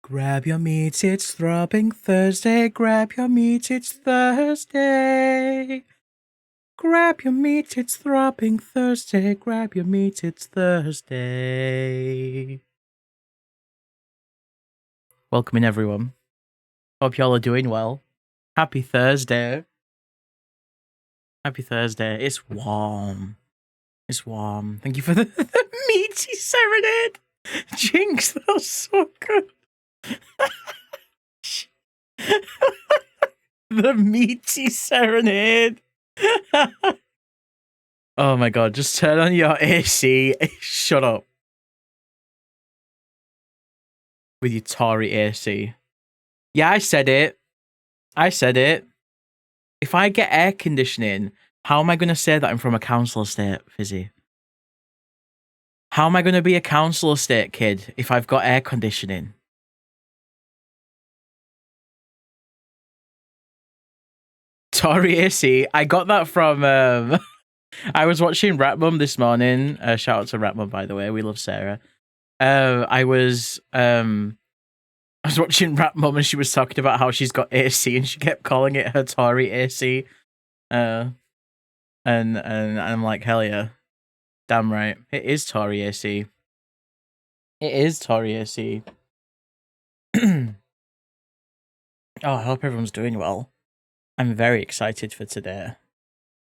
Grab your meat, it's throbbing Thursday. Grab your meat, it's Thursday. Grab your meat, it's throbbing Thursday. Grab your meat, it's Thursday. Welcome in, everyone. Hope y'all are doing well. Happy Thursday. Happy Thursday. It's warm. It's warm. Thank you for the meaty serenade. Jinx, that was so good. The meaty serenade. Oh my god, just turn on your AC. Shut up. With your Tory AC. Yeah, I said it. I said it. If I get air conditioning, how am I going to say that I'm from a council estate, Fizzy? How am I going to be a council estate kid if I've got air conditioning? Tory AC. I got that from... I was watching Rat Mum this morning. Shout out to Rat Mum, by the way. We love Sarah. I was watching Rat Mum and she was talking about how she's got AC and she kept calling it her Tory AC. And I'm like, hell yeah. Damn right. It is Tory AC. It is Tory AC. Oh, I hope everyone's doing well. I'm very excited for today.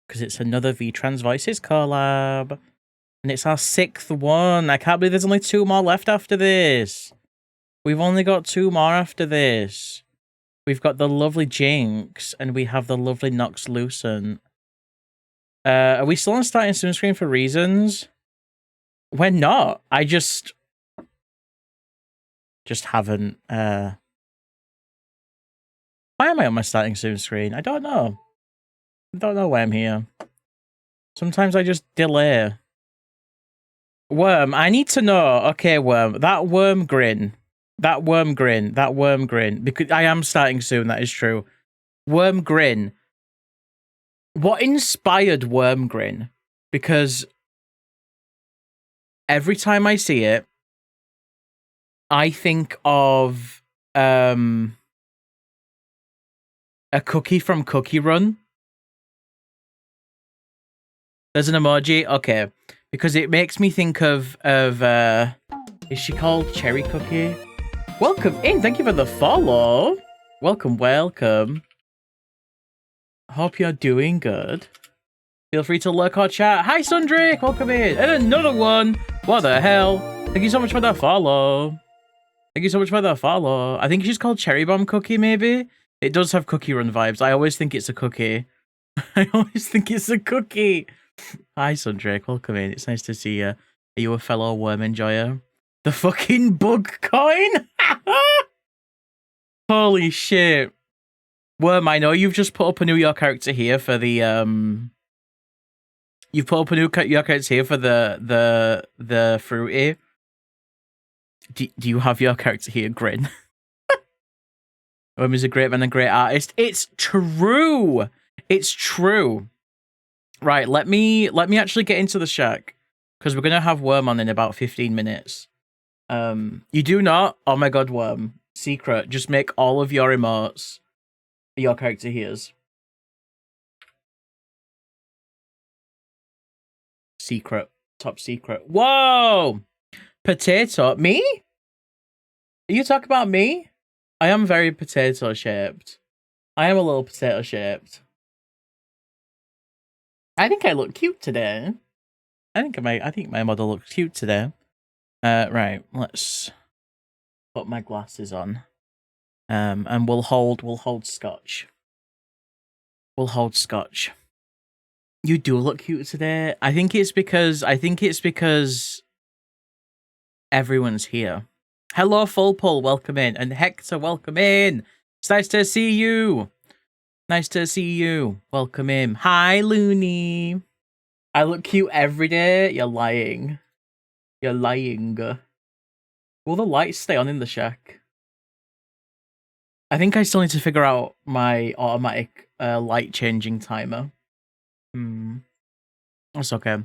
Because it's another VTransVoices collab. And it's our 6th one. I can't believe there's only 2 more left after this. We've only got 2 more after this. We've got the lovely Jinx. And we have the lovely Nox Lucent. Are we still on starting soon screen for reasons? We're not. I just haven't. Why am I on my starting soon screen? I don't know. I don't know why I'm here. Sometimes I just delay. Worm, I need to know. Okay, Worm, that worm grin. That worm grin. That worm grin. Because I am starting soon, that is true. Worm grin. What inspired worm grin? Because every time I see it, I think of a cookie from Cookie Run. There's an emoji? Okay. Because it makes me think of is she called Cherry Cookie? Welcome in. Thank you for the follow. Welcome, welcome. Hope you're doing good. Feel free to lurk or chat. Hi, Sundrake. Welcome in. And another one. What the hell? Thank you so much for that follow. Thank you so much for that follow. I think she's called Cherry Bomb Cookie, maybe? It does have Cookie Run vibes. I always think it's a cookie. I always think it's a cookie. Hi, Sundrake. Welcome in. It's nice to see you. Are you a fellow worm enjoyer? The fucking bug coin? Holy shit. Worm, I know you've just put up a New York character here for the you've put up a new your character here for the fruity. Do you have your character here, Grin? Worm is a great man and great artist. It's true. It's true. Right, let me actually get into the shack because we're gonna have Worm on in about 15 minutes. You do not. Oh my god, Worm. Secret. Just make all of your emotes your character here's. Secret. Top secret. Whoa! Potato. Me? Are you talking about me? I am very potato shaped. I am a little potato shaped. I think I look cute today. I think my model looks cute today. Right, let's put my glasses on. And we'll hold scotch. We'll hold scotch. You do look cute today. I think it's because everyone's here. Hello, Full Pull, welcome in. And Hector, welcome in. It's nice to see you. Nice to see you. Welcome in. Hi, Looney. I look cute every day. You're lying. You're lying. Will the lights stay on in the shack? I think I still need to figure out my automatic light changing timer. That's okay.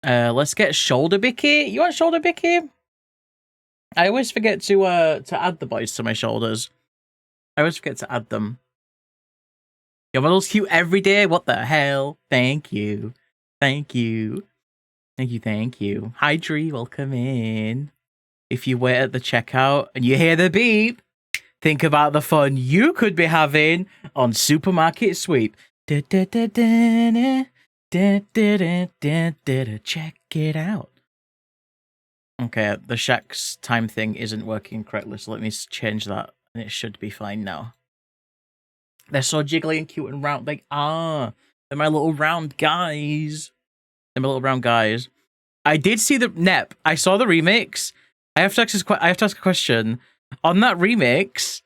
Let's get Shoulder Bicky. You want Shoulder Bicky? I always forget to add the boys to my shoulders. I always forget to add them. Your model's cute every day. What the hell? Thank you. Thank you. Thank you, thank you. Hi, Dree, welcome in. If you wait at the checkout and you hear the beep, think about the fun you could be having on Supermarket Sweep. Check it out. Okay, the Shaq's time thing isn't working correctly, so let me change that, and it should be fine now. They're so jiggly and cute and round. They are. They're my little round guys. They're my little round guys. I did see the Nep. I saw the remix. I have to ask a question. On that remix,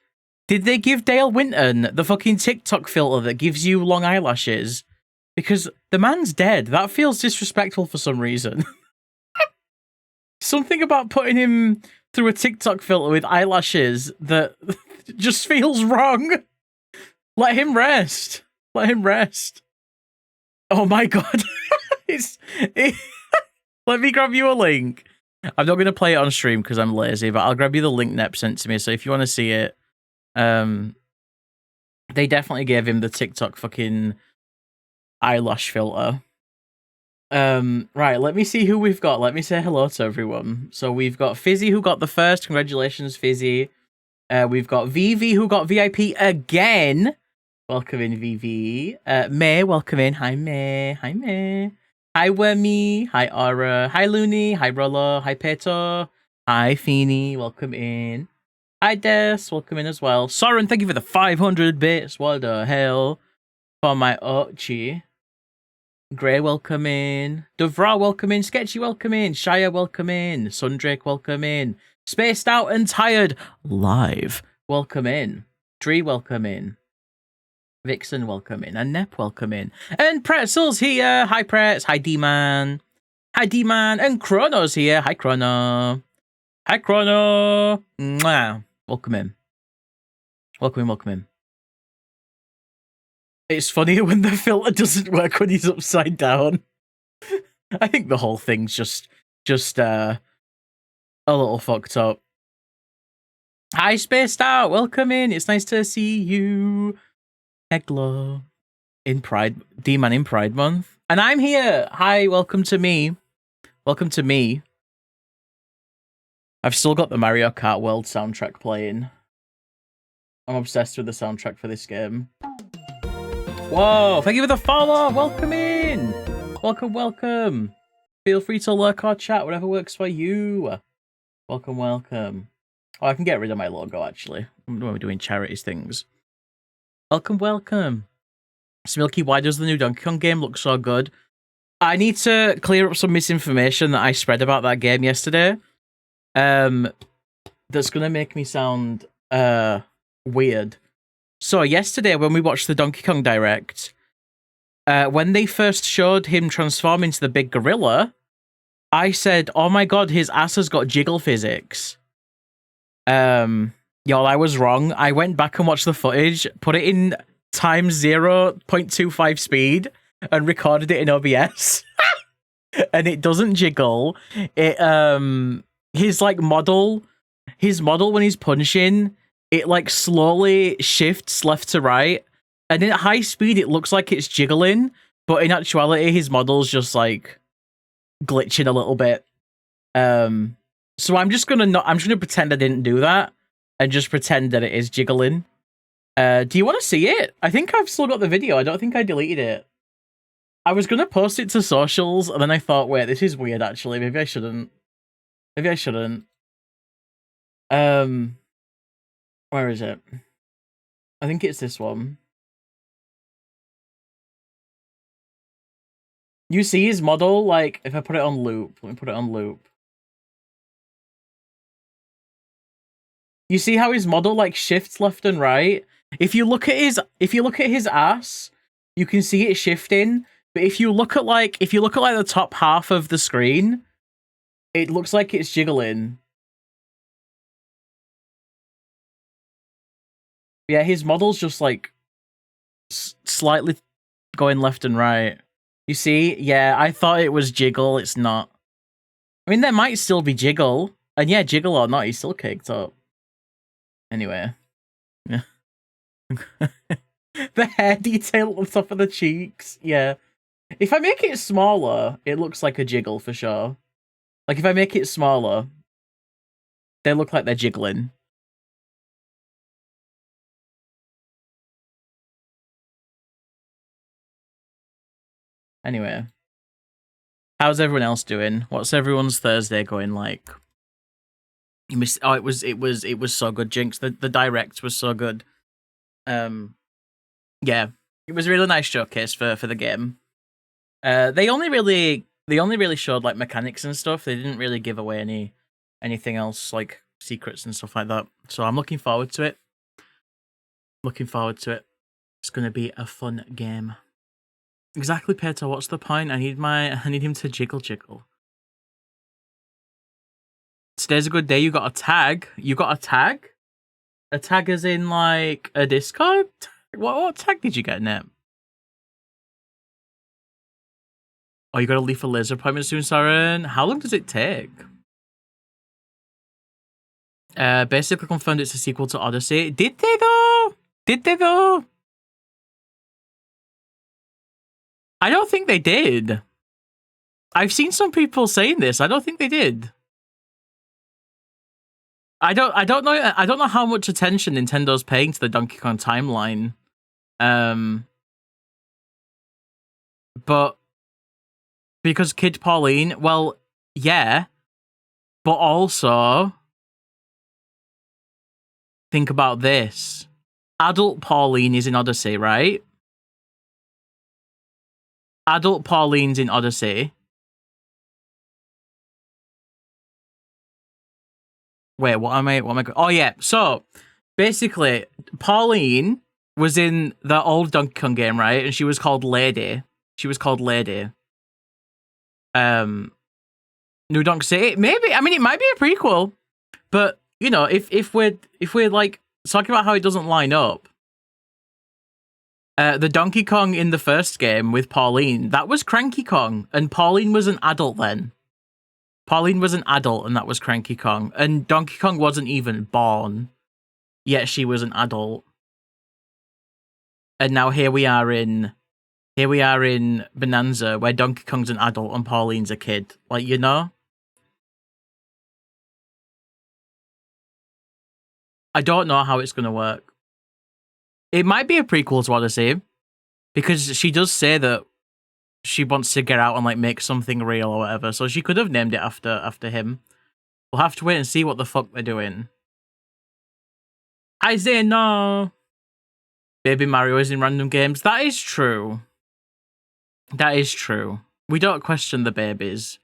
did they give Dale Winton the fucking TikTok filter that gives you long eyelashes? Because the man's dead. That feels disrespectful for some reason. Something about putting him through a TikTok filter with eyelashes that just feels wrong. Let him rest. Let him rest. Oh my god. Let me grab you a link. I'm not going to play it on stream because I'm lazy, but I'll grab you the link Nep sent to me. So if you want to see it, they definitely gave him the TikTok fucking eyelash filter. Right, let me see who we've got. Let me say hello to everyone. So we've got Fizzy who got the first. Congratulations, Fizzy. We've got VV who got VIP again. Welcome in, VV. May, welcome in. Hi, May. Hi, May. Hi, Wormy. Hi, Aura. Hi, Looney. Hi, Rollo. Hi, Peto. Hi, Feeny. Welcome in. Hi, Des. Welcome in as well. Soren, thank you for the 500 bits. What the hell? For my Ochi. Grey, welcome in. Dovra, welcome in. Sketchy, welcome in. Shire, welcome in. Sundrake, welcome in. Spaced Out and Tired, live, welcome in. Dree, welcome in. Vixen, welcome in. And Nep, welcome in. And Pretzel's here. Hi, Pretz. Hi, D-Man. Hi, D-Man. And Chrono's here. Hi, Chrono. Hi, Chrono. Mwah. Welcome in. Welcome in, welcome in. It's funny when the filter doesn't work when he's upside down. I think the whole thing's just a little fucked up. Hi, Spaced Out. Welcome in. It's nice to see you. Eglo. In Pride. D-Man in Pride Month. And I'm here. Hi, welcome to me. Welcome to me. I've still got the Mario Kart World soundtrack playing. I'm obsessed with the soundtrack for this game. Whoa, thank you for the follow. Welcome in. Welcome, welcome. Feel free to lurk or chat, whatever works for you. Welcome, welcome. Oh, I can get rid of my logo, actually, when we're doing charities things. Welcome, welcome. Smilky, why does the new Donkey Kong game look so good? I need to clear up some misinformation that I spread about that game yesterday. That's gonna make me sound weird. So yesterday when we watched the Donkey Kong Direct, when they first showed him transform into the big gorilla, I said, oh my god, his ass has got jiggle physics. Y'all, I was wrong. I went back and watched the footage, put it in times 0.25 speed, and recorded it in OBS. And it doesn't jiggle. It his model when he's punching, it slowly shifts left to right, and at high speed it looks like it's jiggling, but in actuality his model's just glitching a little bit. So I'm just gonna pretend I didn't do that and just pretend that it is jiggling. Do you want to see it? I think I've still got the video. I don't think I deleted it. I was gonna post it to socials, and then I thought, wait, this is weird actually. Maybe I shouldn't. Maybe I shouldn't. Where is it? I think it's this one. You see his model, if I put it on loop, let me put it on loop. You see how his model shifts left and right? If you look at his ass, you can see it shifting, but if you look at the top half of the screen, it looks like it's jiggling. Yeah, his model's just slightly going left and right. You see? Yeah, I thought it was jiggle. It's not. I mean, there might still be jiggle. And yeah, jiggle or not, he's still caked up. Anyway. Yeah. The hair detail on top of the cheeks. Yeah. If I make it smaller, it looks like a jiggle for sure. Like, if I make it smaller, they look like they're jiggling. Anyway. How's everyone else doing? What's everyone's Thursday going like? You missed. Oh, it was so good, Jinx. The direct was so good. Yeah, it was a really nice showcase for the game. They only really showed like mechanics and stuff. They didn't really give away anything else like secrets and stuff like that. So I'm looking forward to it. It's gonna be a fun game. Exactly, Peter. What's the point? I need him to jiggle. Today's a good day. You got a tag. A tag as in like a Discord? What tag did you get, Nip? Oh, you got to leave for laser appointment soon, Saren. How long does it take? Basically confirmed it's a sequel to Odyssey. Did they though? I don't think they did. I've seen some people saying this. I don't think they did. I don't know how much attention Nintendo's paying to the Donkey Kong timeline. But because Kid Pauline, well, yeah, but also think about this. Adult Pauline is in Odyssey, right? Adult Pauline's in Odyssey. Wait, what am I? Oh yeah. So basically, Pauline was in the old Donkey Kong game, right? And she was called Lady. New Donk City. Maybe. I mean, it might be a prequel, but you know, if we're like talking about how it doesn't line up, the Donkey Kong in the first game with Pauline, that was Cranky Kong, and Pauline was an adult then. Pauline was an adult, and that was Cranky Kong, and Donkey Kong wasn't even born, yet she was an adult. And now here we are in Bonanza, where Donkey Kong's an adult and Pauline's a kid. Like, you know? I don't know how it's going to work. It might be a prequel to Odyssey, because she does say that she wants to get out and like make something real or whatever, so she could have named it after him. We'll have to wait and see what the fuck they're doing. I say no. Baby Mario is in random games. That is true. We don't question the babies.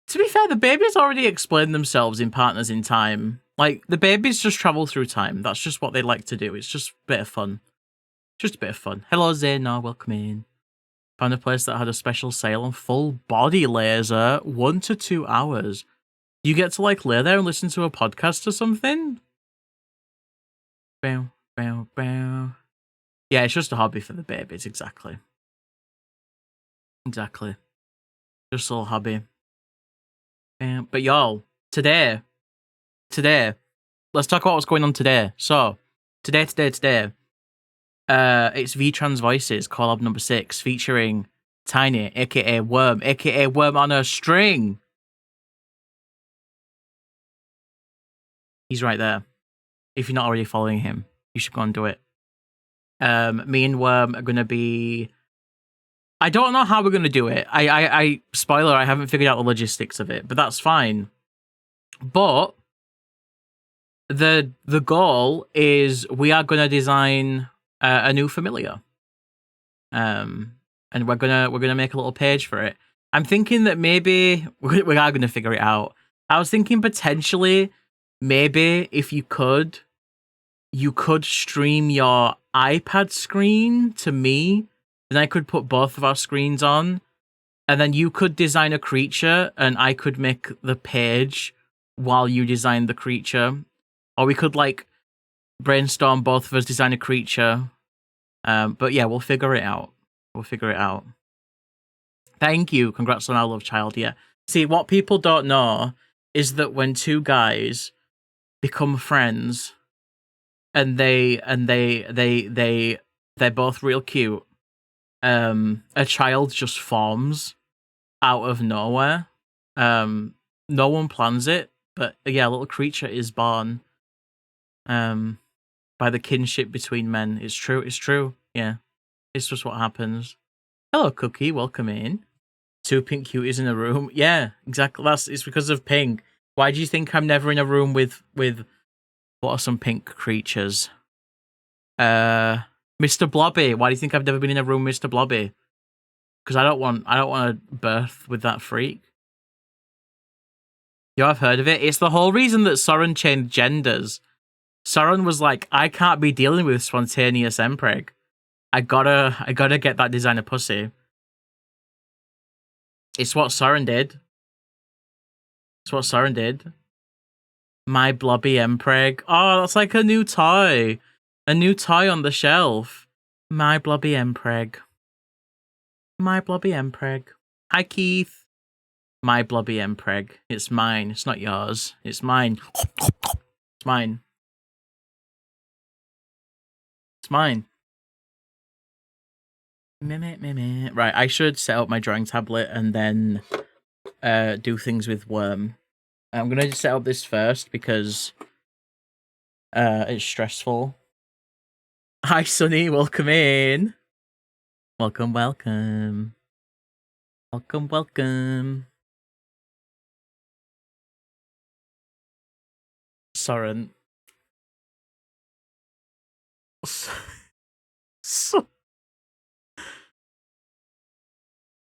To be fair, the babies already explained themselves in Partners in Time. Like, the babies just travel through time. That's just what they like to do. It's just a bit of fun. Hello, Zena. Welcome in. Found a place that had a special sale on full body laser. 1 to 2 hours. You get to, like, lay there and listen to a podcast or something? Bow, bow, bow. Yeah, it's just a hobby for the babies, exactly. Just a little hobby. But y'all, today, let's talk about what's going on today. So, today, it's VTransVoices Collab number 6, featuring Tiny, aka Worm, aka Worm on a string. He's right there. If you're not already following him, you should go and do it. Me and Worm are gonna be... I don't know how we're gonna do it. I spoiler, I haven't figured out the logistics of it, but that's fine. But the goal is we are gonna design a new familiar, and we're gonna make a little page for it. I'm thinking that maybe we are gonna figure it out. I was thinking potentially maybe if you could stream your iPad screen to me. Then I could put both of our screens on, and then you could design a creature, and I could make the page while you design the creature. Or we could, like, brainstorm, both of us design a creature. But yeah, we'll figure it out. Thank you. Congrats on our love child, yeah. See, what people don't know is that when two guys become friends and they're both real cute, a child just forms out of nowhere. No one plans it, but yeah, a little creature is born by the kinship between men. It's true. Yeah. It's just what happens. Hello, Cookie, welcome in. Two pink cuties in a room. Yeah, exactly. It's because of pink. Why do you think I'm never in a room with what are some pink creatures? Mr. Blobby. Why do you think I've never been in a room with Mr. Blobby? Because I don't want to birth with that freak. Yeah, I've heard of it. It's the whole reason that Soren changed genders. Soren was like, I can't be dealing with spontaneous empreg. I gotta get that designer pussy. It's what Soren did. It's what Soren did. My Blobby Empreg. Oh, that's like a new toy. A new toy on the shelf. My Blobby Empreg. My Blobby Empreg. Hi, Keith. My Blobby Empreg. It's mine. It's not yours. It's mine. It's mine. It's mine. Right, I should set up my drawing tablet and then do things with Worm. I'm gonna set up this first because it's stressful. Hi, Sunny. Welcome in. Welcome. Soren.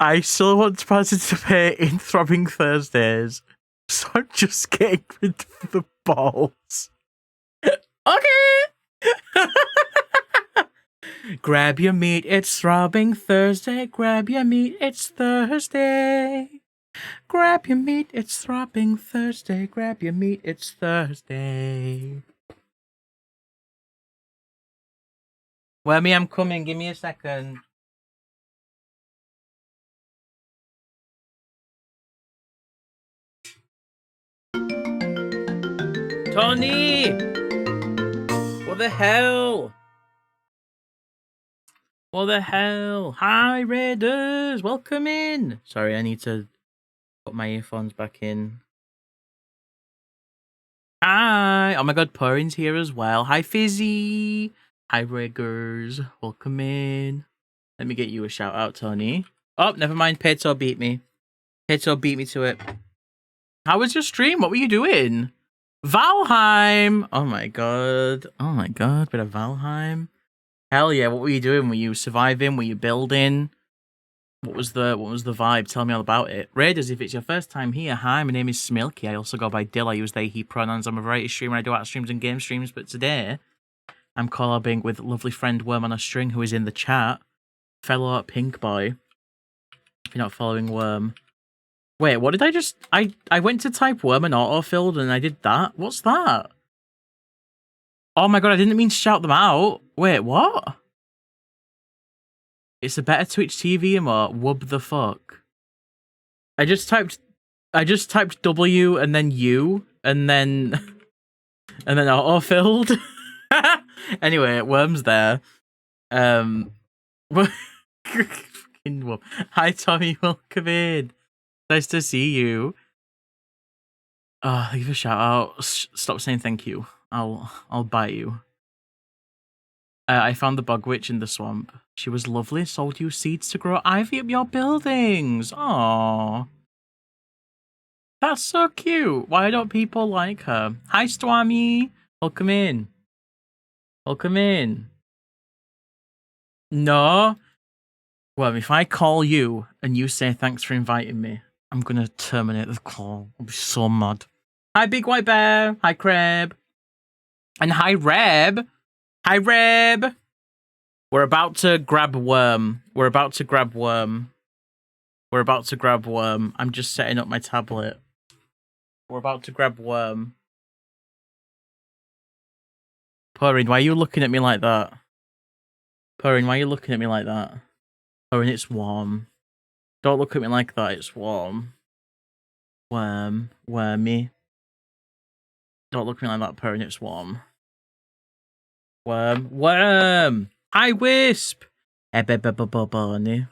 I still want to participate in Throbbing Thursdays, so I'm just getting rid of the balls. Okay! Grab your meat, it's Throbbing Thursday. Grab your meat, it's Thursday. Grab your meat, it's Throbbing Thursday. Grab your meat, it's Thursday. Wormy, I'm coming. Give me a second. Tony! What the hell? What the hell? Hi, Raiders! Welcome in! Sorry, I need to put my earphones back in. Hi! Oh my god, Purin's here as well. Hi, Fizzy! Hi, Riggers. Welcome in. Let me get you a shout out, Tony. Oh, never mind. Peto beat me. Peto beat me to it. How was your stream? What were you doing? Valheim! Oh my god. Oh my god, bit of Valheim. Hell yeah, what were you doing? Were you surviving? Were you building? What was the vibe? Tell me all about it. Raiders, if it's your first time here, hi, my name is Smilky. I also go by Dill. I use they, he pronouns. I'm a variety streamer. I do art streams and game streams, but today I'm collabing with lovely friend Worm on a String, who is in the chat. Fellow Pink Boy. If you're not following Worm. Wait, what did I just... I went to type Worm and autofilled and I did that? What's that? Oh my god, I didn't mean to shout them out. Wait, what? It's a better Twitch TV emote. Wub the fuck. I just typed W and then U and then autofilled. Anyway, Worm's there. Fucking Worm. Hi Tommy, welcome in. Nice to see you. Leave a shout out. Stop saying thank you. I'll bite you. I found the bug witch in the swamp. She was lovely, sold you seeds to grow ivy up your buildings. Aww. That's so cute. Why don't people like her? Hi, Stormy. Welcome in. Welcome in. No. Well, if I call you and you say thanks for inviting me, I'm gonna terminate the call. I'll be so mad. Hi, Big White Bear. Hi, Crab. And hi, Reb. Hi, Reb. We're about to grab Worm. We're about to grab Worm. I'm just setting up my tablet. We're about to grab Worm. Purin, why are you looking at me like that? Purin, why are you looking at me like that? Purin, it's warm. Don't look at me like that, it's warm. Wormy. Don't look at me like that, Perrin, it's warm. Worm! Hi, Wisp! Ebebebebebony.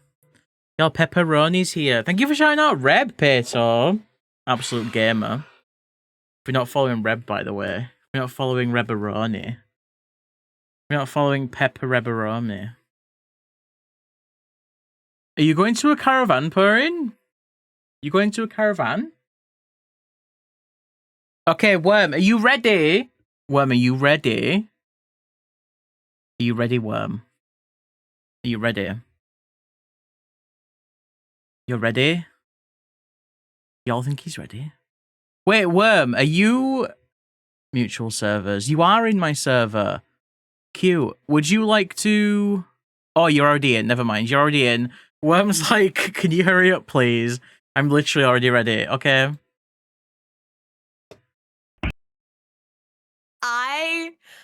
Your pepperoni's here. Thank you for shouting out Reb, Peto. Absolute gamer. If you're not following Reb, by the way. If you're not following Rebaroni. If you're not following Pepper Rebaroni. Are you going to a caravan, Perrin? You going to a caravan? Okay, Worm, are you ready? Worm, are you ready? Are you ready, Worm? Are you ready? You're ready? Y'all think he's ready? Wait, Worm, are you... Mutual servers. You are in my server. Cute. Would you like to... Oh, you're already in. Never mind. You're already in. Worm's like, can you hurry up, please? I'm literally already ready. Okay.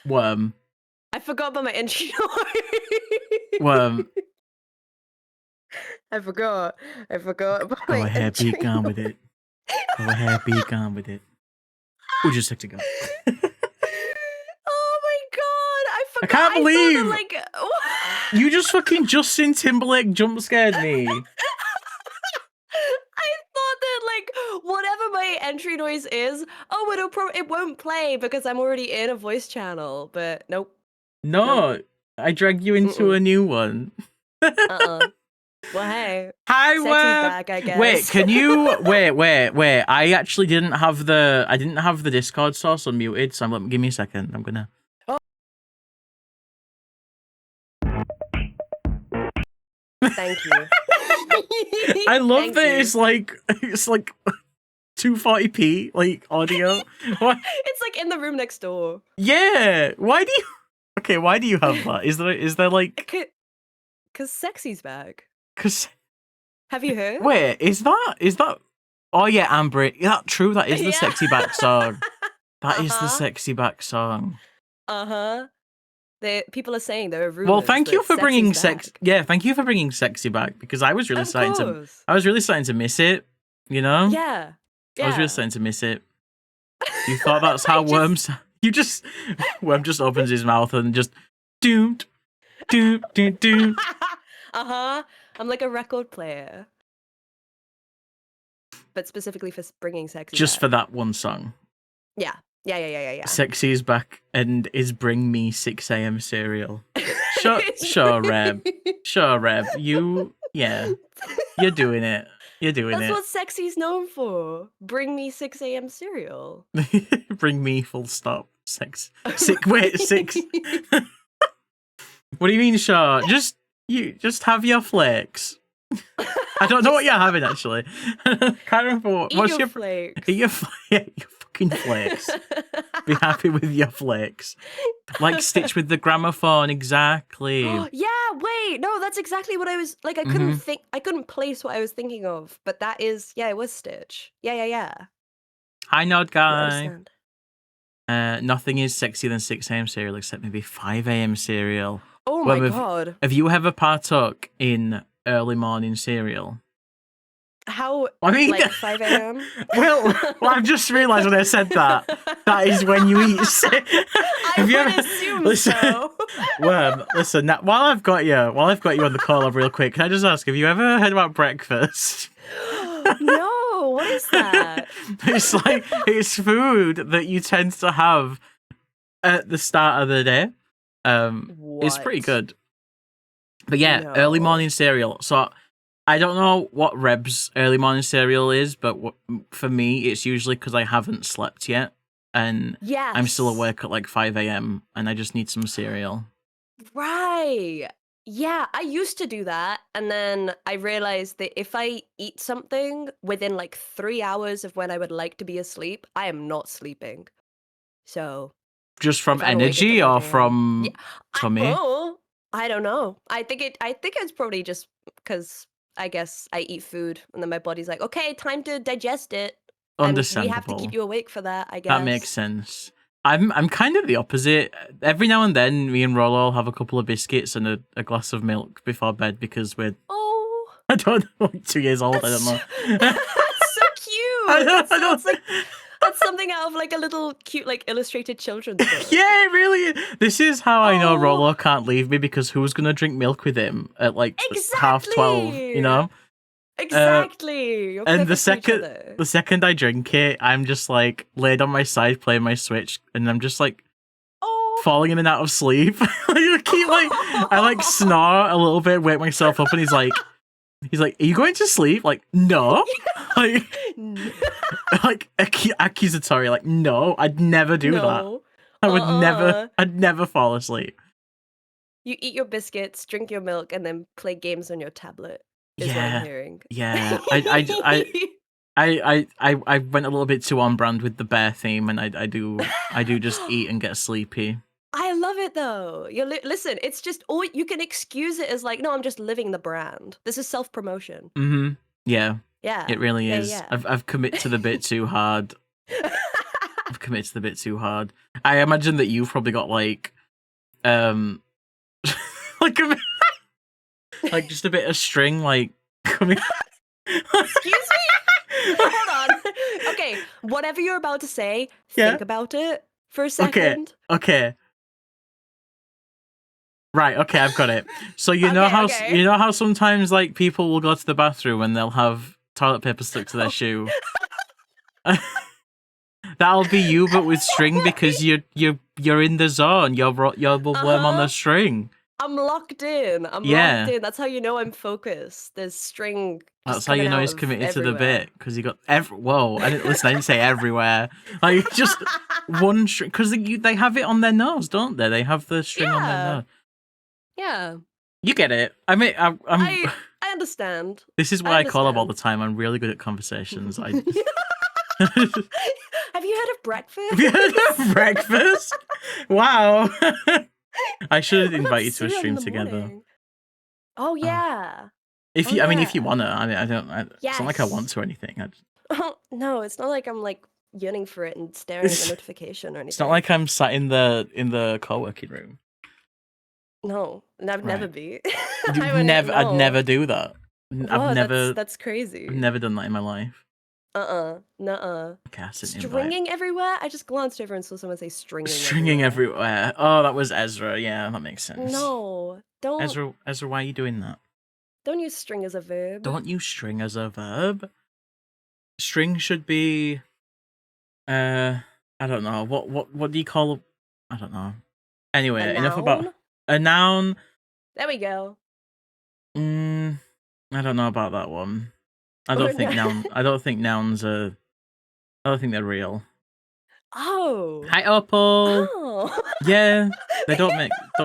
Worm. I forgot about my entry. Worm. I forgot about Go my ahead, entry. be gone with it. Go ahead, be gone with it. We'll just stick to go. Oh my god! I forgot. can't believe- thought that, like, You just fucking Justin Timberlake jump scared me. I thought that, like, whatever my entry noise is, it won't play because I'm already in a voice channel. But nope. No, I dragged you into a new one. Well, hey. Hi, Sexy's Web. back, I guess. Wait, can you wait? I actually didn't have the Discord source unmuted, so give me a second. I'm gonna. Thank you. I love Thank that you. it's like 240p like audio. What? It's like in the room next door. Yeah. Why do you? Okay, why do you have that? Is there like? Cause Sexy's back. Cause. Have you heard? Wait, is that? Oh yeah, Amber. Yeah, true. That is the sexy back song. That is the sexy back song. People are saying there are rumors. Well, thank you for bringing Sexy's back. Yeah, thank you for bringing sexy back because I was really starting to miss it. You know? Yeah. I was really starting to miss it. You thought that's how Worms? Worm just opens his mouth and just doom. I'm like a record player, but specifically for bringing Sexy. Just back. for that one song. Yeah. Sexy is back and is bring me 6 a.m. cereal. Sure, Reb. Sure, Reb. You're doing it. That's what Sexy's known for. Bring me 6 a.m. cereal. Bring me full stop. Wait, 6. What do you mean, Shaw? Just have your flakes. I don't know what you're having actually. Can't remember what's your flakes. Eat your fucking flakes. Be happy with your flakes. Like Stitch with the gramophone, exactly. Yeah, wait, no, that's exactly what I was like. I couldn't place what I was thinking of, but that is, it was Stitch. Yeah. Hi, Nod guy. Understand. Nothing is sexier than 6 a.m. cereal except maybe 5 a.m. cereal. Oh my god. Have you ever partook in early morning cereal? How? I mean, like 5 a.m. well, I've just realised when I said that is when you eat. Have you ever? Listen, so. Worm, listen. Now, while I've got you on the call up real quick, can I just ask? Have you ever heard about breakfast? No, what is that? It's food that you tend to have at the start of the day. It's pretty good. But yeah, early morning cereal. So I don't know what Reb's early morning cereal is, but for me, it's usually because I haven't slept yet. And I'm still awake at like 5 a.m. and I just need some cereal. Right. Yeah, I used to do that. And then I realized that if I eat something within like 3 hours of when I would like to be asleep, I am not sleeping. So. Just from energy or from tummy? I don't know. I think it's probably just because I guess I eat food and then my body's like, okay, time to digest it. Understandable. And we have to keep you awake for that, I guess. That makes sense. I'm kind of the opposite. Every now and then, me and Rollo will have a couple of biscuits and a glass of milk before bed because we're... Oh. I don't know, 2 years old, I don't know. That's so That I don't sounds like that's something out of like a little cute, like illustrated children's book. Yeah, it really is. This is how I know Oh. Rolo can't leave me, because who's gonna drink milk with him at like half 12, you know? Exactly. You're And perfect for each other. the second I drink it, I'm just like laid on my side playing my Switch, and I'm just like Oh. falling in and out of sleep. I like snore a little bit, wake myself up, and he's like, "Are you going to sleep?" Like, no. Like accusatory. Like, no, I'd never do that. I would I'd never fall asleep. You eat your biscuits, drink your milk, and then play games on your tablet. Is what I'm hearing. Yeah. I went a little bit too on brand with the bear theme, and I do just eat and get sleepy. I love it though. Listen, it's just all you can excuse it as like, no, I'm just living the brand. This is self-promotion. Mm-hmm. Yeah. Yeah. It really is. Yeah. I've committed to the bit too hard. I've committed to the bit too hard. I imagine that you've probably got like like like just a bit of string like coming. Excuse me? Hold on. Okay, whatever you're about to say, think about it for a second. Okay. Right, okay, I've got it. So you know how sometimes like people will go to the bathroom and they'll have toilet paper stuck to their shoe. That'll be you, but with string, because you're in the zone. You're the worm on the string. I'm locked in. Locked in. That's how you know I'm focused. There's string. That's how you know he's committed to the bit, because you got whoa! I didn't say everywhere. Like just one string, because they have it on their nose, don't they? They have the string on their nose. Yeah. You get it. I mean, I understand. This is why I call up all the time. I'm really good at conversations. Have you heard of breakfast? Have you heard of breakfast? Wow. I should invite you to a stream together. Oh yeah. If you wanna. I mean, I don't. It's not like I want to or anything. No, it's not like I'm like yearning for it and staring at the notification or anything. It's not like I'm sat in the co-working room. No, I'd never be. I'd never do that. I've never. That's crazy. I've never done that in my life. Nuh-uh. Okay, stringing everywhere? I just glanced over and saw someone say stringing. Stringing everywhere. Oh, that was Ezra. Yeah, that makes sense. No, don't. Ezra, why are you doing that? Don't use string as a verb. Don't use string as a verb. String should be. I don't know. What do you call? I don't know. Anyway, enough about a noun. There we go. I don't know about that one. I don't think nouns are. I don't think they're real. Oh. Hi, Opal. Oh. Yeah, they don't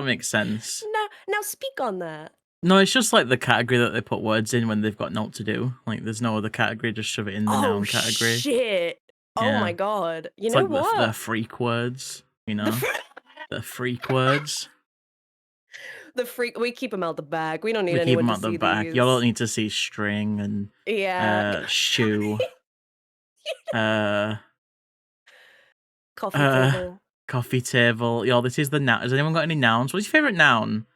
make sense. Now speak on that. No, it's just like the category that they put words in when they've got naught to do. Like, there's no other category. Just shove it in the noun category. Shit. Yeah. Oh my god. You know like what? The freak words. You know, the freak words. The freak. We keep them out the bag. We don't need anyone to see these. We keep them out the bag. You don't need to see string and shoe. Coffee table. Coffee table. Yo, this is the noun. Has anyone got any nouns? What's your favorite noun?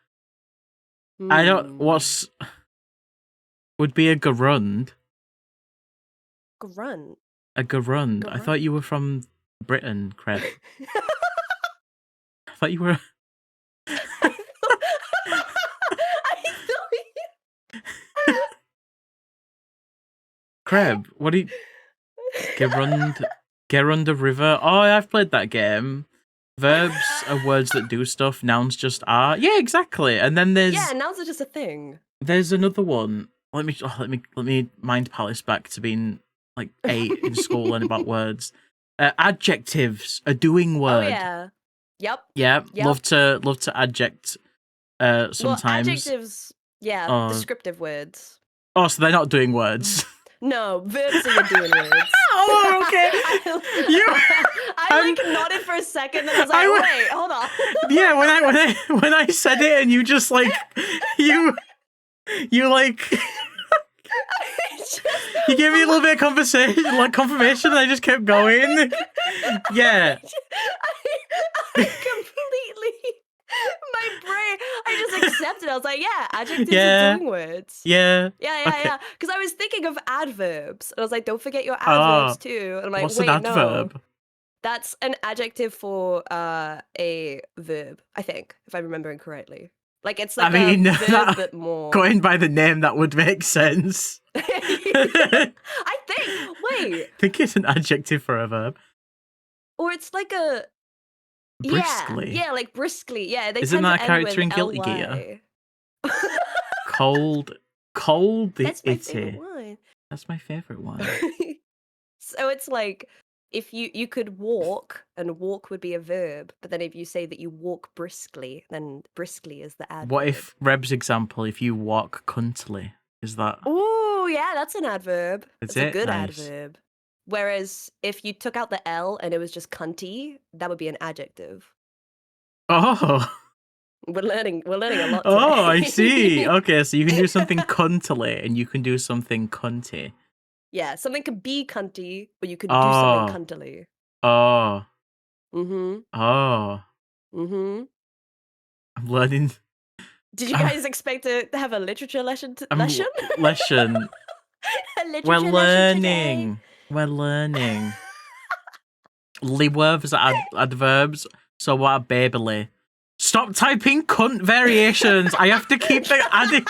I don't. Would be a garund. Grunt. A garund. I thought you were from Britain, Creb. I thought you were. Creb, what do you... Gerund of river. Oh, I've played that game. Verbs are words that do stuff. Nouns just are. Yeah, exactly. And then there's... Yeah, nouns are just a thing. There's another one. Let me mind Palace back to being like 8 in school learning about words. Adjectives, a doing word. Oh yeah. Yep. Yeah. Love to adject sometimes. Well, adjectives, descriptive words. Oh, so they're not doing words. No, verbs are doing words. Oh, okay. I nodded for a second, and I was like, wait, hold on. Yeah, when I said it, and you just like you like you gave me a little bit of confirmation, and I just kept going. Yeah. I completely. My brain, I just accepted. I was like, yeah, adjectives Yeah. are doing words. Yeah. Yeah. Okay. Because I was thinking of adverbs. And I was like, don't forget your Ah, adverbs too. And I'm like, what's an wait, no. adverb? That's an adjective for a verb, I think, if I'm remembering correctly. Like, it's I like mean, a verb, but more. going by the name, that would make sense. I I think it's an adjective for a verb. or it's like a, Briskly. Yeah, like briskly. Yeah, they Isn't tend that to a end character with in Guilty Gear? ly. Cold That's my favorite itty. one. That's my favorite one. So it's like if you could walk, and walk would be a verb, but then if you say that you walk briskly, then briskly is the adverb. What if Reb's example? If you walk cuntily, is that? Oh yeah, that's an adverb. Is It's a it? good Nice. adverb. Whereas if you took out the L and it was just cunty, that would be an adjective. Oh. We're learning a lot today. Oh, I see. Okay, so you can do something cuntily and you can do something cunty. Yeah, something could be cunty, but you could do something cuntily. Oh. Mm-hmm. Oh. Mm-hmm. I'm learning. Did you guys expect to have a literature lesson? Lesson? Lesson. A literature We're lesson today? learning. We're learning. Words are adverbs. So what are babily? Stop typing cunt variations. I have to keep adding.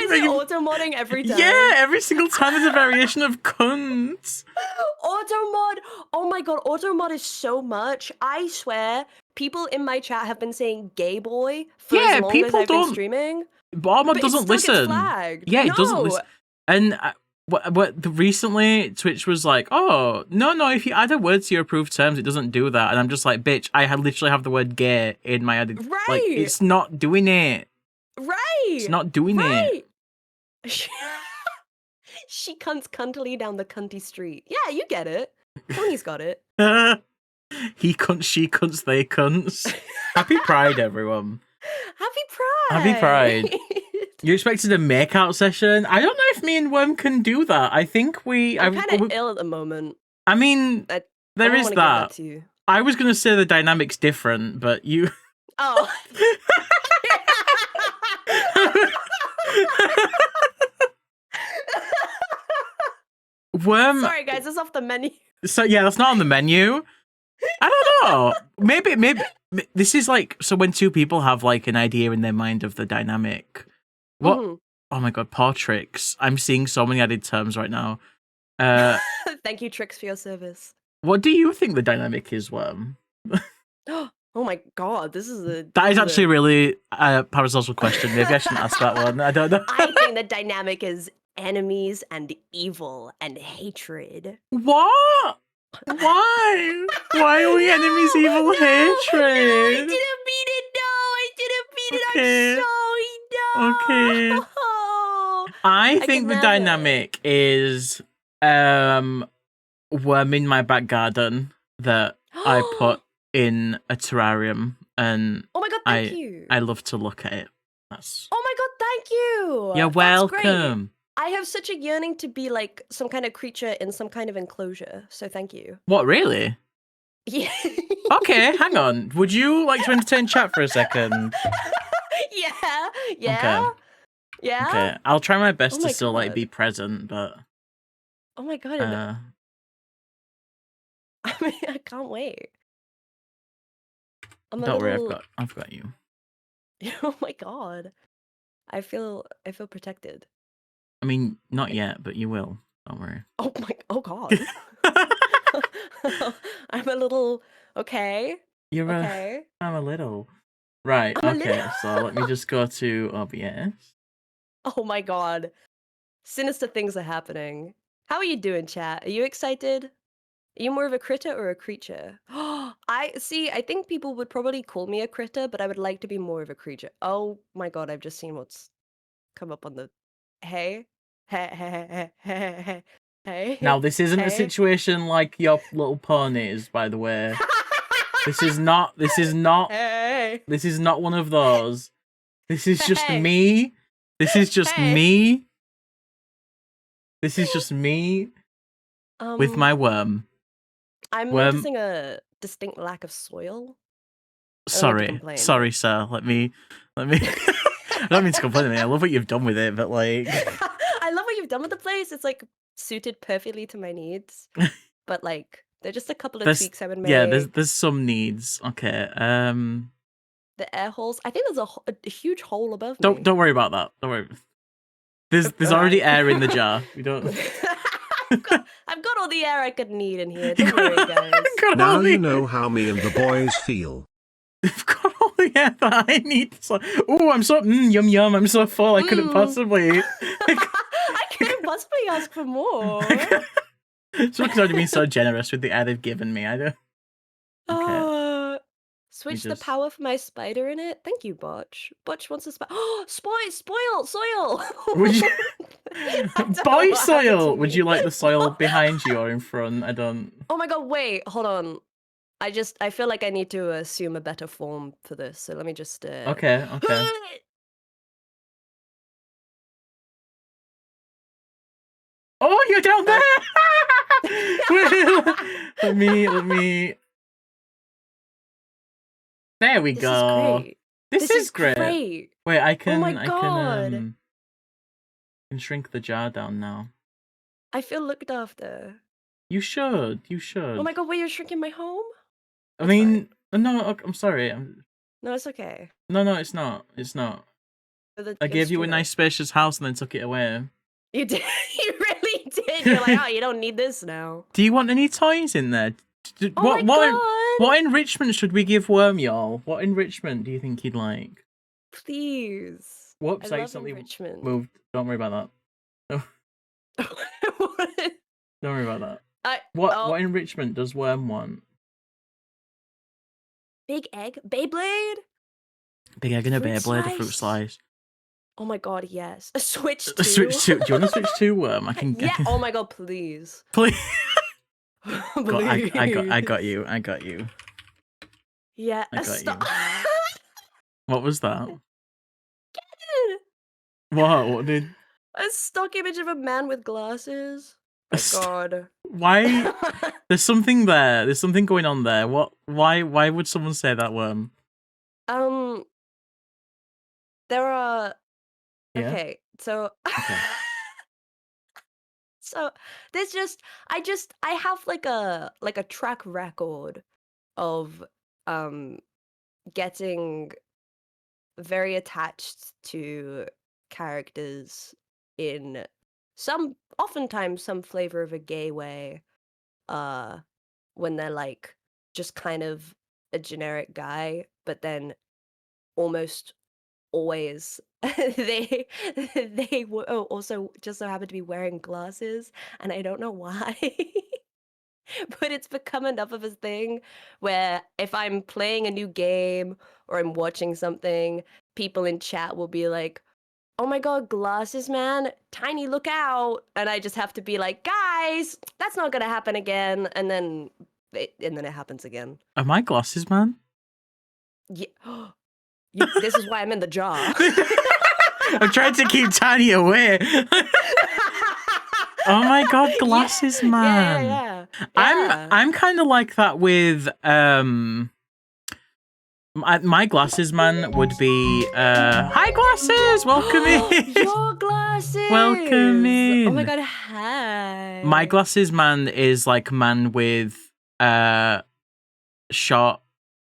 Is it auto-modding every time? Yeah, every single time there's a variation of cunt. Auto-mod! Oh my god, auto-mod is so much. I swear, people in my chat have been saying gay boy for as long as I've been streaming. Auto-mod doesn't listen. Gets flagged. Yeah, it doesn't listen. And recently, Twitch was like, oh, no, if you add a word to your approved terms, it doesn't do that. And I'm just like, bitch, I literally have the word gay in my added. Right. Like, it's not doing it. Right. It's not doing it. She cunts cuntily down the cunty street. Yeah, you get it. Tony's got it. He cunts, she cunts, they cunts. Happy Pride, everyone. Happy Pride. Happy Pride. You expected a makeout session? I don't know if me and Worm can do that. I think I'm kind of ill at the moment. I mean, there is that. I was going to say the dynamic's different, but you... Oh. Worm... Sorry, guys, it's off the menu. So, yeah, that's not on the menu. I don't know. Maybe this is like... So when two people have, like, an idea in their mind of the dynamic... What? Mm-hmm. Oh my god, Portrix. I'm seeing so many added terms right now. Thank you, Trix, for your service. What do you think the dynamic is, Worm? Oh my god, this is a... That is actually really a parasocial question. Maybe I shouldn't ask that one. I don't know. I think the dynamic is enemies and evil and hatred. What? Why? Why are we enemies, evil, hatred? I didn't mean it, I didn't mean it, I'm sorry, Okay. I think the dynamic is worm in my back garden that I put in a terrarium, and oh my god, thank you. I love to look at it. That's... Oh my god, thank you. You're welcome. I have such a yearning to be like some kind of creature in some kind of enclosure, so thank you. What, really? Yeah. Okay, hang on. Would you like to entertain chat for a second? Yeah. Okay. Yeah. Okay, I'll try my best to still like be present, but... Oh my god. I mean, I can't wait. Don't worry, I've got you. Oh my god. I feel protected. I mean, not yet, but you will. Don't worry. Oh god. I'm a little okay. I'm a little. Right, okay, so let me just go to OBS. Oh my god. Sinister things are happening. How are you doing, chat? Are you excited? Are you more of a critter or a creature? I think people would probably call me a critter, but I would like to be more of a creature. Oh my god, I've just seen what's come up on the... Hey. Hey. Now, this isn't a situation like your little ponies, by the way. This is not one of those. This is just me. This is just me. This is just me with my worm. I'm noticing a distinct lack of soil. Sorry, sir. Let me. I don't mean to complain. I love what you've done with it, but like, I love what you've done with the place. It's like suited perfectly to my needs, but like they're just a couple of tweaks I would make. Yeah, there's some needs. Okay. The air holes. I think there's a huge hole above me. Don't worry about that. Don't worry. There's already air in the jar. We don't. I've got all the air I could need in here. Don't worry, guys. Now you know how me and the boys feel. I've got all the air that I need. Oh, I'm so yum yum. I'm so full. I couldn't possibly. I couldn't possibly ask for more. Someone's already been so generous with the air they've given me. I don't. Okay. Switch the power for my spider in it. Thank you, Botch. Botch wants a spider. Oh, soil. Would you? Boy soil. Would you like the soil behind you or in front? I don't. Oh my god! Wait, hold on. I feel like I need to assume a better form for this. So let me just. Okay. Oh, you're down there. Let me. There we go. This is great. Wait, I can. Oh my god. I can shrink the jar down now. I feel looked after. You should. Oh my god! Wait, you're shrinking my home? I mean, no. I'm sorry. No, it's okay. No, it's not. I gave you a nice spacious house and then took it away. You did. You really did. You're like, oh, you don't need this now. Do you want any toys in there? What enrichment should we give Worm, y'all? What enrichment do you think he'd like? Please. Whoops, I accidentally moved. Don't worry about that. Don't worry about that. What enrichment does Worm want? Big egg? Beyblade? Big egg and a Beyblade, a fruit slice. Oh my god, yes. A Switch 2. A Switch 2. Do you want to Switch 2, Worm? I can. Oh my god, please. Please. God, I got you. Yeah. I got you. What was that? What did? A stock image of a man with glasses. Oh god. Why? There's something there. There's something going on there. What? Why would someone say that, Worm? There are. Yeah? Okay, so. Okay. So there's I have like a track record of getting very attached to characters in oftentimes some flavor of a gay way, when they're like just kind of a generic guy, but then almost always they also just so happen to be wearing glasses, and I don't know why. But it's become enough of a thing where if I'm playing a new game or I'm watching something, people in chat will be like, oh my god, glasses man, Tiny, look out. And I just have to be like, guys, that's not gonna happen again. And then it happens again. Am I glasses man? Yeah. This is why I'm in the jar. I'm trying to keep Tiny away. Oh my god, glasses man. Yeah. I'm kind of like that with my glasses man would be hi glasses, welcome in. Your glasses. Welcome in. Oh my god, hi. My glasses man is like man with short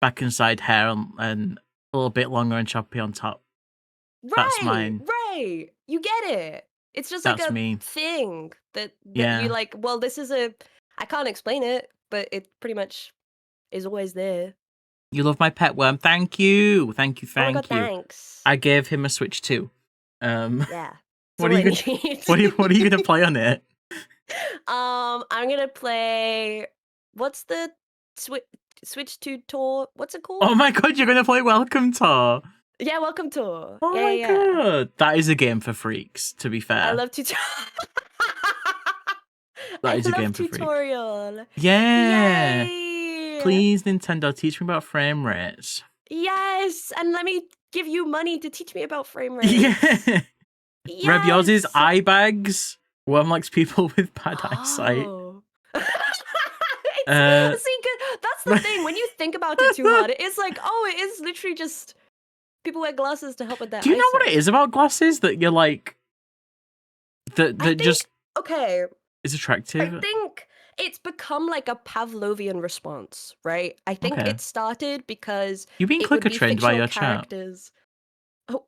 back and side hair and a little bit longer and choppy on top. Right, that's mine. Right. You get it. It's just that's like a me. thing that you like, well, this is I can't explain it, but it pretty much is always there. You love my pet Worm. Thank you. Oh my god, thanks. I gave him a Switch 2. Yeah. What are you gonna play on it? I'm gonna play what's the Switch 2 tour? What's it called? Oh my god, you're gonna play Welcome Tour. Yeah, Welcome Tour. Oh my god. That is a game for freaks, to be fair. I love tutorial. That is a game for tutorial. freaks. Yeah. Yay. Please, Nintendo, teach me about frame rates. Yes, and let me give you money to teach me about frame rates. Yeah. Yes. Rev, yours is eye bags. Worm likes people with bad eyesight. See, that's the thing. When you think about it too hard, it is like, oh, it is literally just people wear glasses to help with their Do you know what eyesight. it is about glasses that you're like that just okay. is attractive? I think it's become like a Pavlovian response, right? I think Okay. it started because You being it would be clicker-trained by fictional your chat? characters. Oh,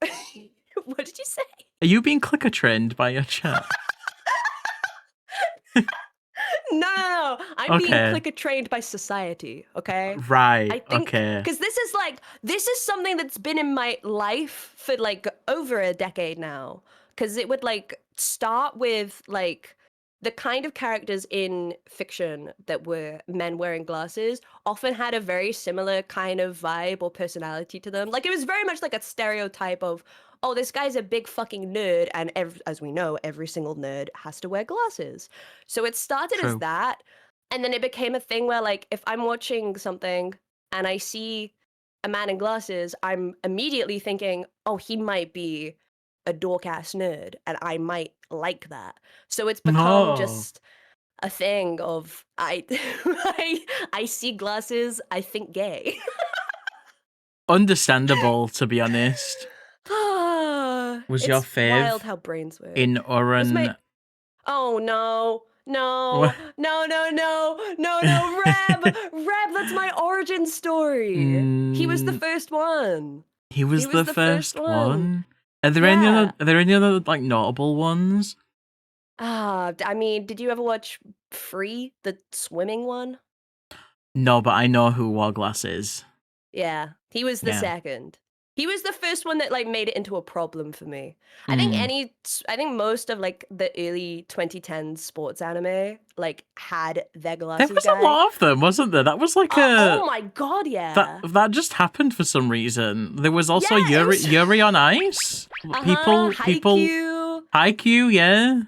what did you say? Are you being clicker-trained by your chat? No. I'm being Okay. clicker trained by society, okay? I Right. think Okay. because this is something that's been in my life for like over a decade now. Because it would like start with like the kind of characters in fiction that were men wearing glasses often had a very similar kind of vibe or personality to them. Like it was very much like a stereotype of, oh, this guy's a big fucking nerd, and as we know, every single nerd has to wear glasses. So it started as True. that, and then it became a thing where like if I'm watching something and I see a man in glasses, I'm immediately thinking, oh, he might be a dork ass nerd, and I might like that. So it's become No. just a thing of I see glasses, I think gay. Understandable, to be honest. Was your It's wild fave how brains work. in Was my Oren? Oh no. No, What? no, no, no, no, no, Reb, that's my origin story. He was the Mm, first one. he was He was the the first first one. one. Are there Yeah. any other like notable ones? I mean, did you ever watch Free, the swimming one? No, but I know who wore glasses. Yeah, he was the Yeah. second. He was the first one that like made it into a problem for me. I Mm. think most of like the early 2010s sports anime like had their There glasses was guy. a lot of them, wasn't there? That was like Oh my god, yeah. that just happened for some reason. There was also Yeah, it was- Yuri on Ice. People Haikyuu. Haikyuu, yeah.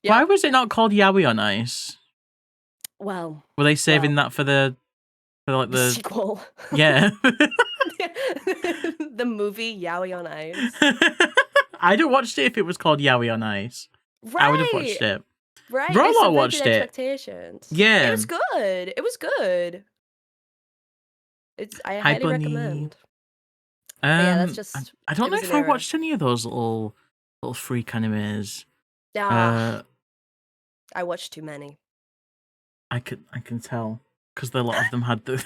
Yep. Why was it not called Yaoi on Ice? Well, Were they saving that for like the sequel. yeah? The movie Yaoi on Ice. I'd have watched it if it was called Yaoi on Ice. Right. I would have watched it. Right. Rolo They subverted watched it. expectations. Yeah. It was good. It was good. I Hi, highly Bunny. recommend. But yeah, that's just. I don't it know was if an I era. watched any of those little freak animes. Ah, I watched too many. I can tell because a lot of them had the.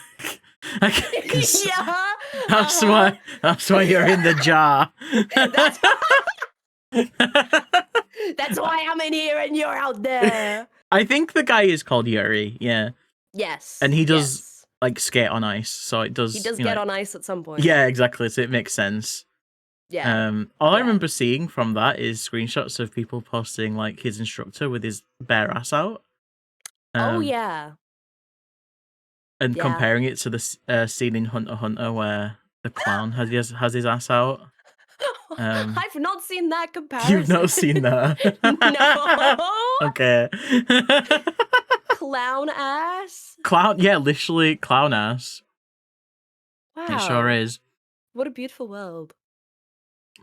Yeah. That's why you're in the jar. That's why I'm in here and you're out there. I think the guy is called Yuri. Yeah. Yes. And he does yes. like skate on ice, so it does. He does you get know, on ice at some point. Yeah, exactly. So it makes sense. Yeah. All I Yeah. remember seeing from that is screenshots of people posting like his instructor with his bare ass out. Oh yeah. And Yeah. comparing it to the scene in Hunter x Hunter where the clown has his ass out. I've not seen that comparison. You've not seen that? No. Okay. Clown ass. Clown, yeah, literally clown ass. Wow. It sure is. What a beautiful world.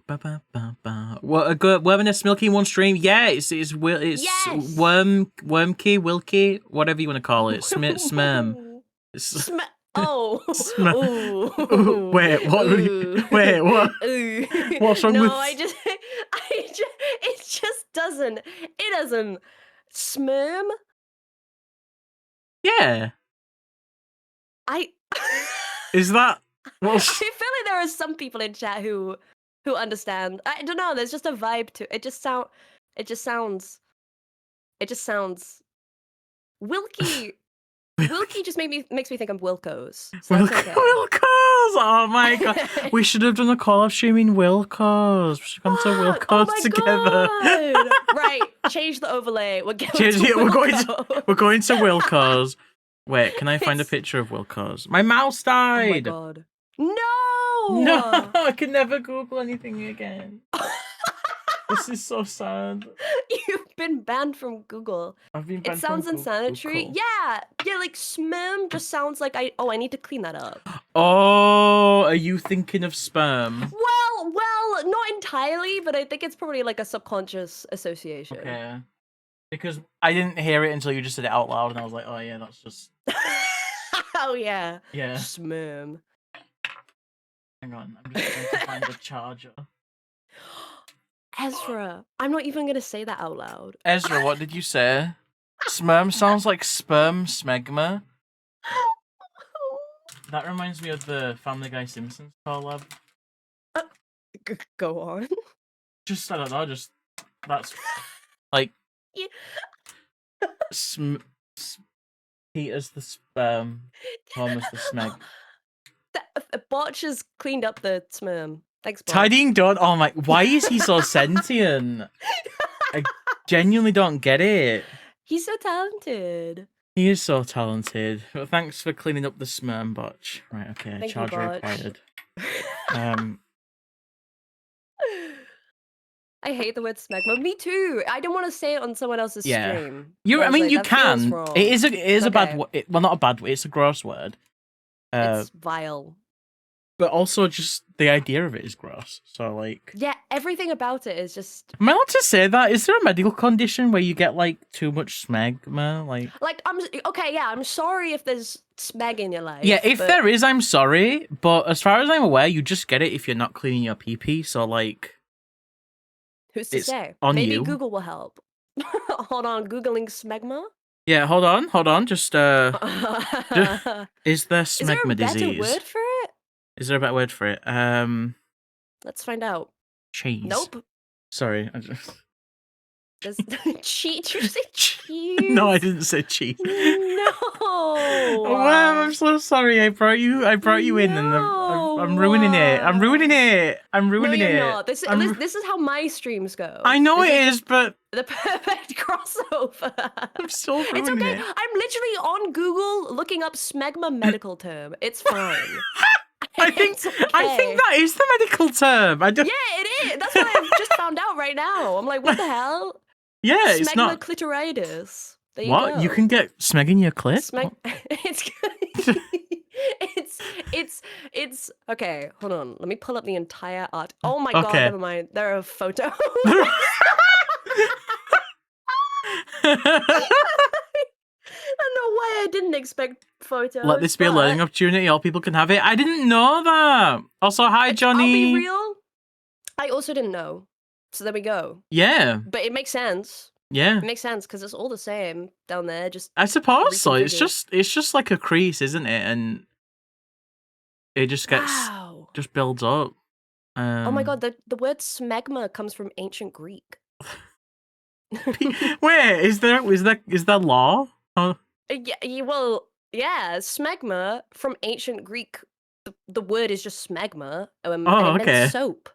Ba, ba, ba, ba. What a good Worminess Milky in one stream. Yeah, it's Yes! Wormkey, Wilkie, whatever you want to call it. Smerm. Oh. Ooh. Wait, what? Wait, what? Ooh. What's wrong no, with? it just doesn't. It doesn't. Smerm. Yeah. Is that? I feel like there are some people in chat who understand. I don't know. There's just a vibe to it. It just sounds. Wilkie. Wilkie just makes me think of Wilco's. So that's okay. Wilco's! Oh my god. We should have done a call of streaming Wilco's. We should have gone to Wilco's together. God. Right. Change the overlay. We're going We're going to Wilco's. Wait, can I find a picture of Wilco's? My mouse died! Oh my god. No! No! I can never Google anything again. This is so sad. You've been banned from Google. I've been banned It sounds from unsanitary. Google. Yeah, like sperm just sounds like I need to clean that up. Oh, are you thinking of sperm? Well, not entirely, but I think it's probably like a subconscious association. Okay. Because I didn't hear it until you just said it out loud, and I was like, oh yeah, that's just... Oh yeah. Yeah. Smurm. Hang on, I'm just trying to find the charger. Ezra, I'm not even gonna say that out loud. Ezra, what did you say? Sperm sounds like sperm smegma. That reminds me of the Family Guy Simpsons collab. Go on. Just, I don't know, just, that's, like, Yeah. Peter's the sperm, Homer's the smeg. Botch has cleaned up the smurm. Thanks, Botch. Tidying done. Oh my, why is he so sentient? I genuinely don't get it. He's so talented. He is so talented. Well, thanks for cleaning up the sperm, Botch. Right, okay, Thank you, charger Botch. required. I hate the word smegma. Me too. I don't want to say it on someone else's Yeah. stream. You, I was mean, like, you that feels can. wrong. It is a bad Okay. word. Well, not a bad word. It's a gross word. It's vile. But also just the idea of it is gross. So like, Yeah, everything about it is just am I allowed to say that? Is there a medical condition where you get like too much smegma? Like, I'm okay. Yeah, I'm sorry if there's smeg in your life. yeah, if but there is, I'm sorry. But as far as I'm aware, you just get it if you're not cleaning your pee-pee. So like, who's to it's say? on Maybe you. Google will help. Hold on, googling smegma. Yeah, hold on. Just is there Is there smegma a better disease? word for it? Is there a better word for it? Let's find out. Cheese. Nope. Sorry, I just. There's cheese. Did you say cheese? No, I didn't say cheese. No. Oh, wow, I'm so sorry. I brought you in, and I'm ruining it. I'm ruining it. I'm ruining no, it. you're not. This is how my streams go. I know This it is, but the perfect crossover. I'm still ruining It's okay. it. I'm literally on Google looking up smegma medical term. It's fine. I think It's okay. that is the medical term. I don't. Yeah, it is. That's what I've just found out right now. I'm like, what the hell? Yeah, it's Smegma not. clitoritis. There you What? go. You can get smeg in your clit? Smeg. It's okay. Hold on. Let me pull up the entire art. Oh my god. Okay. Never mind. There are photos. No way. I didn't expect photos. Let this be a learning opportunity. All people can have it. I didn't know that. Also, hi, Johnny. I'll be real. I also didn't know. So there we go. Yeah. But it makes sense. Yeah. It makes sense because it's all the same down there. Just I suppose so. It's reconfigured. just like a crease, isn't it? And it just gets Wow. just builds up. Oh my god, the word smegma comes from ancient Greek. Wait, is there law? Oh, Well, yeah, smegma from ancient Greek. The word is just smegma. And it okay. meant soap.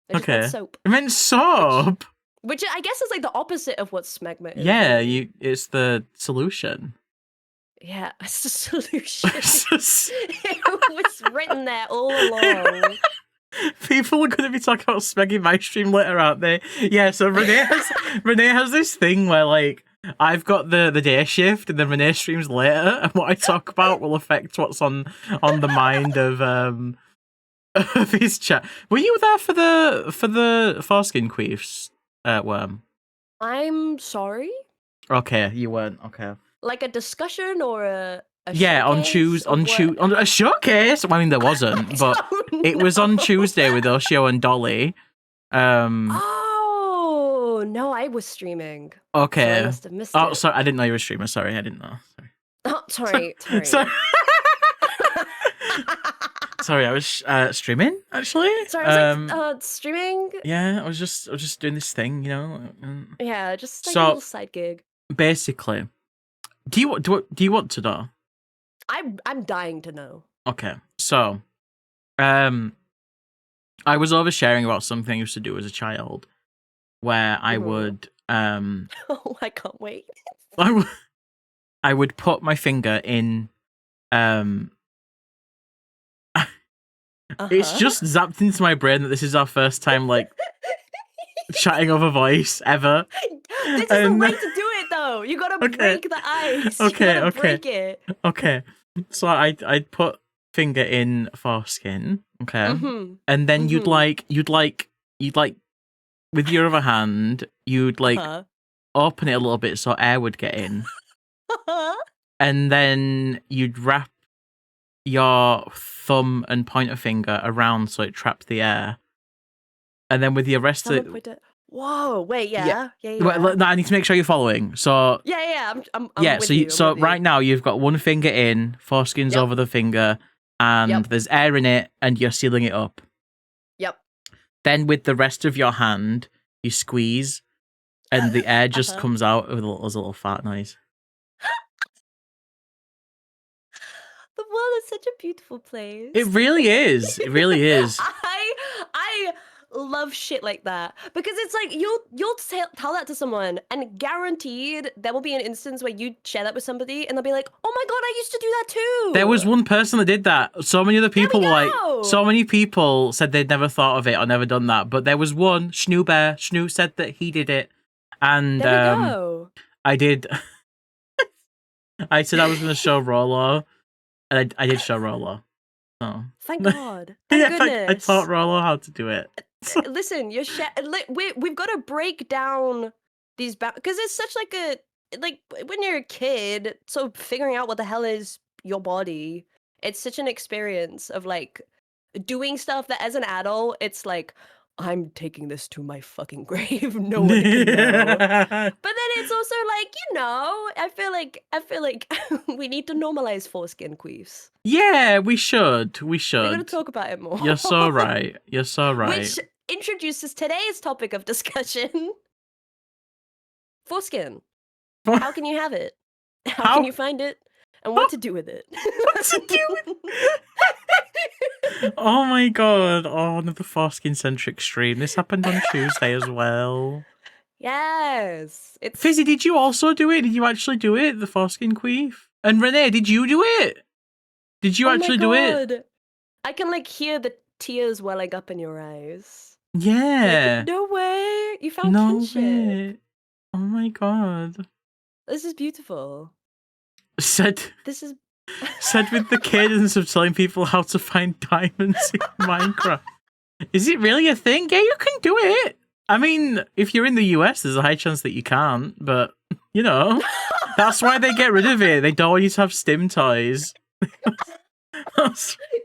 It just meant Okay. soap. It meant soap. Which I guess is like the opposite of what smegma is. Yeah, really. it's the solution. Yeah, it's the solution. It's just- It was written there all along. People are going to be talking about smeg in my stream later, aren't they? Yeah, so Renee has this thing where, like, I've got the day shift and then Renee streams later, and what I talk about will affect what's on the mind of his chat. Were you there for the foreskin queefs, Worm? I'm sorry? Okay, you weren't. Okay. Like a discussion or a Yeah, on showcase of what? on a showcase. Well, I mean, there wasn't, but don't it was on know. Tuesday with Oshio and Dolly. Oh no, I was streaming. So I Okay. must have missed Oh, it. sorry, I didn't know you were a streamer. Sorry, I didn't know. Sorry. Oh, sorry. Sorry. Sorry, I was streaming actually. Sorry, I was like, streaming? Yeah, I was just doing this thing, you know. Yeah, just like So- a little side gig. Basically, do you want to know? I'm dying to know. Okay, so, I was oversharing about something I used to do as a child, where I Mhm. would Oh, I can't wait. I would put my finger in It's Uh-huh. just zapped into my brain that this is our first time like chatting over voice ever. This is the And- way to do it, though. You gotta Okay. break the ice. Okay, You gotta okay. break it. Okay, so I'd put finger in foreskin, okay, Mhm. and then you'd Mhm. like with your other hand you'd like Uh-huh. open it a little bit so air would get in, and then you'd wrap your thumb and pointer finger around so it trapped the air, and then with the rest of it. Whoa! Wait, Yeah. yeah. Well, no, I need to make sure you're following. So Yeah. I'm yeah. with So you. so right now you've got one finger in, foreskin's Yep. over the finger, and Yep. there's air in it, and you're sealing it up. Yep. Then with the rest of your hand, you squeeze, and the air just comes out with a little fart noise. The world is such a beautiful place. It really is. It really is. I love shit like that because it's like you'll tell that to someone, and guaranteed there will be an instance where you share that with somebody, and they'll be like, "Oh my god, I used to do that too." There was one person that did that. So many other people were like, so many people said they'd never thought of it or never done that. But there was one, Schnoo Bear. Schnoo said that he did it, and there we go. I did. I said I was going to show Rolo, and I did show Rolo. Oh. Thank God. Thank goodness. I taught Rolo how to do it. Listen, we've got to break down these because it's such when you're a kid, so figuring out what the hell is your body, it's such an experience of like doing stuff that as an adult, it's like, I'm taking this to my fucking grave. No one can know. But then it's also like, I feel like we need to normalize foreskin queefs. Yeah, we should. We're gonna talk about it more. You're so right. You're so right. Which introduces today's topic of discussion. Foreskin. How can you have it? How can you find it? And what to do with it? What to do with it? Oh my god. Oh, another foreskin-centric stream. This happened on Tuesday as well. Yes. Fizzy, did you also do it? Did you actually do it? The foreskin queef? And Renee, did you do it? Did you actually do it? I can like hear the tears welling up in your eyes. Yeah. Like, no way. You found kinship. Way. Oh my god. This is beautiful. Said with the cadence of telling people how to find diamonds in Minecraft. Is it really a thing? Yeah, you can do it. I mean, if you're in the US, there's a high chance that you can't, but, that's why they get rid of it. They don't want you to have stim toys.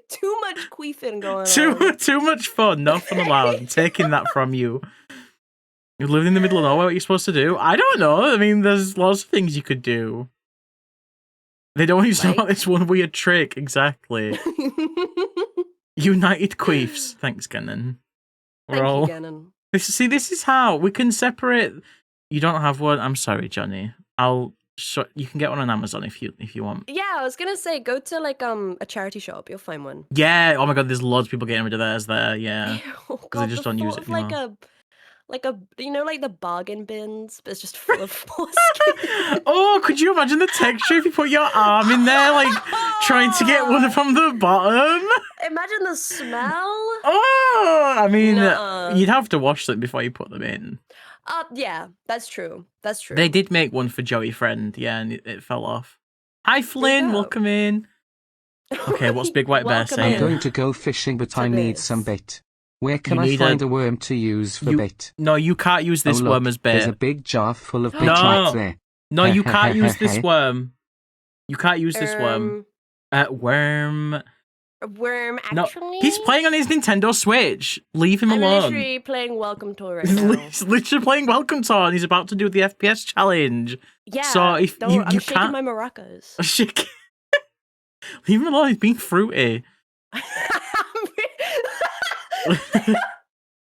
Too much queefing going on. Too much fun. No fun allowed. I'm taking that from you. You live in the middle of nowhere, what are you supposed to do? I don't know. I mean, there's lots of things you could do. They don't want you to know about this one weird trick. Exactly. United queefs. Thanks, Gannon. Thank you, Gannon. This is how we can separate. You don't have one. I'm sorry, Johnny. You can get one on Amazon if you want. Yeah, I was gonna say go to like a charity shop. You'll find one. Yeah. Oh my god, there's loads of people getting rid of theirs there. Yeah. Oh god, they just don't use it. Like the bargain bins, but it's just full of foreskin. Oh, could you imagine the texture if you put your arm in there, like trying to get one from the bottom? Imagine the smell. Oh, I mean, you'd have to wash them before you put them in. Yeah, that's true. That's true. They did make one for Joey Friend, yeah, and it fell off. Hi, Flynn, welcome in. Okay, what's Big White Bear saying? I'm going to go fishing, but I need some bait. Where can I find a worm to use for bait? No, you can't use this worm as bait. There's a big jar full of bait right there. No, you can't use this worm. You can't use this worm. Worm. A worm, actually? No, he's playing on his Nintendo Switch. Leave him alone. I'm literally playing Welcome Tour right now. He's literally playing Welcome Tour, and he's about to do the FPS challenge. Yeah, so if I'm you shaking can't... my maracas. Leave him alone, he's being fruity. Leave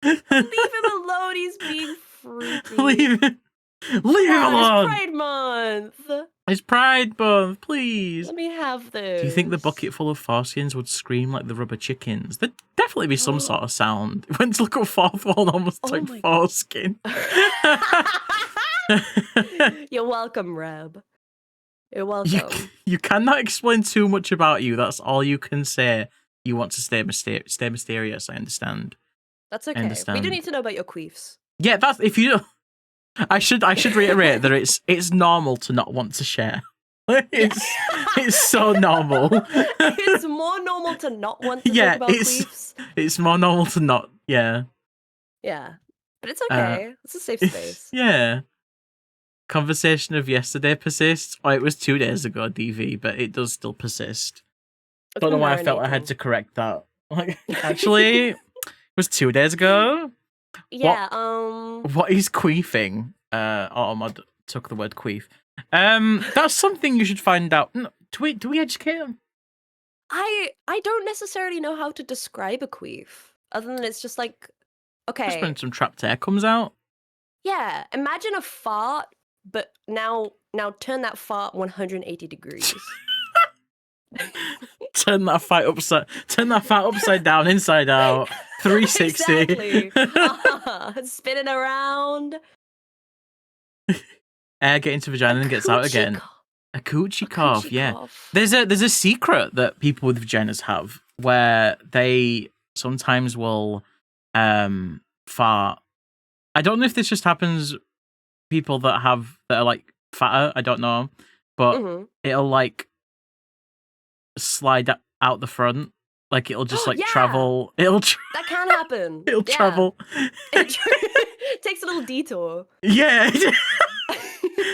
him alone, he's being fruity. Leave him alone. It's Pride Month. It's Pride Month, please. Let me have this. Do you think the bucket full of foreskins would scream like the rubber chickens? There'd definitely be some sort of sound. It went to look at fourth wall and almost typed foreskin. You're welcome, Reb. You're welcome. You cannot explain too much about you. That's all you can say. You want to stay mysterious, I understand. That's okay. We do need to know about your queefs. Yeah, that's if you. I should reiterate that it's normal to not want to share. It's so normal. It's more normal to not want to talk about queefs. It's more normal to not. Yeah. Yeah, but it's okay. It's a safe space. Yeah. Conversation of yesterday persists. Oh, it was 2 days ago, DV, but it does still persist. Don't know why I felt I had to correct that. Like, actually, it was 2 days ago. Yeah. What is queefing? Automod took the word queef. That's something you should find out. No, do we educate them? I don't necessarily know how to describe a queef, other than it's just like, Just okay, when some trapped air comes out. yeah. Imagine a fart, but now turn that fart 180 degrees. Turn that fart upside down, inside out, 360. Exactly. Spinning around. Air gets into vagina and gets out again. A coochie cough, yeah. There's a secret that people with vaginas have where they sometimes will fart. I don't know if this just happens people that are like fatter, I don't know. But it'll like slide out the front. Like it'll just like travel. That can happen. It'll travel. It takes a little detour. Yeah.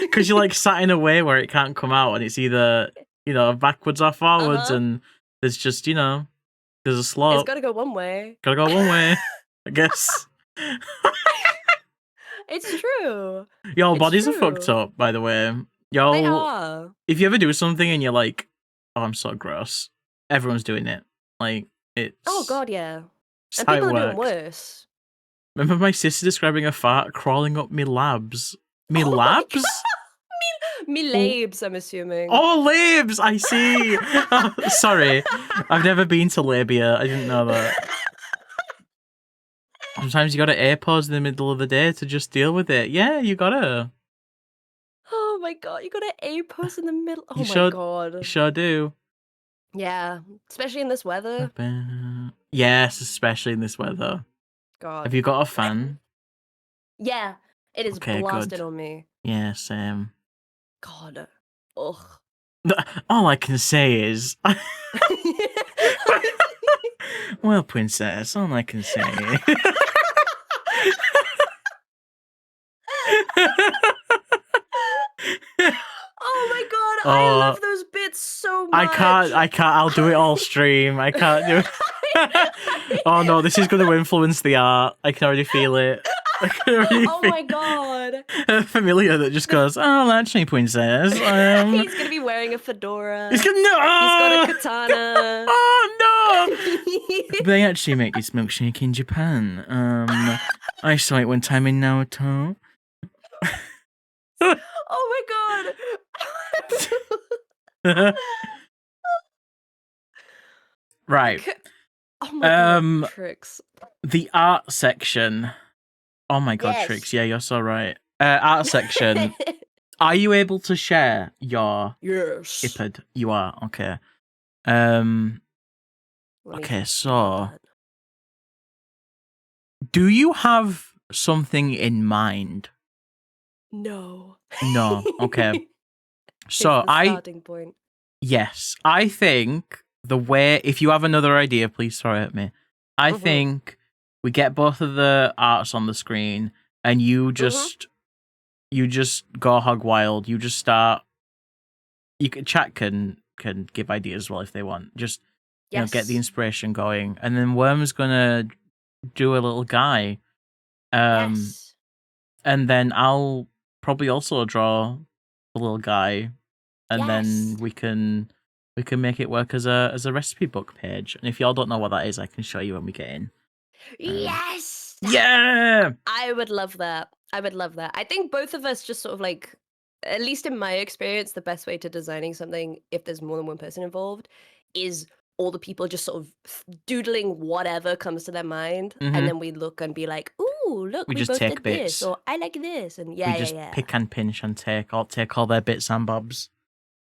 Because you're like sat in a way where it can't come out, and it's either backwards or forwards, and there's just there's a slope. It's gotta go one way. Gotta go one way, I guess. It's true. Your bodies are fucked up, by the way. They are. If you ever do something and you're like, "Oh, I'm so gross," everyone's doing it. Like it's. Oh God, yeah. And how people it are doing works. worse. Remember my sister describing a fart crawling up me labs. Me labs? Me labes, I'm assuming. Oh, labes! I see. Sorry, I've never been to labia. I didn't know that. Sometimes you gotta air pause in the middle of the day to just deal with it. Yeah, you gotta. Oh my God, you got an A post in the middle. Oh You my God. You sure do. Yeah, especially in this weather. Yes, especially in this weather. God. Have you got a fan? Yeah, it is Okay, blasted good. on me. Yeah, same. God. Ugh. All I can say is... Well, princess, all I can say... Oh my God, I love those bits so much. I can't, I'll do it all stream. I can't do it. Oh no, this is going to influence the art. I can already feel it. Oh my God. A familiar that just goes, "Oh, actually, princess." He's going to be wearing a fedora. He's got a katana. Oh no! They actually make this milkshake in Japan. I saw it one time in Naruto. Oh my God. Right. Oh my God, Trix. The art section. Oh my God, Yes. Trix. Yeah, you're so right. Art section. Are you able to share your Yes. iPad? You are. Okay. Okay, so do you have something in mind? No. No. Okay. It's So the starting point. Yes, I think the way, if you have another idea, please throw it at me. I think we get both of the arts on the screen and you just go hog wild. You just start, chat can give ideas as well if they want. Just get the inspiration going. And then Worm's gonna do a little guy. Yes. And then I'll probably also draw a little guy. And then we can make it work as a recipe book page. And if y'all don't know what that is, I can show you when we get in. Yes. Yeah. I would love that. I think both of us just sort of like, at least in my experience, the best way to designing something, if there's more than one person involved, is all the people just sort of doodling whatever comes to their mind, and then we look and be like, "Ooh, look, we just both take did bits. this," or "I like this," and We just pick and pinch and take all their bits and bobs.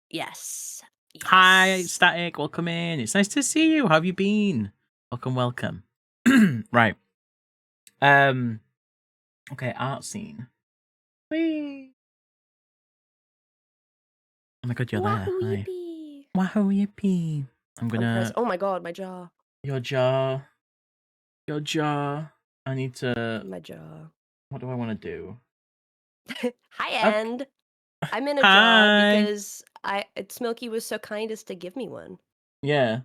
Yes. Hi, Static. Welcome in. It's nice to see you. How have you been? Welcome. Right. Okay, art scene. Whee! Oh my God, you're there. Wahoo Hi. yippee. Wahoo yippee. I'm gonna. Oh my God, my jaw. Your jaw. I need to. My jaw. What do I want to do? Hi, End. I'm in a Hi. jar because Smilky was so kind as to give me one. Yeah.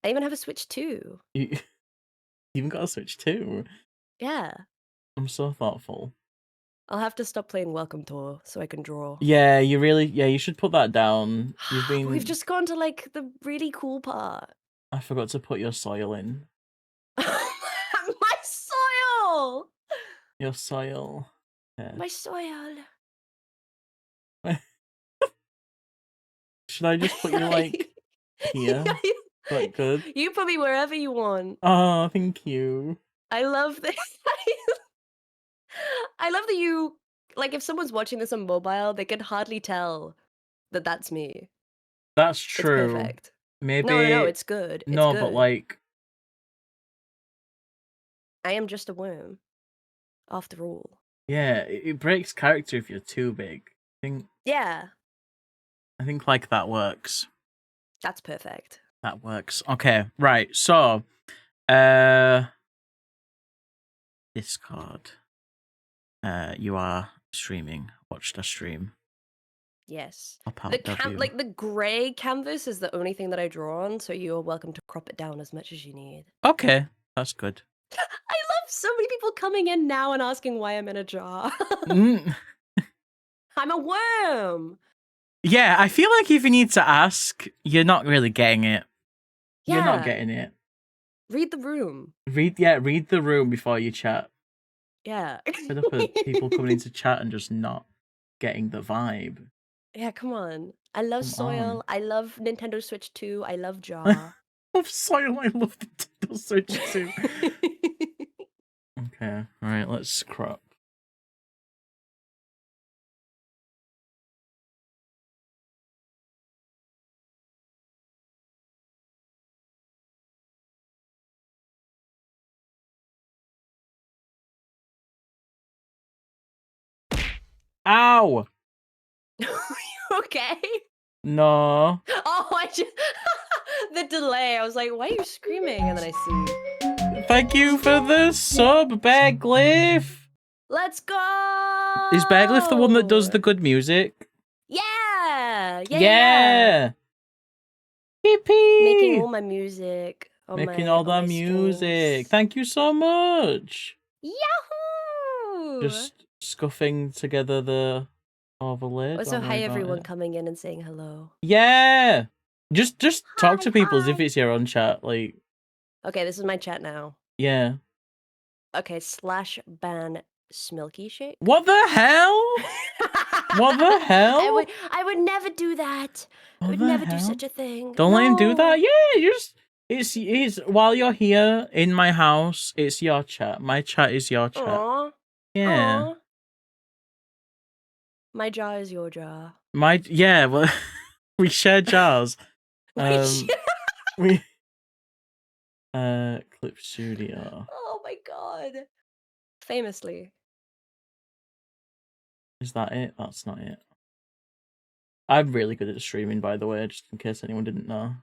I even have a Switch 2. You even got a Switch too. Yeah. I'm so thoughtful. I'll have to stop playing Welcome Tour so I can draw. Yeah, you should put that down. You've But we've been. just gone to like the really cool part. I forgot to put your soil in. My soil! Your soil. Yeah. My soil. Should I just put you like here? That good? You put me wherever you want. Oh, thank you. I love this. I love that you, like, if someone's watching this on mobile, they can hardly tell that that's me. That's It's true. perfect. Maybe. No, it's good. It's No, good. but like. I am just a worm, after all. Yeah, it breaks character if you're too big. Yeah, I think like that works. that's perfect. That works. Okay, right. So, Discord. You are streaming. Watch the stream. Yes. Up out The W. like the grey canvas is the only thing that I draw on, so you're welcome to crop it down as much as you need. Okay, that's good. I love so many people coming in now and asking why I'm in a jar. Mm. I'm a worm. Yeah, I feel like if you need to ask, you're not really getting it. Yeah. You're not getting it. Read the room. Read the room before you chat. Yeah. Fed up of people coming into chat and just not getting the vibe. Yeah, come on. I love Come soil. on. I love Nintendo Switch 2. I love jar. Love soil. I love the Nintendo Switch too. Okay, alright, let's crop. Ow! Okay. No. Oh, I just the delay. I was like, why are you screaming? And then I see. Thank you for the sub, Bearglyph. Let's go. Is Bearglyph the one that does the good music? Yeah. Yeah. Pee-pee. Making all my music. Making all the music. Thank you so much. Yahoo! Just scuffing together the overlay. Also, hi everyone coming in and saying hello. Yeah. Just talk Hi, to people as if hi. it's your own chat. Like, Okay, this is my chat now. yeah. Okay, /ban Smilky Shake. What the hell? What the hell? I would never do that. I What would the never do hell? such a thing. Don't let him do that. No. Yeah, it's while you're here in my house, it's your chat. My chat is your chat. Aw. Yeah. Aw. My jar is your jar. Well, we share jars. We Clip Studio. Oh my god. Famously. Is that it? That's not it. I'm really good at streaming, by the way, just in case anyone didn't know.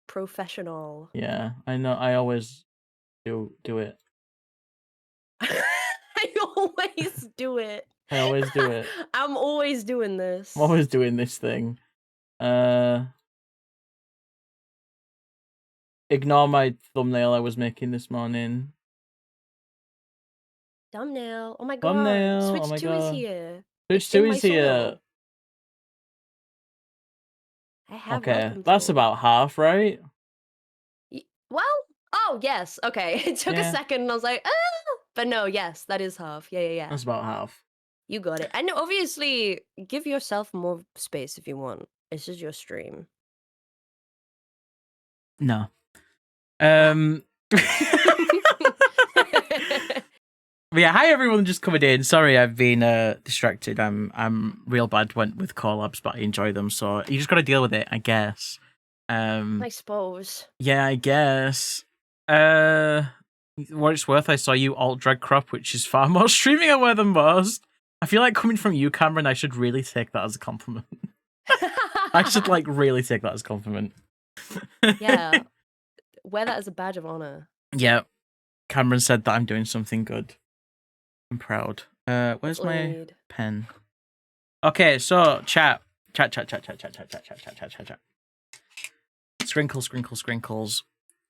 Professional. Yeah, I know. I always do it. I always do it. I always do it. I'm always doing this. I'm always doing this thing. Ignore my thumbnail I was making this morning. Thumbnail. Oh my god. Thumbnail. Switch Oh my 2 god. is here. Switch 2 in my is here. soil. I have Okay, welcome that's tool. about half, right? Well, oh yes, okay. It took a second and I was like, ah! But no, yes, that is half. Yeah. That's about half. You got it. And obviously, give yourself more space if you want. This is your stream. No. But yeah, hi everyone just coming in. Sorry I've been distracted. I'm real bad with collabs, but I enjoy them, so you just gotta deal with it, I guess. I suppose. Yeah, I guess. What it's worth, I saw you alt drag crop, which is far more streaming aware than most. I feel like coming from you, Cameron, I should really take that as a compliment. I should like really take that as a compliment. Yeah. Wear that as a badge of honor. Yeah. Cameron said that I'm doing something good. I'm proud. Where's my pen? Okay, so chat. Scrinkles.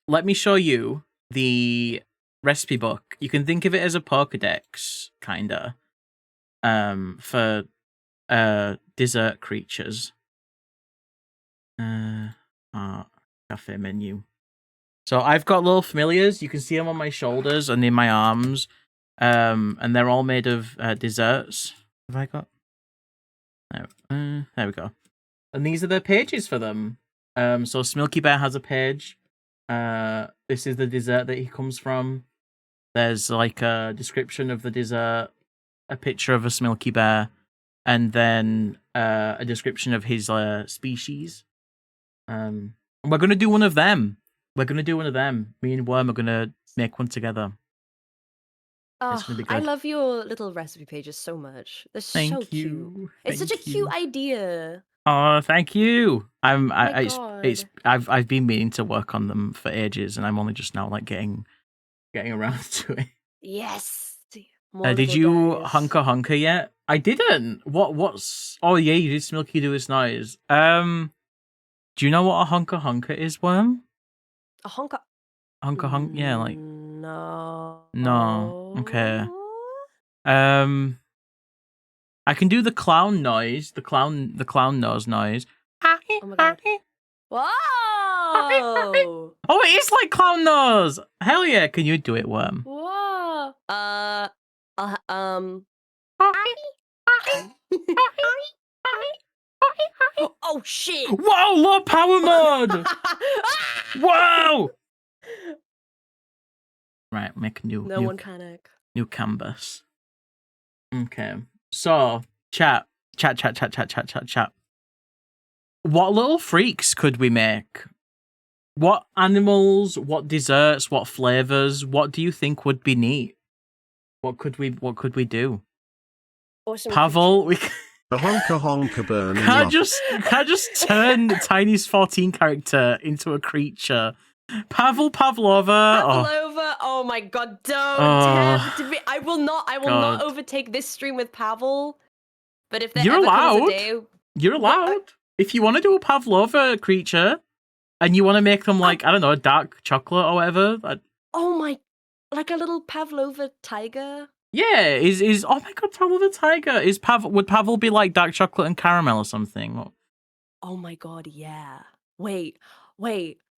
Let me show you the recipe book. You can think of it as a Pokedex, kinda, for dessert creatures. Cafe menu. So I've got little familiars. You can see them on my shoulders and in my arms, and they're all made of desserts. Have I got? No. There we go. And these are the pages for them. So Smilky Bear has a page. This is the dessert that he comes from. There's like a description of the dessert, a picture of a Smilky Bear, and then a description of his species. We're gonna do one of them. Me and Worm are gonna make one together. Oh, I love your little recipe pages so much. They're so cute. It's such a cute idea. Oh, thank you. God. I've been meaning to work on them for ages, and I'm only just now like getting around to it. Yes. Did you hunker yet? I didn't. What's? Oh yeah, you did. Smilky do his noise. Do you know what a hunker is, Worm? A honker. Yeah, like no. Okay. I can do the clown noise, the clown nose noise. Oh my God. Whoa! Oh, it is like clown nose. Hell yeah! Can you do it, Worm? Whoa! Oh shit! Whoa! Low power mode. Whoa! Right, make a new. No one panic. New canvas. Okay, so chat. What little freaks could we make? What animals? What desserts? What flavors? What do you think would be neat? What could we do? Awesome. A Pavel, honker burn. Can I just turn Tiny's 14 character into a creature? Pavlova. Oh my God! Don't tempt me. I will not overtake this stream with Pavel. But if there You're ever allowed. comes a day, You're allowed. If you want to do a Pavlova creature, and you want to make them like I don't know, dark chocolate or whatever. Like a little Pavlova tiger. Yeah, is oh my God, Pavlova tiger. Would Pavel be like dark chocolate and caramel or something? Oh my God, yeah. Wait.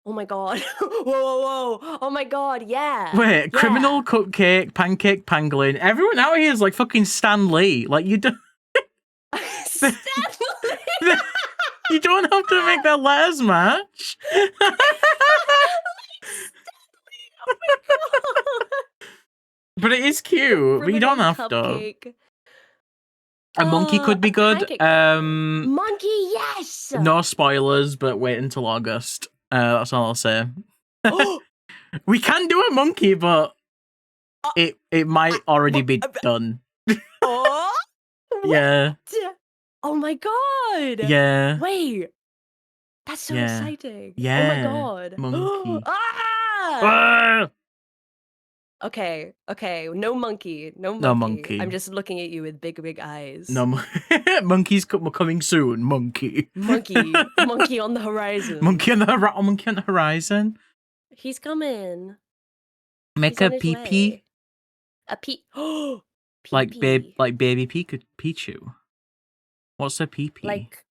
Oh my God. Whoa. Oh my God, yeah. Wait, yeah. Criminal Cupcake, Pancake Pangolin. Everyone out here is like fucking Stan Lee. Like you don't. Stan Lee. You don't have to make their letters match. Oh my God. But it is cute. But you don't have to. A monkey could be good. Monkey, yes. No spoilers, but wait until August. That's all I'll say. We can do a monkey, but it might already be done. Oh, yeah. Oh my God. Yeah. Wait. That's so exciting. Yeah. Oh my God. Monkey. Ah! Okay. No monkey. No monkey. I'm just looking at you with big eyes. No monkeys coming soon. Monkey on the horizon. Monkey on the horizon. He's coming. Make He's a pee. A pee. Oh, like baby Pichu. What's a pee? Like.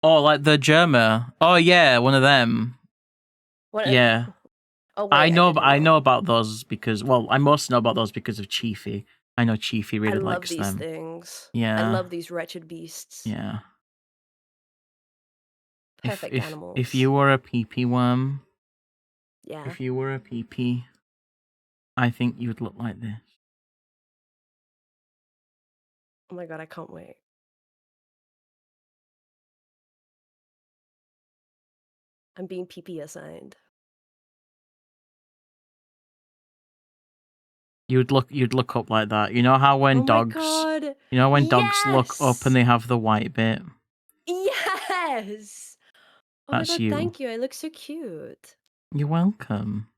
Oh, like the Germa. Oh yeah, one of them. Yeah. Oh, wait, I know about those because I must know about those because of Chiefy. I know Chiefy really likes them. I love these things. Yeah. I love these wretched beasts. Yeah. Perfect animals. If you were a pee worm. Yeah. If you were a pee, I think you would look like this. Oh my God, I can't wait. I'm being pee assigned. You'd look up like that. You know how when dogs dogs look up and they have the white bit? Yes. Oh That's my God, you. thank you. I look so cute. You're welcome.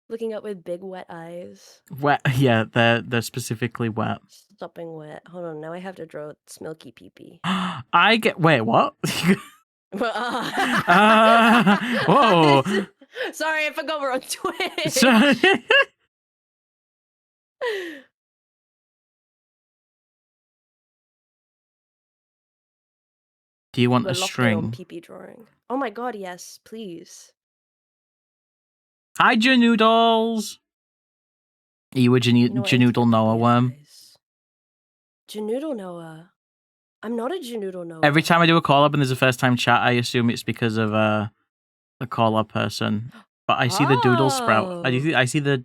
Looking up with big wet eyes. Wet, yeah, they're specifically wet. Stopping wet. Hold on, now I have to draw Smilky pee. Wait, what? Whoa. Sorry, I forgot we're on Twitch. Sorry. Do you want We're a locked in on string? PP drawing. Oh my god, yes, please. Hi, Janoodles. Are you a You know what I need to Janoodle get Noah PP worm? eyes. Janoodle Noah. I'm not a Janoodle Noah. Every time I do a collab and there's a first time chat, I assume it's because of the collab person. But I see the doodle sprout. I see the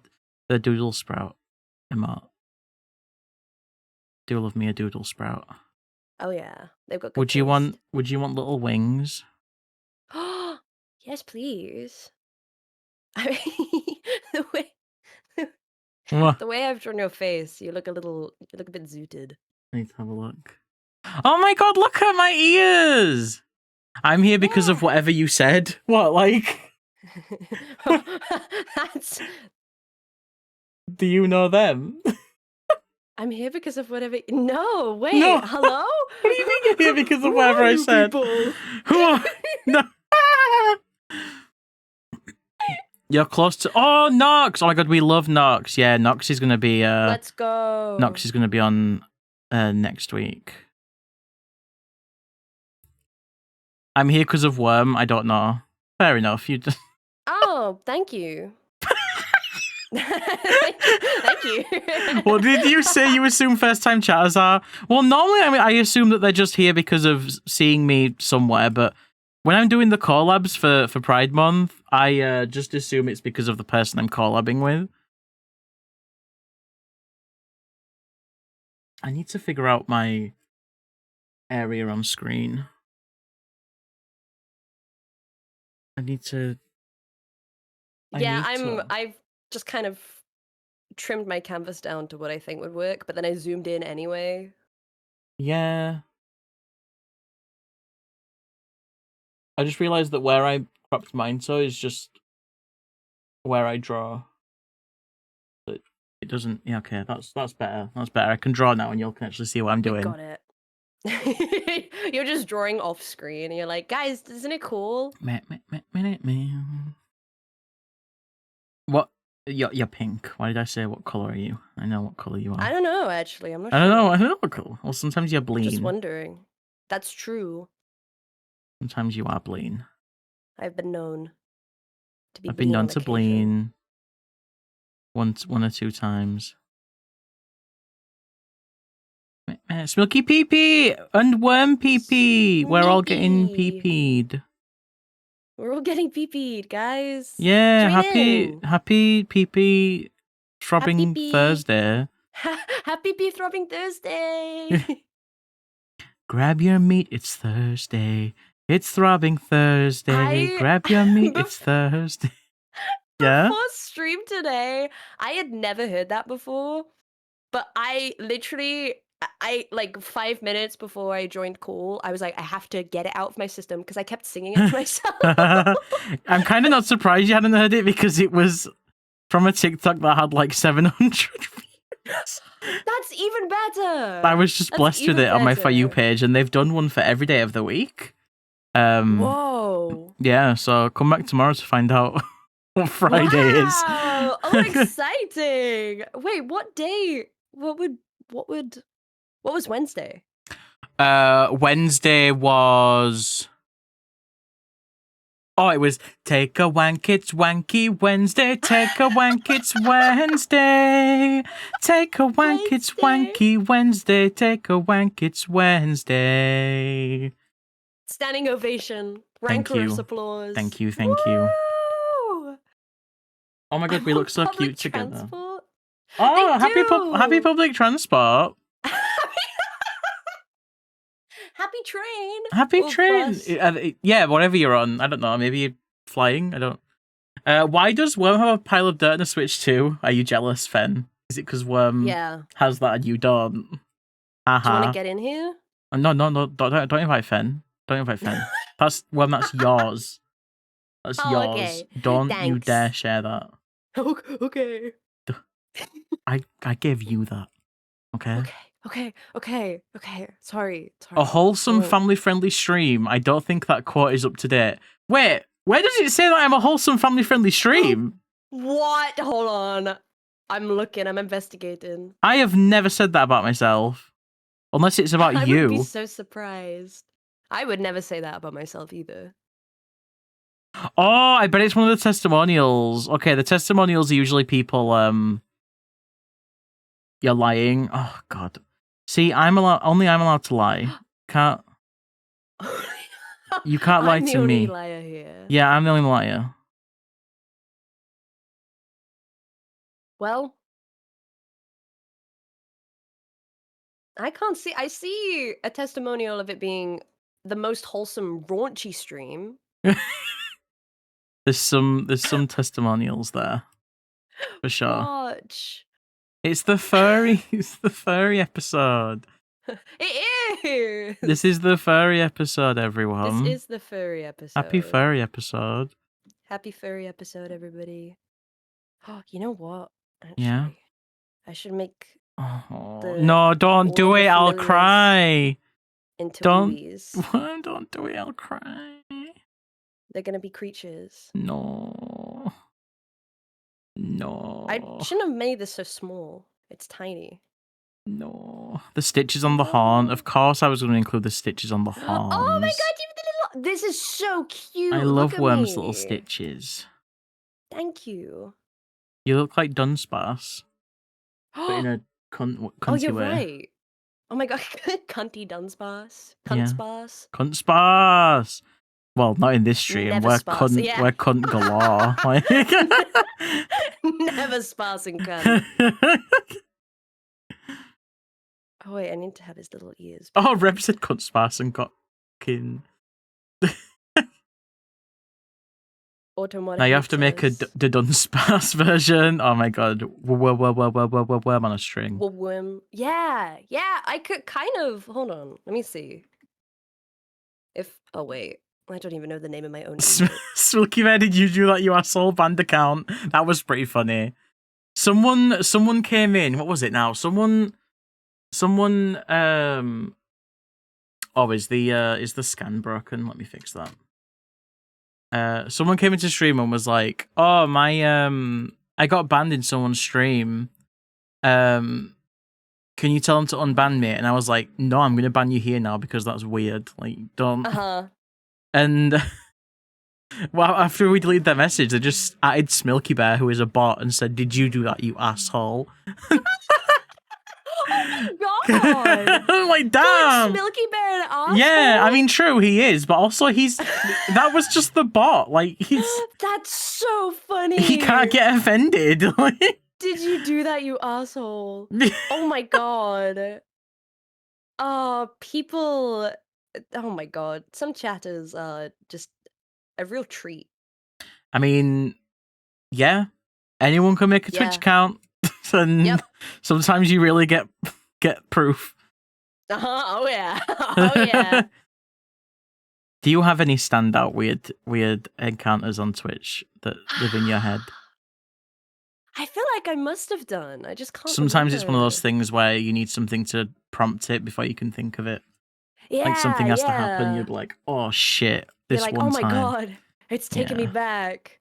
doodle sprout emote. Do love me a doodle sprout. Oh yeah, they've got good Would you taste. want little wings? Yes, please. I mean, the way What? the way I've drawn your face, you look a bit zooted. I need to have a look. Oh my god, look at my ears! I'm here because of whatever you said. What, like? That's. Do you know them? I'm here because of whatever. No, wait. No. Hello? What do you mean you're here because of Who whatever are I you said? people? Who are... No. You're close to... Oh, Nox! Oh my god, we love Nox. Yeah, Nox is going to be... Let's go. Nox is going to be on next week. I'm here because of Worm. I don't know. Fair enough. You just... Oh, thank you. Thank you. What did you say you assume first-time chatters are? Well, normally, I assume that they're just here because of seeing me somewhere, but when I'm doing the collabs for Pride Month, I just assume it's because of the person I'm collabing with. I need to figure out my area on screen. I need to... I've just kind of trimmed my canvas down to what I think would work, but then I zoomed in anyway. Yeah. I just realized that where I cropped mine so is just where I draw. But it doesn't... Yeah, okay, that's better. That's better. I can draw now and you can actually see what I'm doing. Got it. You're just drawing off screen and you're like, guys, isn't it cool? What? You're pink. Why did I say what color are you? I know what color you are. I don't know, actually. I'm not I sure. don't know. I don't know what color. Well, sometimes you're bleen. Just wondering. That's true. Sometimes you are bleen. I've been known to be I've been known to occasion. bleen one or two times. Smoky pee-pee and worm pee-pee. We're all getting pee-peed. We're all getting pee-peed, guys. Yeah, Join happy pee-pee throbbing Thursday. Happy pee throbbing Thursday. Grab your meat, it's Thursday. It's throbbing Thursday. Grab your meat, it's Thursday. Yeah? Before stream today, I had never heard that before. But I literally, like 5 minutes before I joined call, I was like, I have to get it out of my system because I kept singing it to myself. I'm kind of not surprised you hadn't heard it because it was from a TikTok that had like 700 views. That's even better. I was just blessed with it on my For You page, and they've done one for every day of the week. Whoa. Yeah, so come back tomorrow to find out what Friday is. Oh, exciting. Wait, what day? What was Wednesday? Wednesday was... Oh, it was take a wank, it's wanky Wednesday. Take a wank, it's Wednesday. Take a wank, it's wanky Wednesday. Take a wank, it's Wednesday. Standing ovation. Rancorous applause. Thank you. Oh my god, we look so cute together. Oh, happy public transport. Happy train. Happy train. Yeah, whatever you're on. I don't know. Maybe you're flying. I don't. Why does Worm have a pile of dirt and a Switch too? Are you jealous, Fen? Is it because Worm has that and you don't? Do you want to get in here? No. Don't invite Fen. Don't invite Fen. That's Worm. That's yours. That's yours. Okay. Don't Thanks. you dare share that. Okay. I gave you that. Okay. Okay. Sorry. A wholesome, Don't. family-friendly stream. I don't think that quote is up to date. Wait, where does it say that I'm a wholesome, family-friendly stream? What? Hold on. I'm looking. I'm investigating. I have never said that about myself. Unless it's about I you. would be so surprised. I would never say that about myself either. Oh, I bet it's one of the testimonials. Okay, the testimonials are usually people, you're lying. Oh, God. See, only I'm allowed to lie. Can't... You can't lie I'm the to only me. liar here. Yeah, I'm the only liar. Well, I can't see. I see a testimonial of it being the most wholesome, raunchy stream. There's some testimonials there. For sure. Watch. It's the furry episode. It is. This is the furry episode, everyone. This is the furry episode. Happy furry episode. Happy furry episode, everybody. Oh, you know what? Actually, Yeah. I should make Oh, no, don't all do the it. I'll familiars cry. into Don't. movies. Don't do it. I'll cry. They're gonna be creatures. No. No. I shouldn't have made this so small. It's tiny. No. The stitches on the horn. Of course, I was going to include the stitches on the horns. Oh my god, even the little. This is so cute. I Look love at Worm's me. little stitches. Thank you. You look like Dunsparce, but in a cunty Oh, you're way. right. Oh my god, cunty Dunsparce. Yeah. Cuntsparce. Cunt-sparse. Well, not in this stream. Never We're sparse, cunt. yeah. We're cunt galore. Like... Never sparse and cunt. Oh wait, I need to have his little ears. Oh, Reb said cunt sparse and got fucking. Autumn, Now you have to make the Dunsparce version. Oh my god. Worm on a string. Worm. Yeah, I could kind of. Hold on, let me see. Oh wait, I don't even know the name of my own. Smilky Man, did you do that, you asshole band account? That was pretty funny. Someone came in. What was it now? Someone. Oh, is the scan broken? Let me fix that. Someone came into stream and was like, "Oh, I got banned in someone's stream. Can you tell them to unban me?" And I was like, "No, I'm gonna ban you here now because that's weird. Like, don't." And well, after we deleted that message, they just added Smilky Bear, who is a bot, and said, "Did you do that, you asshole?" Oh my god! I'm like, damn. Milky Bear an asshole? Yeah, I mean, true, he is, but also that was just the bot. Like, That's so funny. He can't get offended. Did you do that, you asshole? Oh my god. People. Oh my god. Some chatters are just a real treat. I mean, yeah, anyone can make a Twitch account, and sometimes you really get proof. Oh yeah. Oh yeah. Do you have any standout weird encounters on Twitch that live in your head? I feel like I must have done. I just can't. Sometimes it's one of those things where you need something to prompt it before you can think of it. Yeah, like something has to happen. You're like, oh shit, this You're like, one oh my time. god, it's taking me back.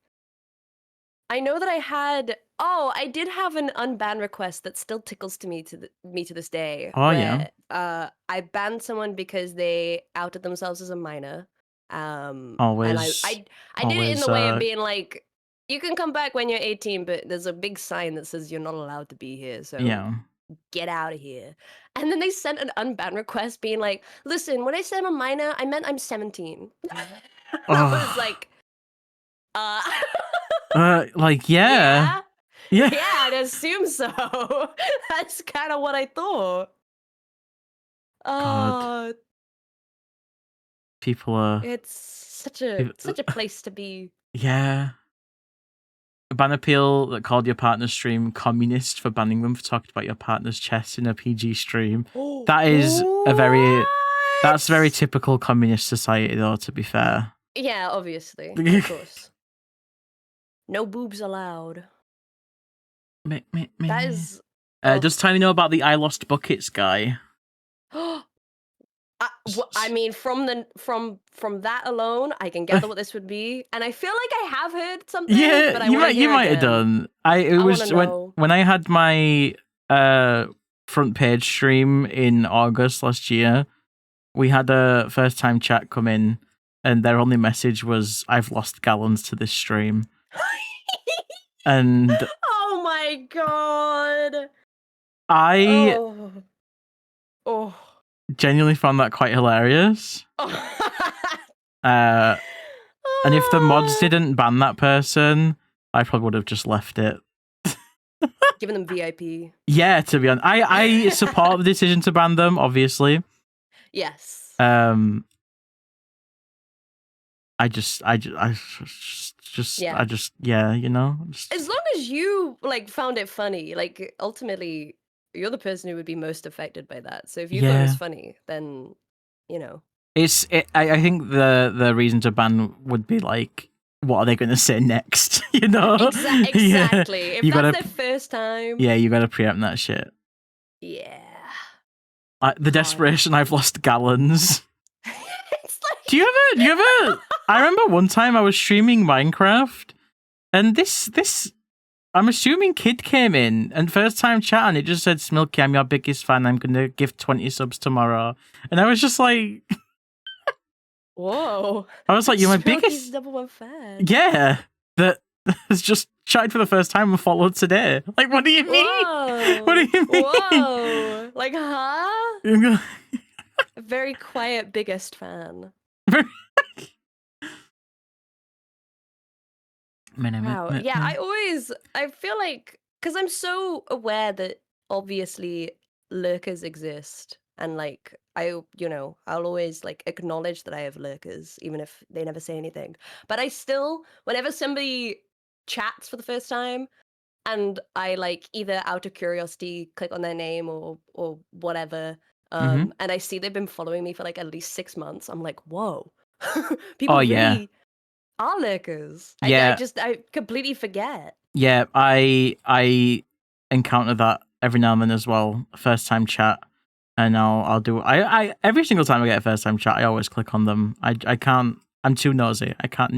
I know that I had. Oh, I did have an unban request that still tickles to me to this day. Oh where, yeah. I banned someone because they outed themselves as a minor. Always. And I did it in the way of being like, you can come back when you're 18, but there's a big sign that says you're not allowed to be here. So yeah. Get out of here. And then they sent an unban request being like, listen, when I said I'm a minor, I meant I'm 17. I was like, like, yeah. Yeah, I'd assume so. That's kind of what I thought. God. People are... It's such a place to be. Yeah. A ban appeal that called your partner's stream communist for banning them for talking about your partner's chest in a PG stream. That is that's very typical communist society, though, to be fair. Yeah, obviously. Of course. No boobs allowed. That is Does Tiny know about the I Lost Buckets guy? I mean, from that alone, I can gather what this would be, and I feel like I have heard something. Yeah, but you might have done. It was when I had my front page stream in August last year. We had a first time chat come in, and their only message was, "I've lost gallons to this stream." And oh my god, I oh. genuinely found that quite hilarious. And if the mods didn't ban that person, I probably would have just left it. Giving them VIP. Yeah, to be honest, I support the decision to ban them. Obviously, yes. I you know. As long as you like found it funny, like ultimately you're the person who would be most affected by that. So if you thought it was funny, then you know. I think the reason to ban would be like, what are they going to say next? You know, exactly. Yeah. If that's their first time, you got to preempt that shit. Yeah. The desperation. I've lost gallons. It's like... Do you ever? I remember one time I was streaming Minecraft, and this. I'm assuming kid came in and first time chat, and it just said, "Smilky, I'm your biggest fan. I'm gonna give 20 subs tomorrow." And I was just like, "Whoa!" I was like, "You're my Smilky's biggest #1 fan." Yeah, that has just chatted for the first time and followed today. Like, what do you mean? Whoa. What do you mean? Whoa! Like, huh? A very quiet biggest fan. Wow. Yeah, I feel like, because I'm so aware that obviously lurkers exist, and like I'll always like acknowledge that I have lurkers, even if they never say anything. But I still, whenever somebody chats for the first time, and I like either out of curiosity click on their name or whatever, and I see they've been following me for like at least 6 months, I'm like, whoa, people really are lurkers. Yeah. I completely forget. Yeah, I encounter that every now and then as well. First time chat, and I'll do I every single time I get a first time chat, I always click on them. I can't. I'm too nosy. I can't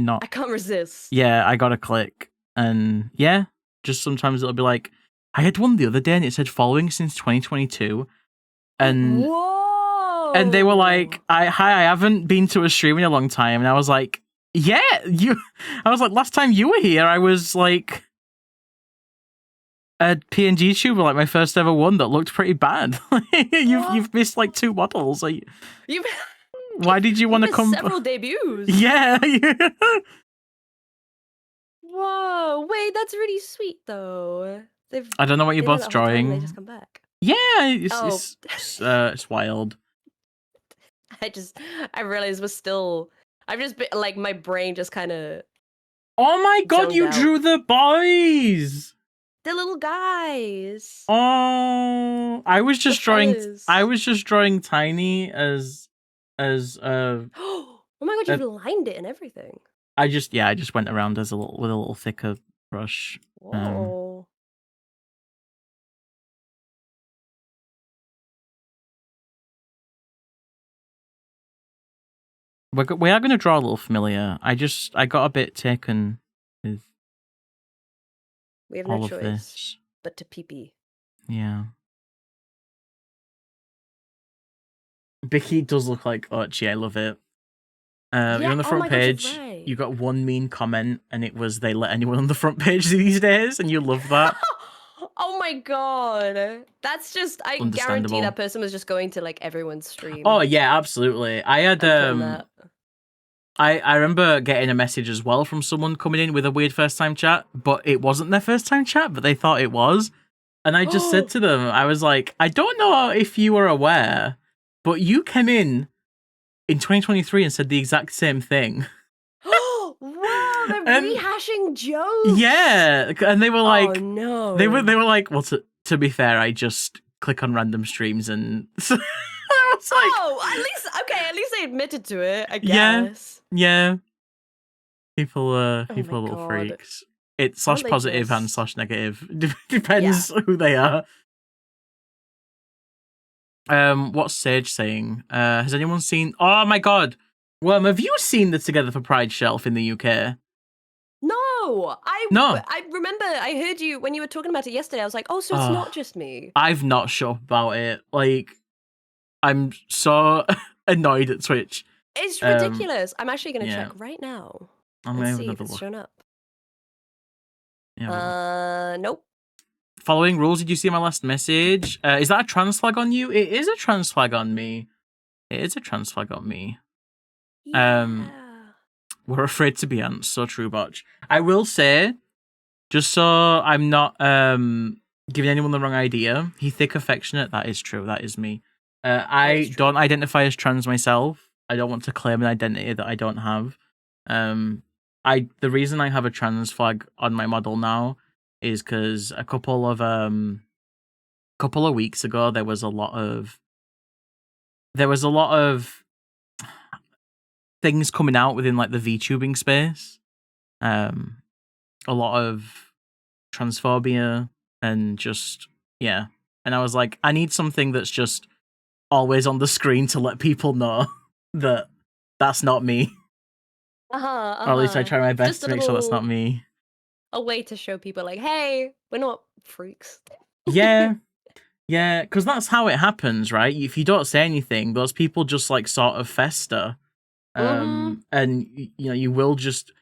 resist. Yeah, I gotta click, and yeah, just sometimes it'll be like, I had one the other day, and it said following since 2022, and whoa, and they were like, I haven't been to a stream in a long time, and I was like, yeah, I was like, last time you were here, I was like a PNG tuber, like my first ever one that looked pretty bad. you've missed like 2 models. Like, why did you want to come? Several debuts. Yeah. Whoa, wait, that's really sweet though. I don't know what you're both drawing. They just come back. Yeah, it's wild. I realized I've just been like, my brain just kind of. Oh my god, you drew the boys. The little guys. Oh, I was just drawing Tiny as oh my god, you've lined it and everything. I just went around with a little thicker brush. Whoa. We are going to draw a little familiar. I got a bit taken with. We have no choice but to pee-pee. Yeah. Bicky does look like Archie. I love it. You're on the front page. Right. You got one mean comment, and it was, they let anyone on the front page these days, and you love that. Oh my god, that's just, I guarantee that person was just going to like everyone's stream. Oh yeah, absolutely. I had I remember getting a message as well from someone coming in with a weird first time chat, but it wasn't their first time chat, but they thought it was. And I just said to them, I was like, I don't know if you were aware, but you came in 2023 and said the exact same thing. Wow, they're rehashing jokes. Yeah, and they were like, oh no, they were like, well, to be fair, I just click on random streams and. I was like, at least they admitted to it, I guess. Yeah. People are little freaks. It's /positive and /negative. Depends who they are. What's Sage saying? Has anyone seen? Oh my god, Worm, have you seen the Together for Pride shelf in the UK? No, No. I remember I heard you when you were talking about it yesterday. I was like, oh, so it's not just me. I've not shut up about it. Like, I'm so annoyed at Twitch. It's ridiculous. I'm actually going to yeah. check right now. I'm and gonna see have if a it's look. shown up. Yeah, Nope. Following rules, did you see my last message? Is that a trans flag on you? It is a trans flag on me. It is a trans flag on me. Yeah. We're afraid to be ants. So true, Botch. I will say, just so I'm not giving anyone the wrong idea, he thick affectionate. That is true. That is me. I don't identify as trans myself. I don't want to claim an identity that I don't have. The reason I have a trans flag on my model now is because a couple of weeks ago there was a lot of things coming out within like the VTubing space. A lot of transphobia and just yeah. And I was like, I need something that's just always on the screen to let people know that that's not me. Or at least I try my best to make sure that's not me. A way to show people like, hey, we're not freaks. Yeah. Yeah, because that's how it happens, right? If you don't say anything, those people just like sort of fester. And you know, you will just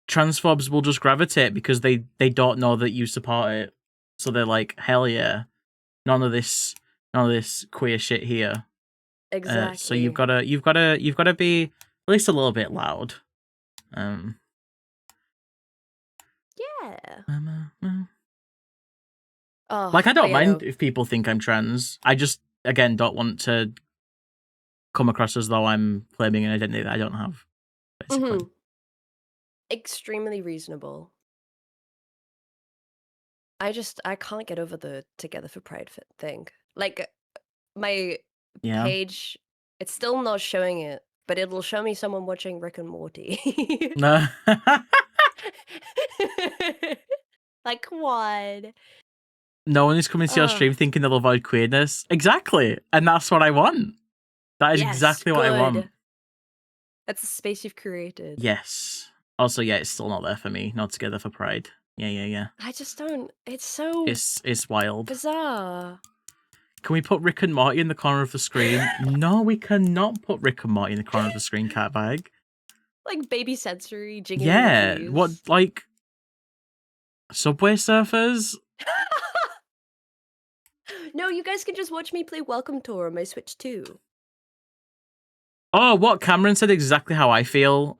transphobes will just gravitate because they don't know that you support it. So they're like, hell yeah. None of this queer shit here. Exactly. So you've gotta be at least a little bit loud. Yeah. Like I don't mind if people think I'm trans. I just again don't want to come across as though I'm claiming an identity that I don't have. Basically. Extremely reasonable. I can't get over the Together for Pride thing. Like my page, it's still not showing it, but it'll show me someone watching Rick and Morty. No. Like, come on. No one is coming to your stream thinking they'll avoid queerness. Exactly. And that's what I want. That is exactly what I want. That's the space you've created. Yes. Also, yeah, it's still not there for me. Not Together for Pride. Yeah. I just don't. It's so. It's wild. Bizarre. Can we put Rick and Morty in the corner of the screen? No, we cannot put Rick and Morty in the corner of the screen, Catbag. Like baby sensory jiggling. Yeah. Monkeys. What, like Subway Surfers? No, you guys can just watch me play Welcome Tour on my Switch too. Oh, what Cameron said exactly how I feel.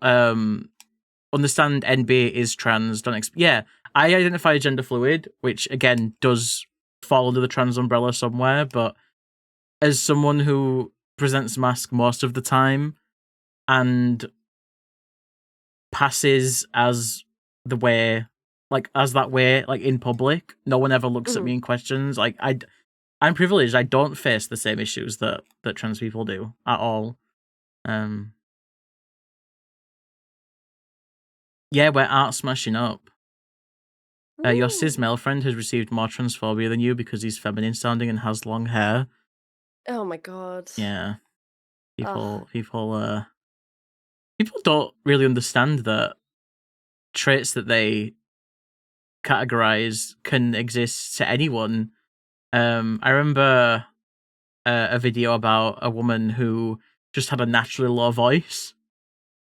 Understand NB is trans. Yeah, I identify as gender fluid, which again does fall under the trans umbrella somewhere. But as someone who presents mask most of the time and passes as the way, like as that way, like in public, no one ever looks at me and questions. Like I'm privileged. I don't face the same issues that trans people do at all. Yeah, we're art smashing up. Your cis male friend has received more transphobia than you because he's feminine sounding and has long hair. Oh my god. Yeah. People don't really understand that traits that they categorize can exist to anyone. I remember a video about a woman who just had a naturally low voice.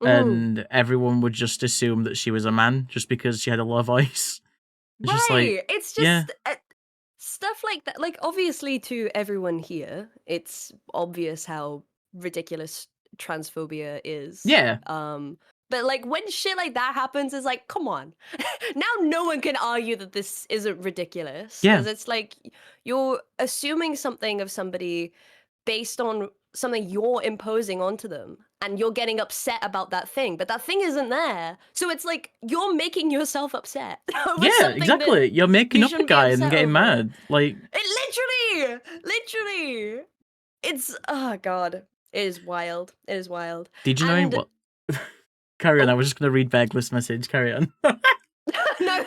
And everyone would just assume that she was a man just because she had a low voice. It's just like, it's just stuff like that. Like, obviously, to everyone here, it's obvious how ridiculous transphobia is. Yeah. But like when shit like that happens, it's like, come on. Now no one can argue that this isn't ridiculous. Yeah. Because it's like you're assuming something of somebody based on something you're imposing onto them, and you're getting upset about that thing, but that thing isn't there. So it's like you're making yourself upset. Yeah, exactly. You're making up a guy and getting mad. Like it literally. It's oh god. It is wild. It is wild. Did you know what? Carry on. I was just gonna read Begler's message. Carry on. No,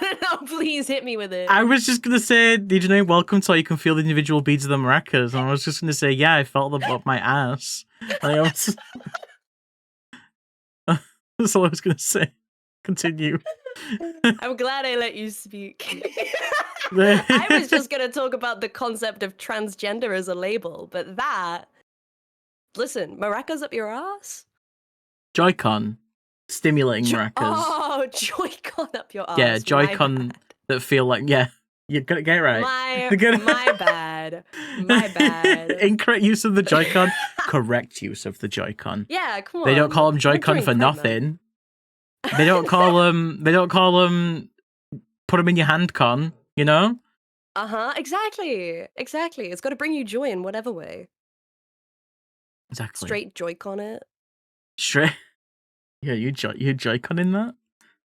Please hit me with it. I was just gonna say, did you know welcome to how you can feel the individual beads of the maracas? And I was just gonna say, yeah, I felt them up my ass. Like, I was... That's all I was gonna say. Continue. I'm glad I let you speak. I was just gonna talk about the concept of transgender as a label, but that... Listen, maracas up your ass? Joy-Con. Stimulating maracas. Oh, Joy-Con up your ass. Yeah, Joy-Con that feel like, yeah. You gotta get it right. My bad. My bad. Incorrect use of the Joy-Con. Correct use of the Joy-Con. Yeah, come on. They don't call them Joy-Con for nothing. They don't call them. They don't call them. Put them in your hand, con. You know. Exactly. Exactly. It's got to bring you joy in whatever way. Exactly. Straight Joy-Con it. Straight. Yeah, you Joy-Con in that.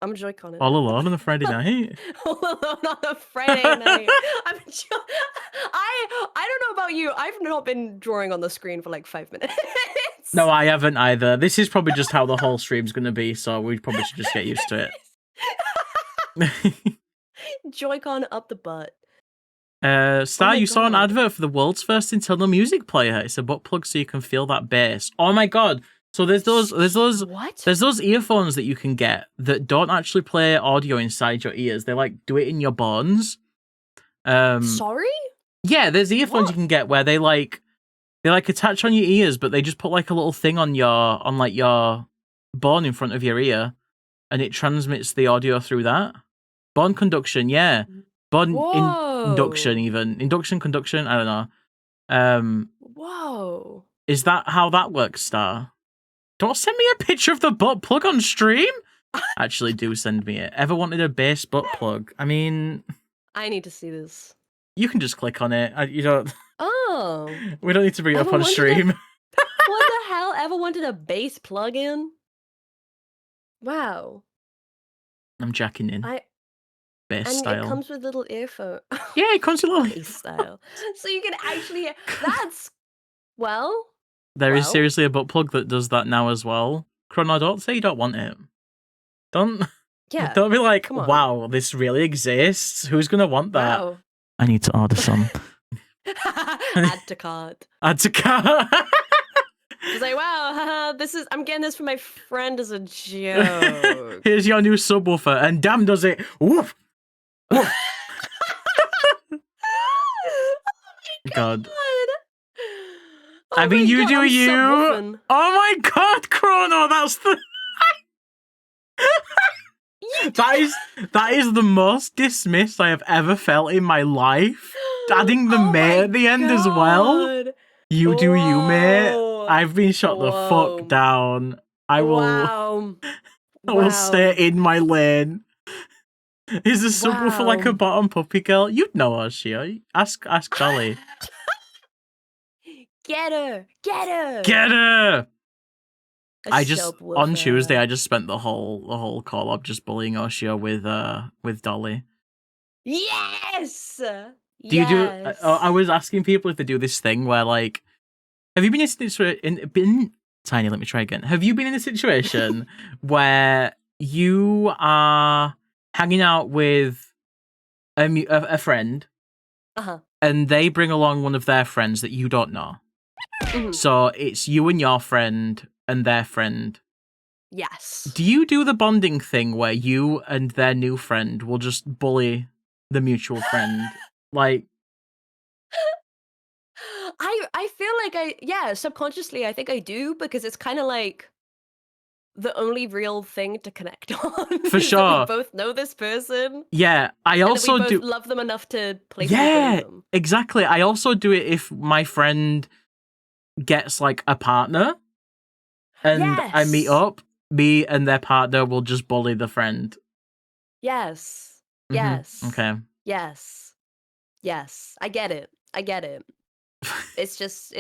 I'm Joy-Con it. All alone on a Friday night. All alone on a Friday night. I don't know about you. I've not been drawing on the screen for like 5 minutes. No, I haven't either. This is probably just how the whole stream's gonna be, so we probably should just get used to it. Joy-Con up the butt. Star, you saw an God. advert for the world's first internal music player. It's a butt plug so you can feel that bass. Oh my god. So there's those What? there's those earphones that you can get that don't actually play audio inside your ears. They like do it in your bones. Sorry? Yeah, there's earphones What? you can get where they attach on your ears, but they just put like a little thing on your bone in front of your ear, and it transmits the audio through that. Bone conduction, yeah. Bone induction, even induction conduction. I don't know. Whoa. Is that how that works, Star? Don't send me a picture of the butt plug on stream. Actually, do send me it. Ever wanted a bass butt plug? I mean, I need to see this. you can just click on it. You don't. Oh. We don't need to bring it up Ever on wanted stream. What the hell? Ever wanted a bass plug-in? Wow. I'm jacking in. Bass And style. it comes with little earphone. Yeah, it comes with a little. Bass style. So you can actually... That's... Well... There is Well. seriously a butt plug that does that now as well. Chrono, don't say you don't want it. Don't Yeah. don't be like, come on. wow, this really exists. Who's gonna want that? Wow. I need to order some. Add to cart. Add to cart. It's like, wow, haha, I'm getting this from my friend as a joke. Here's your new subwoofer, and damn does it. Woof. Woof. God. I mean, you do you. Oh my god, Chrono, that's the. That is the most dismissed I have ever felt in my life. Adding the mate at the end as well. You do you, mate. I've been shot the fuck down. I will. Wow. I will stay in my lane. Is the subwoofer like a bottom puppy girl? You'd know her, Shia. Ask Dolly. Get her! Get her! Get her! A I just on subwoofer. Tuesday I just spent the whole call up just bullying Oshio with Dolly. Yes. Do you do? I was asking people if they do this thing where like, have you been in Tiny? Let me try again. Have you been in a situation where you are hanging out with a friend, and they bring along one of their friends that you don't know? Mhm. So it's you and your friend and their friend. Yes. Do you do the bonding thing where you and their new friend will just bully the mutual friend? Like, I feel like subconsciously I think I do, because it's kind of like the only real thing to connect on. For is that sure. we both know this person. yeah, I And also that we do. both love them enough to play Yeah, them. exactly. I also do it if my friend gets like a partner and I meet Yes. up, me and their partner will just bully the friend. Yes. Mhm. Yes. Okay. Yes. Yes. I get it. I get it. It's just,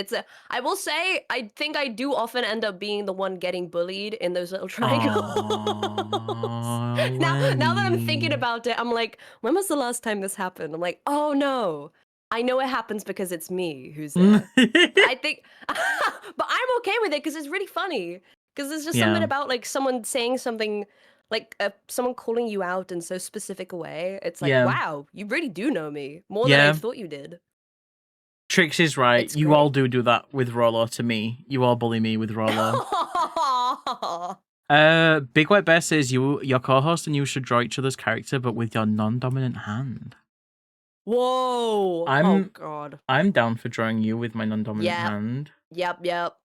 I will say, I think I do often end up being the one getting bullied in those little triangles. Now that I'm thinking about it, I'm like, when was the last time this happened? I'm like, oh no. I know it happens because it's me who's there. I think, but I'm okay with it because it's really funny. Because there's just something Yeah. about like someone saying something Like someone calling you out in so specific a way. It's like, Yeah. wow, you really do know me more than Yeah. I thought you did. Trix is right. It's You great. all do that with Rollo to me. You all bully me with Rollo. Big White Bear says your co-host and you should draw each other's character, but with your non-dominant hand. Whoa! Oh god. I'm down for drawing you with my non-dominant Yep. hand. Yep.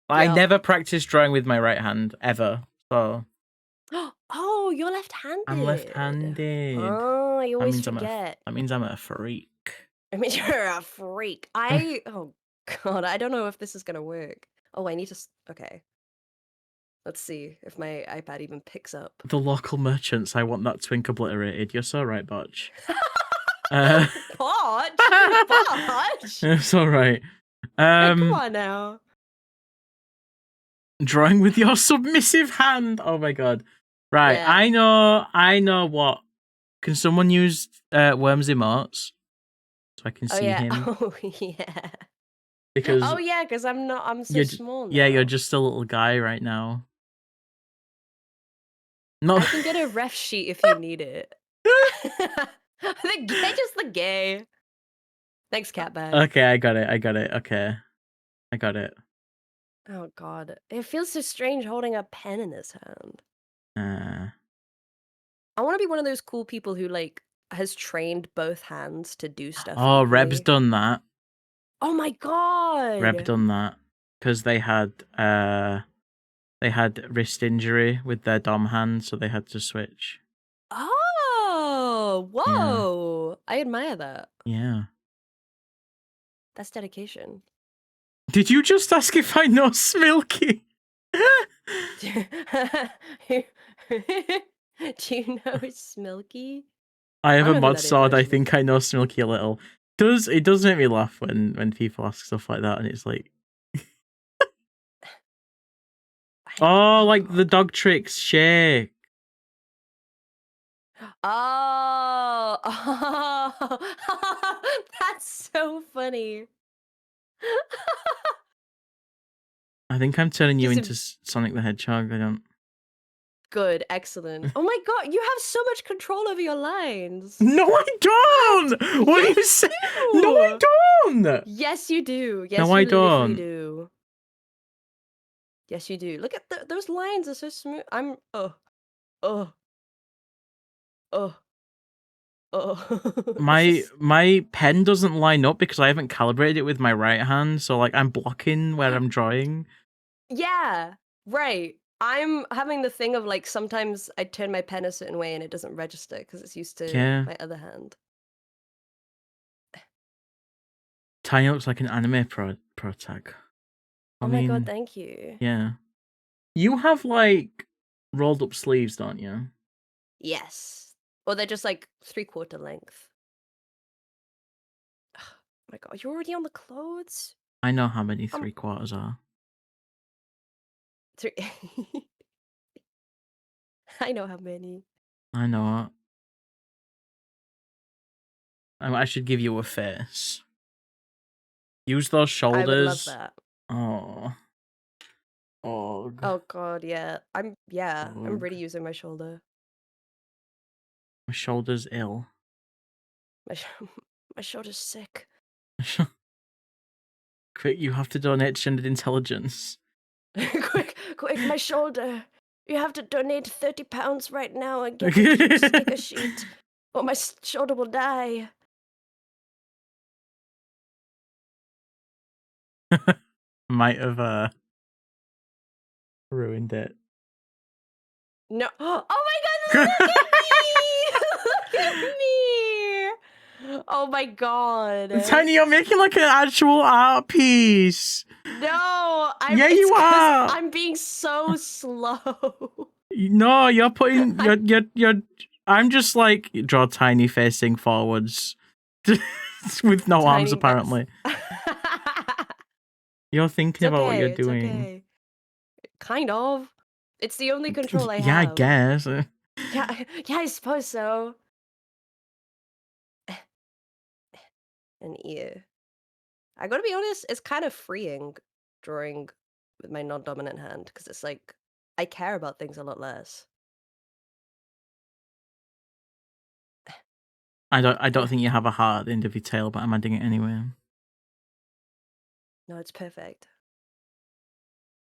I never practiced drawing with my right hand ever, so Oh, you're left-handed. I'm left-handed. Oh, I always forget. That means I'm a freak. I mean, you're a freak. Oh god, I don't know if this is gonna work. Oh, I need to. Okay. Let's see if my iPad even picks up. The local merchants. I want that twink obliterated. You're so right, Botch. Botch? Botch? It's all right. Come on now. Drawing with your submissive hand. Oh my god. Right. Yeah. I know what. Can someone use Worm's emotes so I can see him? Oh yeah. Because because I'm so small now. Yeah, you're just a little guy right now. No. I can get a ref sheet if you need it. Just the gay. Thanks, Catbag. Okay, I got it. Okay. I got it. Oh god. It feels so strange holding a pen in his hand. I want to be one of those cool people who like has trained both hands to do stuff. Oh, equally. Reb's done that. Oh my god. Reb done that because they had wrist injury with their dom hand, so they had to switch. Oh, whoa. Yeah. I admire that. Yeah. That's dedication. Did you just ask if I know Smilky? Do you know Smilky? I have a mod sword. I think I know Smilky a little. It does make me laugh when people ask stuff like that, and it's like, oh, like the dog tricks shake. Oh, that's so funny. I think I'm turning you into Sonic the Hedgehog. I don't. Good, excellent. Oh my god, you have so much control over your lines. No, I don't. What are you saying? No, I don't. Yes, you do. Yes, no, I don't. Do. Yes, you do. Look at those lines are so smooth. I'm My pen doesn't line up because I haven't calibrated it with my right hand, so like I'm blocking where I'm drawing. Yeah, right. I'm having the thing of like sometimes I turn my pen a certain way and it doesn't register because it's used to my other hand. Tiny looks like an anime pro tag. Oh my god, thank you. Yeah. You have like rolled up sleeves, don't you? Yes. Or they're just like 3/4 length. Oh my god, you're already on the clothes? I know how many 3/4 are. 3. I know how many. I know. I should give you a face. Use those shoulders. I would love that. Oh. Oh god, yeah. I'm really using my shoulder. My shoulder's ill. My shoulder's sick. Quick, you have to donate to Gendered Intelligence. quick, my shoulder. You have to donate £30 right now and get a sticker sheet, or my shoulder will die. Might have ruined it. No. Oh my god, look at me! Look at me! Oh my god. Tiny, you're making like an actual art piece. No, yeah, you are. I'm being so slow. No, you're putting you're I'm just like draw Tiny facing forwards with no arms apparently. You're thinking about what you're doing. Okay. Kind of. It's the only control I have. Yeah, I guess. Yeah, I suppose so. An ear. I gotta be honest, it's kind of freeing drawing with my non-dominant hand because it's like I care about things a lot less. I don't think you have a heart at the end of your tail, but I'm adding it anyway. No, it's perfect.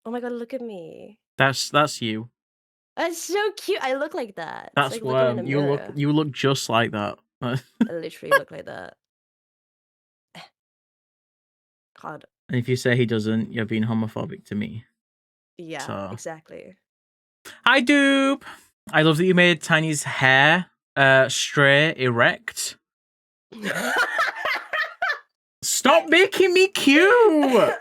Oh my god, look at me. That's you. That's so cute. I look like that. It's That's like looking in a mirror. you look just like that. I literally look like that. God. And if you say he doesn't, you're being homophobic to me. Yeah, So. exactly. Hi, Dupe. I love that you made Tiny's hair straight, erect. Stop making me cute.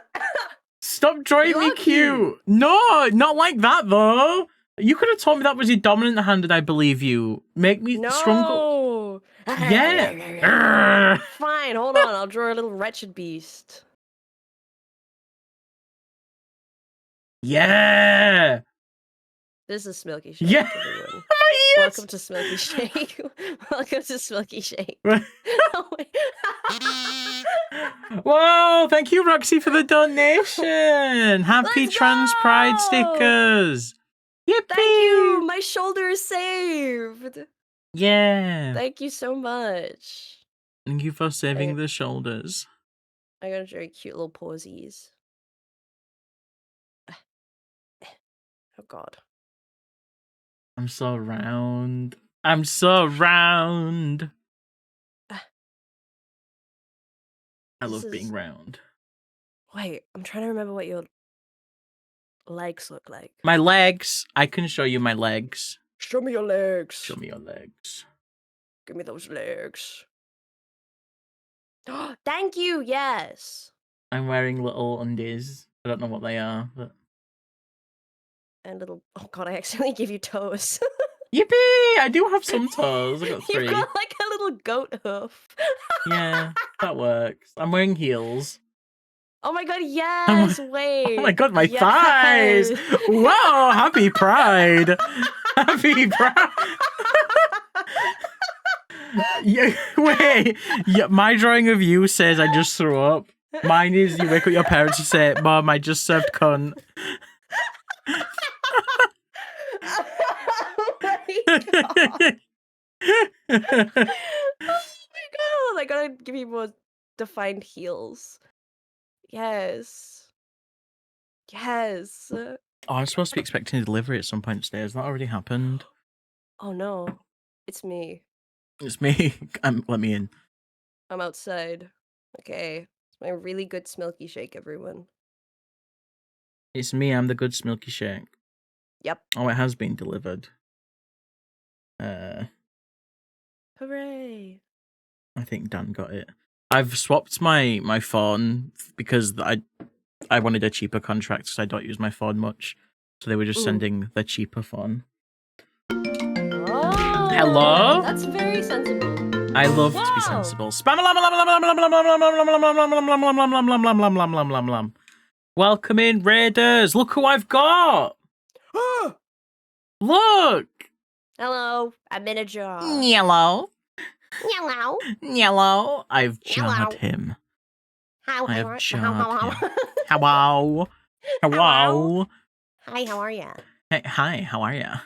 Stop drawing me cute. No, not like that though. You could have told me that was your dominant hand and I believe you. Make me stronger. Yeah. Fine, hold on. I'll draw a little wretched beast. Yeah. This is Smilky Shake. Yeah. Everyone. Yes. Welcome to Smilky Shake. Welcome to Smilky Shake. Oh, whoa, thank you, Roxy, for the donation. Happy Trans Pride stickers. Yippee! Thank you. My shoulder is saved. Yeah. Thank you so much. Thank you for saving the shoulders. I'm gonna draw cute little posies. Oh god. I'm so round. I'm so round. I love being round. Wait, I'm trying to remember what your legs look like. My legs. I can show you my legs. Show me your legs. Show me your legs. Give me those legs. Thank you, yes. I'm wearing little undies. I don't know what they are, but... And little... Oh god, I accidentally gave you toes. Yippee! I do have some toes. I got 3. You've got like a little goat hoof. Yeah, that works. I'm wearing heels. Oh my god, yes! Wait. Oh my god, my thighs! Whoa! Happy Pride! Happy Pride! Yeah, wait. Yeah, my drawing of you says I just threw up. Mine is you wake up your parents and say, "Mom, I just served cunt." Oh my god. Oh my god, I gotta give you more defined heels. Yes. Yes. Oh, I'm supposed to be expecting a delivery at some point today. Has that already happened? Oh no. It's me. It's me. Let me in. I'm outside. Okay. It's my really good Smilky Shake, everyone. It's me. I'm the good Smilky Shake. Yep. Oh, it has been delivered. Hooray. I think Dan got it. I've swapped my phone because I wanted a cheaper contract because I don't use my phone much. So they were just sending the cheaper phone. Oh, hello? That's very sensible. I love to be sensible. Spam welcome in, Raiders. Look who I've got. Look. Hello. I'm in a jar. Yellow. Yellow. Yellow. I've jarred him. I have jarred him. Hello. Hello. Hi, how are ya? Hey, hi, how are ya?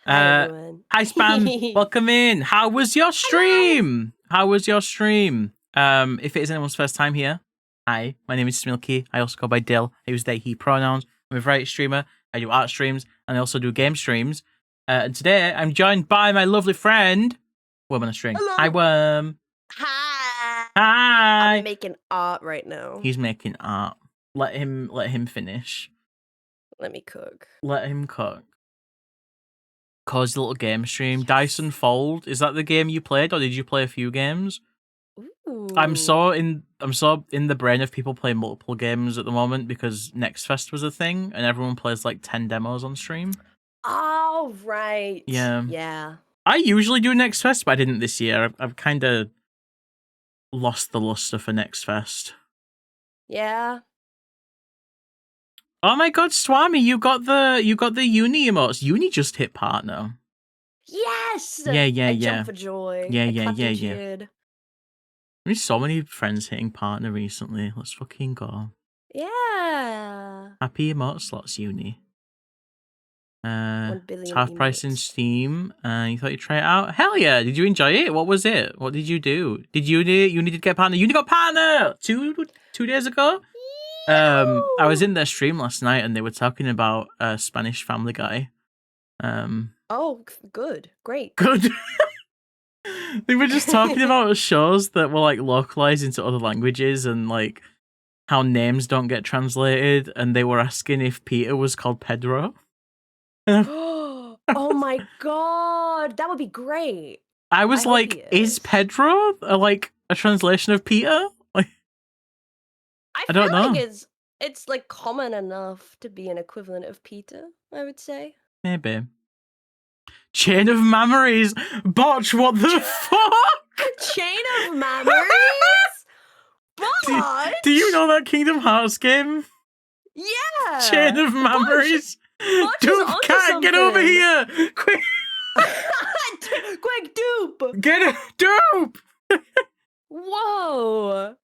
Hi, everyone. Hi, Spam. Welcome in. How was your stream? How was your stream? If it is anyone's first time here, hi, my name is Smilky. I also go by Dill. I use they, he pronouns. I'm a variety streamer. I do art streams, and I also do game streams. And today, I'm joined by my lovely friend, Worm on a String. Hello. Hi, Worm. Hi. Hi. I'm making art right now. He's making art. Let him finish. Let me cook. Let him cook. Cozy little game stream. Dyson Fold. Is that the game you played, or did you play a few games? Ooh. I'm so in the brain of people playing multiple games at the moment because Next Fest was a thing and everyone plays like 10 demos on stream. Oh, right. Yeah. Yeah. I usually do Next Fest, but I didn't this year. I've kind of lost the luster for Next Fest. Yeah. Oh my god, Swami, you got the uni emotes. Uni just hit partner. Yes. Yeah. I jump for joy. Yeah. There's so many friends hitting partner recently. Let's fucking go. Yeah. Happy emote slots, Uni. 1 It's billion half price in emotes. Steam. You thought you'd try it out? Hell yeah! Did you enjoy it? What was it? What did you do? Did you need to get partner? You got partner 2 days ago. I was in their stream last night and they were talking about Spanish Family Guy. Oh, good, great. Good. They were just talking about shows that were like localized into other languages and like how names don't get translated, and they were asking if Peter was called Pedro. Oh my god, that would be great. I was I hope like, he is is. Pedro like a translation of Peter? Like, I don't feel like know. it's like common enough to be an equivalent of Peter, I would say. Maybe. Chain of Memories. Botch, what the fuck? Chain of Memories? Botch? Do you know that Kingdom Hearts game? Yeah. Chain of Memories. Botch is Dupe, onto cat, get over something. here! Quick, Quick, dupe! get it, Dupe! Whoa!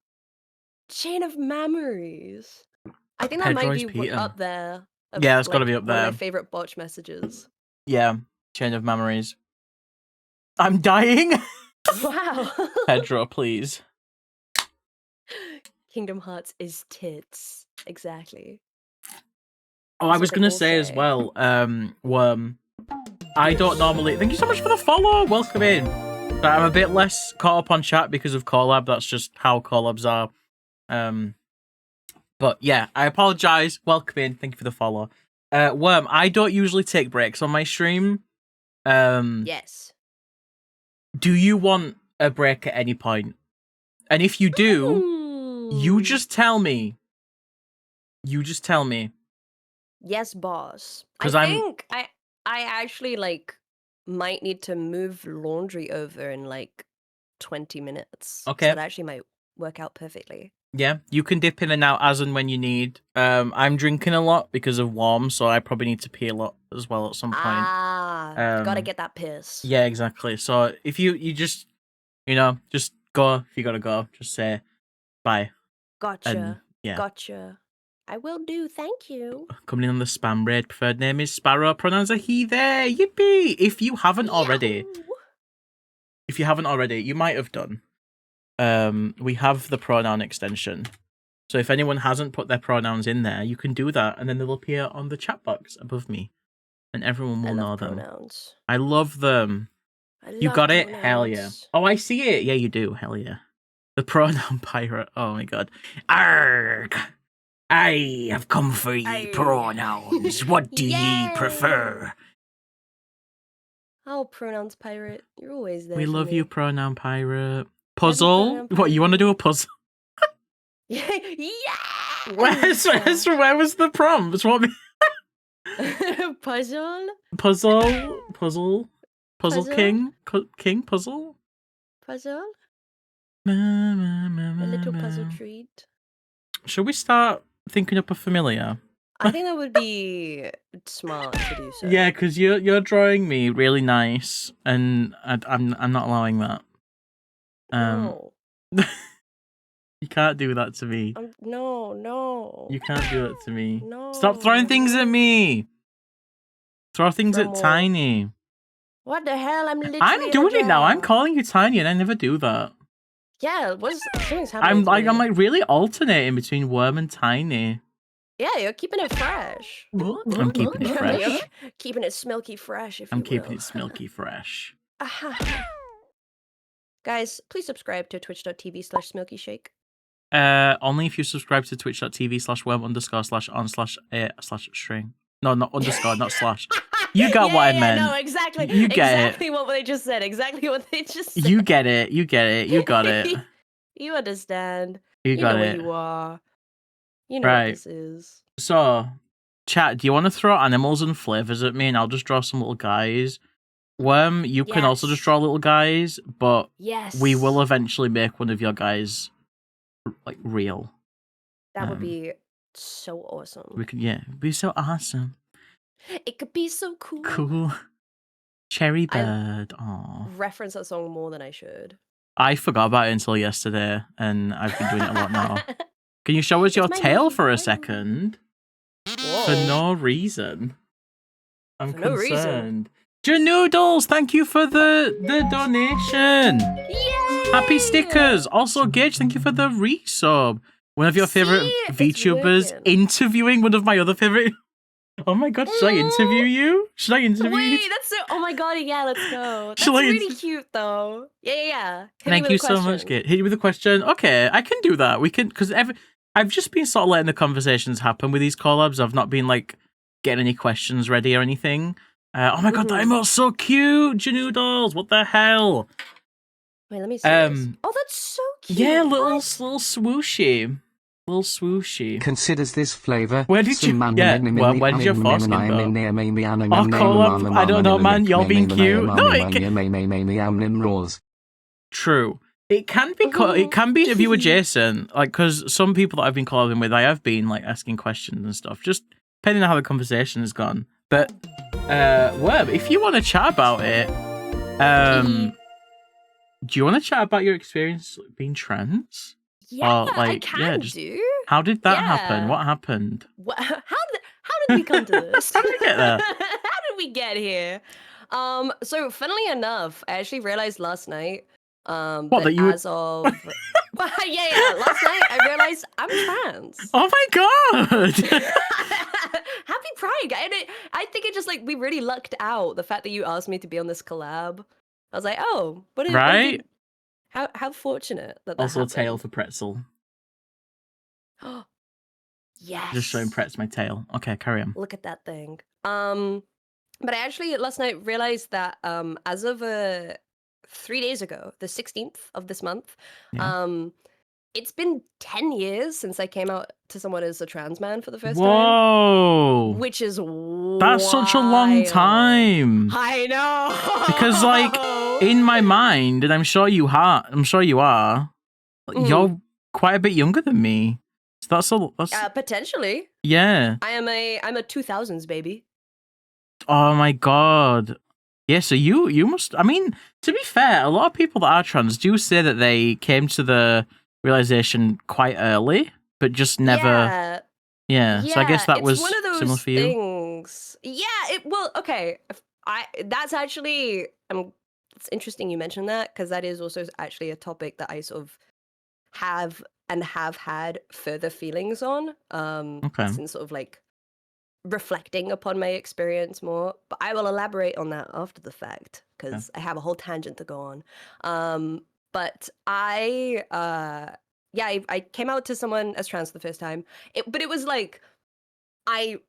Chain of Memories. I think that Pedro's might be Peter. up there. Yeah, it's gotta be up One there. of my favorite Botch messages. Yeah, Chain of Memories. I'm dying. Wow. Pedro, please. Kingdom Hearts is tits. Exactly. Oh, I That's was what they gonna all say as say. well, Worm. I don't normally. Thank you so much for the follow. Welcome in. But I'm a bit less caught up on chat because of collab. That's just how collabs are. But yeah, I apologize. Welcome in. Thank you for the follow. Worm, I don't usually take breaks on my stream. Yes. Do you want a break at any point? And if you do, you just tell me. You just tell me. Yes, boss. 'Cause I I'm- think I actually like might need to move laundry over in like 20 minutes. Okay. So that actually might work out perfectly. Yeah, you can dip in and out as and when you need. I'm drinking a lot because of warm, so I probably need to pee a lot as well at some point. Gotta get that piss. Yeah, exactly. So if you just, just go. If you gotta go, just say bye. Gotcha. And yeah, Gotcha. I will do. Thank you. coming in on the spam raid. Preferred name is Sparrow. Pronouns are he, there. Yippee! If you haven't already, Yahoo! you might have done. We have the pronoun extension. So if anyone hasn't put their pronouns in there, you can do that, and then they'll appear on the chat box above me, and everyone will know them. Pronouns. I love them. You got it? Hell yeah. Oh, I see it. Yeah, you do. Hell yeah. The pronoun pirate. Oh my god. Arg! I have come for ye pronouns. What do ye prefer? Oh, pronouns pirate. You're always there. We for love me. you, pronoun pirate. Puzzle? pronoun What, you want to do a puzzle? Yeah. Where was the prompt? What? Puzzle? Puzzle Puzzle? king? King puzzle? Puzzle? A A little puzzle treat. Should we start thinking up a familiar? I think that would be smart to do so. Yeah, because you're drawing me really nice, and I'm not allowing that. No. You can't do that to me. No. You can't do that to me. No. Stop throwing things at me. Throw things Throw at more. Tiny. What the hell? I'm literally I'm doing it now. I'm calling. calling you Tiny, and I never do that. Yeah, something's happening. I'm like really alternating between Worm and Tiny. Yeah, you're keeping it fresh. I'm keeping it fresh. You're keeping it smoky fresh, if I'm you keeping will. it smoky fresh. Guys, please subscribe to twitch.tv/smilkyshake. Only if you subscribe to twitch.tv/worm_/on/string. No, not underscore, not slash. You got what I meant. No, exactly. You get exactly what they just said. Exactly what they just said. You get it. You get it. You got it. You understand. You got know it. where you are. You know Right. what this is. So, chat, do you want to throw animals and flavors at me, and I'll just draw some little guys? Worm, you can also just Yes. draw little guys, but Yes. we will eventually make one of your guys like real. That would be so awesome. We could, yeah, it'd be so awesome. It could be so cool. Cool. Cherry bird. Aw. Reference that song more than I should. I forgot about it until yesterday, and I've been doing it a lot now. Can you show us your my tail name, for my a name. second? Whoa. For no reason. I'm For no reason. concerned. Janoodles, thank you for the donation. Yay! Happy stickers. Also, Gage, thank you for the resub. One of your favorite See? It's VTubers working. interviewing one of my other favorite. Oh my god, should I interview you? Should I interview you? Wait, that's so. Oh my god, yeah, let's go. That's Shall I really cute, though. Yeah. Hit me Thank with you a so much, question. Gage. Hit you with a question. Okay, I can do that. We can, because I've just been sort of letting the conversations happen with these collabs. I've not been like getting any questions ready or anything. Oh my god, that emote's so cute, Janoodles. What the hell? Wait, let me see this. Oh, that's so cute. Yeah, What? little swooshy. Little swooshy. Considers this flavor. Where did you? Yeah, well, where did your foreskin go? Oh, collab. I don't know, man. You're being cute. No, it can... True. It can be. It can be interview adjacent. Like, because some people that I've been collabing with, I have been like asking questions and stuff. Just depending on how the conversation has gone. But, Worm, if you want to chat about it, do you want to chat about your experience being trans? Yeah, like, I can do. How did that happen? What happened? How did we come to this? How did we get there? How did we get here? So funnily enough, I actually realized last night. That you as of well, yeah. Last night I realized I'm trans. Oh my god! Happy Pride! I think it just like we really lucked out. The fact that you asked me to be on this collab, I was like, oh, right? How fortunate that also happened. Tail for pretzel. Yes. Just showing Pretz my tail. Okay, carry on. Look at that thing. But I actually last night realized that as of 3 days ago, the 16th of this month, it's been 10 years since I came out to someone as a trans man for the first time. Whoa! Which is That's such a long time. I know. Because like in my mind, and I'm sure you are, you're quite a bit younger than me. So that's potentially. Yeah. I'm a 2000s baby. Oh my god. Yeah, so you must, I mean, to be fair, a lot of people that are trans do say that they came to the realization quite early, but just never. Yeah. So I guess that was one of those similar for you. Things. Yeah. Okay. That's actually it's interesting you mentioned that, because that is also actually a topic that I sort of have had further feelings on. Since sort of like reflecting upon my experience more, but I will elaborate on that after the fact, because I have a whole tangent to go on. But I came out to someone as trans for the first time. But it was like I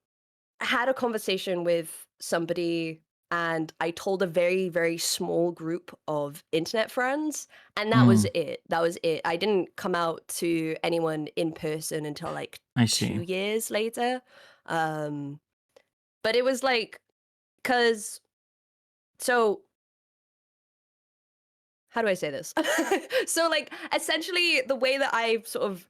had a conversation with somebody and I told a very, very small group of internet friends, and that was it. I didn't come out to anyone in person until like 2 years later. But it was like, so how do I say this? So like essentially the way that I sort of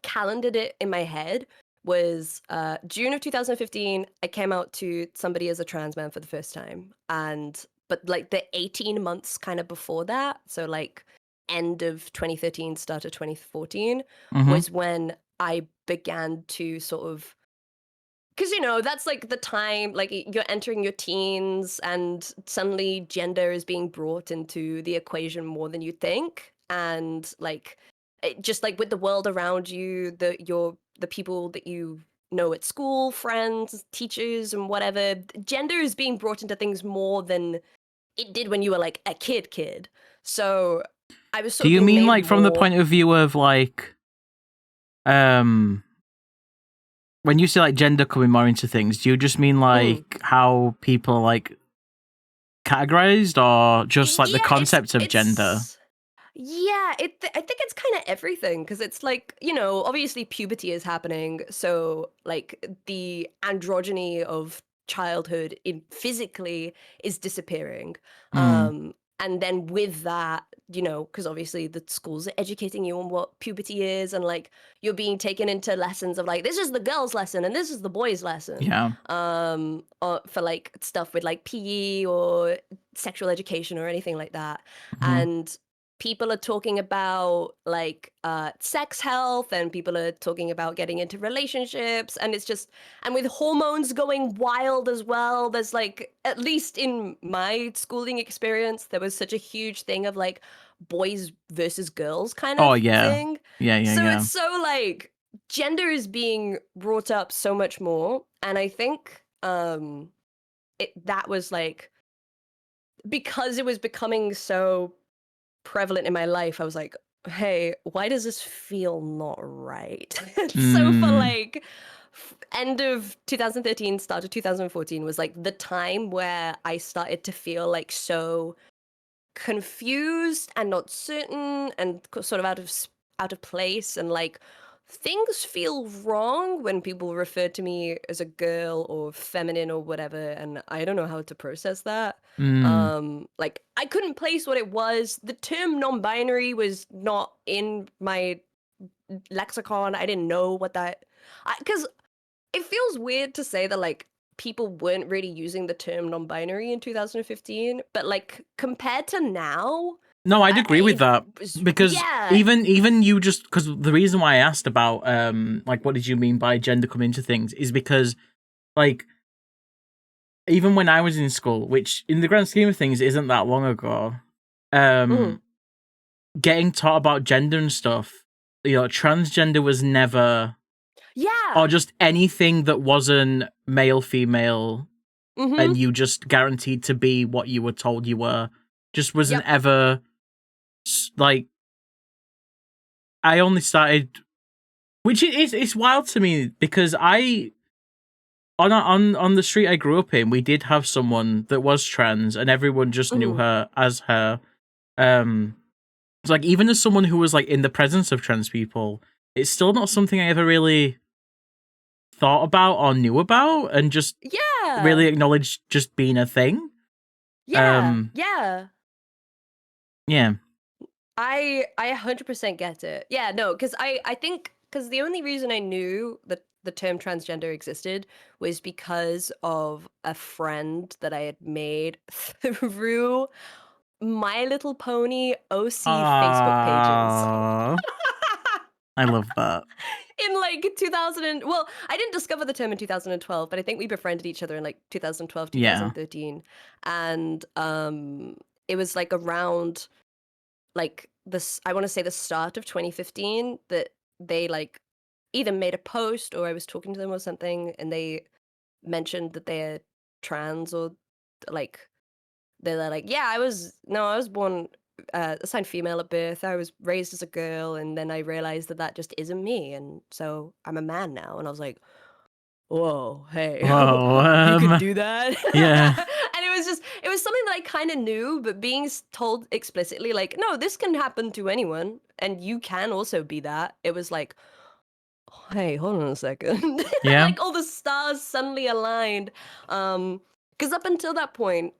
calendared it in my head was June of 2015, I came out to somebody as a trans man for the first time. But like the 18 months kind of before that, so like end of 2013, start of 2014, was when I began to sort of, because, you know, that's like the time, like you're entering your teens and suddenly gender is being brought into the equation more than you think. And like, just like with the world around you, the people that you know at school, friends, teachers and whatever, gender is being brought into things more than it did when you were like a kid. So I was sort of. Do you mean like from the point of view of like, when you say like gender coming more into things, do you just mean like how people are like categorized, or just like the concept of gender? Yeah, I think it's kind of everything, because it's like, you know, obviously puberty is happening, so like the androgyny of childhood physically is disappearing. And then with that, you know, because obviously the schools are educating you on what puberty is, and like you're being taken into lessons of like, this is the girls' lesson and this is the boys' lesson. Yeah. For like stuff with like PE or sexual education or anything like that. And people are talking about like sex health, and people are talking about getting into relationships, and it's just, and with hormones going wild as well, there's like, at least in my schooling experience, there was such a huge thing of like boys versus girls kind of thing. So it's so like gender is being brought up so much more, and I think that was like, because it was becoming so prevalent in my life, I was like, hey, why does this feel not right? So for like end of 2013, start of 2014 was like the time where I started to feel like so confused and not certain and sort of out of place, and like things feel wrong when people refer to me as a girl or feminine or whatever, and I don't know how to process that. Like I couldn't place what it was. The term non-binary was not in my lexicon. I didn't know what that, because it feels weird to say that like people weren't really using the term non-binary in 2015, but like compared to now, no, I'd agree with that, because even you just, because the reason why I asked about like what did you mean by gender coming into things is because like even when I was in school, which in the grand scheme of things isn't that long ago, getting taught about gender and stuff, you know, transgender was never, or just anything that wasn't male, female, and you just guaranteed to be what you were told you were, just wasn't ever. Like, I only started, which it's wild to me, because I on the street I grew up in, we did have someone that was trans, and everyone just knew her as her. It's like, even as someone who was like in the presence of trans people, it's still not something I ever really thought about or knew about, and just really acknowledged just being a thing. I 100% get it. Yeah, no, because I think, because the only reason I knew that the term transgender existed was because of a friend that I had made through My Little Pony OC Facebook pages. I love that. In like 2000, well, I didn't discover the term in 2012, but I think we befriended each other in like 2012, 2013. And it was like around like this, I want to say the start of 2015, that they like either made a post or I was talking to them or something, and they mentioned that they're trans, or like they're like, yeah, I was born assigned female at birth. I was raised as a girl, and then I realized that that just isn't me, and so I'm a man now. And I was like, whoa, hey, you can do that? And it was something that I kind of knew, but being told explicitly, like, no, this can happen to anyone, and you can also be that. It was like, hey, hold on a second. Like all the stars suddenly aligned. Because up until that point,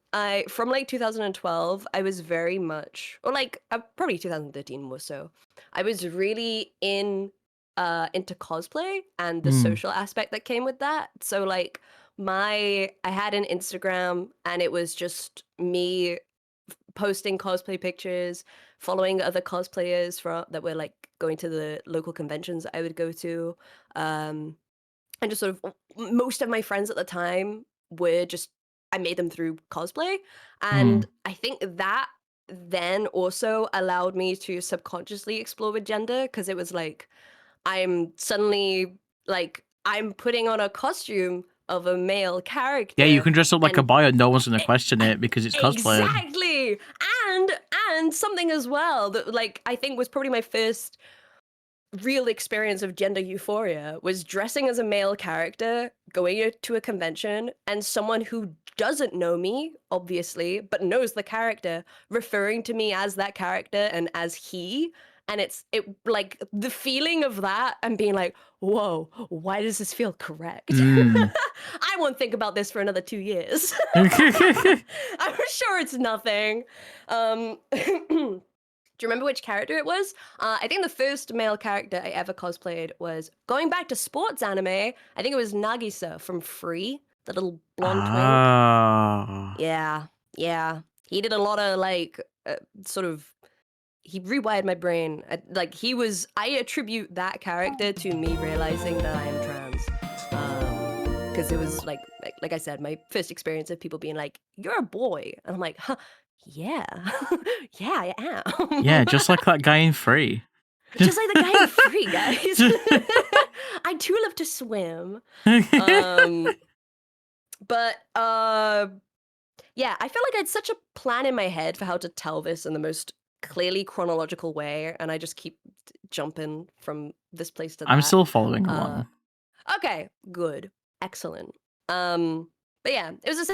from like 2012, I was very much, or like probably 2013 more so, I was really into cosplay and the social aspect that came with that. So like I had an Instagram, and it was just me posting cosplay pictures, following other cosplayers that were like going to the local conventions I would go to, and just sort of, most of my friends at the time were just, I made them through cosplay, and I think that then also allowed me to subconsciously explore with gender, because it was like I'm suddenly like I'm putting on a costume of a male character. Yeah, you can dress up like a boy and no one's gonna question it because it's cosplay. Exactly. And something as well that like I think was probably my first real experience of gender euphoria was dressing as a male character, going to a convention, and someone who doesn't know me, obviously, but knows the character, referring to me as that character and as he. And it like the feeling of that and being like, whoa, why does this feel correct? I won't think about this for another 2 years. I'm sure it's nothing. Do you remember which character it was? I think the first male character I ever cosplayed was, going back to sports anime, I think it was Nagisa from Free, the little blonde twink. Yeah. He did a lot of like sort of he rewired my brain. I attribute that character to me realizing that I am trans. Because it was like I said, my first experience of people being like, "You're a boy," and I'm like, "Huh, yeah, yeah, I am." Yeah, just like that guy in Free. Just like the guy in Free, guys. I too love to swim. But yeah, I feel like I had such a plan in my head for how to tell this in the most clearly chronological way, and I just keep jumping from this place to that. I'm still following along. Okay, good. Excellent. But yeah, it was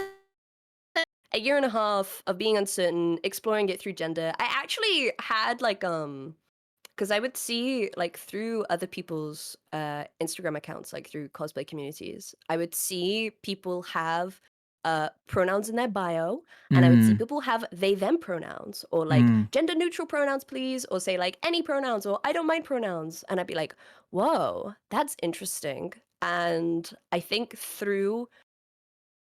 a year and a half of being uncertain, exploring it through gender. I actually had because I would see like through other people's Instagram accounts, like through cosplay communities, I would see people have pronouns in their bio, and I would see people have they them pronouns, or like gender neutral pronouns please, or say like any pronouns, or I don't mind pronouns, and I'd be like, whoa, that's interesting. And I think through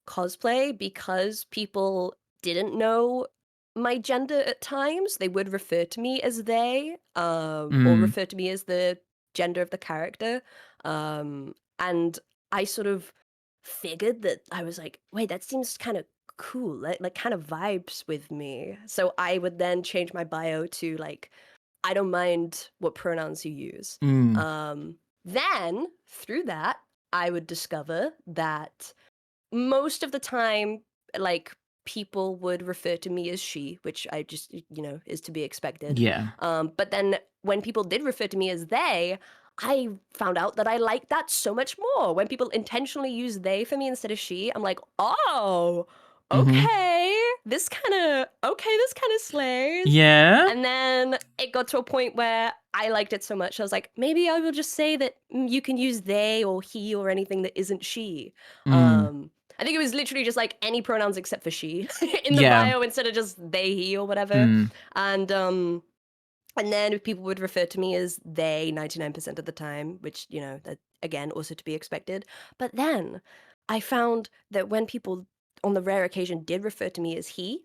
cosplay, because people didn't know my gender at times, they would refer to me as they, or refer to me as the gender of the character. And I sort of figured that I was like, wait, that seems kind of cool, like kind of vibes with me. So I would then change my bio to like, I don't mind what pronouns you use. Then through that, I would discover that most of the time, like, people would refer to me as she, which I just, is to be expected. Yeah. But then when people did refer to me as they, I found out that I like that so much more. When people intentionally use they for me instead of she, I'm like, oh, okay, this kind of slays. Yeah. And then it got to a point where I liked it so much, I was like, maybe I will just say that you can use they or he or anything that isn't she. I think it was literally just like any pronouns except for she in the bio instead of just they, he, or whatever. And then people would refer to me as they 99% of the time, which, that again, also to be expected. But then I found that when people on the rare occasion did refer to me as he,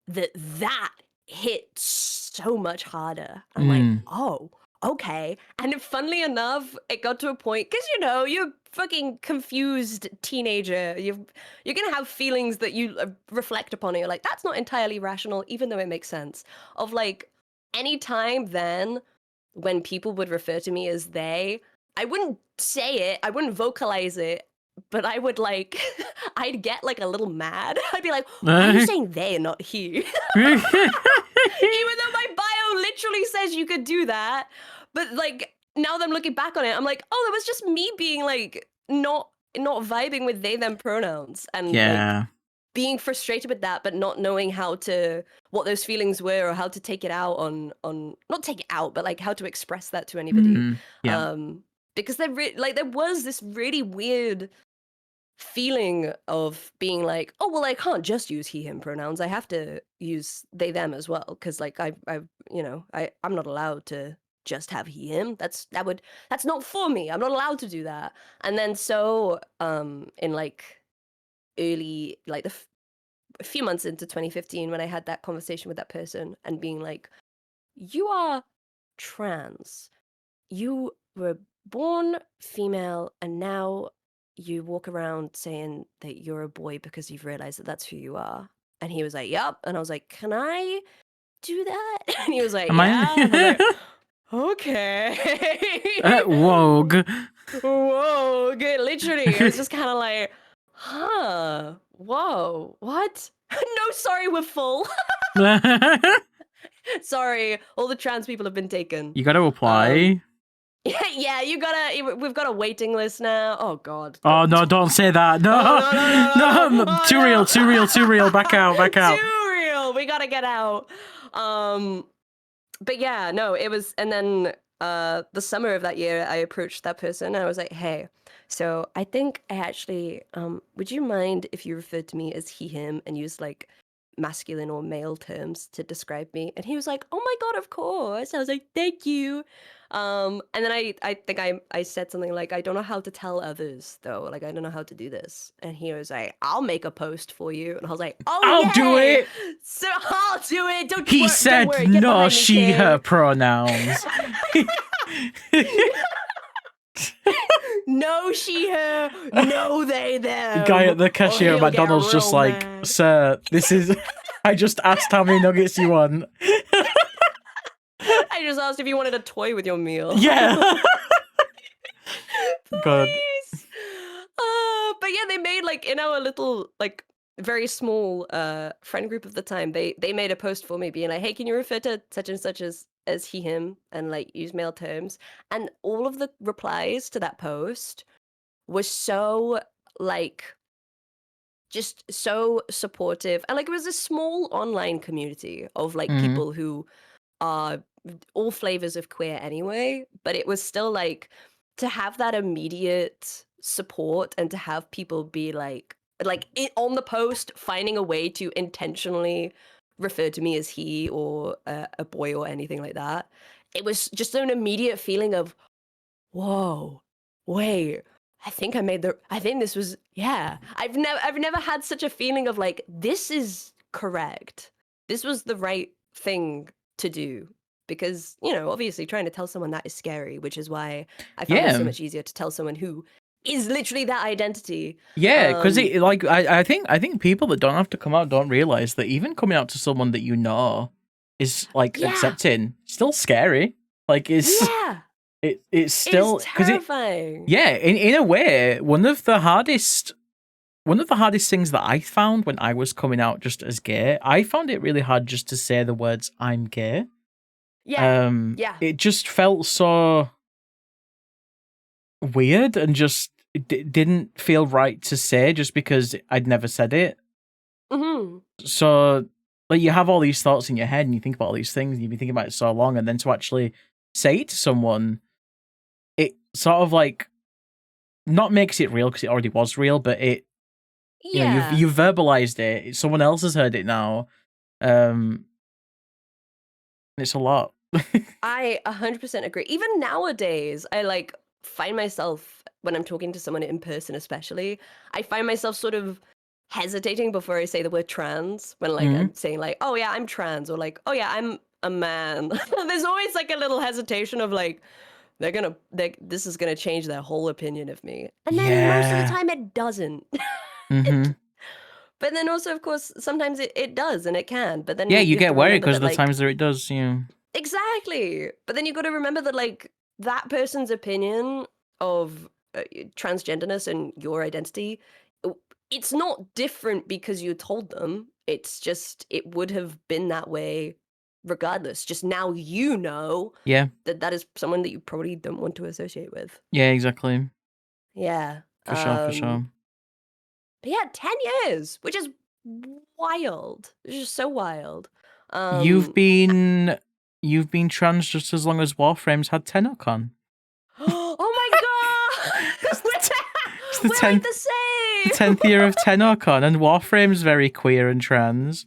that hit so much harder. I'm like, oh, okay. And funnily enough, it got to a point, because you're a fucking confused teenager. You're gonna have feelings that you reflect upon, and you're like, that's not entirely rational, even though it makes sense. Of like, any time then when people would refer to me as they, I wouldn't say it, I wouldn't vocalize it, but I would like, I'd get like a little mad. I'd be like, why are you saying they and not he? Even though my bio literally says you could do that. But like, now that I'm looking back on it, I'm like, oh, it was just me being like, not vibing with they, them pronouns. And like, being frustrated with that, but not knowing what those feelings were, or how to take it out on not take it out, but like how to express that to anybody. Because there was this really weird feeling of being like, oh, well, I can't just use he, him pronouns. I have to use they, them as well. Cause like I'm not allowed to just have he, him. That's not for me. I'm not allowed to do that. And then so, in like early, like a few months into 2015, when I had that conversation with that person and being like, you are trans. You were born female and now you walk around saying that you're a boy because you've realized that that's who you are. And he was like, yep. And I was like, can I do that? And he was like, yeah. I was like, okay. Wogue. Literally. It was just kind of like, huh, whoa, what? No, sorry, we're full. Sorry, all the trans people have been taken. You gotta apply. Yeah, we've got a waiting list now. Oh god. Oh no, don't say that. No. Oh, no. Too real. Back out. Too real. We gotta get out. But yeah, no, it was, and then the summer of that year, I approached that person and I was like, hey, so I think I actually, would you mind if you referred to me as he, him, and used like masculine or male terms to describe me. And he was like, "Oh my God, of course." I was like, "Thank you." And then I think I said something like, "I don't know how to tell others though. Like, I don't know how to do this." And he was like, "I'll make a post for you." And I was like, "Oh, I'll do yay! it. So I'll do it. Don't He don't said worry. Get no, behind me, she, her kid." pronouns. No, she, her. No, they, them. Guy at the Or cashier at he'll get McDonald's just real like, mad. sir, this is. I just asked how many nuggets you want. I just asked if you wanted a toy with your meal. Yeah. God. Please. But yeah, they made like in our little like very small friend group of the time, they made a post for me being like, "Hey, can you refer to such and such as he, him, and like use male terms?" And all of the replies to that post was so like just so supportive, and like it was a small online community of like Mhm. people who are all flavors of queer anyway, but it was still like to have that immediate support and to have people be like on the post finding a way to intentionally refer to me as he or a boy or anything like that. It was just an immediate feeling of, whoa, wait, I think this was, yeah. I've never had such a feeling of like, this is correct. This was the right thing to do. Because, you know, obviously trying to tell someone that is scary, which is why I found it so Yeah. much easier to tell someone who is literally that identity. Yeah, because like I think people that don't have to come out don't realize that even coming out to someone that you know is like Yeah. accepting still scary. Like it's Yeah, it's still it's terrifying. yeah, in a way, one of the hardest things that I found when I was coming out just as gay, I found it really hard just to say the words "I'm gay." Yeah, yeah. It just felt so weird and just didn't feel right to say just because I'd never said it. Mm-hmm. So, like, you have all these thoughts in your head and you think about all these things and you've been thinking about it so long, and then to actually say it to someone, it sort of like not makes it real because it already was real, but it, you know, Yeah. you've verbalized it. Someone else has heard it now. It's a lot. I 100% agree. Even nowadays, I like find myself when I'm talking to someone in person, especially, I find myself sort of hesitating before I say the word trans when like I'm saying like, "Oh yeah, I'm trans," or like, "Oh yeah, I'm a man." There's always like a little hesitation of like this is gonna change their whole opinion of me, and then most of the Yeah. time it doesn't. Mm-hmm. But then also, of course, sometimes it does and it can. But then Yeah, you have to get worried remember because that, of the like, times that it does. Yeah. exactly. But then you got to remember that, like, that person's opinion of transgenderness and your identity, it's not different because you told them. It's just, it would have been that way regardless. Just now you know Yeah. that is someone that you probably don't want to associate with. Yeah. Exactly. Yeah. For sure. For sure. But yeah, 10 years, which is wild. It's just so wild. You've been trans just as long as Warframe's had TennoCon. Oh my god! It's the We're 10th like the same! 10th year of TennoCon, and Warframe's very queer and trans.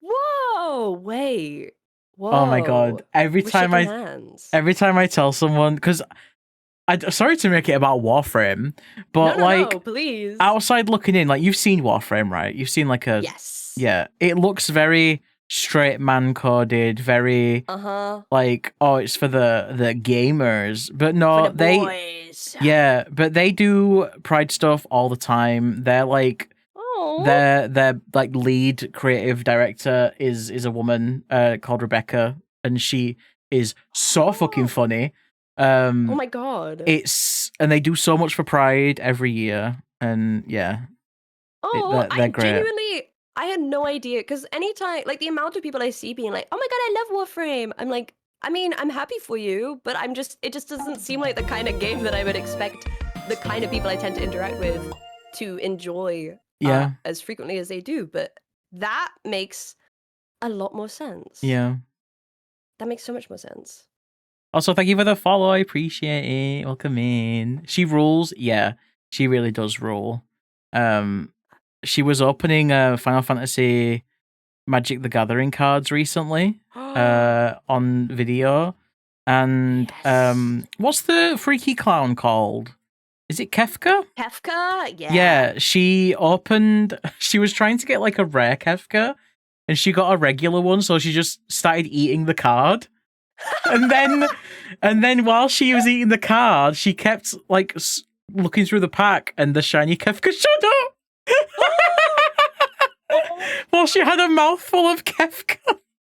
Whoa! Wait. Whoa. Oh my god! Every We're time shaking hands. I tell someone, because sorry to make it about Warframe, but No, please. outside looking in, like, you've seen Warframe, right? You've seen like a Yes. yeah. It looks very straight man coded, very like, oh, it's for the gamers, but no, For the boys. yeah, but they do Pride stuff all the time. They're like, Oh. their like lead creative director is a woman called Rebecca, and she is so fucking funny. Oh my god. And they do so much for Pride every year, and yeah. They're great. Genuinely, I had no idea, because anytime, like, the amount of people I see being like, "Oh my god, I love Warframe," I'm like, I mean, I'm happy for you, but it just doesn't seem like the kind of game that I would expect the kind of people I tend to interact with to enjoy as frequently as they do. But that makes a lot more sense. Yeah. That makes so much more sense. Also, thank you for the follow. I appreciate it. Welcome in. She rules. Yeah, she really does rule. She was opening Final Fantasy Magic the Gathering cards recently on video. And what's the freaky clown called? Is it Kefka? Kefka? Yeah. Yeah, she was trying to get like a rare Kefka, and she got a regular one, so she just started eating the card. And then while she was eating the card, she kept like looking through the pack, and the shiny Kefka showed up. Well, she had a mouthful of Kefka.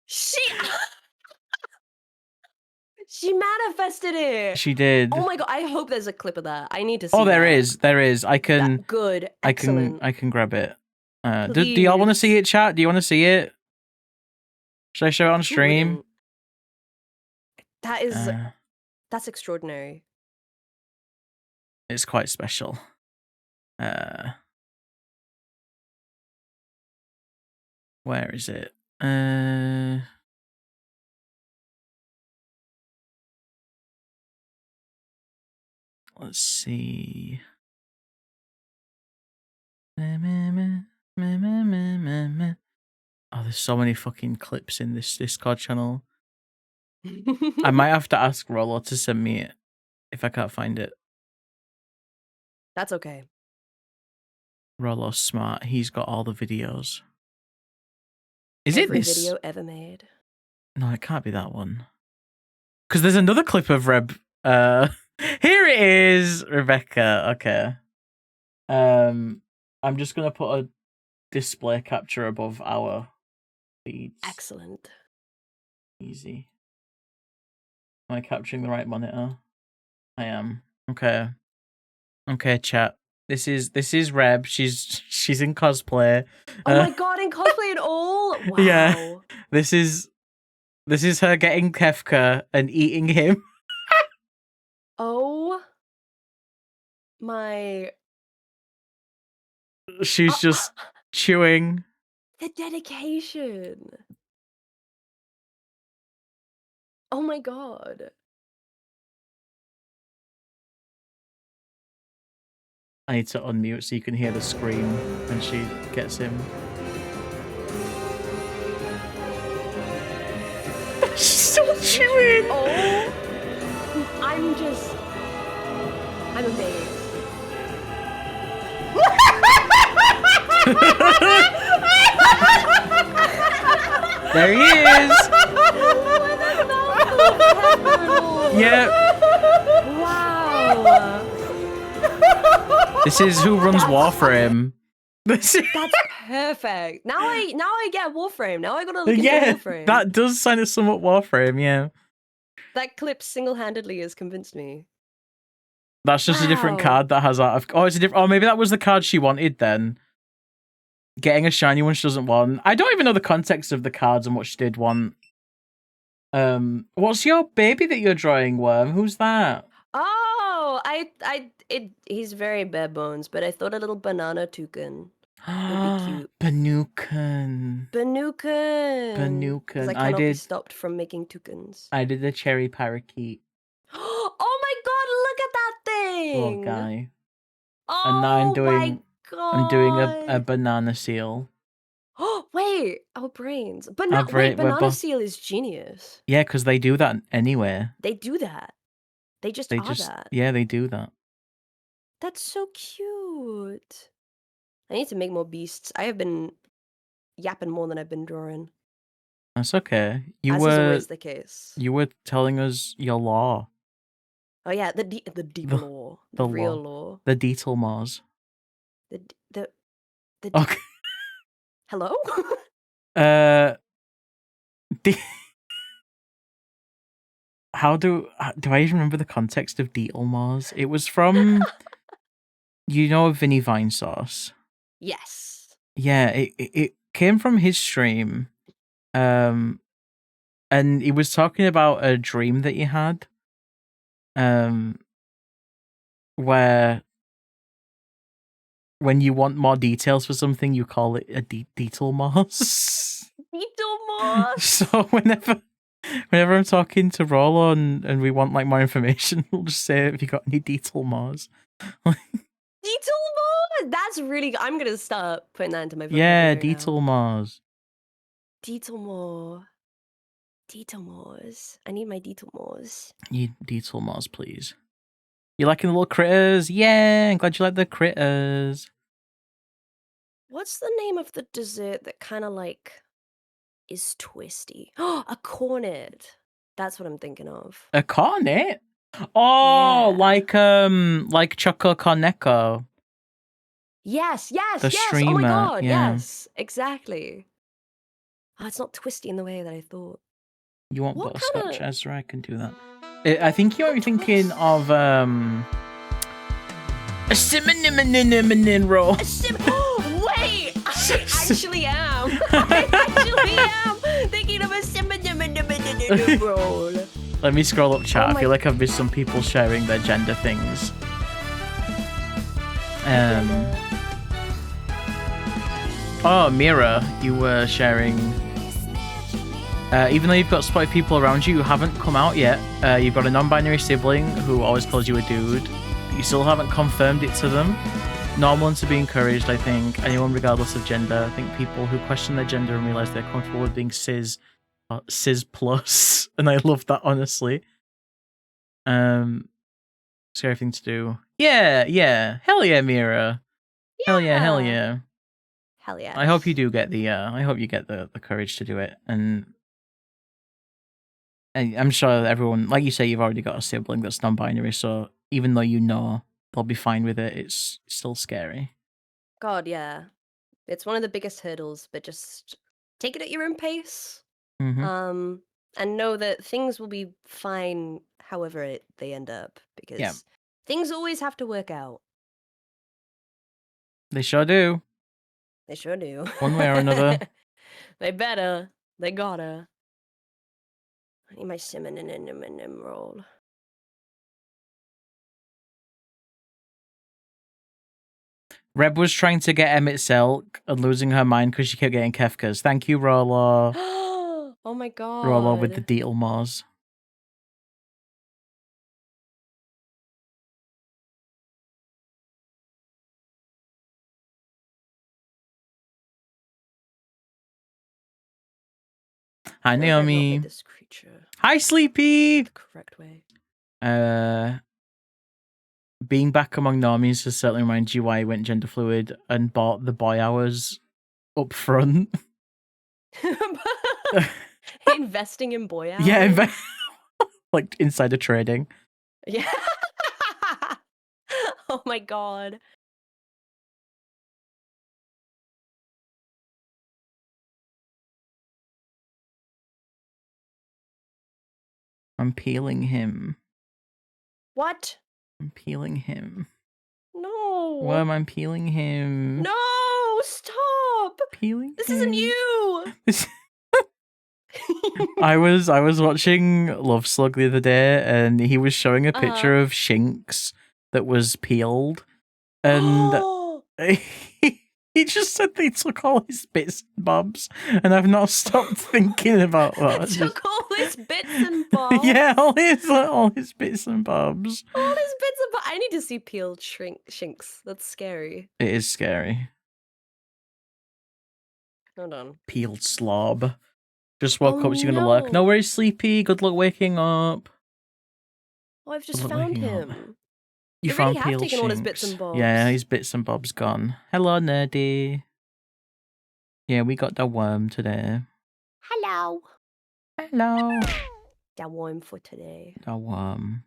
She manifested it. She did. Oh my god! I hope there's a clip of that. I need to see. Oh, there is. I can. Good. Excellent. I can grab it. Do y'all want to see it, chat? Do you want to see it? Should I show it on stream? That is. That's extraordinary. It's quite special. Where is it? Let's see. Oh, there's so many fucking clips in this Discord channel. I might have to ask Rollo to send me it if I can't find it. That's okay. Rollo's smart. He's got all the videos. Is Every it this video ever made? No, it can't be that one. Because there's another clip of Reb. Here it is, Rebecca. Okay. I'm just gonna put a display capture above our feeds. Excellent. Easy. Am I capturing the right monitor? I am. Okay. Okay, chat. This is Reb. She's in cosplay. Oh my god, in cosplay and all? Wow. Yeah. This is her getting Kefka and eating him. Oh my. She's just chewing. The dedication. Oh my god. I need to unmute so you can hear the scream when she gets him. She's still chewing! Oh, I'm amazed. There he is! Yep. Wow. This is who runs Warframe. That's perfect. Now I get Warframe. Now I gotta look into Warframe. That does sound of somewhat Warframe, yeah. That clip single-handedly has convinced me. That's just a different card that has art of... Oh, it's a different... Oh, maybe that was the card she wanted then. Getting a shiny one she doesn't want. I don't even know the context of the cards and what she did want. What's your baby that you're drawing, Worm? Who's that? Oh, he's very bare bones, but I thought a little banana toucan would be cute. Banukan. Because I cannot be stopped from making toucans. I did a cherry parakeet. Oh my god, look at that thing! Little guy. Oh And now I'm doing my god. I'm doing a banana seal. Oh wait, our brains. Wait, we're banana seal is genius. Yeah, because they do that anyway. They do that. They just are that. Yeah, they do that. That's so cute. I need to make more beasts. I have been yapping more than I've been drawing. That's okay. As is always the case. You were telling us your law. Oh yeah, the deep law, the real law, the detail Mars. The okay. Hello. How do I even remember the context of Deetle Mars? It was from, you know, Vinny Vine Sauce. Yes. Yeah, it came from his stream, and he was talking about a dream that he had, where when you want more details for something, you call it a Deetle Mars. Deetle Mars. So whenever I'm talking to Rollo and we want like more information, we'll just say, "Have you got any Deetle Mars?" Deetle Mars. That's really. I'm gonna start putting that into my. Yeah, Deetle Mars. Deetelmore. Deetelmores. I need my Deetelmores. You Deetelmores, please. You liking the little critters? Yeah, I'm glad you like the critters. What's the name of the dessert that kind of like is twisty? Oh, a cornet. That's what I'm thinking of. A cornet? Oh, Yeah. like Choco Cornetto. Yes, yes, The yes. streamer, Oh my god, yeah. yes, exactly. Oh, it's not twisty in the way that I thought. You want What butterscotch, kinda- Ezra? I can do that. I think you might be thinking of a cinnamon roll. Wait, I actually am. I actually am thinking of a cinnamon roll. Let me scroll up chat. Oh I my- feel like I've missed some people sharing their gender things. Oh, Mira, you were sharing. Even though you've got spotty people around you who haven't come out yet, you've got a non-binary sibling who always calls you a dude. But you still haven't confirmed it to them. Normal and to be encouraged, I think. Anyone regardless of gender. I think people who question their gender and realize they're comfortable with being cis plus, and I love that, honestly. Scary thing to do. Yeah. Hell yeah, Mira. Hell yeah. Hell yeah. I hope you do get the I hope you get the courage to do it, and I'm sure everyone, like you say, you've already got a sibling that's non-binary, so even though you know they'll be fine with it, it's still scary. God, yeah. It's one of the biggest hurdles, but just take it at your own pace. Mm-hmm. And know that things will be fine however they end up, because things always have to work out. They sure do. They sure do. One way or another. They better. They gotta. I need my cinnamon roll. Reb was trying to get Emmett Silk and losing her mind because she kept getting Kefkas. Thank you, Rolo. Oh my god. Rolo with the Deetelmores. Hi, Naomi. This creature. Hi, Sleepy. The correct way. Being back among normies has certainly reminded you why I went gender fluid and bought the boy hours up front. Investing in boy hours? Yeah, like insider trading. Yeah. Oh my god. I'm peeling him. What? I'm peeling him. No. Worm, I'm peeling him. No, stop. Peeling This him. isn't you. I was watching Love Slug the other day, and he was showing a picture of Shinx that was peeled, and he just said they took all his bits and bobs, and I've not stopped thinking about that. Took all his bits and bobs. Yeah, all his bits and bobs. All his bits and bobs. I need to see peeled Shinx. That's scary. It is scary. Hold on. Peeled slob. Just woke up, so you're gonna lurk. No worries, Sleepy. Good luck waking up. Oh, I've just found him. You They found really have peeled taken all his Shinx. bits and bobs. Yeah, his bits and bobs gone. Hello, Nerdy. Yeah, we got the worm today. Hello. Hello. The worm for today. The worm.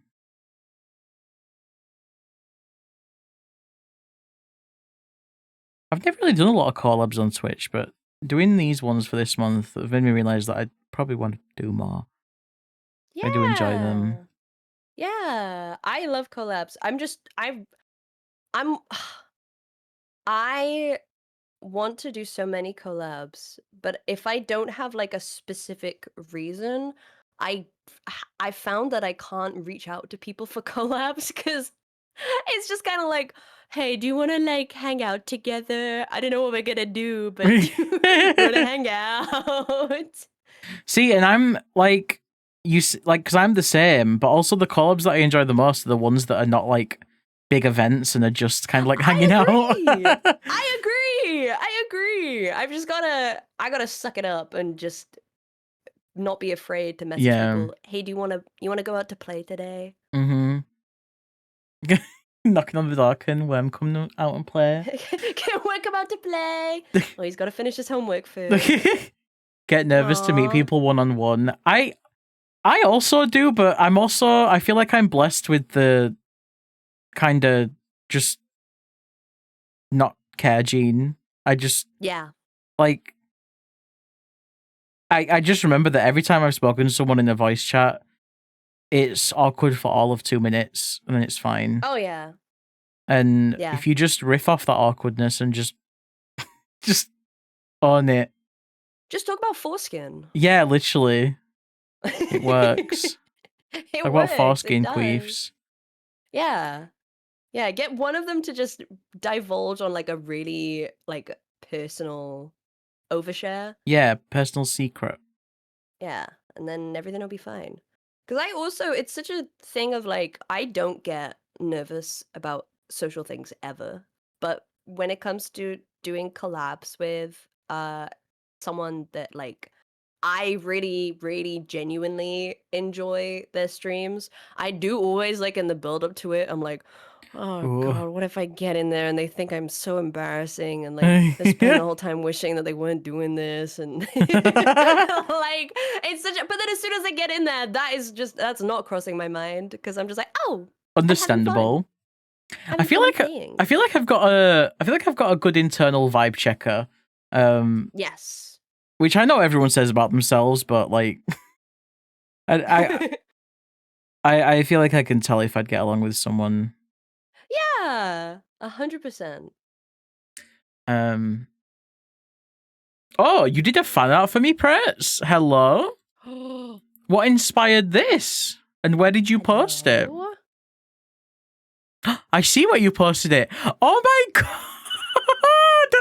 I've never really done a lot of collabs on Twitch, but doing these ones for this month have made me realize that I probably want to do more. Yeah. I do enjoy them. Yeah, I love collabs. I want to do so many collabs, but if I don't have like a specific reason, I found that I can't reach out to people for collabs because it's just kind of like, hey, do you want to like hang out together? I don't know what we're gonna do, but do you want to hang out? See, and I'm like, because I'm the same, but also the collabs that I enjoy the most are the ones that are not like big events and are just kind of like hanging out. I agree. agree. I gotta suck it up and just not be afraid to message Yeah. people. Hey, do you wanna go out to play today? Mm-hmm. Knocking on the door, can Worm come out and play? Can we come out to play? Well, he's got to finish his homework first. Get nervous to meet Aw. people one-on-one. I also do, but I feel like I'm blessed with the kind of just not care gene. I just Yeah. like I just remember that every time I've spoken to someone in a voice chat, it's awkward for all of 2 minutes and then it's fine. Oh yeah. And Yeah. if you just riff off that awkwardness and just own it. Just talk about foreskin. Yeah, literally. It works. It Talk about works, foreskin it does. queefs. Yeah. Yeah, get one of them to just divulge on like a really like personal overshare. Yeah, personal secret. Yeah, and then everything will be fine. Because it's such a thing of like, I don't get nervous about social things ever. But when it comes to doing collabs with someone that like I really, really genuinely enjoy their streams, I do always like in the build up to it, I'm like, oh Ooh. God, what if I get in there and they think I'm so embarrassing and like they spend the whole time wishing that they weren't doing this and like it's such a, but then as soon as I get in there, that's not crossing my mind because I'm just like, oh, Understandable. I feel like I've got a good internal vibe checker. Yes. Which I know everyone says about themselves, but like I feel like I can tell if I'd get along with someone. Yeah, 100%. Oh, you did a fan art for me, Pretz. Hello. What inspired this? And where did you post it? I see where you posted it. Oh my god!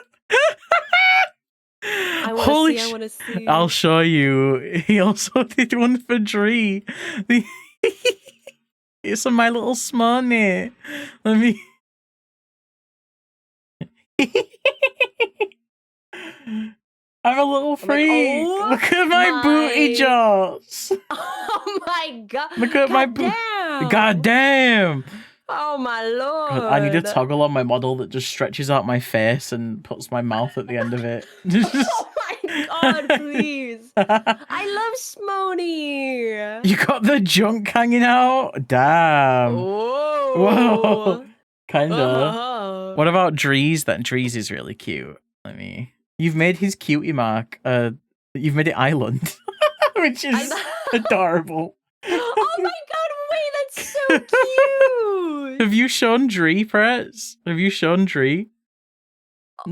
Holy I wanna see. I'll show you. He also did one for Dree. It's on My Little Smarty. Let me. I'm a little freak. Like, oh Look at my booty jots. Oh my god. Look at my booty. God damn. Oh my lord. God, I need a toggle on my model that just stretches out my face and puts my mouth at the end of it. Oh my god, please. I love Smony. You got the junk hanging out? Damn. Whoa. Whoa. Kinda. What about Drees? That Drees is really cute. You've made his cutie mark. You've made it Island, which is adorable. Oh my god, wait, that's so cute. Have you shown Dree, Pretz? Have you shown Dree?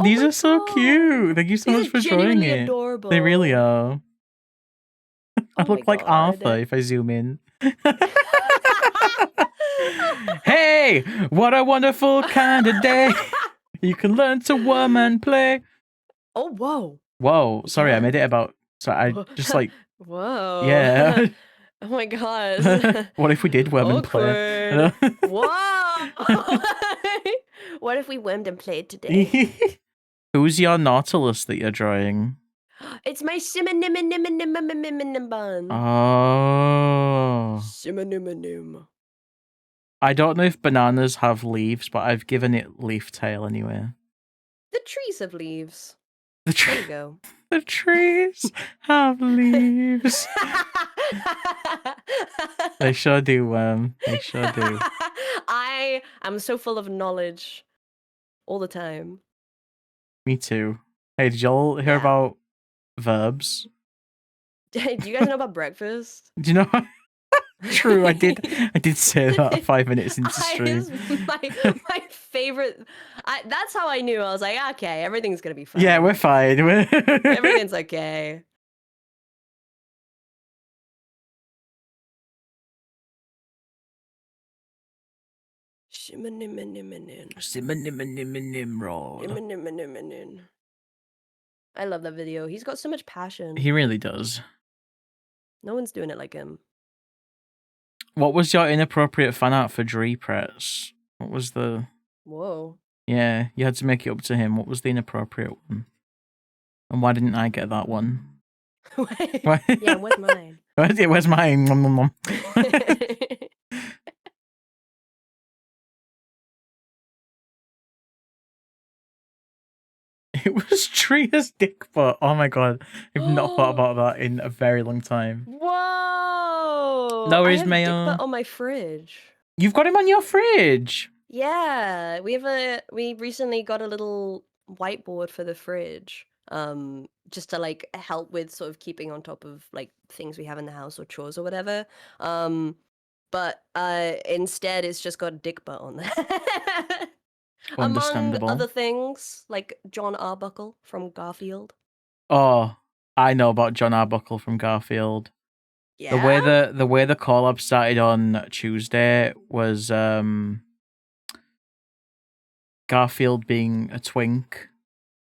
These are so cute. Thank you so much for showing it. Adorable. They really are. I look like Arthur if I zoom in. Hey, what a wonderful kind of day. You can learn to worm and play. Oh, whoa. Whoa. Sorry, I made it about... Sorry, I just like... Whoa. Yeah. Oh my gosh. What if we did worm and play? Whoa. What if we wormed and played today? Who's your Nautilus that you're drawing? It's my bun. Oh. Simonimanim. I don't know if bananas have leaves, but I've given it leaf tail anyway. The trees have leaves. There you go. The trees have leaves. They sure do, they sure do. I am so full of knowledge all the time. Me too. Hey, did y'all hear about verbs? Do you guys know about breakfast? Do you know? True, I did say that 5 minutes into stream. my favorite. That's how I knew. I was like, okay, everything's gonna be fine. Yeah, we're fine. Everything's okay. I love that video. He's got so much passion. He really does. No one's doing it like him. What was your inappropriate fan art for Dree Press? What was the... Whoa. Yeah, you had to make it up to him. What was the inappropriate one? And why didn't I get that one? Why? Yeah, where's mine? Where's mine? Nom, nom, nom. It was Tria's dick butt. Oh my god. I've not thought about that in a very long time. Whoa! No I worries, have Mayo. dick butt on my fridge. You've got him on your fridge. Yeah, we recently got a little whiteboard for the fridge. Just to like help with sort of keeping on top of like things we have in the house or chores or whatever. But instead it's just got a dick butt on there. Among Understandable. other things, like John Arbuckle from Garfield. Oh, I know about John Arbuckle from Garfield. Yeah. The way the collab started on Tuesday was Garfield being a twink.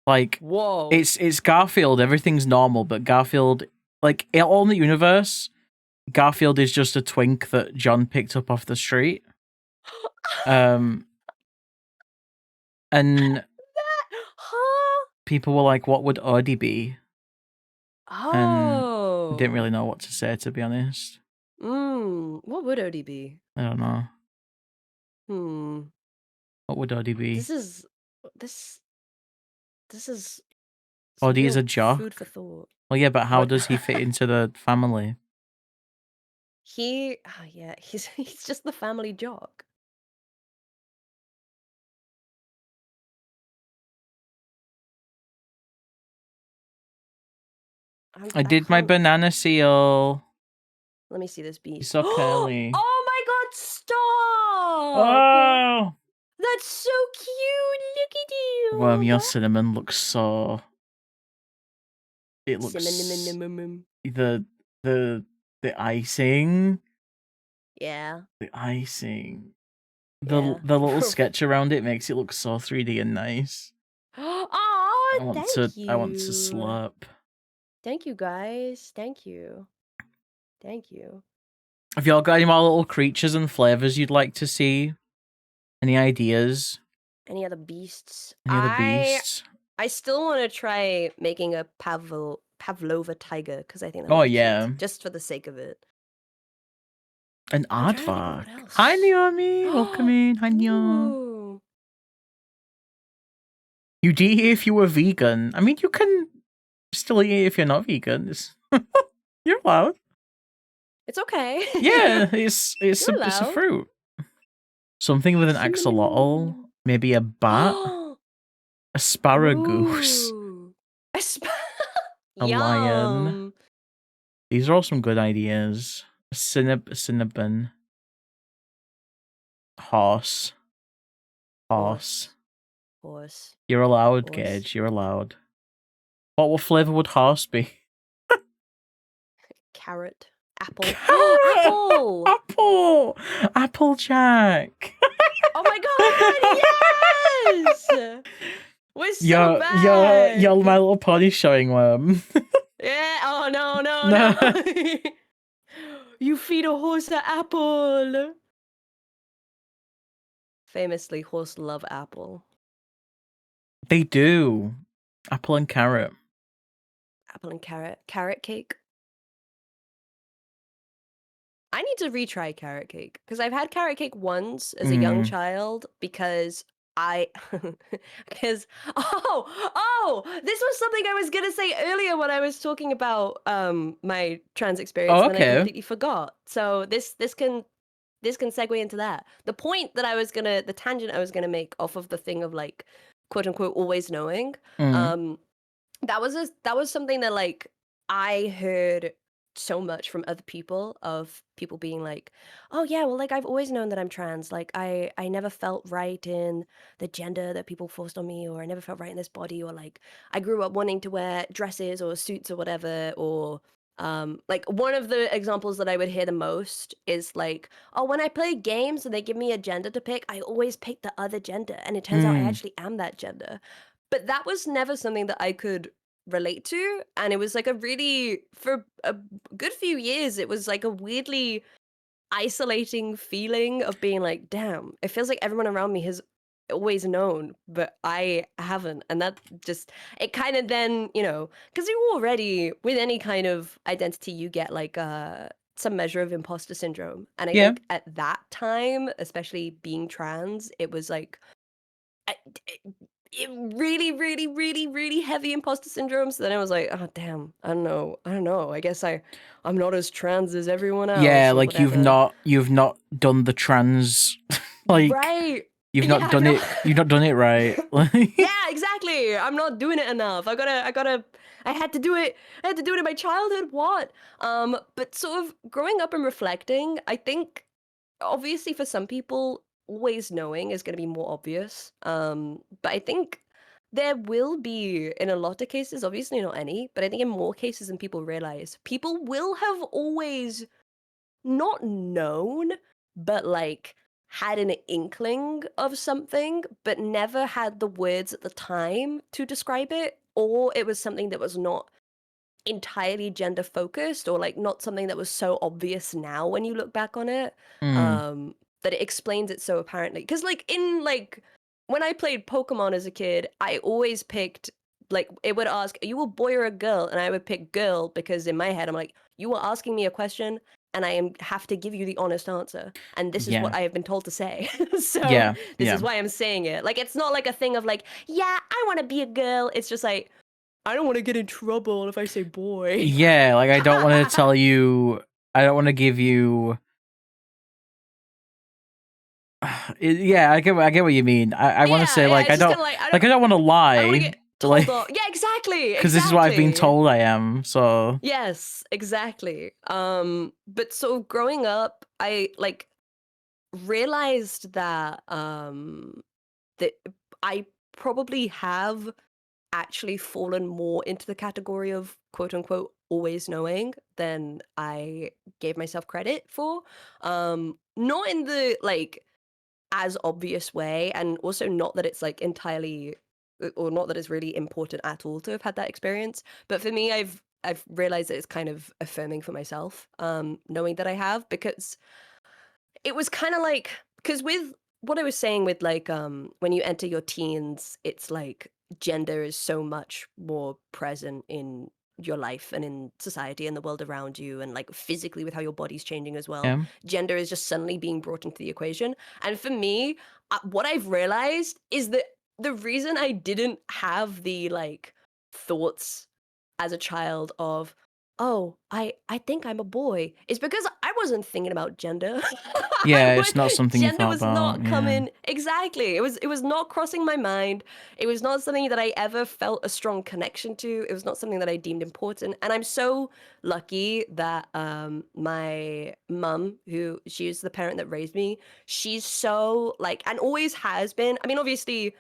Like, whoa. It's Garfield, everything's normal, but Garfield, like, all in the universe, Garfield is just a twink that John picked up off the street. And Huh? people were like, what would Odie be? Oh. Didn't really know what to say, to be honest. What would Odie be? I don't know. What would Odie be? This is Odie is real a jock. Food for thought. Well, yeah, but how What- does he fit into the family? Yeah, he's just the family jock. I did my can't- banana seal. Let me see this beat. He's so curly. Oh my god, stop! Oh! That's so cute! Look at you! Worm, your cinnamon looks so... It looks... Cinnamon. The icing. Yeah. The icing. Yeah. The little sketch around it makes it look so 3D and nice. Oh, I want to slurp. Thank you, guys. Thank you. Thank you. Have y'all got any more little creatures and flavors you'd like to see? Any ideas? Any other beasts? Any other beasts? I still want to try making a Pavlova tiger because I think that Oh, would be yeah. cute, just for the sake of it. An I'm trying to think of what aardvark. else. Hi, Naomi. Welcome in. Hi, Naomi. Ooh. You'd eat it if you were vegan. I mean, you can still eat it if you're not vegan. You're allowed. It's okay. Yeah, it's You're a allowed. fruit. Something with an axolotl. Maybe a bat. Asparagus. Ooh. A lion. Yum. These are all some good ideas. Cinnabon. Horse. Horse. You're allowed, Horse. Gage. You're allowed. What flavor would horse be? Carrot. Apple. Carrot! Apple! Apple! Applejack! Oh my god! Yes! We're so bad! You're My Little Pony showing worm. Yeah. Oh no. You feed a horse an apple. Famously, horse love apple. They do. Apple and carrot. Apple and carrot. Carrot cake. I need to retry carrot cake because I've had carrot cake once as a young child because this was something I was gonna say earlier when I was talking about my trans experience and then I completely forgot. So this can segue into that. The tangent I was gonna make off of the thing of like quote unquote always knowing. That was something that like I heard so much from other people, of people being like, oh yeah, well, like I've always known that I'm trans, like I never felt right in the gender that people forced on me, or I never felt right in this body, or like I grew up wanting to wear dresses or suits or whatever, or like one of the examples that I would hear the most is like, oh, when I play games and they give me a gender to pick, I always pick the other gender, and it turns out I actually am that gender. But that was never something that I could relate to, and it was like for a good few years it was like a weirdly isolating feeling of being like, damn, it feels like everyone around me has always known, but I haven't. And that just, it kind of then, you know, because you already, with any kind of identity, you get like some measure of imposter syndrome. And I Yeah. think at that time, especially being trans, it was like, really, really, really, really heavy imposter syndrome. So then I was like, oh damn, I don't know. I guess I'm not as trans as everyone else. Yeah, or like you've whatever. not done the trans like Right. you've Yeah, not done no. it right. Yeah, exactly. I'm not doing it enough. I had to do it. I had to do it in my childhood. What? But sort of growing up and reflecting, I think obviously for some people, always knowing is going to be more obvious. But I think there will be, in a lot of cases, obviously not any, but I think in more cases than people realize, people will have always not known, but like had an inkling of something, but never had the words at the time to describe it, or it was something that was not entirely gender focused, or like not something that was so obvious now when you look back on it, Mm. that it explains it so apparently. Because like in like when I played Pokemon as a kid, I always picked, like, it would ask, are you a boy or a girl? And I would pick girl because in my head I'm like, you are asking me a question and have to give you the honest answer, and this is Yeah. what I have been told to say. So Yeah. this Yeah. is why I'm saying it. Like, it's not like a thing of like, yeah, I want to be a girl. It's just like, I don't want to get in trouble if I say boy. Yeah, like I don't want to tell you, I don't want to give you yeah, I get what you mean. I want to say Yeah, like it's I just don't kind of like, like I don't want to lie. I don't want to get told like off. Yeah, exactly. because this is what I've been Exactly. told I am. So Yes, exactly. But so growing up, I like realized that that I probably have actually fallen more into the category of quote unquote always knowing than I gave myself credit for. Not in the like as obvious way, and also not that it's like entirely, or not that it's really important at all to have had that experience, but for me, I've realized that it's kind of affirming for myself, knowing that I have, because it was kind of like, because with what I was saying with like when you enter your teens, it's like gender is so much more present in your life and in society and the world around you, and like physically with how your body's changing as well. yeah. Gender is just suddenly being brought into the equation. And for me, what I've realized is that the reason I didn't have the like thoughts as a child of, oh, I think I'm a boy, is because I wasn't thinking about gender. Yeah, it's not something you Gender thought was about. not Yeah. coming. Exactly. It was not crossing my mind. It was not something that I ever felt a strong connection to. It was not something that I deemed important. And I'm so lucky that my mum, who she is the parent that raised me, she's so like, and always has been. I mean, obviously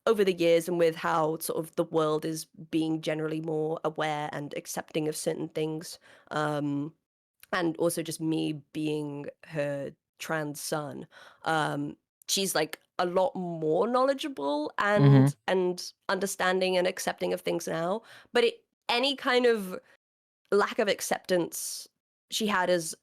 over the years, and with how sort of the world is being generally more aware and accepting of certain things, and also just me being her trans son, um, she's like a lot more knowledgeable Mm-hmm. and understanding and accepting of things now. But any kind of lack of acceptance she had as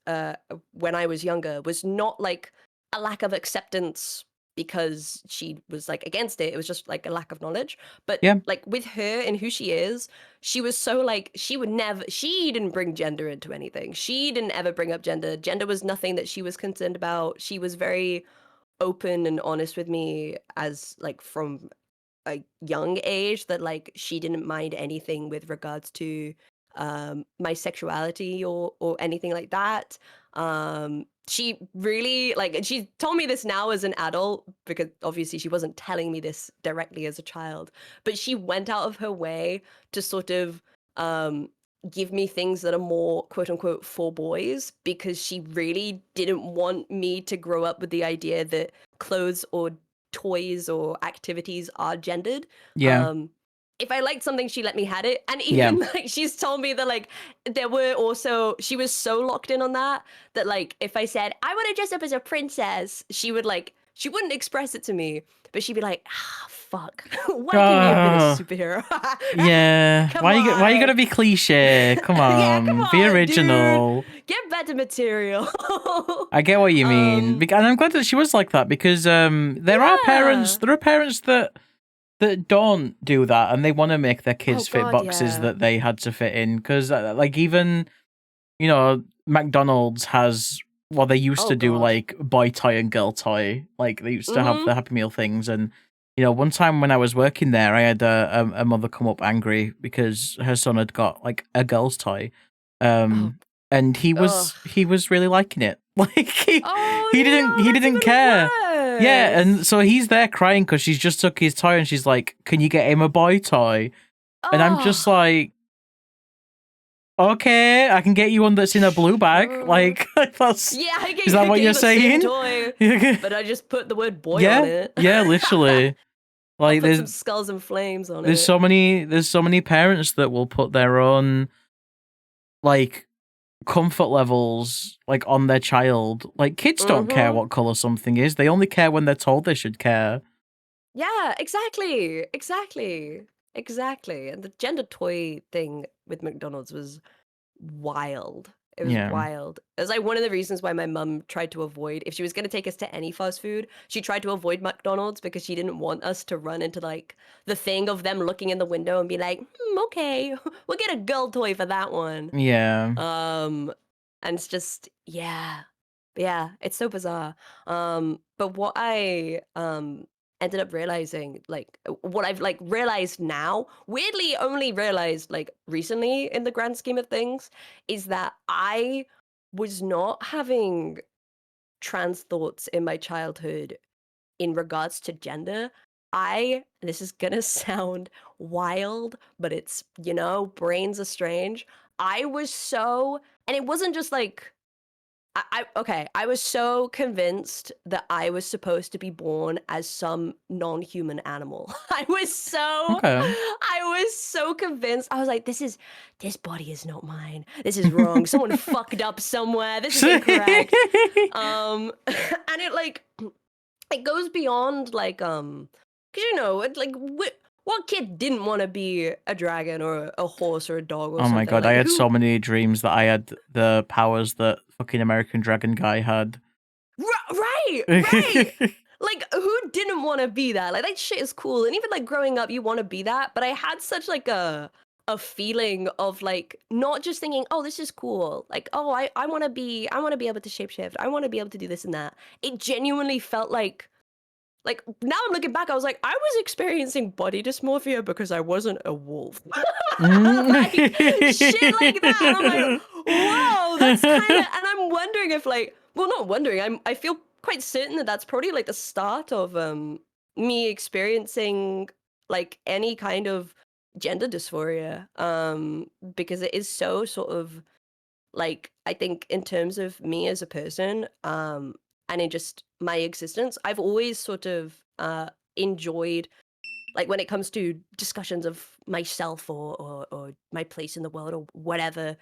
when I was younger was not like a lack of acceptance because she was like against it. It was just like a lack of knowledge. But Yeah. like with her and who she is, she was so like, she didn't bring gender into anything. She didn't ever bring up gender. Gender was nothing that she was concerned about. She was very open and honest with me as like from a young age, that like she didn't mind anything with regards to my sexuality or anything like that. She really like, she told me this now as an adult, because obviously she wasn't telling me this directly as a child, but she went out of her way to sort of give me things that are more quote unquote for boys, because she really didn't want me to grow up with the idea that clothes or toys or activities are gendered. Yeah. If I liked something, she let me had it. And Yeah. even like she's told me that like there were also, she was so locked in on that like if I said I want to dress up as a princess, she would like she wouldn't express it to me, but she'd be like, ah, fuck. Why can't you have been a superhero? Yeah. Come Why you on. gotta be cliche? Come Yeah, come on. Be on, original. dude. Get better material. I get what you mean. And I'm glad that she was like that because there are parents that don't do that and they want to make their kids fit God, boxes yeah. that they had to fit in because like even McDonald's has they used to do God. like boy toy and girl toy, like they used to have the Happy Meal things. And one time when I was working there, I had a mother come up angry because her son had got like a girl's toy, and he was really liking it. Like he didn't care. Yeah, and so he's there crying because she's just took his toy and she's like, "Can you get him a boy toy?" And I'm just like, okay, I can get you one that's in a blue bag. Like that's I is that what you're saying? Toy, but I just put the word boy on it. Yeah, literally. Like I'll put some skulls and flames on there's it. so many parents that will put their own like comfort levels like on their child. Like kids don't care what color something is. They only care when they're told they should care. Yeah, exactly. And the gender toy thing with McDonald's was wild. It was wild. It was like one of the reasons why my mum tried to avoid, if she was going to take us to any fast food, she tried to avoid McDonald's because she didn't want us to run into like the thing of them looking in the window and be like, okay, we'll get a girl toy for that one. Yeah. And it's just, yeah, it's so bizarre. But what I ended up realizing, like what I've like realized now, weirdly only realized like recently in the grand scheme of things, is that I was not having trans thoughts in my childhood in regards to gender. This is gonna sound wild, but it's, brains are strange. I was so, and it wasn't just like, I was so convinced that I was supposed to be born as some non-human animal. I was so convinced. I was like, this body is not mine. This is wrong. Someone fucked up somewhere. This is incorrect. And it goes beyond like, because it's like what kid didn't want to be a dragon or a horse or a dog or something? Oh my god, like, I had so many dreams that I had the powers that fucking American Dragon guy had. Right. Like, who didn't want to be that? Like, that shit is cool. And even like growing up, you want to be that. But I had such like a feeling of like not just thinking, oh, this is cool. Like, oh, I want to be able to shapeshift. I want to be able to do this and that. It genuinely felt like now I'm looking back, I was like, I was experiencing body dysmorphia because I wasn't a wolf. Like, shit like that. And I'm like, whoa, that's kind of, and I'm wondering if like, well, not wondering, I feel quite certain that that's probably like the start of me experiencing like any kind of gender dysphoria, because it is so sort of like, I think in terms of me as a person, and in just my existence, I've always sort of enjoyed, like when it comes to discussions of myself or my place in the world or whatever,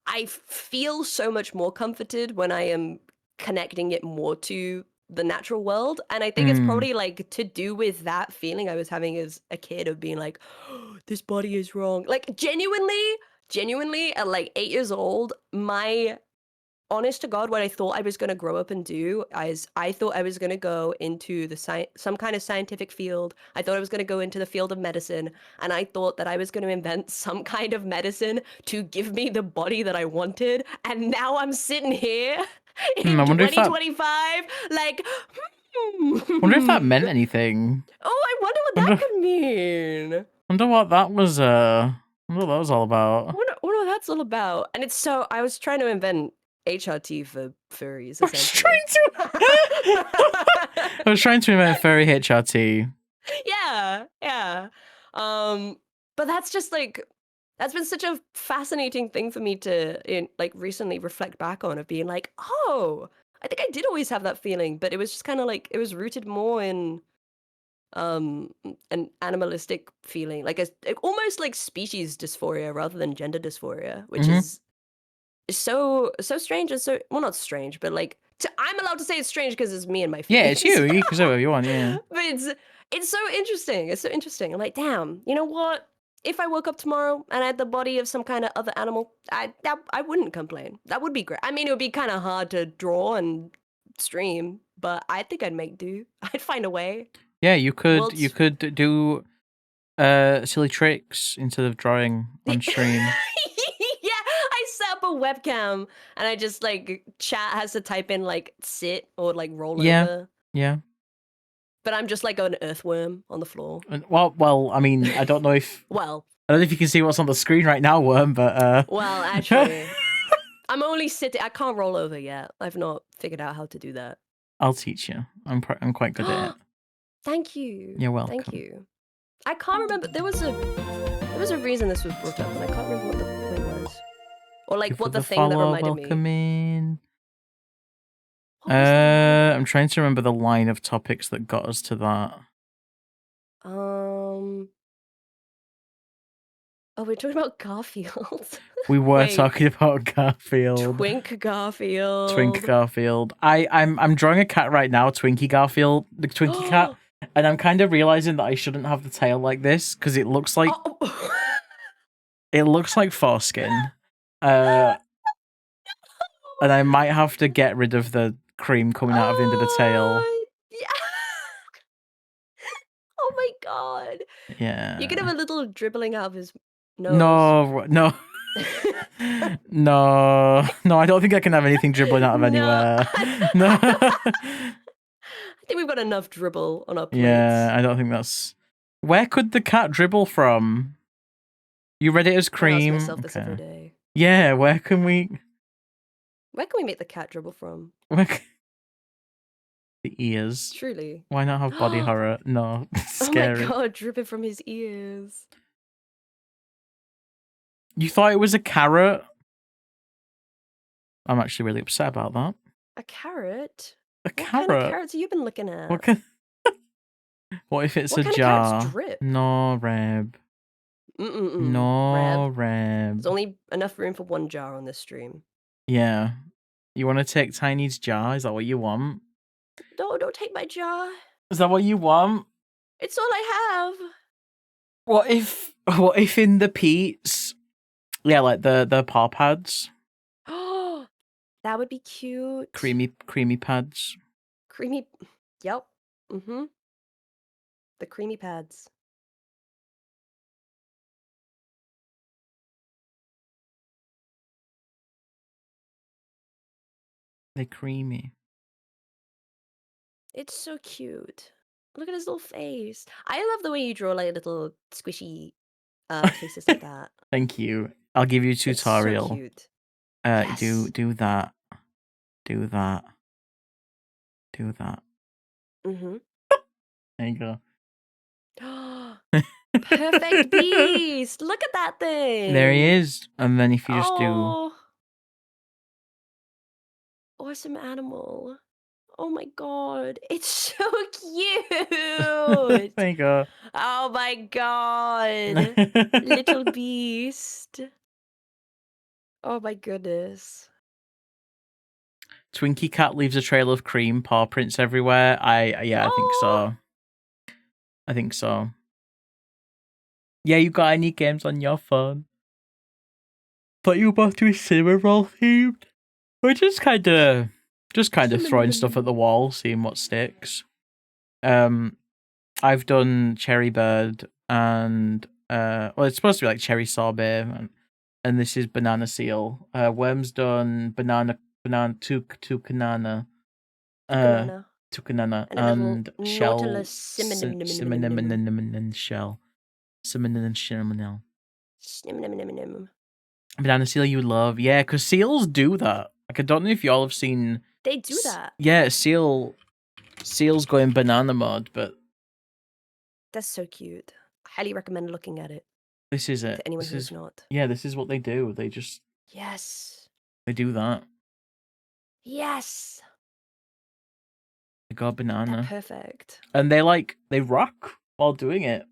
I feel so much more comforted when I am connecting it more to the natural world. And I think it's probably like to do with that feeling I was having as a kid of being like, oh, this body is wrong. Like genuinely at like 8 years old, my honest to God, what I thought I was going to grow up and do is I thought I was going to go into some kind of scientific field. I thought I was going to go into the field of medicine, and I thought that I was going to invent some kind of medicine to give me the body that I wanted. And now I'm sitting here in 2025, like, wonder if that meant anything. Oh, I wonder what that could mean. Wonder what that was. Wonder what that was all about. Wonder what that's all about. And it's so, I was trying to invent HRT for furries, essentially. I was trying to invent furry HRT. Yeah. But that's just like, that's been such a fascinating thing for me to like recently reflect back on, of being like, oh, I think I did always have that feeling, but it was just kind of like, it was rooted more in an animalistic feeling, like almost like species dysphoria rather than gender dysphoria, which is so strange, and so, well, not strange, but like So I'm allowed to say it's strange because it's me and my face. Yeah, it's you. You can say whatever you want. Yeah. But it's so interesting. It's so interesting. I'm like, damn. You know what? If I woke up tomorrow and I had the body of some kind of other animal, I wouldn't complain. That would be great. I mean, it would be kind of hard to draw and stream, but I think I'd make do. I'd find a way. Yeah, you could do silly tricks instead of drawing on stream. Yeah, I set up a webcam and I just like chat has to type in like sit or like roll over. Yeah. But I'm just like an earthworm on the floor. Well, I mean, I don't know if Well, I don't know if you can see what's on the screen right now, Worm, but well, actually, I'm only sitting. I can't roll over yet. I've not figured out how to do that. I'll teach you. I'm quite good at it. Thank you. You're welcome. Thank you. I can't remember. There was a reason this was brought up, and I can't remember what the point was, or like what the thing that reminded me. Welcome in. What was that? I'm trying to remember the line of topics that got us to that. Oh, we're talking about Garfield. We were Wait. talking about Garfield. Twink Garfield. Twink Garfield. I'm drawing a cat right now, Twinkie Garfield, the Twinkie cat, and I'm kind of realizing that I shouldn't have the tail like this because it looks like it looks like foreskin. And I might have to get rid of the cream coming out of the end of the tail. Yeah. Oh my god. Yeah. You could have a little dribbling out of his nose. No. No, I don't think I can have anything dribbling out of anywhere. No. I think we've got enough dribble on our plates. Yeah, I don't think that's... Where could the cat dribble from? You read it as cream? I ask myself this every day. Yeah, where can we make the cat dribble from? The ears. Truly. Why not have body horror? No, scary. Oh my god, dripping from his ears. You thought it was a carrot? I'm actually really upset about that. A carrot? A What carrot? kind of carrots have you been looking at? What if it's What a kind of jar? carrots drip? No, Reb. No, Reb. There's only enough room for one jar on this stream. Yeah. You want to take Tiny's jar? Is that what you want? No, don't take my jar. Is that what you want? It's all I have. What if in the Pete's, yeah, like the paw pads, Oh, that would be cute. creamy pads. Creamy. Yep. Mm-hmm. The creamy pads. They're creamy. It's so cute. Look at his little face. I love the way you draw like little squishy faces like that. Thank you. I'll give you a tutorial. It's so cute. Yes. Yes. Do that. Do that. Do that. Mm-hmm. There you go. Perfect beast. Look at that thing. There he is. And then if you just do... Oh. Awesome animal. Oh my god. It's so cute. There you go. Oh my god. Little beast. Oh my goodness. Twinkie cat leaves a trail of cream, paw prints everywhere. I think so. I think so. Yeah, you got any games on your phone? Thought you were both doing cinema roll themed. We're just kind of throwing stuff at the wall, seeing what sticks. I've done cherry bird and well, it's supposed to be like cherry sorbet, and this is banana seal. Worm's done banana tucanana. Tucanana and shell cinnamon shell. Cinnamon shell. Banana seal you love. Yeah, because seals do that. Like, I don't know if y'all have seen... They do that. Yeah, seals go in banana mode, but... That's so cute. I highly recommend looking at it. This is it. To anyone who's not. Yeah, this is what they do. They just... Yes. They do that. Yes. They go banana. They're perfect. And they rock while doing it.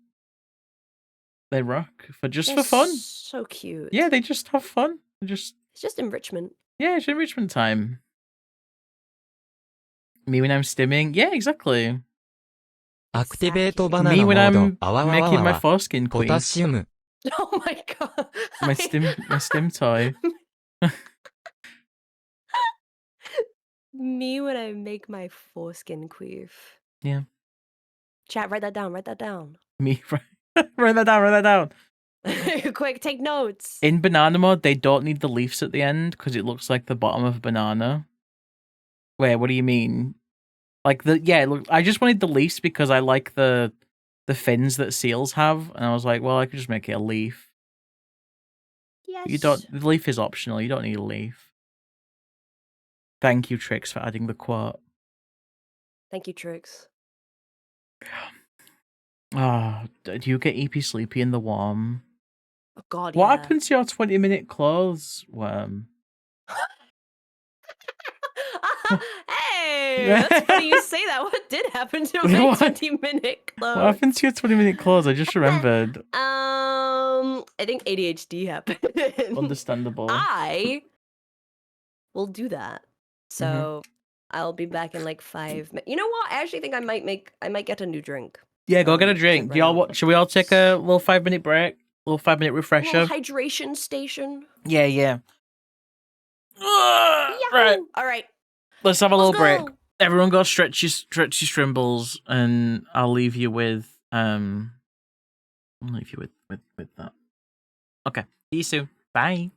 They rock for fun. So cute. Yeah, they just have fun. It's just enrichment. Yeah, it's enrichment time. Me when I'm stimming? Yeah, exactly. アクティベートバ Me ナナモ when ード I'm あわわわ making わ my わ foreskin ポタ queef. シウム Oh my god. My stim toy. Me when I make my foreskin queef. Yeah. Chat, write that down. Write that down. Me write that down, write that down. Quick, take notes. In banana mode, they don't need the leaves at the end because it looks like the bottom of a banana. Wait, what do you mean? Like look, I just wanted the leaves because I like the fins that seals have, and I was like, well, I could just make it a leaf. Yes. You don't. The leaf is optional. You don't need a leaf. Thank you, Trix, for adding the quote. Thank you, Trix. Ah, do you get EP sleepy in the warm? Oh god, What yeah. happened to your 20-minute clothes, Worm? Hey, that's funny you say that. What did happen to my What? 20-minute clothes? What happened to your 20-minute clothes? I just remembered. I think ADHD happened. Understandable. I will do that. So Mm-hmm. I'll be back in like 5 minutes. You know what? I actually think I might get a new drink. Yeah, go get a drink. right now. Should we all take a little 5-minute break? A little 5-minute A refresher? little hydration station. Yeah. Right. All right. Let's have a little break. Go. Everyone go stretch your strimbles, and I'll leave you with I'll leave you with that. Okay. See you soon. Bye.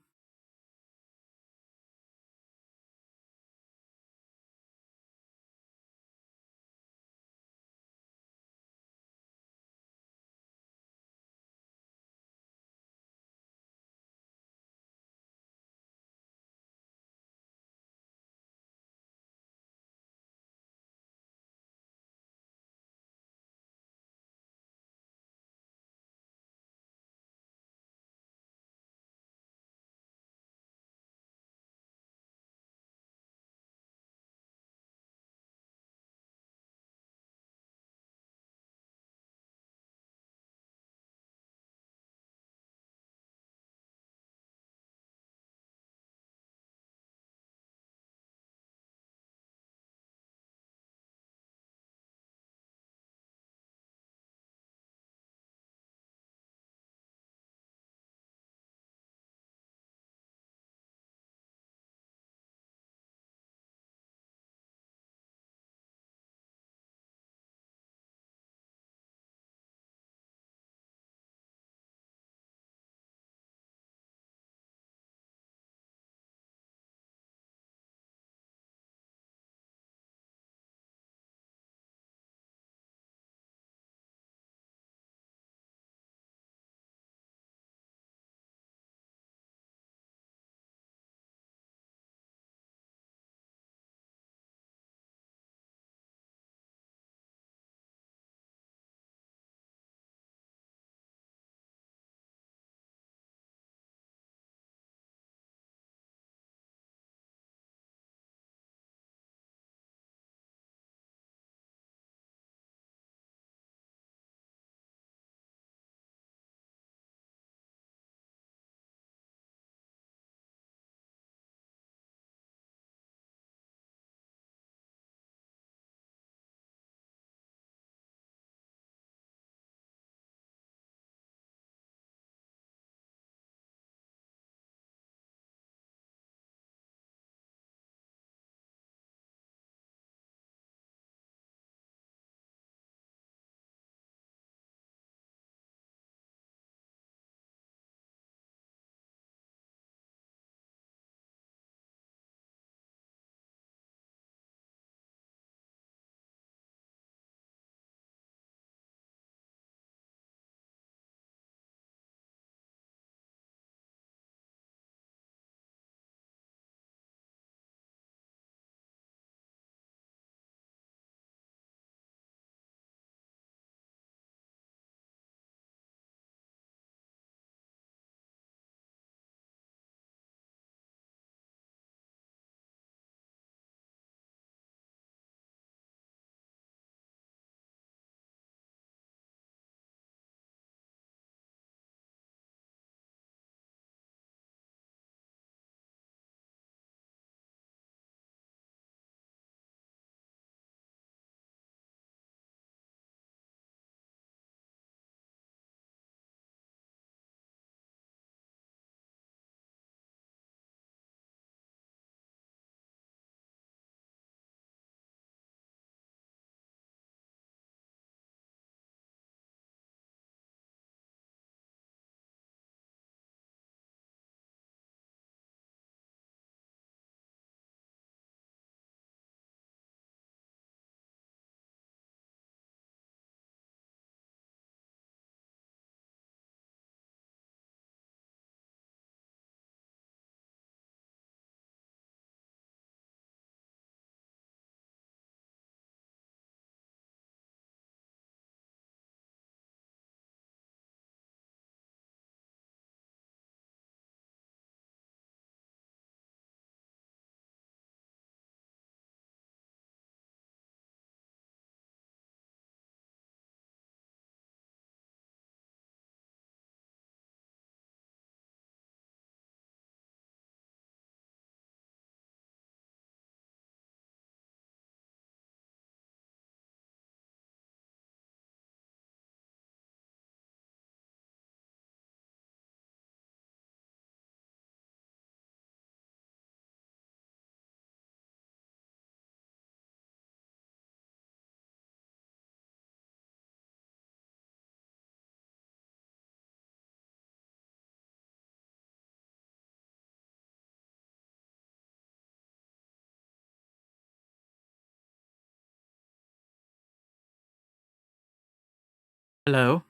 Hello.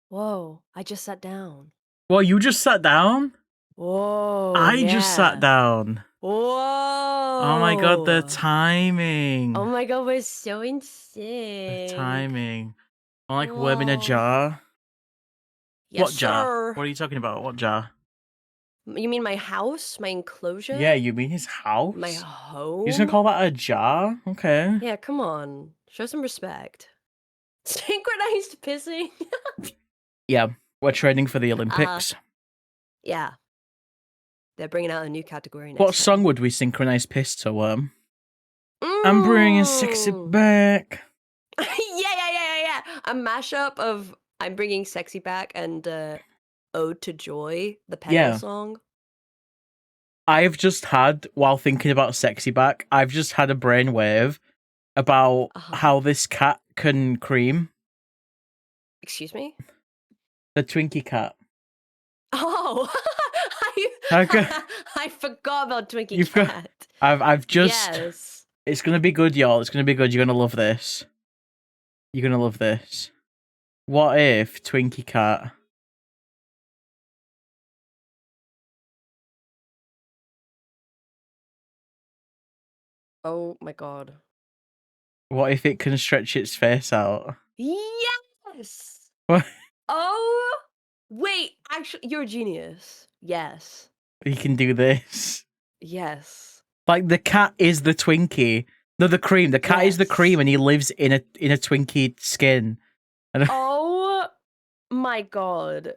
Whoa, I just sat down. Well, you just sat down? Whoa, I just sat yeah. down. Whoa. Oh my god, the timing. Oh my god, we're so The insane. timing. I'm like worm in a Whoa. jar. Yes, What jar? sir. What are you talking about? What jar? You mean my house? My enclosure? Yeah, you mean his house? My home? You're just gonna call that a jar? Okay. Yeah, come on. Show some respect. Synchronized pissing? Yeah, we're training for the Olympics. Yeah. They're bringing out a new category next What time. song would we synchronize piss to, Worm? I'm bringing sexy back. Yeah. A mashup of I'm Bringing Sexy Back and Ode to Joy, the Peggle song. I've just had, while thinking about sexy back, I've just had a brainwave about how this cat can cream. Excuse me? The Twinkie cat. Oh, Okay. I forgot about Twinkie Cat. I've just. Yes. It's gonna be good, y'all. It's gonna be good. You're gonna love this. You're gonna love this. What if Twinkie Cat? Oh my god. What if it can stretch its face out? Yes. What? Oh, wait. Actually, you're a genius. Yes. He can do this. Yes. Like the cat is the Twinkie. No, the cream. The cat is the cream, and he lives in a Twinkie skin. Oh my god.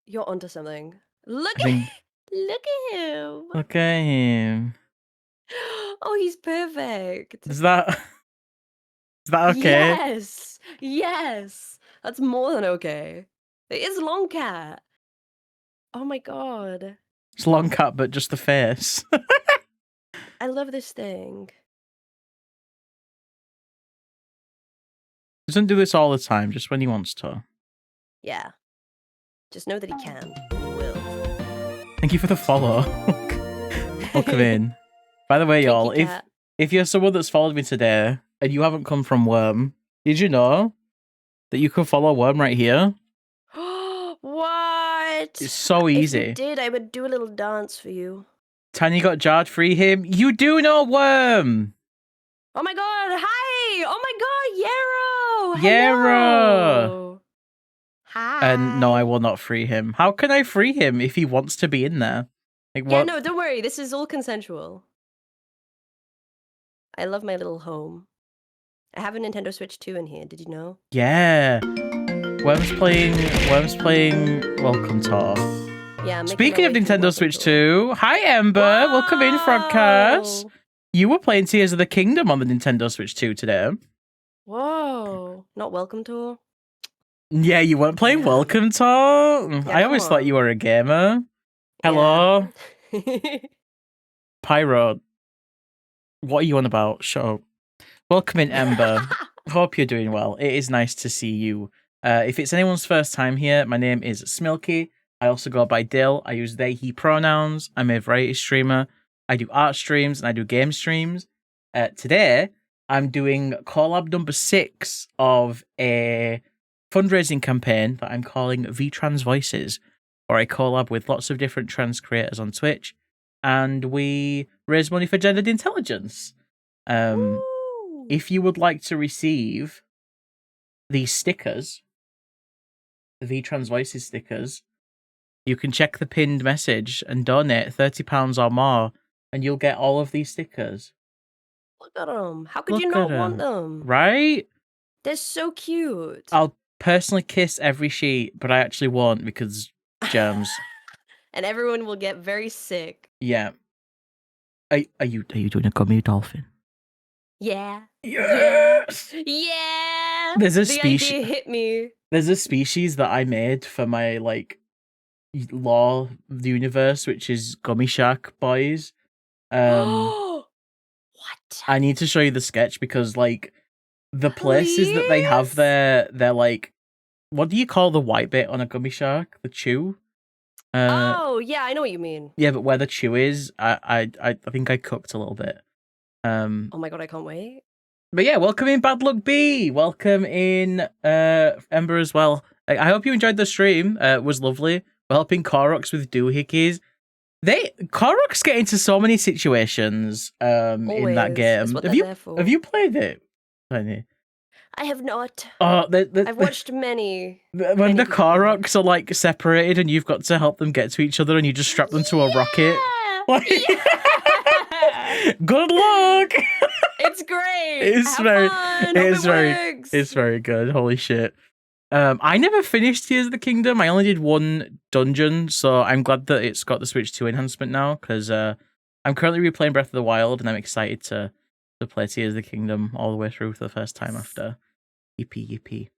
You're onto something. Look at him. Look at him. Oh, he's perfect. Is that okay? Yes. That's more than okay. It is Long Cat. Oh my god. It's long cat, but just the face. I love this thing. Doesn't do this all the time, just when he wants to. Yeah. Just know that he can. And he will. Thank you for the follow. Welcome in. By the way, y'all, if you're someone that's followed me today and you haven't come from Worm, did you know that you can follow Worm right here? What? It's so easy. If you did, I would do a little dance for you. Tanya got jarred, free him. You do know Worm! Oh my god, hi! Oh my god, Yarrow! Yarrow! Hello! Hi! And no, I will not free him. How can I free him if he wants to be in there? Like, yeah, no, don't worry. This is all consensual. I love my little home. I have a Nintendo Switch 2 in here. Did you know? Yeah. Worm's playing Welcome Tour. Yeah. Speaking of Nintendo Switch 2, hi Ember. Whoa! Welcome in, Frogcast. You were playing Tears of the Kingdom on the Nintendo Switch 2 today. Whoa. Not Welcome Tour? Yeah, you weren't playing Welcome Tour? Yeah, I always thought you were a gamer. Hello? Yeah. Pyro. What are you on about? Shut up. Welcome in, Ember. Hope you're doing well. It is nice to see you. If it's anyone's first time here, my name is Smilky. I also go by Dill. I use they, he pronouns. I'm a variety streamer. I do art streams and I do game streams. Today, I'm doing collab number 6 of a fundraising campaign that I'm calling VTransVoices, where I collab with lots of different trans creators on Twitch, and we raise money for gendered intelligence. If you would like to receive these stickers, the VTransVoices stickers, you can check the pinned message and donate £30 or more, and you'll get all of these stickers. Look at them. How could you not want them? Right? They're so cute. I'll personally kiss every sheet, but I actually won't because germs. And everyone will get very sick. Yeah. Are you doing a gummy dolphin? Yeah. Yes. Yeah. There's a the idea hit me. There's a species that I made for my law universe, which is Gummy Shark Boys. What? I need to show you the sketch because the places that they have they're like, what do you call the white bit on a gummy shark? The chew? Oh yeah, I know what you mean. Yeah, but where the chew is, I think I cooked a little bit. Oh my god, I can't wait. But yeah, welcome in Bad Luck B. Welcome in Ember as well. I hope you enjoyed the stream. It was lovely. We're helping Koroks with doohickeys. Koroks get into so many situations in that game. That's what they're there for. Have you played it, Tiny? I have not. Oh, I've watched many. When the Koroks are like separated and you've got to help them get to each other and you just strap them to a rocket. Like, good luck. It's great. It's very good. Holy shit. I never finished Tears of the Kingdom. I only did one dungeon, so I'm glad that it's got the Switch 2 enhancement now, because I'm currently replaying Breath of the Wild, and I'm excited to play Tears of the Kingdom all the way through for the first time after. Yippee.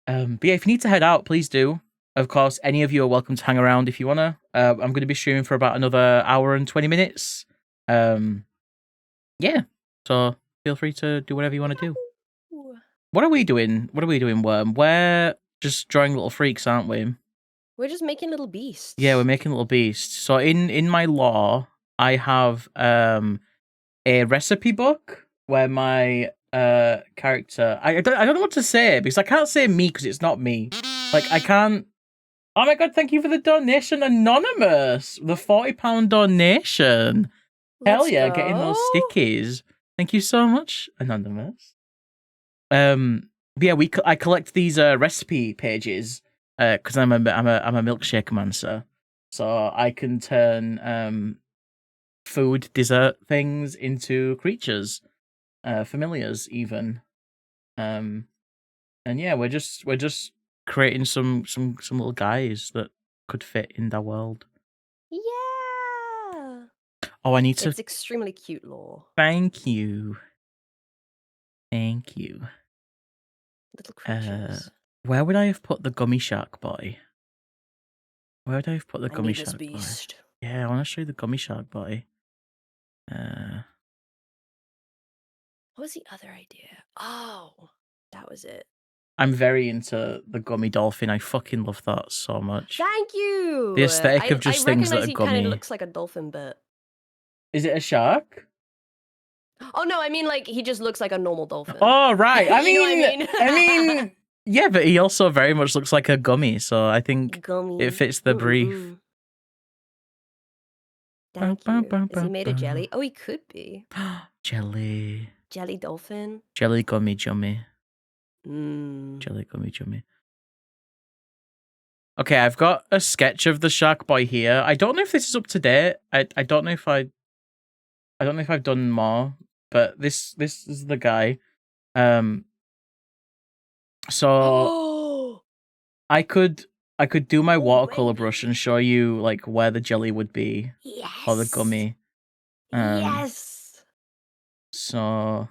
But yeah, if you need to head out, please do. Of course, any of you are welcome to hang around if you want to. I'm going to be streaming for about another hour and 20 minutes. Yeah, so feel free to do whatever you want to do. What are we doing? Worm? We're just drawing little freaks, aren't we? We're just making little beasts. Yeah, we're making little beasts. So in my lore, I have a recipe book where my character... I don't know what to say, because I can't say me because it's not me. Like, I can't... Oh my god, thank you for the donation, Anonymous! The £40 donation. Hell yeah, getting those stickies. Thank you so much, Anonymous. But yeah, I collect these recipe pages because I'm a milkshake mancer, so I can turn food, dessert things into creatures, familiars even. And yeah, we're just creating some little guys that could fit in that world. Yeah. Oh, I need to. It's extremely cute lore. Thank you. Little creatures. Where would I have put the gummy shark boy? Where would I have put the gummy this shark beast. boy? Yeah, I want to show you the gummy shark boy. What was the other idea? Oh, that was it. I'm very into the gummy dolphin. I fucking love that so much. Thank you. The aesthetic of just things that are he gummy. Kind of looks like a dolphin, but is it a shark? Oh no, I mean like he just looks like a normal dolphin. Oh right, I mean, I mean, yeah, but he also very much looks like a gummy, so I think it fits the brief. Thank you. Is he made of jelly? Oh, he could be. Jelly. Jelly dolphin. Jelly gummy jummy. Mm. Jelly gummy jummy. Okay, I've got a sketch of the shark boy here. I don't know if this is up to date. I don't know if I've done more, but this is the guy. So I could do my watercolor brush and show you like where the jelly would be. Yes. Or the gummy. Yes. So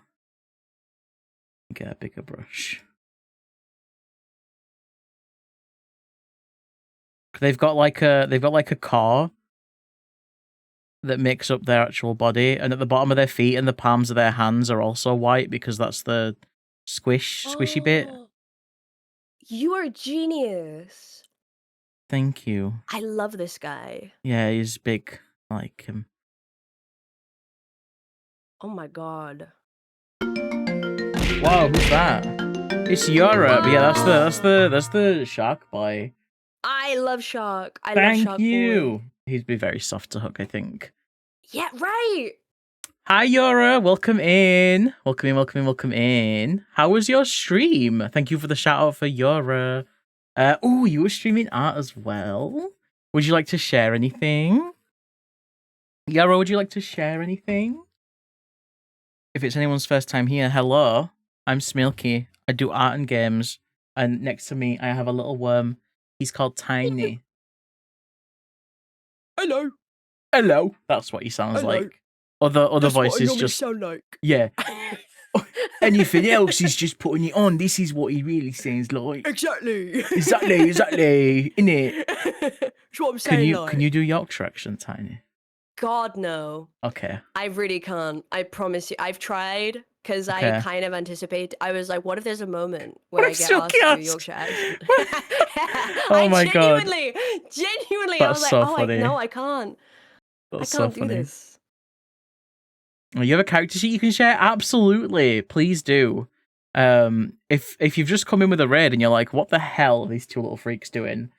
get a bigger brush. They've got like a core that makes up their actual body, and at the bottom of their feet and the palms of their hands are also white because that's the squishy bit. You are a genius. Thank you. I love this guy. Yeah, he's big. I like him. Oh my god. Whoa, who's that? It's Europe. Wow. Yeah, that's the shark boy. I love shark. I love shark you. Boy. He'd be very soft to hook, I think. Yeah, right. Hi, Yora. Welcome in. Welcome in. How was your stream? Thank you for the shout out for Yora. Oh, you were streaming art as well. Would you like to share anything? Yora, would you like to share anything? If it's anyone's first time here, hello. I'm Smilky. I do art and games. And next to me, I have a little worm. He's called Tiny. Hello. Hello. That's what he sounds like. Other That's voices what I just sound like. Yeah. Anything else is just putting it on. This is what he really sounds like. Exactly. Exactly. Innit? That's what I'm saying. Can you do Yorkshire accent, Tiny? God no. Okay. I really can't. I promise you. I've tried because I kind of anticipate. I was like, what if there's a moment where I get asked to do Yorkshire accent? Oh my god. Genuinely, That's I was like, so oh, funny. no, I can't. That's I can't so do funny. this. You have a character sheet you can share? Absolutely. Please do. If you've just come in with a raid and you're like, what the hell are these two little freaks doing?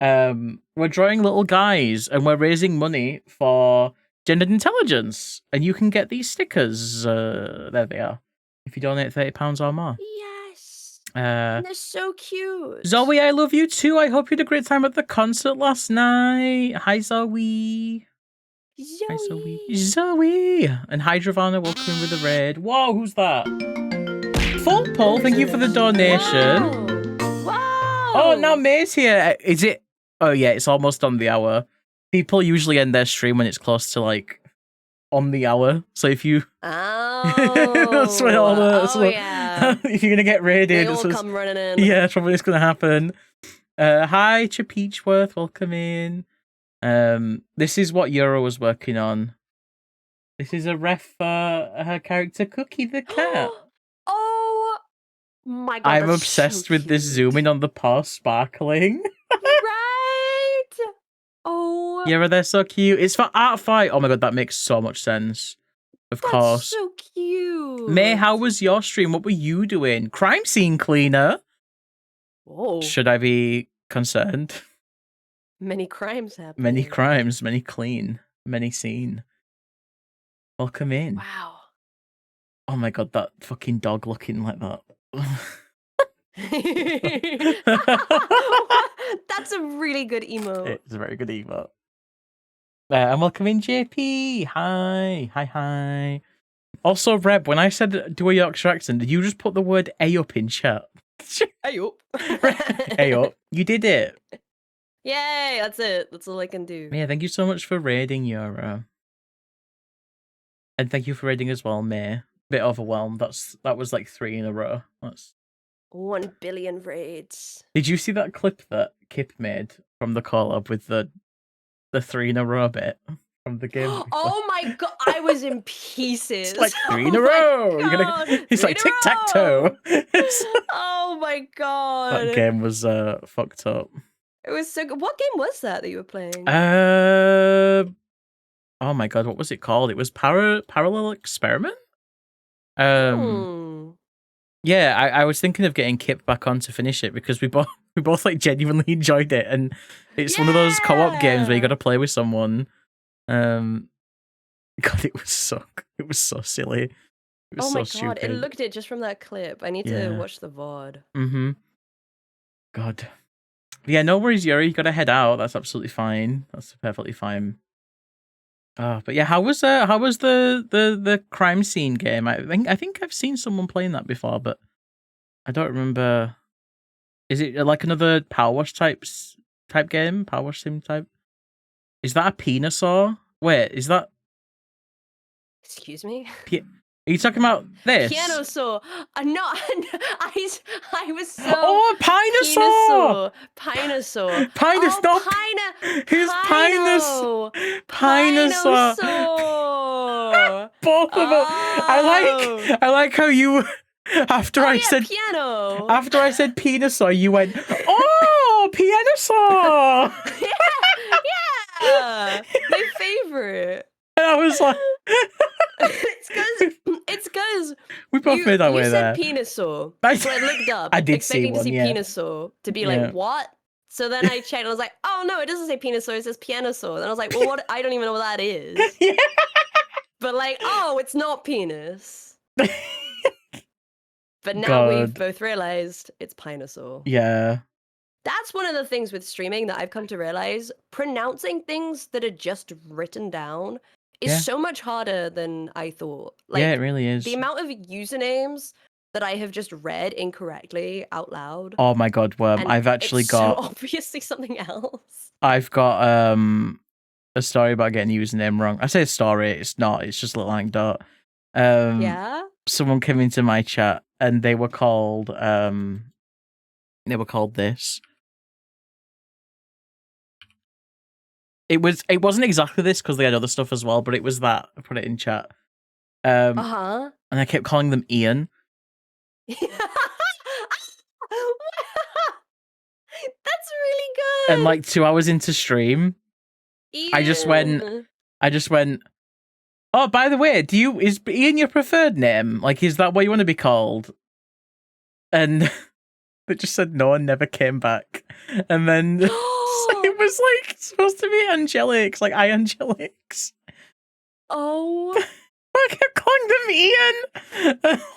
We're drawing little guys and we're raising money for gendered intelligence. And you can get these stickers. There they are. If you donate £30 or more. Yes. And they're so cute. Zoe, I love you too. I hope you had a great time at the concert last night. Hi, Zoe. Hi, Zoe. Zoe. And Hydravana, welcome in with the raid. Whoa, who's that? Full Pull, thank you for the donation. Wow. Oh, now May's here. Is it? Oh, yeah, it's almost on the hour. People usually end their stream when it's close to, like, on the hour. So if you... Oh. That's when all the... Yeah. If you're going to get raided... They all come running in. Yeah, that's probably what's going to happen. Hi, Chapeachworth, welcome in. This is what Euro was working on. This is a ref for her character Cookie the cat. Oh my god! I'm obsessed with this zooming on the paw sparkling. Right? Oh. Yeah, they're so cute. It's for Art Fight. Oh my god, that makes so much sense. Of course. So cute. May, how was your stream? What were you doing? Crime scene cleaner. Oh. Should I be concerned? Many crimes happen. Many crimes, many clean, many seen. Welcome in. Wow. Oh my god, that fucking dog looking like that. That's a really good emote. It's a very good emote. And welcome in, JP. Hi. Also, Reb, when I said do a Yorkshire accent, did you just put the word A up in chat? Hey up. Hey up. You did it. Yay, that's it. That's all I can do. Yeah, thank you so much for raiding, Euro. And thank you for raiding as well, May. Bit overwhelmed. That was like 3 in a row. That's 1 billion raids. Did you see that clip that Kip made from the collab with the 3 in a row bit from the game? Oh my god, I was in pieces. It's like 3 in a row. It's like tic-tac-toe. Oh my god. That game was fucked up. It was so good. What game was that you were playing? Oh my god, what was it called? It was Parallel Experiment? Yeah, I was thinking of getting Kip back on to finish it because we both like genuinely enjoyed it, and it's one of those co-op games where you got to play with someone. God, it was so silly. It was oh my so god, stupid. it looked it just from that clip. I need to watch the VOD. God. Yeah, no worries, Yuri. You got to head out. That's absolutely fine. That's perfectly fine. But yeah, how was the crime scene game? I think I've seen someone playing that before, but I don't remember. Is it like another Power Wash type game? Power Wash sim type? Is that a Penosaur? Wait, is that? Excuse me? Are you talking about this? Pianosaur. No, I was so. Oh, Pinosaur! Pinosaur. Pinosaur. Who's Pinus? Pinosaur. Both of them. I like how you. After I said piano. After I said Pinosaur, you went, oh, Pianosaur. yeah, my favorite. And I was like, it's because we both made our way there. You said Penosaur, so I looked up. I did expecting see to see one, Penosaur to be like what? So then I checked and I was like, oh no, it doesn't say Penosaur, it says Pianosaur. And I was like, well, what? I don't even know what that is. Yeah. But like, oh, it's not penis. But now we've both realized it's Pinosaur. Yeah. That's one of the things with streaming that I've come to realize. Pronouncing things that are just written down is so much harder than I thought. Like, yeah, it really is. The amount of usenames that I have just read incorrectly out loud. Oh my god, Worm. I've actually got... so obviously something else. I've got a story about getting the username wrong. I say a story, it's not. It's just a little anecdote. Yeah? Someone came into my chat and they were called this. It wasn't exactly this because they had other stuff as well, but it was that. I put it in chat. And I kept calling them Ian. That's really good. And like 2 hours into stream, Ian. I just went, Oh, by the way, is Ian your preferred name? Like, is that what you want to be called? And it just said no and never came back. And then it was like supposed to be Angelics, like Angelics. Oh. I kept calling them Ian.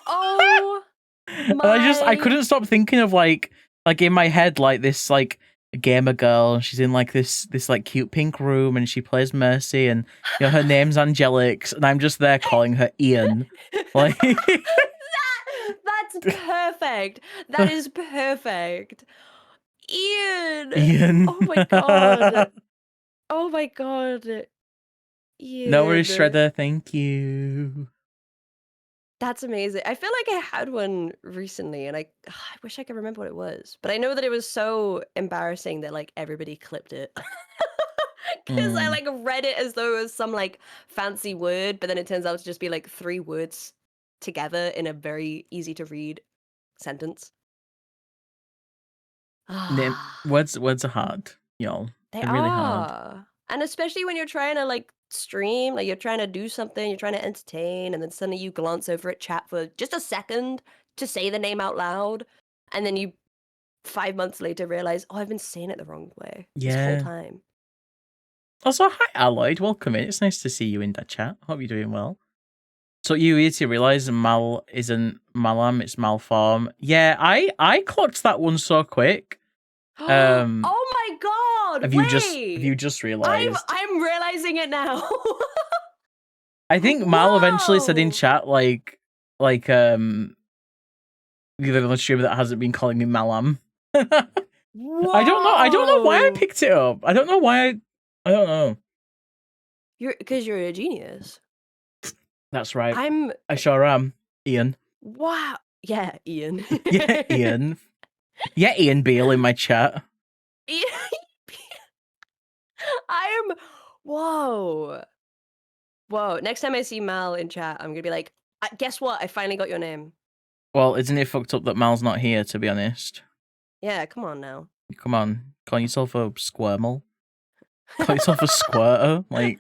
Oh. And I couldn't stop thinking of like in my head, like this like gamer girl. She's in like this like cute pink room and she plays Mercy and her name's Angelics and I'm just there calling her Ian. Like That's perfect. That is perfect. Ian. Ian. Oh my god. Oh my god. Ian. No worries, Shredder. Thank you. That's amazing. I feel like I had one recently and I wish I could remember what it was. But I know that it was so embarrassing that like everybody clipped it. Because I like read it as though it was some like fancy word, but then it turns out to just be like 3 words together in a very easy to read sentence. Words are hard, y'all. They're really hard. And especially when you're trying to like stream, like you're trying to do something, you're trying to entertain, and then suddenly you glance over at chat for just a second to say the name out loud, and then you 5 months later realize, oh, I've been saying it the wrong way this whole time. Also, hi Alloyd, welcome in. It's nice to see you in that chat. Hope you're doing well. So you need to realize Mal isn't Malam, it's Malform. Yeah, I clocked that one so quick. Oh my god! Have you just realized? I'm realizing it now. I think Mal eventually said in chat like the other streamer that hasn't been calling me Malam. I don't know why I picked it up. I don't know why I don't know. Because you're a genius. That's right. I sure am, Ian. Wow. Yeah, Ian. Yeah, Ian. Yeah, Ian Beale in my chat. Whoa. Next time I see Mal in chat, I'm gonna be like, guess what? I finally got your name. Well, isn't it fucked up that Mal's not here, to be honest? Yeah, come on now. Come on. Call yourself a squirmel. Call yourself a squirter. Like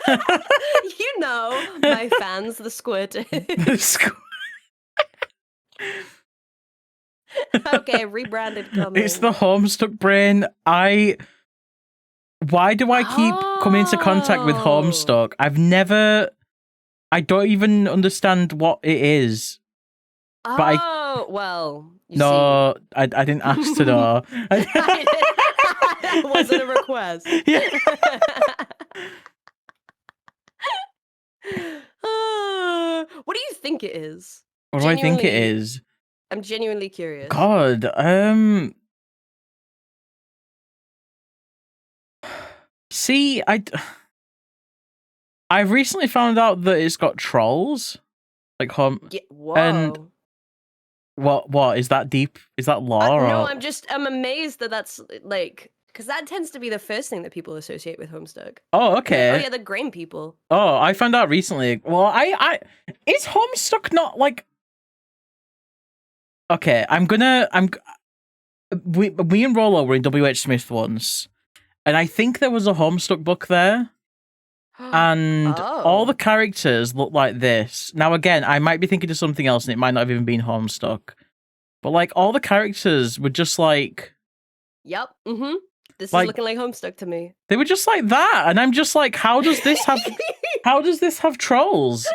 you know, my fans, the squirters. Okay, rebranded coming. It's the Homestuck brain. Why do I keep coming into contact with Homestuck? I don't even understand what it is. But well, no, I didn't ask to know. That wasn't a request. Yeah. What do you think it is? What do I think it is? I'm genuinely curious. God, see, I recently found out that it's got trolls, like whoa. And what is that deep? Is that lore? No, I'm amazed that that's like, because that tends to be the first thing that people associate with Homestuck. Oh, okay. Like, oh yeah, the grain people. Oh, I found out recently. Well, is Homestuck not like? Okay, we and Rollo were in WH Smith once, and I think there was a Homestuck book there. And all the characters look like this. Now, again, I might be thinking of something else, and it might not have even been Homestuck. But, like, all the characters were just like... Yep, This is looking like Homestuck to me. They were just like that, and I'm just like, how does this have... how does this have trolls?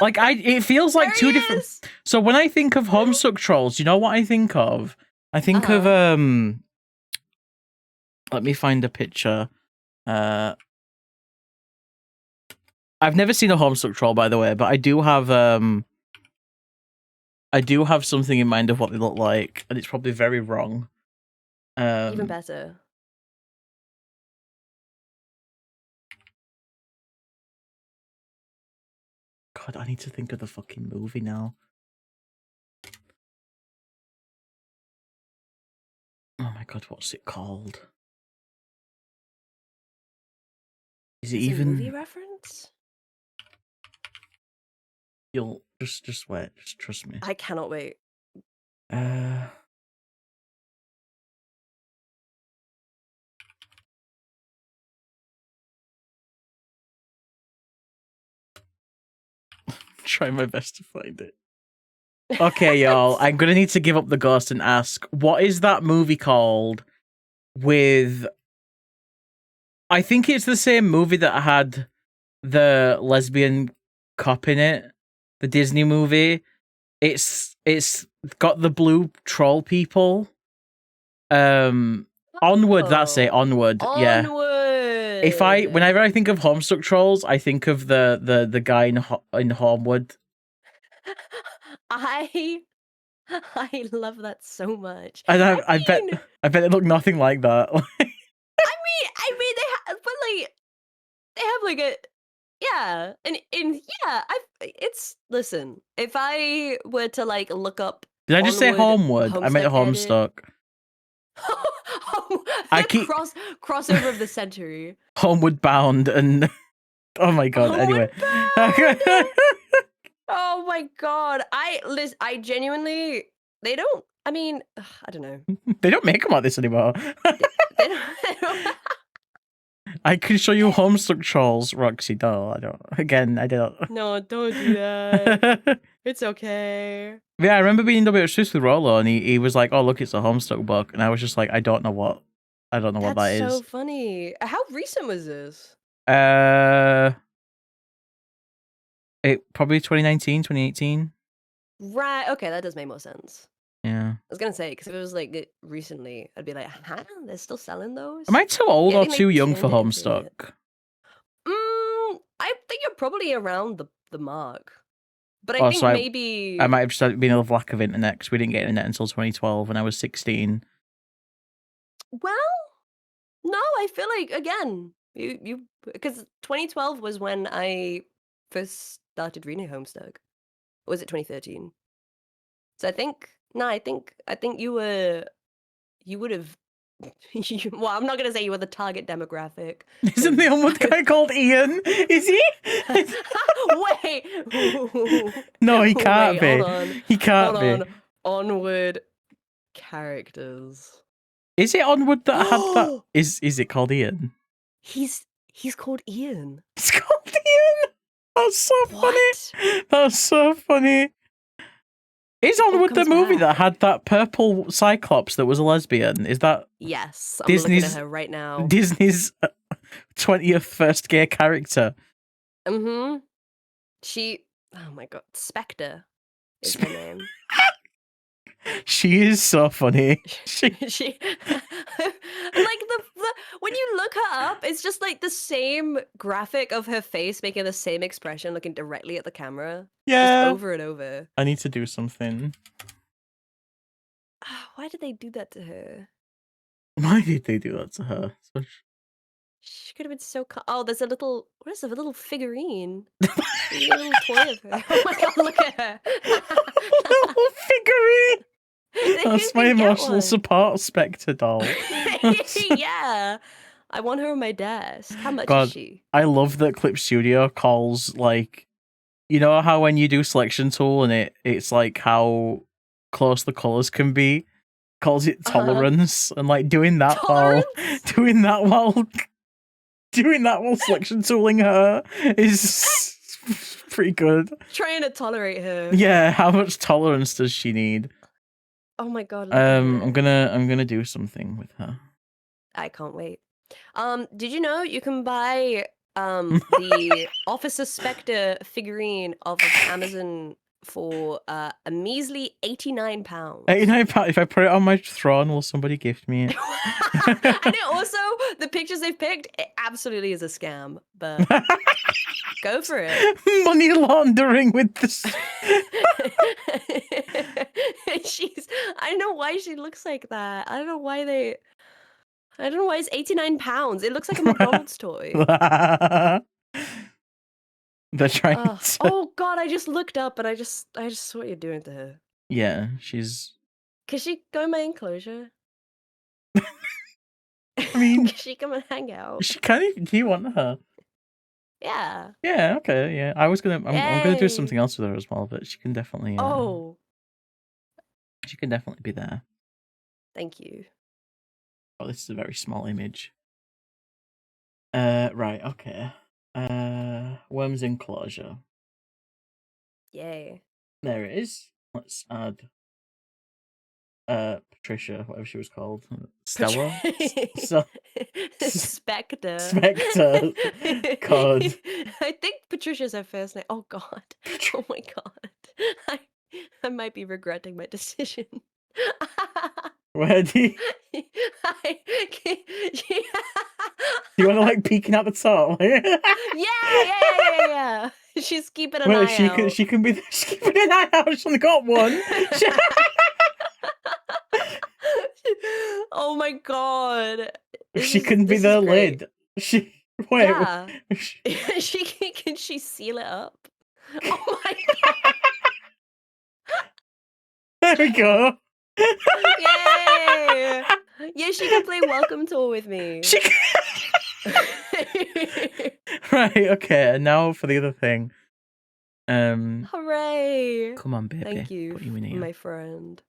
Like, it feels like two different... So when I think of Homestuck trolls, you know what I think of? I think of, let me find a picture. I've never seen a Homestuck troll, by the way, but I do have something in mind of what they look like, and it's probably very wrong. Even better. God, I need to think of the fucking movie now. Oh my god, what's it called? Is it even a movie reference? You'll just wait, just trust me. I cannot wait. try my best to find it. Okay, y'all. I'm gonna need to give up the ghost and ask, what is that movie called with... I think it's the same movie that had the lesbian cop in it. The Disney movie. It's got the blue troll people. Onward, that's it. Onward. Yeah. Onward. Whenever I think of Homestuck Trolls, I think of the guy in Homewood. I love that so much. And I bet it looked nothing like that. They have like a listen. If I were to like look up, Did I just say Homewood? I meant Homestuck. Crossover of the century. Homeward Bound and oh my god. Anyway. Oh my god. I genuinely. They don't. I mean, I don't know. They don't make them like this anymore. They don't. I can show you Homestuck Trolls, Roxy. No, I don't. Again, I don't. No, don't do that. It's okay. Yeah, I remember being double with Rollo, and he was like, "Oh, look, it's a Homestuck book," and I was just like, "I don't know what that is." That's so funny. How recent was this? It probably 2019, 2018. Right. Okay, that does make more sense. Yeah. I was gonna say, because if it was like recently, I'd be like, huh? They're still selling those? Am I too old Yeah, I or think too they young for turned it into Homestuck? I think you're probably around the mark. But I Oh, think so maybe I might have just been a lack of internet because we didn't get internet until 2012 when I was 16. Well, no, I feel like again, you because 2012 was when I first started reading Homestuck. Or was it 2013? So I think you would have. Well, I'm not gonna say you were the target demographic. Isn't the onward guy called Ian? Is he? Wait. No, he can't be. Hold on. He can't Hold be. on. Onward characters. Is it Onward that had that? Is it called Ian? He's called Ian. It's called Ian. That's so funny. That's so funny. Is Onward the movie that had that purple Cyclops that was a lesbian? Is that Yes, I'm Disney's looking at her right now. Disney's 20th first gay character? Mm-hmm. Oh my god, Spectre is her name. She is so funny. She like the when you look her up, it's just like the same graphic of her face making the same expression, looking directly at the camera. Yeah. Just over and over. I need to do something. Why did they do that to her? Why did they do that to her? She could have been so. Oh, there's a little. What is a little figurine? A little toy of her. Oh my god! Look at her. Little figurine. That's my emotional support Spectre doll. Yeah, I want her on my desk. How much God, is she? I love that Clip Studio calls like, you know how when you do selection tool and it's like how close the colors can be, calls it tolerance, and like doing that while selection tooling her is pretty good. Trying to tolerate her. Yeah, how much tolerance does she need? Oh my god. I'm gonna do something with her. I can't wait. Did you know you can buy the Officer Spectre figurine off of Amazon for a measly £89. £89. If I put it on my throne, will somebody gift me it? And it also, the pictures they've picked, it absolutely is a scam, but go for it. Money laundering with this. I don't know why she looks like that. I don't know why it's £89. It looks like a McDonald's toy. They're trying to... Oh god, I just looked up and I just saw what you're doing to her. Yeah, she's... Can she go in my enclosure? I mean... Can she come and hang out? She can. Do you want her? Yeah. Yeah, okay, yeah. I'm gonna do something else with her as well, but she can definitely... She can definitely be there. Thank you. Oh, this is a very small image. Right, okay. Worm's enclosure. Yay. There it is. Let's add Patricia, whatever she was called. Stella? Spectre. Spectre. God. I think Patricia's her first name. Oh god. Oh my god. I might be regretting my decision. Where do you want to like peeking at the top? yeah. She's keeping an Well, eye out. she can be she's keeping an eye out. She's only got one. Oh my god. She can be the lid. She wait. Yeah. Can she seal it up? Oh my god. There we go. Yay! Yeah, she can play Welcome Tour with me. She can... Right, okay, and now for the other thing. Hooray! Come on, baby. Thank you, Put you in here. my friend.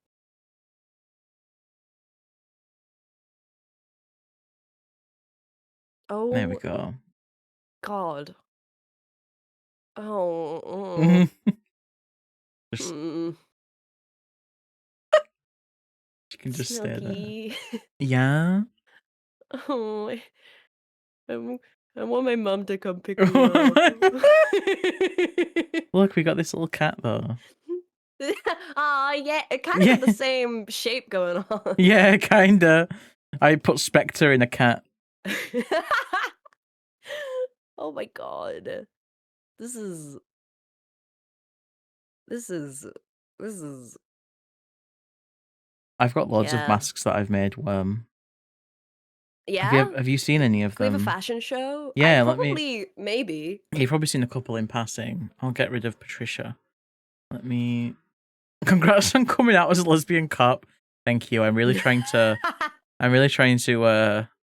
Oh, There we go. God. Oh. Just, Mm. she can just stay there. Snooky. Yeah. Oh, I want my mum to come pick me up. Look, we got this little cat though. Ah, yeah, it kind of had the same shape going on. Yeah, kinda. I put Spectre in a cat. Oh my god. This is I've got loads of Yeah. masks that I've made. Yeah? Have you seen any of Can we have them? a fashion show? Yeah, Maybe. You've probably seen a couple in passing. I'll get rid of Patricia. Let me. Congrats on coming out as a lesbian cop. Thank you. I'm really trying to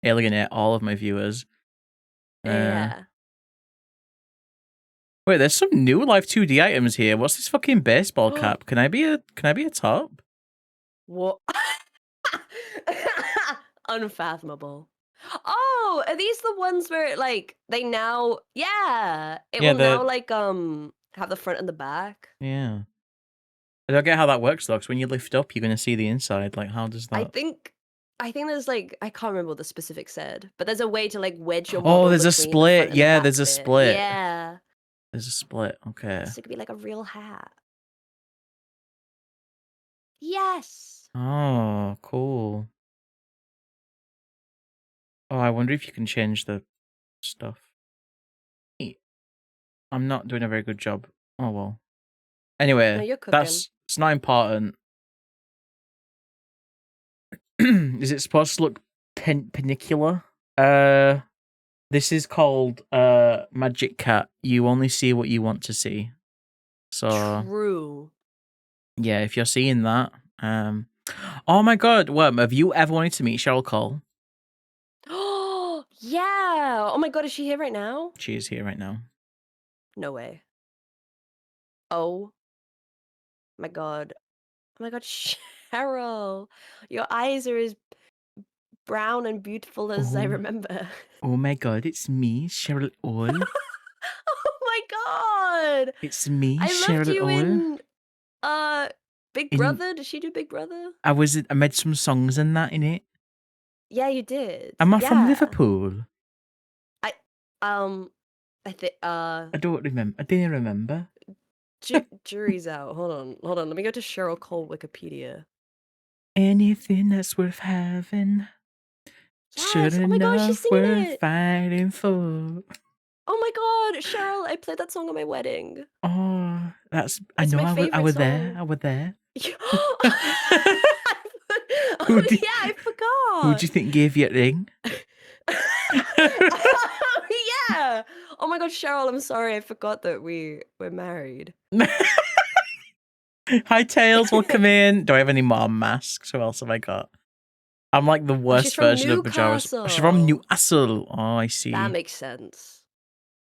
alienate all of my viewers. Yeah. Wait, there's some new Live 2D items here. What's this fucking baseball cap? Can I be a top? What? Unfathomable. Oh, are these the ones where like they now will now like have the front and the back? Yeah. I don't get how that works though, because when you lift up you're gonna see the inside. Like how does that I think there's like I can't remember what the specific said, but there's a way to like wedge your Oh, model there's a between the split. front and the Yeah, back there's a bit. split. Yeah. There's a split. Okay. So it could be like a real hat. Yes. Oh, cool. Oh, I wonder if you can change the stuff. I'm not doing a very good job. Oh well. No, Anyway, you're cooking. it's not important. Is it supposed to look penicular? This is called Magic Cat. You only see what you want to see. So True. yeah, if you're seeing that, oh my god, Worm, have you ever wanted to meet Cheryl Cole? Oh yeah. Oh my god, is she here right now? She is here right now. No way. Oh my god. Oh my god, Cheryl. Your eyes are as brown and beautiful as I Oh. remember. Oh my god, it's me, Cheryl Cole. Oh my god. It's me, I Cheryl loved you Cole. in Big Brother. Did she do Big Brother? I made some songs and that in it. Yeah, you did. Am I from Yeah. Liverpool? I think I don't remember. I didn't remember. jury's out. Hold on. Let me go to Cheryl Cole Wikipedia. Anything that's worth having. Yes. Sure Oh my gosh, she's enough singing worth it. fighting for. Oh my god, Cheryl! I played that song at my wedding. Oh, that's. It's I know. my I favorite was there. song. I was there. Oh yeah, I forgot. Who do you think gave you a ring? Yeah. Oh my god, Cheryl, I'm sorry. I forgot that we're married. Hi, Tails. Welcome in. Do I have any more masks? Who else have I got? I'm like the worst she's from version of Majora's. She's from Newcastle. Oh, I see. That makes sense.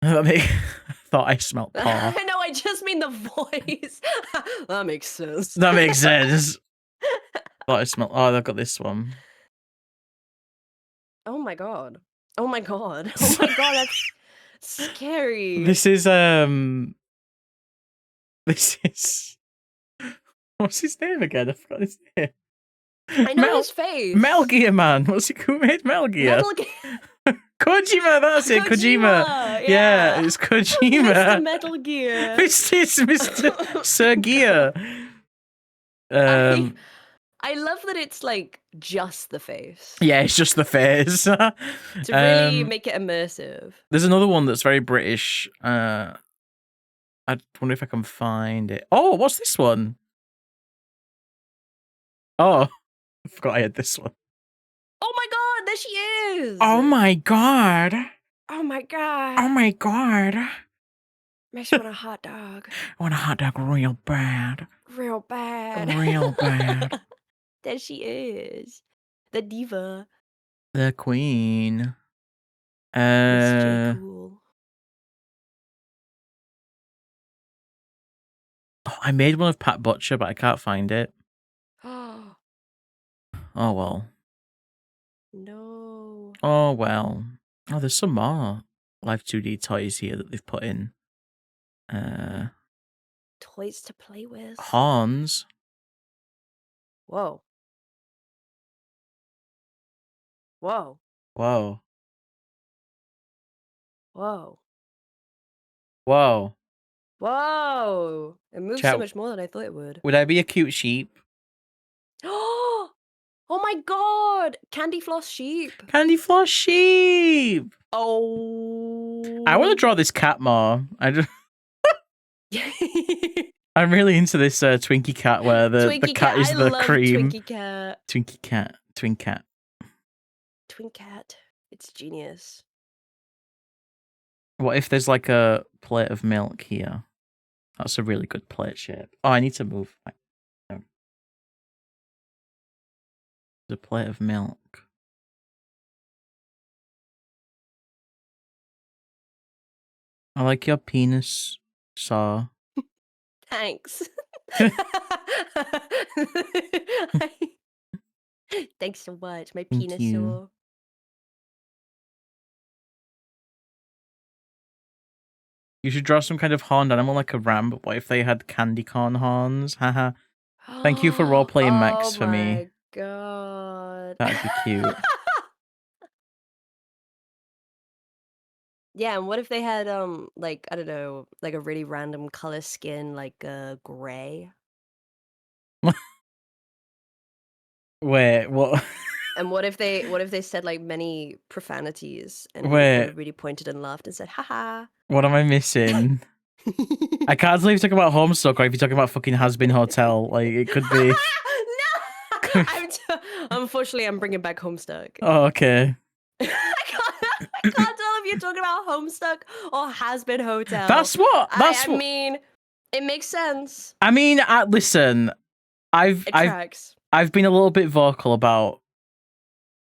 I thought I smelt paw. I know. I just mean the voice. That makes sense. That makes sense. Thought I smelt. Oh, I've got this one. Oh my god. Oh my god. Oh my god. That's scary. This is This is what's his name again? I forgot his name. I know his face. Metal Gear Man. Who made Metal Gear? Metal Gear. Kojima, that's it. Kojima. Yeah, it's Kojima. Mr. Metal Gear. It's Mr. Sir Gear. I love that it's like just the face. Yeah, it's just the face. To really make it immersive. There's another one that's very British. I wonder if I can find it. Oh, what's this one? Oh, I forgot I had this one. Oh my god, there she is! Oh my god. Oh my god. Oh my god. Makes me want a hot dog. I want a hot dog real bad. Real bad. Real bad. There she is. The diva. The queen. Miss J. Cool. Oh, I made one of Pat Butcher, but I can't find it. Oh Oh well. no. Oh well. Oh, there's some more Live 2D toys here that they've put in. Toys to play with. Horns. Whoa. Whoa. Whoa. Whoa. Whoa. Whoa. It moves Chat. so much more than I thought it would. Would I be a cute sheep? Oh my god! Candy floss sheep. Candy floss sheep. Oh. I want to draw this cat more. I'm really into this Twinkie cat where the cat is the cream. Twinkie cat. Twinkie cat. Twin cat. Twin cat. It's genius. What if there's like a plate of milk here? That's a really good plate shape. Oh, I need to move. No. There's a plate of milk. I like your penis saw. Thanks. Thanks so much. My Thank penis you. saw. You should draw some kind of horned animal like a ram, but what if they had candy corn horns? Haha. Thank you for role-playing Max for me. Oh my god. That'd be cute. Yeah, and what if they had like I don't know, like a really random color skin, like gray? Wait, what? And what if they said like many profanities and Wait. everybody pointed and laughed and said, haha. What am I missing? I can't tell if you're talking about Homestuck or if you're talking about fucking Has Been Hotel. Like, it could be. No! Unfortunately, I'm bringing back Homestuck. Oh, okay. I can't tell if you're talking about Homestuck or Has Been Hotel. That's what. I mean, it makes sense. I mean, listen, I've been a little bit vocal about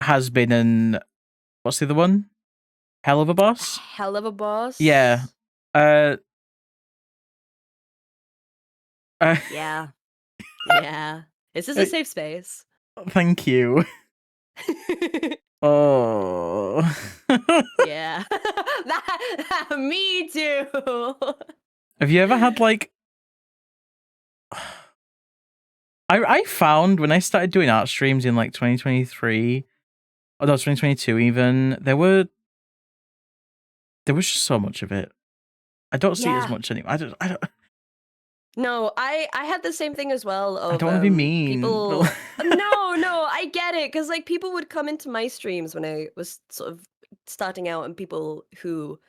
Has Been and what's the other one? Hell of a Boss? Hell of a Boss? Yeah. Yeah. Yeah. This is a safe space. Thank you. Oh. Yeah. Me too. Have you ever had like I found when I started doing art streams in like 2023 or no 2022 even, there was just so much of it. I don't see it as much anymore. I don't No, I had the same thing as well. Of, I don't want to be mean. People... no, I get it. Because like people would come into my streams when I was sort of starting out and people who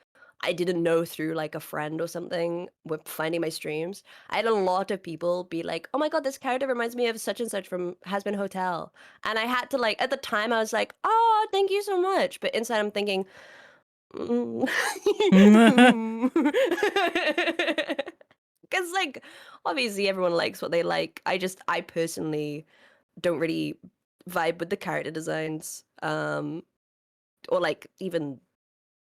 I didn't know through like a friend or something were finding my streams. I had a lot of people be like, oh my god, this character reminds me of such and such from Has Been Hotel. And I had to like, at the time I was like, oh, thank you so much. But inside I'm thinking, because like obviously everyone likes what they like. I personally don't really vibe with the character designs or like even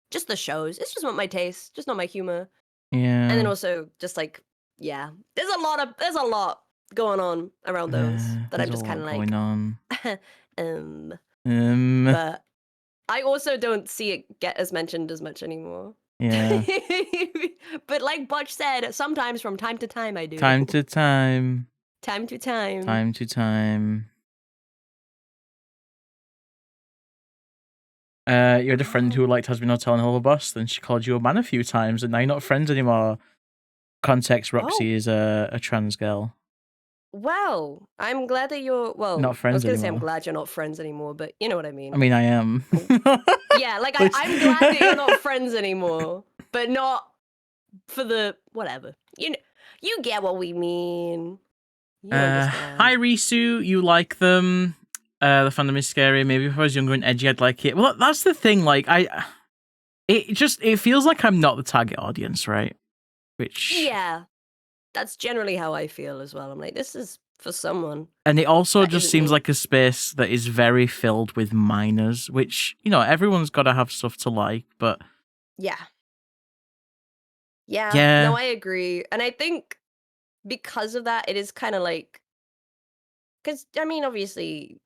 just the shows. It's just not my taste, just not my humor. Yeah. And then also just like there's a lot going on around those that I'm just kind of like going on. But I also don't see it get as mentioned as much anymore. Yeah. But like Butch said, sometimes from time to time I do. Time to time. Time to time. Time to time. You had a friend who liked Has Been Hotel and Hell of a Boss, then she called you a man a few times, and now you're not friends anymore. Context, Roxy is a trans girl. Well, I'm glad that you're Not friends I was gonna say I'm anymore. glad you're not friends anymore, but you know what I mean. I mean, I am. Yeah, like I'm glad that you're not friends anymore, but not for the whatever. You get what we mean. You understand. Hi Risu, you like them. The fandom is scary. Maybe if I was younger and edgy, I'd like it. Well, that's the thing. Like, it feels like I'm not the target audience, right? Which Yeah, that's generally how I feel as well. I'm like, this is for someone. And it also that just isn't seems me. like a space that is very filled with minors, which, you know, everyone's got to have stuff to like, but Yeah. Yeah. Yeah. No, I agree. And I think because of that, it is kind of like, because I mean, obviously,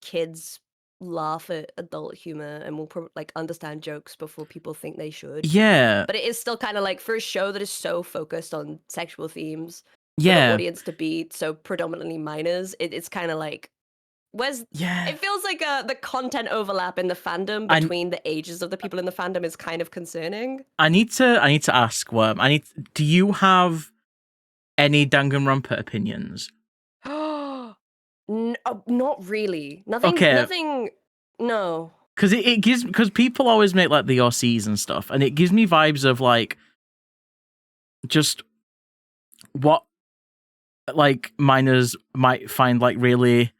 kids laugh at adult humor and will like understand jokes before people think they should. yeah, But it is still kind of like for a show that is so focused on sexual themes, for the yeah, audience to be so predominantly minors, it's kind of like, yeah. it feels like the content overlap in the fandom between the ages of the people in the fandom is kind of concerning. I need to ask Worm. Do you have any Danganronpa opinions? Not really. Nothing. Okay. Nothing. No. Because people always make like the OCs and stuff, and it gives me vibes of like just what like minors might find like really,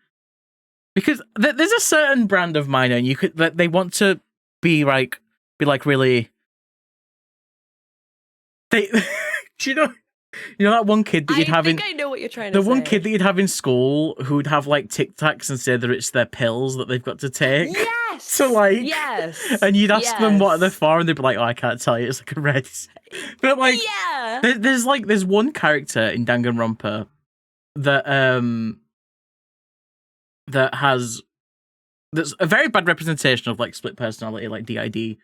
because there's a certain brand of minor, and they want to be like really. They, do you know that one kid that you'd have in. I think I know what you're trying to say. The one kid that you'd have in school who'd have like Tic Tacs and say that it's their pills that they've got to take. Yes. So like, yes. And you'd ask them what they're Yes. for, and they'd be like, "Oh, I can't tell you. It's like a red." But like, Yeah. there's one character in Danganronpa that that's a very bad representation of like split personality, like DID,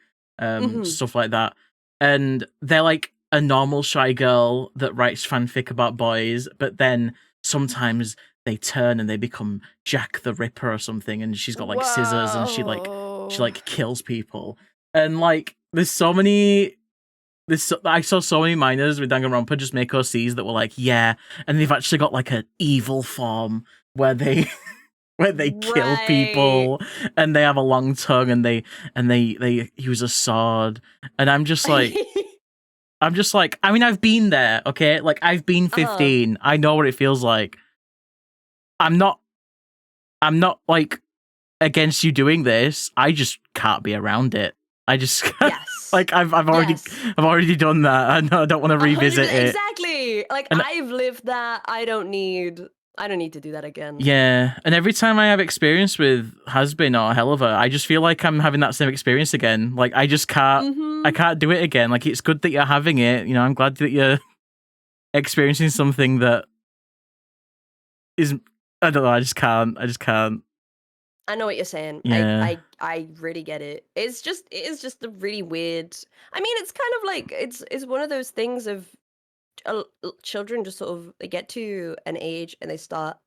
stuff like that, and they're like a normal shy girl that writes fanfic about boys, but then sometimes they turn and they become Jack the Ripper or something, and she's got like scissors and she like kills people, and like there's so many. I saw so many minors with Danganronpa just make OCs that were like, yeah, and they've actually got like an evil form where they kill people, and they have a long tongue, and they use a sword, and I'm just like, I mean, I've been there, okay? Like, I've been 15. I know what it feels like. I'm not like against you doing this. I just can't be around it. I just can't. Yes. Like I've already done that. I don't want to revisit 100%, it. Exactly. Like I've lived that. I don't need to do that again. Yeah, and every time I have experience with Has-Been or Helliver, I just feel like I'm having that same experience again. Like I just can't, I can't do it again. Like it's good that you're having it. You know, I'm glad that you're experiencing something that is. I don't know. I just can't. I know what you're saying. Yeah. I really get it. It is just a really weird. I mean, it's kind of like it's one of those things of children just sort of they get to an age and they start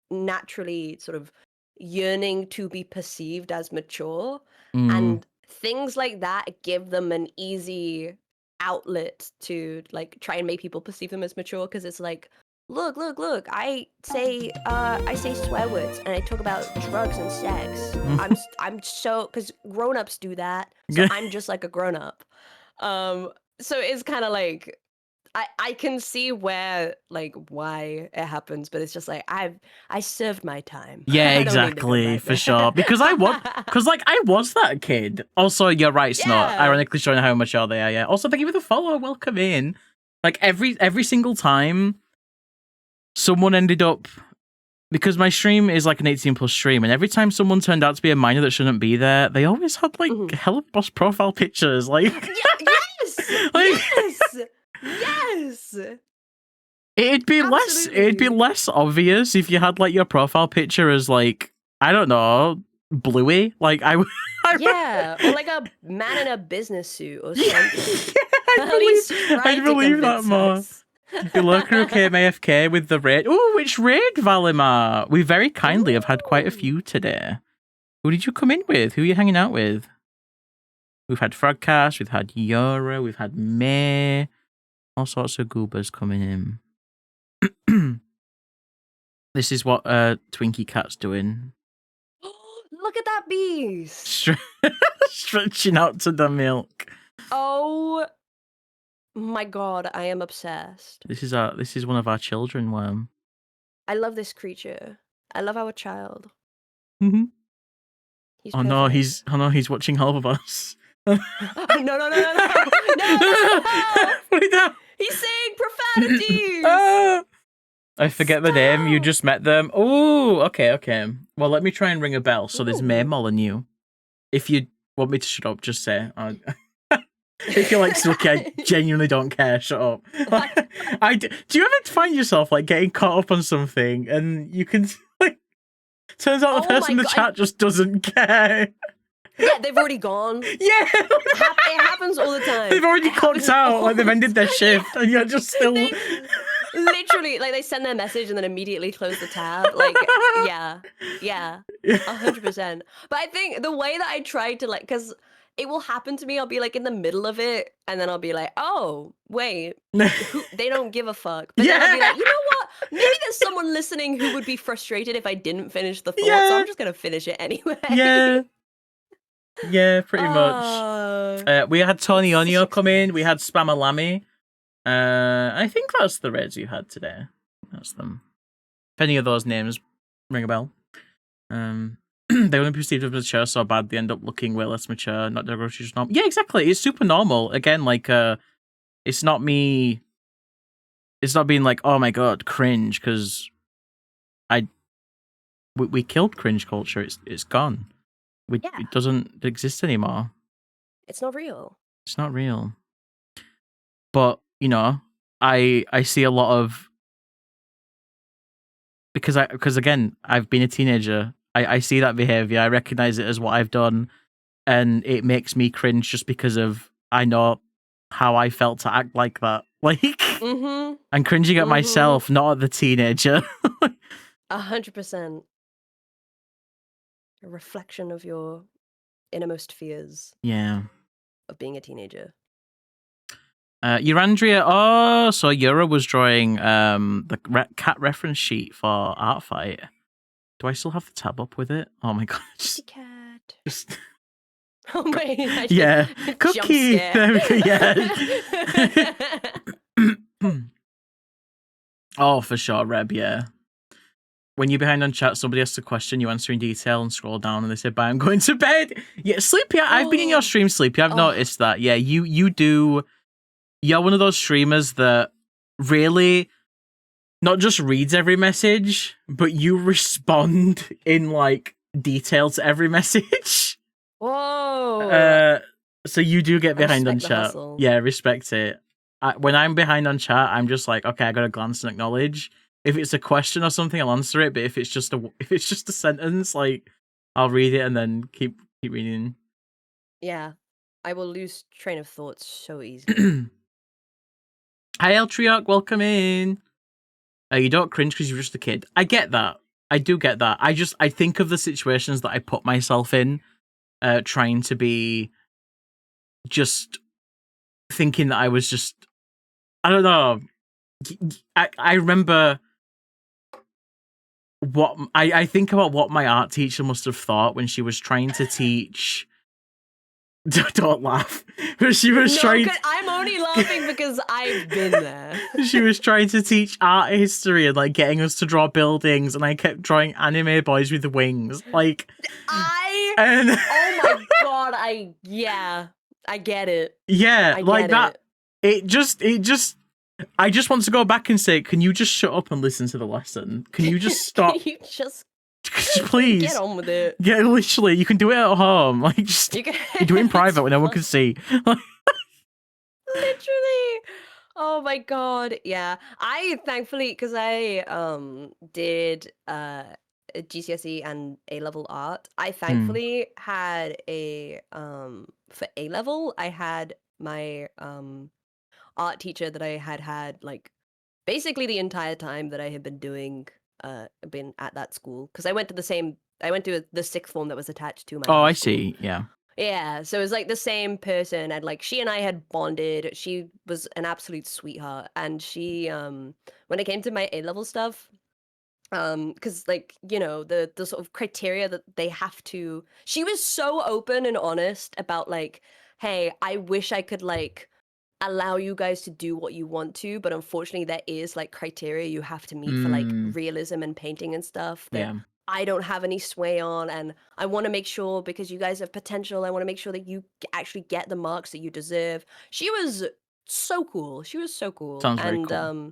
naturally sort of yearning to be perceived as mature, and things like that give them an easy outlet to like try and make people perceive them as mature, because it's like, look, I say swear words and I talk about drugs and sex. I'm so, because grown-ups do that, so I'm just like a grown-up. So it's kind of like I can see where like why it happens, but it's just like I served my time. Yeah, I don't need to go exactly, back for there. sure. Because I was that kid. Also, you're right, Snot. Yeah. Ironically showing how mature they are. Yeah. Also, thank you for the follow. Welcome in. Like every single time someone ended up, because my stream is like an 18+ stream, and every time someone turned out to be a minor that shouldn't be there, they always had like hella boss profile pictures. Like Yes. Like- Yes. it'd be Absolutely. less obvious if you had like your profile picture as like, I don't know, Bluey. Like I Yeah, or like a man in a business suit or something. I'd believe that more. Below crew came AFK with the raid. Oh, which raid, Valimar? We very kindly have had quite a few today. Who did you come in with? Who are you hanging out with? We've had Frogcast, we've had Yora, we've had May. All sorts of goobers coming in. This is what Twinkie Cat's doing. Look at that beast. Stretching out to the milk. Oh my god, I am obsessed. This is one of our children, Worm. I love this creature. I love our child. Mm-hmm. He's Oh no, he's watching all of us. no. Put it down. He's saying profanities. I forget the name. You just met them. Oh, okay. Well, let me try and ring a bell. So there's May Molyneux. If you want me to shut up, just say. If you're like Silky, I genuinely don't care. Shut up. Do you ever find yourself like getting caught up on something and you can like? Turns out the person in the chat just doesn't care. Yeah, they've already gone. Yeah, it happens all the time. They've already clocked out. Like they've ended their shift, and you're just still. Literally, like they send their message and then immediately close the tab. Like, yeah, 100%. But I think the way that I try to because it will happen to me, I'll be like in the middle of it, and then I'll be like, oh wait, they don't give a fuck. But then I'll be like, you know what? Maybe there's someone listening who would be frustrated if I didn't finish the thought, so I'm just gonna finish it anyway. Yeah, pretty much. We had Tony Onio come in. We had Spamalami. I think that's the raids you had today. That's them. If any of those names ring a bell. They only perceived as mature so bad they end up looking way less mature. Not the just normal. Yeah, exactly. It's super normal. Again, like it's not me. It's not being like, oh my god, cringe, because we killed cringe culture. It's gone. It doesn't exist anymore. It's not real. It's not real. But, you know, I see a lot of because again, I've been a teenager. I see that behavior. I recognize it as what I've done, and it makes me cringe just because of I know how I felt to act like that. Like I'm cringing at myself, not at the teenager. 100%. A reflection of your innermost fears. Yeah. Of being a teenager. Eurandria. Oh, so Yura was drawing the cat reference sheet for Art Fight. Do I still have the tab up with it? Oh my god. Cat. Just... Oh my. Yeah. Cookie. There we go. Yeah. Oh, for sure, Reb. Yeah. When you're behind on chat, somebody asks a question, you answer in detail and scroll down and they say, bye, I'm going to bed. Yeah, Sleepy, I've been in your stream, Sleepy. I've noticed that. Yeah, you do. You're one of those streamers that really not just reads every message, but you respond in like detail to every message. Whoa. So you do get behind on chat. Hustle. Yeah, respect it. When I'm behind on chat, I'm just like, okay, I gotta glance and acknowledge. If it's a question or something, I'll answer it. But if it's just a sentence, like I'll read it and then keep reading. Yeah, I will lose train of thoughts so easily. Hi, Eltriarch, welcome in. You don't cringe because you're just a kid. I get that. I do get that. I think of the situations that I put myself in, trying to be just thinking that I was just. I don't know. I remember. What I think about what my art teacher must have thought when she was trying to teach. Don't laugh. But she was trying. I'm only laughing because I've been there. She was trying to teach art history and like getting us to draw buildings, and I kept drawing anime boys with wings. Like oh my god! I get it. Yeah, like that. It just. I just want to go back and say, can you just shut up and listen to the lesson? Can you just stop? Can you just please get on with it? Yeah, literally, you can do it at home. Like, just you do it in private when no one can see. Literally. Oh my god. Yeah. I thankfully, because I did GCSE and A-level art, I thankfully had a for A-level, I had my art teacher that I had like basically the entire time that I had been at that school, because I went to the sixth form that was attached to my Oh, high I school. see. Yeah. Yeah, so it was like the same person, and like she and I had bonded. She was an absolute sweetheart, and she when it came to my A-level stuff, because like, you know, the sort of criteria that they have to, she was so open and honest about like, hey, I wish I could like allow you guys to do what you want to, but unfortunately there is like criteria you have to meet for like realism and painting and stuff that Yeah. I don't have any sway on, and I want to make sure, because you guys have potential, I want to make sure that you actually get the marks that you deserve. She was so cool. She was so cool. Sounds very And cool.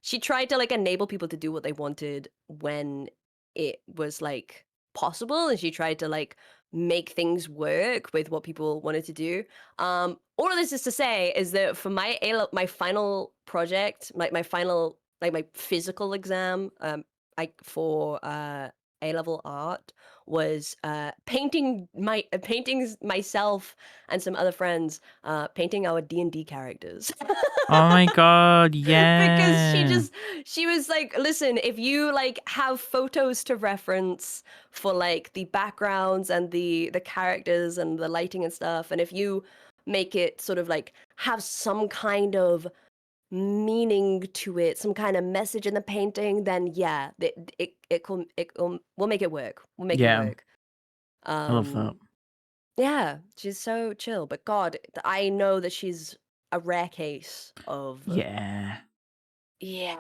she tried to like enable people to do what they wanted when it was like possible, and she tried to like make things work with what people wanted to do. All of this is to say is that for my final project, my final, like my physical exam, for A-level art was painting myself and some other friends, painting our D&D characters. Oh my god, Because yeah. she was like, listen, if you like have photos to reference for like the backgrounds and the characters and the lighting and stuff, and if you make it sort of like have some kind of meaning to it, some kind of message in the painting, then yeah, we'll make it work. We'll make it Yeah. work. I love that. Yeah, she's so chill, but God, I know that she's a rare case of Yeah. yeah.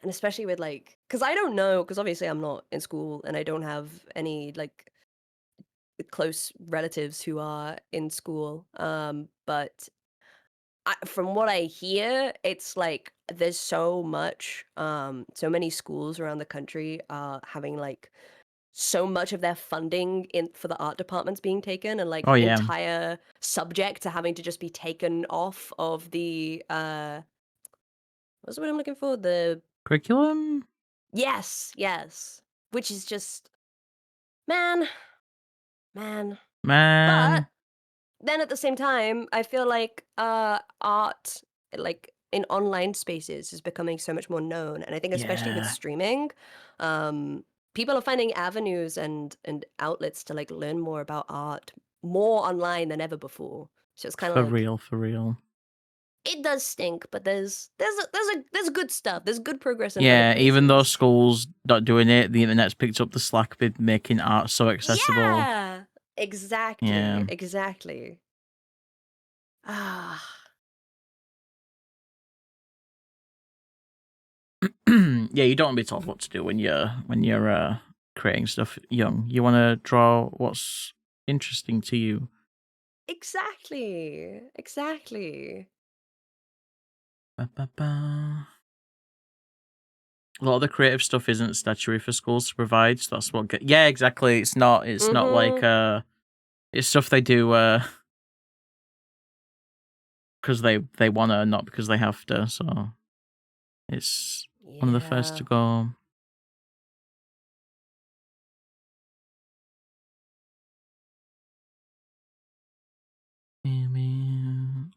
And especially with like, because I don't know, because obviously I'm not in school and I don't have any like close relatives who are in school. But from what I hear, it's like there's so many schools around the country are having like so much of their funding in for the art departments being taken, and like Oh yeah. entire subjects are having to just be taken off of the what's the word I'm looking for? The Curriculum? yes, yes. Which is just man, man. But Man. then at the same time, I feel like art like in online spaces is becoming so much more known, and I think especially with Yeah. streaming, people are finding avenues and outlets to like learn more about art more online than ever before. So it's kind of For like real, for real. it does stink, but there's good stuff. There's good progress in other Yeah, even though places. schools not doing it, the internet's picked up the slack with making art so accessible. Yeah, exactly, Yeah. exactly. Ah, Yeah, you don't want to be told what to do when you're creating stuff young. You want to draw what's interesting to you. exactly, exactly. Ba-ba-ba. A lot of the creative stuff isn't statutory for schools to provide, so that's what. Yeah, exactly. It's not. It's not like it's stuff they do because they wanna, not because they have to. So it's one of the first Yeah. to go.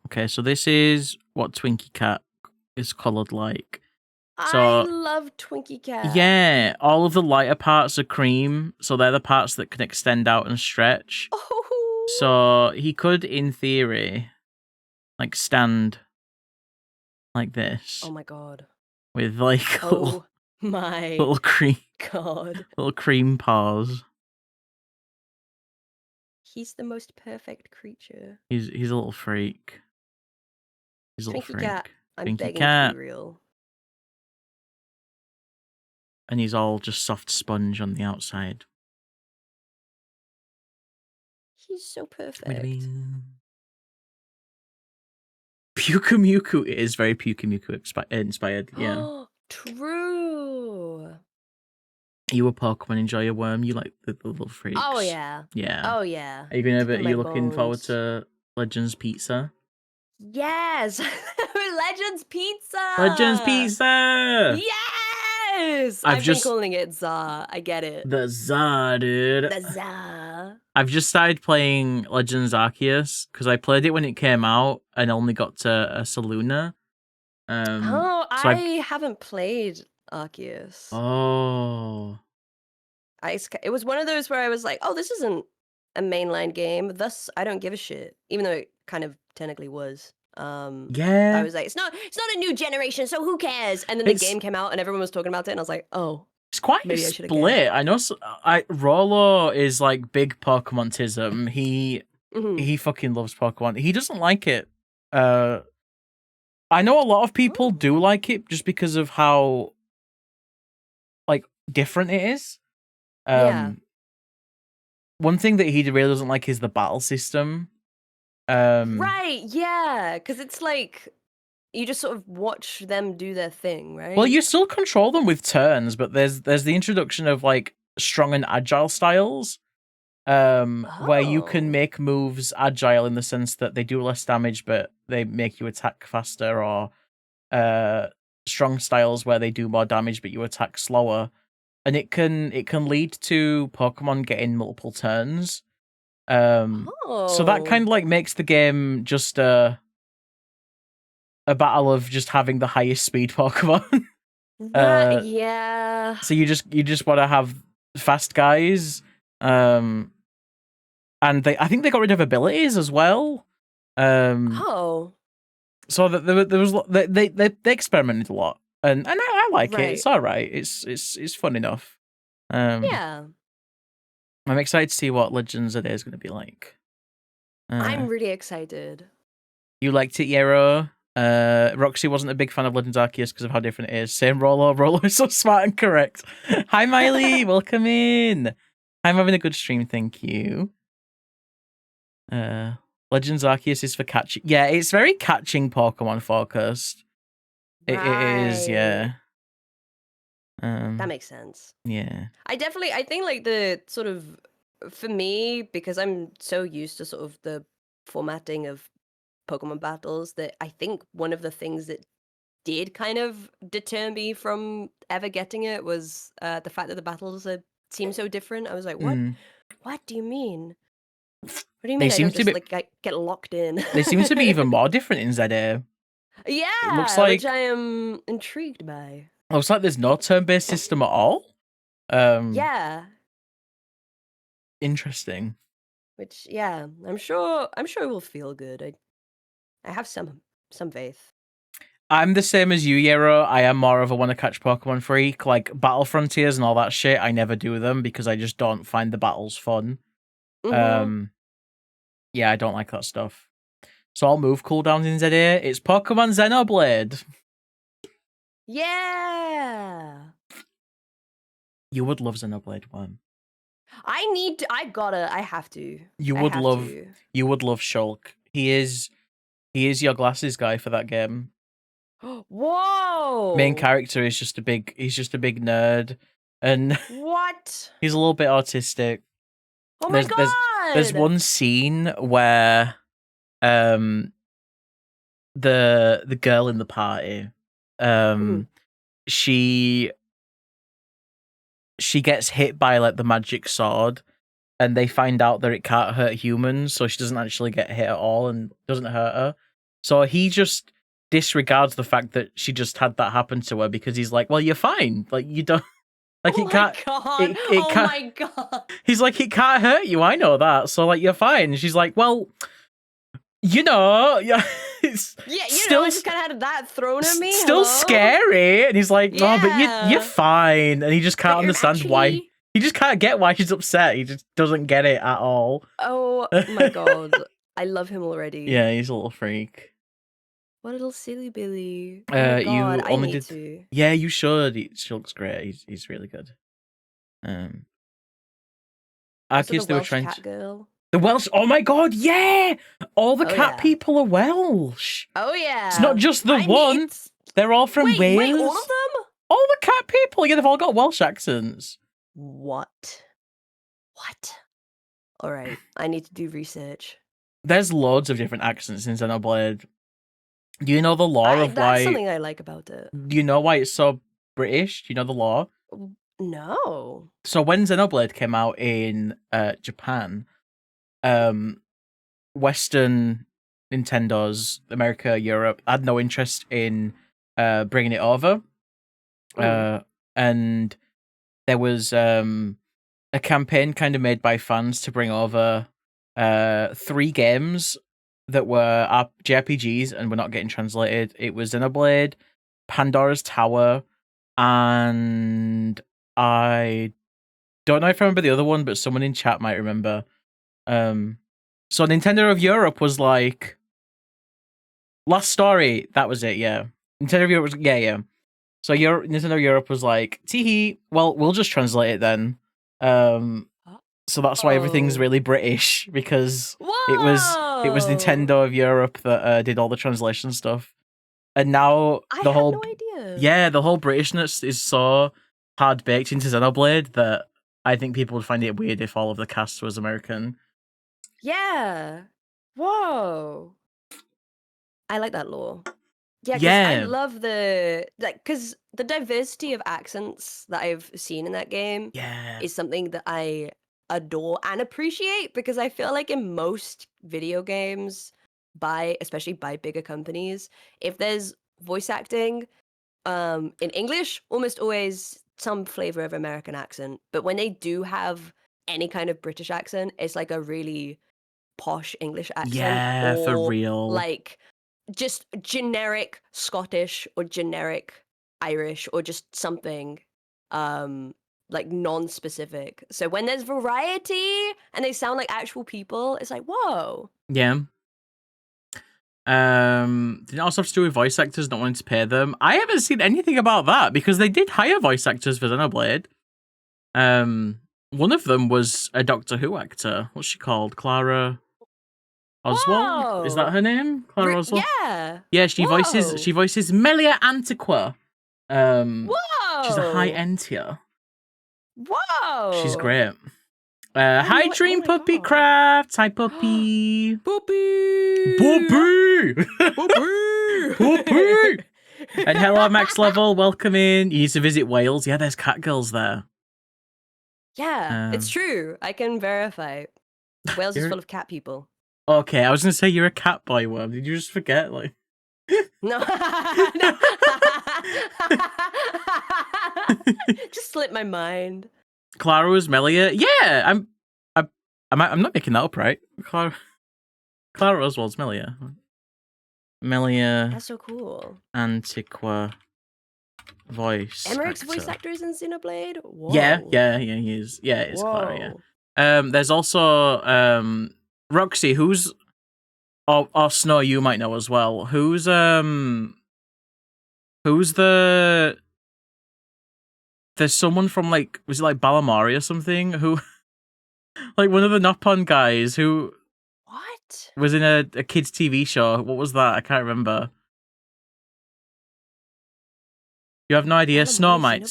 Okay, so this is what Twinkie Cat is coloured like. I So love Twinkie Cat. yeah, all of the lighter parts are cream, so they're the parts that can extend out and stretch. Oh. So he could, in theory, like stand like this Oh my god. with like Oh my little god. cream paws. He's the most perfect creature. He's a little freak. He's a little Twinkie freak. Cat, I'm Twinkie begging Cat. to be real. And he's all just soft sponge on the outside. He's so perfect. Puka it is very Puka inspired, yeah. True. You a Pokemon enjoyer worm, you like the little freaks. Oh yeah. Yeah. Oh yeah. Are you My looking forward bones. to Legends Pizza? Yes. Legends Pizza. Legends Pizza! Yes. I've I've just- been calling it Za. I get it. The Za, dude. The Za. I've just started playing Legends Arceus because I played it when it came out and only got to a Saluna. Oh, So I haven't played Arceus. Oh. It was one of those where I was like, oh, this isn't a mainline game, thus I don't give a shit. Even though it kind of technically was. I Yeah. was like, it's not a new generation, so who cares? And then the game came out and everyone was talking about it, and I was like, oh, it's quite maybe a I should have cared. split. I know Rolo is like big Pokemontism. He fucking loves Pokemon. He doesn't like it. I know a lot of people do like it just because of how like different it is. Yeah. One thing that he really doesn't like is the battle system. Right, yeah, because it's like you just sort of watch them do their thing, right? Well, you still control them with turns, but there's the introduction of like strong and agile styles, where you can make moves agile in the sense that they do less damage, but they make you attack faster, or strong styles where they do more damage, but you attack slower, and it can lead to Pokemon getting multiple turns. So that kind of like makes the game just a battle of just having the highest speed Pokemon. Yeah. So you just want to have fast guys, and I think they got rid of abilities as well. So that there was they experimented a lot, and I like it. It's all right. It's fun enough. Yeah. I'm excited to see what Legends of Day is going to be like. I'm really excited. You liked it, Yero? Roxy wasn't a big fan of Legends Arceus because of how different it is. Same Rolo. Rolo is so smart and correct. Hi, Miley. Welcome in. I'm having a good stream, thank you. Legends Arceus is for catching. Yeah, it's very catching Pokemon focused. It is, yeah. That makes sense. Yeah. I think like the sort of, for me, because I'm so used to sort of the formatting of Pokemon battles, that I think one of the things that did kind of deter me from ever getting it was the fact that the battles seem so different. I was like, what do you mean? What do you mean I don't just like get locked in? They seem to be even more different in ZA. Yeah, it looks like, which I am intrigued by. Looks like there's no turn-based system at all. Yeah. Interesting. Which, yeah, I'm sure it will feel good. I have some faith. I'm the same as you, Yero. I am more of a want to catch Pokemon freak. Like Battle Frontiers and all that shit, I never do them because I just don't find the battles fun. Yeah, I don't like that stuff. So I'll move cooldowns in ZA. It's Pokemon Xenoblade. Yeah. You would love Xenoblade 1. I have to. You would love Shulk. He is your glasses guy for that game. Whoa! Main character is just a big nerd, and what? He's a little bit autistic. Oh my god! There's one scene where the girl in the party, she gets hit by like the magic sword, and they find out that it can't hurt humans, so she doesn't actually get hit at all and doesn't hurt her. So he just disregards the fact that she just had that happen to her because he's like, well, you're fine. Like, you don't... Like, it can't... Oh my god. He's like, it can't hurt you, I know that. So, like, you're fine. And she's like, well, you know... Yeah, I just kind of had that thrown at me. Still scary. And he's like, no, but you're fine. And he just can't understand why... He just can't get why she's upset. He just doesn't get it at all. Oh my god. I love him already. Yeah, he's a little freak. What a little silly Billy. Oh my god, I need to. Yeah, you should. She looks great. He's really good. Arceus, they were trying cat girl. The Welsh. Oh my god, yeah! All the cat people are Welsh. Oh yeah. It's not just the one. They're all from Wales. Wait, all of them? All the cat people. Yeah, they've all got Welsh accents. What? All right, I need to do research. There's loads of different accents in Xenoblade. Do you know the lore of why... That's something I like about it. Do you know why it's so British? Do you know the lore? No. So when Xenoblade came out in Japan, Western Nintendos, America, Europe, had no interest in bringing it over. Mm. And there was a campaign kind of made by fans to bring over 3 games that were JRPGs and were not getting translated. It was Xenoblade, Pandora's Tower, and I don't know if I remember the other one, but someone in chat might remember. So Nintendo of Europe was like, Last Story, that was it, yeah. Nintendo of Europe was, yeah. So Nintendo of Europe was like, teehee, well, we'll just translate it then. So that's why everything's really British, because it was Nintendo of Europe that did all the translation stuff. And now I had no idea. Yeah, the whole Britishness is so hard baked into Xenoblade that I think people would find it weird if all of the cast was American. Yeah. Whoa. I like that lore. Yeah, because I love because the diversity of accents that I've seen in that game is something that I adore and appreciate, because I feel like in most video games, especially by bigger companies, if there's voice acting in English, almost always some flavor of American accent. But when they do have any kind of British accent, it's like a really posh English accent. Yeah, or for real. Like just generic Scottish or generic Irish or just something like non-specific. So when there's variety and they sound like actual people, it's like, whoa. Yeah. Did it also have to do with voice actors not wanting to pay them? I haven't seen anything about that, because they did hire voice actors for Xenoblade. One of them was a Doctor Who actor. What's she called? Clara Oswald? Whoa. Is that her name? Clara Oswald? Yeah. Yeah, she voices Melia Antiqua. Whoa. She's a high end tier. Whoa. She's great. Hi, Dream Puppy Crafts. Hi, Puppy. Puppy. Puppy. Puppy. Puppy. And hello, Max Level. Welcome in. You used to visit Wales. Yeah, there's catgirls there. Yeah, it's true. I can verify. Wales is full of cat people. Okay, I was going to say you're a cat boy, Worm. Did you just forget? Like, no. Just slipped my mind. Clara was Melia. Yeah, I'm not making that up, right? Clara Oswald's Melia. Melia. That's so cool. Antiqua voice. Emmerich's voice actor is in Xenoblade? Whoa. Yeah, he is. Yeah, it's Clara, yeah. There's also Roxy, who's or Snow, you might know as well. Who's there's someone from, like, was it like Balamari or something, who like one of the Noppon guys who was in a kids TV show. What was that? I can't remember. You have no idea? Snow might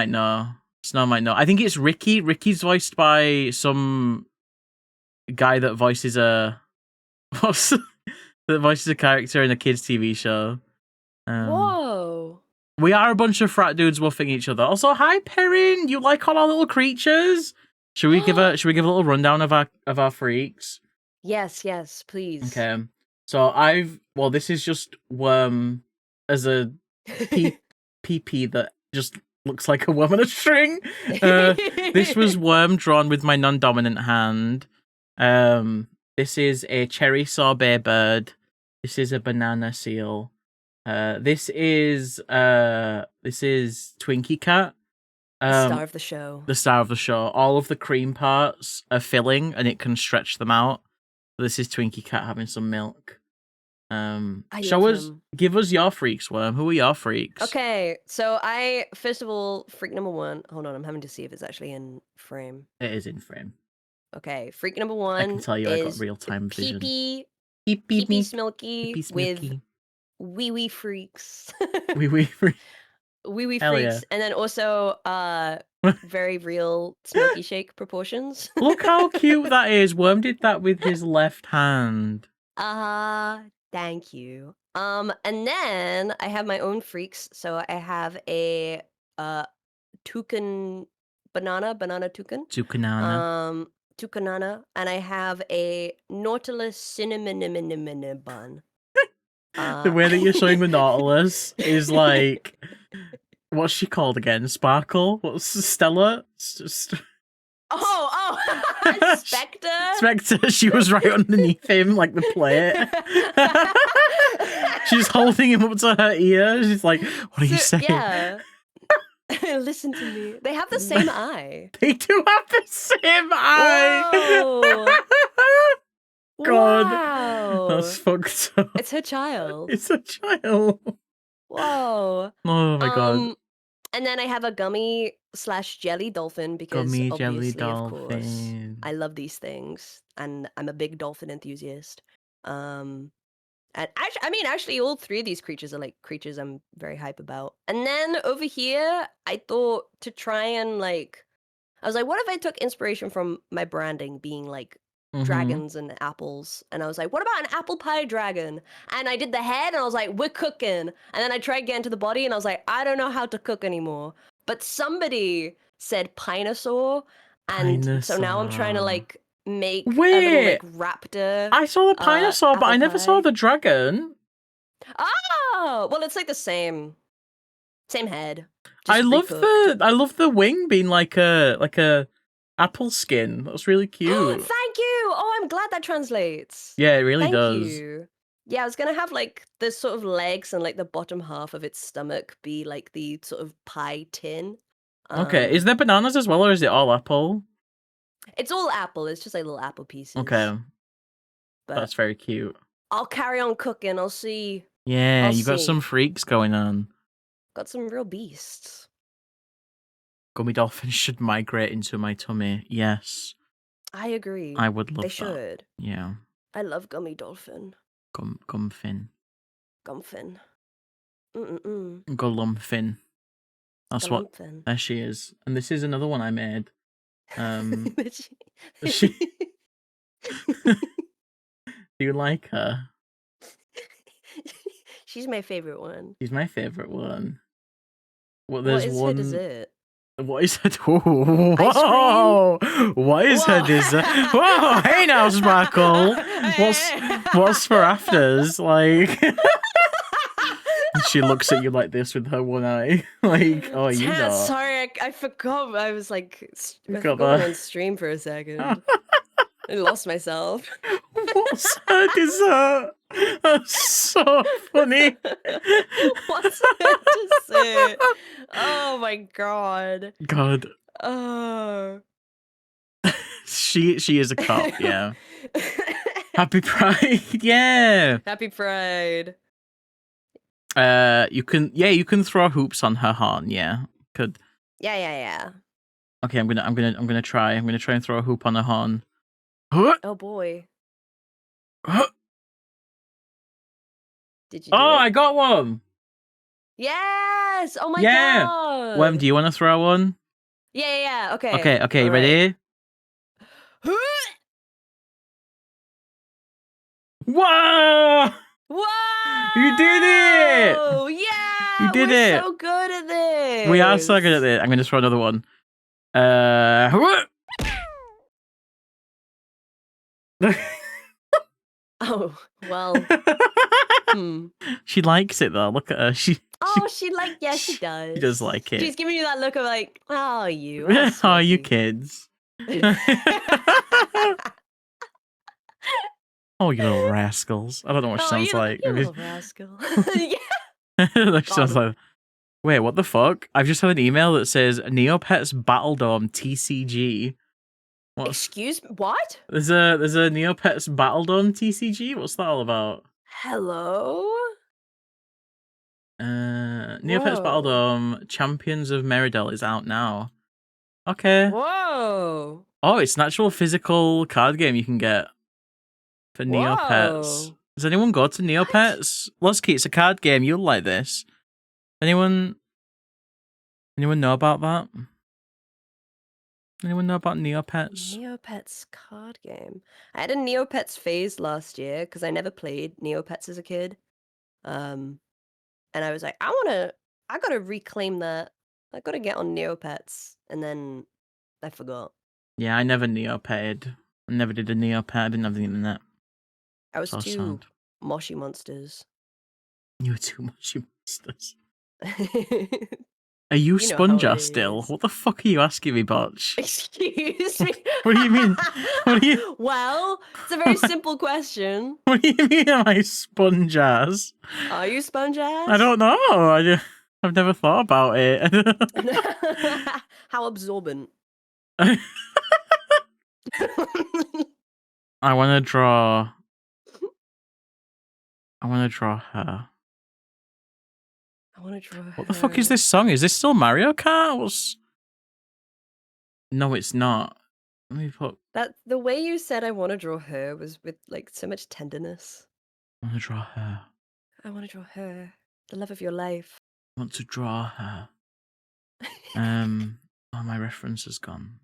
know. I think it's Ricky. Ricky's voiced by some guy that voices a character in a kids TV show. Whoa. We are a bunch of frat dudes woofing each other. Also, hi Perrin, you like all our little creatures? Should we give a little rundown of our freaks? Yes, please. Okay. So this is just Worm as a PP that just looks like a worm on a string. This was Worm drawn with my non-dominant hand. This is a cherry sorbet bird. This is a banana seal. This is Twinkie Cat. The star of the show. The star of the show. All of the cream parts are filling, and it can stretch them out. This is Twinkie Cat having some milk. Give us your freaks, Worm. Who are your freaks? Okay, so first of all, freak number 1. Hold on, I'm having to see if it's actually in frame. It is in frame. Okay, freak number 1. I can tell you, I got real-time vision. Pee Smilky with wee wee freaks. Wee wee freaks. Wee wee Hell freaks, yeah. and then also very real Smilky Shake proportions. Look how cute that is. Worm did that with his left hand. Thank you. And then I have my own freaks. So I have a toucan banana toucan. Toucanana. Toucanana, and I have a Nautilus cinnamon bun. The way that you're showing the Nautilus is like, what's she called again? Sparkle? What's Stella? Spectre. Spectre. She was right underneath him, like the plate. She's holding him up to her ear. She's like, "What are you saying?" Yeah. Listen to me. They have the same eye. They do have the same eye. Whoa. God, Wow. that's fucked up. It's her child. It's a child. Whoa. Oh my god. And then I have a gummy/jelly dolphin because Gummy obviously, jelly of course, dolphin. I love these things, and I'm a big dolphin enthusiast. And actually, all three of these creatures are like creatures I'm very hype about. And then over here, I thought to try and I was like, what if I took inspiration from my branding being like dragons and apples? And I was like, what about an apple pie dragon? And I did the head and I was like, we're cooking. And then I tried getting to the body and I was like, I don't know how to cook anymore. But somebody said pinosaur. And so now I'm trying to make a little raptor. I saw the pinosaur, but I never saw the dragon. Oh, well, it's like the same head. I love the wing being like a apple skin. That's really cute. Thank you. Oh, I'm glad that translates. Yeah, it really does. Thank you. Yeah, I was gonna have like the sort of legs and like the bottom half of its stomach be like the sort of pie tin. Okay, is there bananas as well, or is it all apple? It's all apple. It's just like little apple pieces. Okay, but that's very cute. I'll carry on cooking. I'll see. Yeah, you got some freaks going on. Got some real beasts. Gummy dolphins should migrate into my tummy. Yes. I agree. I would love they that. should. Yeah. I love gummy dolphin. Gumfin. Gumfin. Golumfin. That's what. There she is. And this is another one I made. Do you like her? She's my favorite one. She's my favorite one. What is her dessert? What is her? Whoa! What is her dessert? Whoa! Hey now, Sparkle. What's for afters? Like, she looks at you like this with her one eye. Like, oh, you know. Sorry, I forgot. I was like, I forgot on stream for a second. I lost myself. What's her dessert? That's so funny. What's her dessert? Oh my god. God. Oh. She is a cop, yeah. Happy Pride, yeah. Happy Pride. You can throw hoops on her horn, yeah. Could. Yeah. Okay, I'm gonna try. I'm gonna try and throw a hoop on her horn. Oh boy. Did you do it? I got one. Yes! Oh my god! Worm, do you want to throw one? Yeah. Okay. Okay, ready? Whoa! Whoa! You did it! Oh yeah! You did We're it! so good at this! We are so good at it. I'm gonna throw another one. Oh, well. She likes it though. Look at her. She does. She does like it. She's giving you that look of like, oh, you. Oh, you kids. Oh, you little rascals. I don't know what she sounds like. You little rascal. Yeah. She sounds like. Wait, what the fuck? I've just had an email that says Neopets Battledome TCG. Excuse me? What? There's a Neopets Battledome TCG. What's that all about? Hello? Neopets Battledome Champions of Meridel is out now. Okay. Whoa. Oh, it's an actual physical card game you can get for Neopets. Does anyone go to Neopets? Lusky, it's a card game. You'll like this. Anyone know about that? Anyone know about Neopets? Neopets card game. I had a Neopets phase last year because I never played Neopets as a kid. And I was like, I gotta reclaim that. I gotta get on Neopets. And then I forgot. Yeah, I never Neopetted. I never did a Neopet. I didn't have the internet. I was So too sad. moshy monsters. You're too much, you monsters. You Are you know how sponge it ass still? is. What the fuck are you asking me, Botch? Excuse me. What do you mean? What do you? Well, it's a very simple question. What do you mean? Am I sponge ass? Are you sponge ass? I don't know. I've never thought about it. How absorbent. I want to draw. I want to draw her. I want to draw her. What the fuck is this song? Is this still Mario Kart? No, it's not. Let me put. That the way you said I want to draw her was with like so much tenderness. I want to draw her. I want to draw her, the love of your life. I want to draw her. Oh, my reference has gone.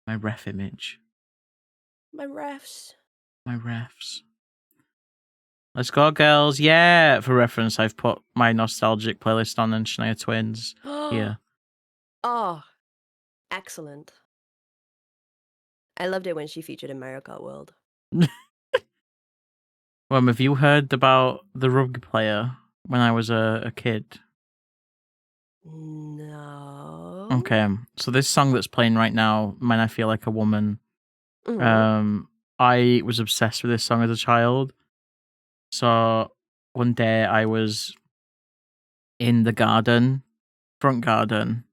My ref image. My refs. My refs. Let's go, girls. Yeah. For reference, I've put my nostalgic playlist on and Shania Twins here. Oh, excellent. I loved it when she featured in Mario Kart World. Well, have you heard about the rugby player when I was a kid? No. Okay. So this song that's playing right now, Man, I Feel Like a Woman. Mhm. I was obsessed with this song as a child. So one day I was in the garden, front garden,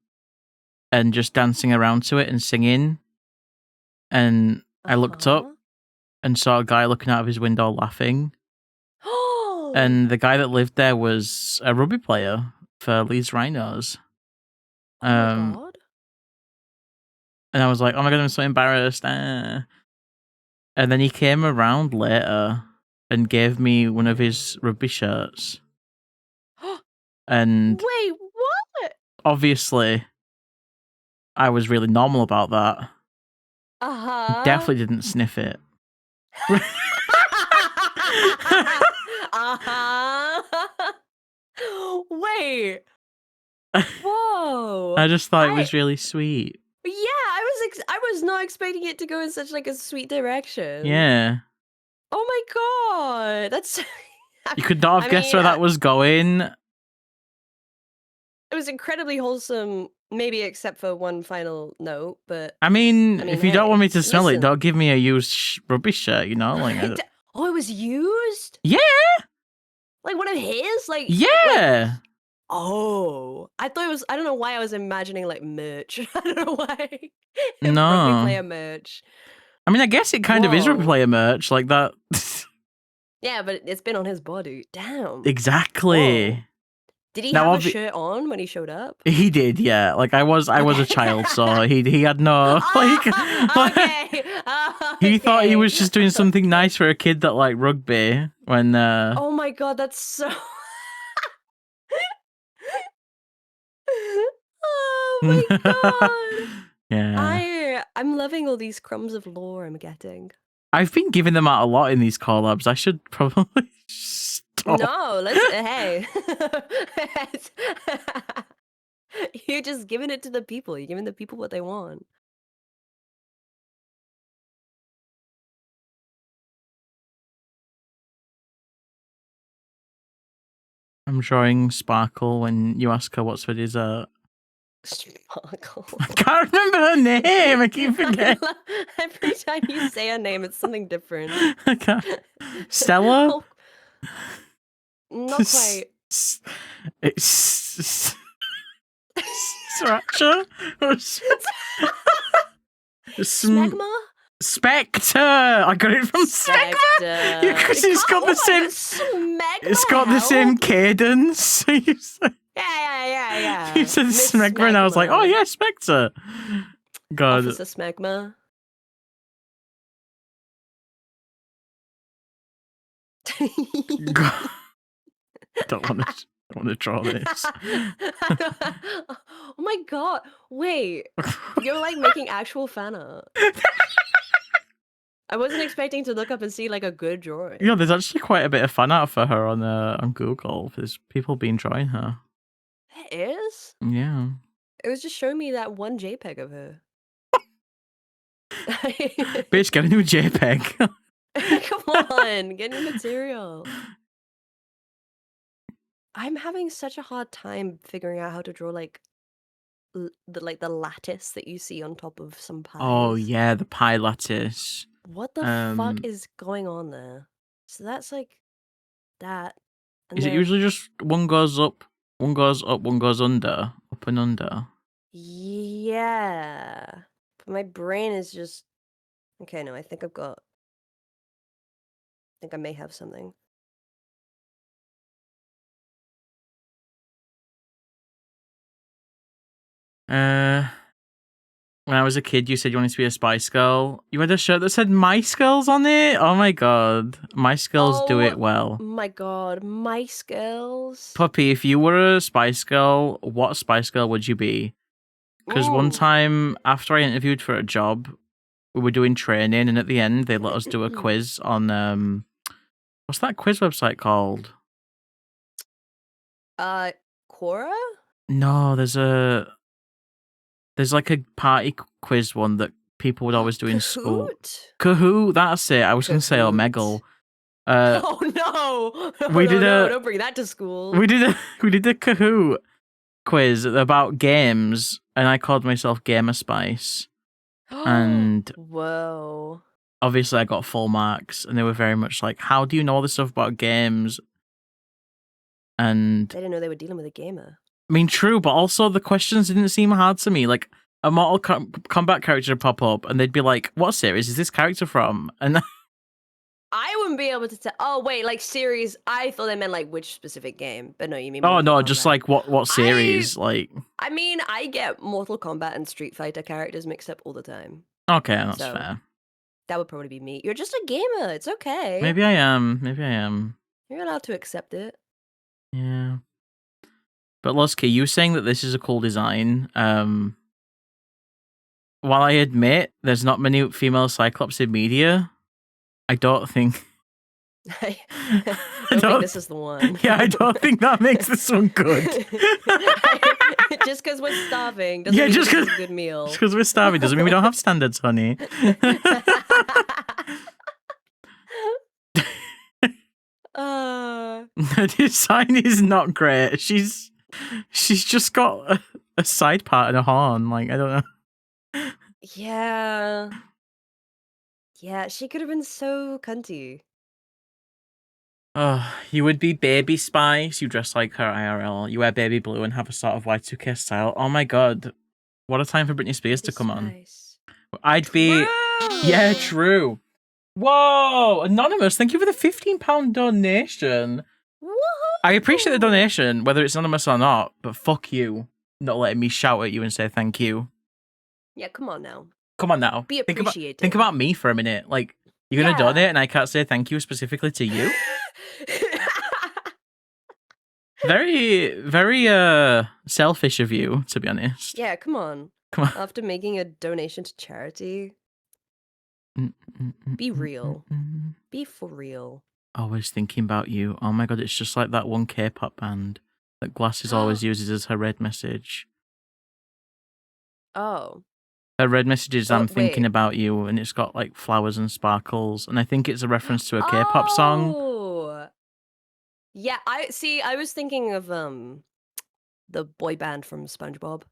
and just dancing around to it and singing. And I looked up and saw a guy looking out of his window laughing. And the guy that lived there was a rugby player for Leeds Rhinos. Oh my god. And I was like, oh my god, I'm so embarrassed. And then he came around later and gave me one of his rugby shirts. And Wait, what? obviously, I was really normal about that. Uh-huh. Definitely didn't sniff it. Uh-huh. Wait. Whoa. I just thought it was really sweet. Yeah, I was not expecting it to go in such like a sweet direction. Yeah. Oh my god. That's You could not have guessed where that was going. It was incredibly wholesome, maybe except for one final note, but I mean if you don't want me to smell it, listen. don't give me a used rubbish shirt, you know? Like, Oh, it was used? yeah. Like one of his? Like Yeah. Oh, I thought it was. I don't know why I was imagining like merch. I don't know why. No. Rugby player merch. I mean, I guess it kind of is rugby player merch, like that. Yeah, but it's been on his body. Damn. Exactly. Whoa. Did he Now, have a shirt on when he showed up? He did, yeah. Like I was a child, so he had no like. Okay. He thought he was just doing something nice for a kid that liked rugby. When Oh my god, that's so. Oh my god. Yeah. I'm loving all these crumbs of lore I'm getting. I've been giving them out a lot in these collabs. I should probably stop. No, let's hey. You're just giving it to the people. You're giving the people what they want. I'm drawing Sparkle when you ask her what's for dessert. Sparkle. I can't remember her name. I keep forgetting. Every time you say her name, it's something different. I can't. Stella? Oh, not quite. It's Sriracha? Smegma? Spectre! I got it from Spectre! Yeah, because it's got the same. It's got the same cadence. Yeah. You said Smegma, and I was like, oh yeah, Spectre. God. Officer Smegma. God. I don't want to draw this. Oh my god! Wait, you're like making actual fan art. I wasn't expecting to look up and see like a good drawing. Yeah, there's actually quite a bit of fan art for her on Google. There's people been drawing her. There is? Yeah. It was just showing me that one JPEG of her. Bitch, get a new JPEG. Come on, get new material. I'm having such a hard time figuring out how to draw like the lattice that you see on top of some Oh pies. yeah, the pie lattice. What the fuck is going on there? So that's like that. And Is it then usually just one goes up, one goes up, one goes under, up and under? yeah. But my brain is just okay, no, I think I may have something. When I was a kid, you said you wanted to be a Spice Girl. You had a shirt that said Mice Girls on it? Oh my god. Mice Girls do it well. My god, Mice Girls. Puppy, if you were a Spice Girl, what Spice Girl would you be? Because one Ooh. time after I interviewed for a job, we were doing training, and at the end they let us do a quiz on what's that quiz website called? Quora? No, there's like a party quiz one that people would always do in school. Kahoot, that's it. I was going to say Omegle. Oh no! Don't bring that to school. We did a Kahoot quiz about games, and I called myself Gamer Spice. And whoa! Obviously, I got full marks, and they were very much like, "How do you know all this stuff about games?" And they didn't know they were dealing with a gamer. I mean, true, but also the questions didn't seem hard to me. Like a Mortal Kombat character would pop up, and they'd be like, "What series is this character from?" And I wouldn't be able to tell. Oh wait, like series. I thought they meant like which specific game, but no, you mean. Oh Mortal no, Kombat. just like what series? Like. I mean, I get Mortal Kombat and Street Fighter characters mixed up all the time. Okay, that's fair. That would probably be me. You're just a gamer. It's okay. Maybe I am. You're allowed to accept it. Yeah. But Lusky, you saying that this is a cool design. While I admit there's not many female Cyclops in media, I don't think. I don't think this is the one. Yeah, I don't think that makes this one good. Just because we're starving doesn't mean it's a good meal. Just because we're starving doesn't mean we don't have standards, honey. The design is not great. She's just got a side part and a horn. Like, I don't know. Yeah. Yeah, she could have been so cunty. You would be Baby Spice. You dress like her IRL. You wear baby blue and have a sort of Y2K style. Oh my god. What a time for Britney Spears to come on. I'd be... Yeah, true. Whoa! Anonymous, thank you for the £15 donation. I appreciate the donation, whether it's anonymous or not, but fuck you. Not letting me shout at you and say thank you. Yeah, come on now. Come on now. Be appreciated. Think about me for a minute. Like, you're gonna donate and I can't say thank you specifically to you? Very, very selfish of you, to be honest. Yeah, come on. Come on. After making a donation to charity, be real. Be for real. Always thinking about you. Oh my god, it's just like that one K-pop band that Glasses always uses as her red message. Oh. Her red message is I'm thinking about you, and it's got like flowers and sparkles, and I think it's a reference to a K-pop song. Yeah, I was thinking of the boy band from SpongeBob.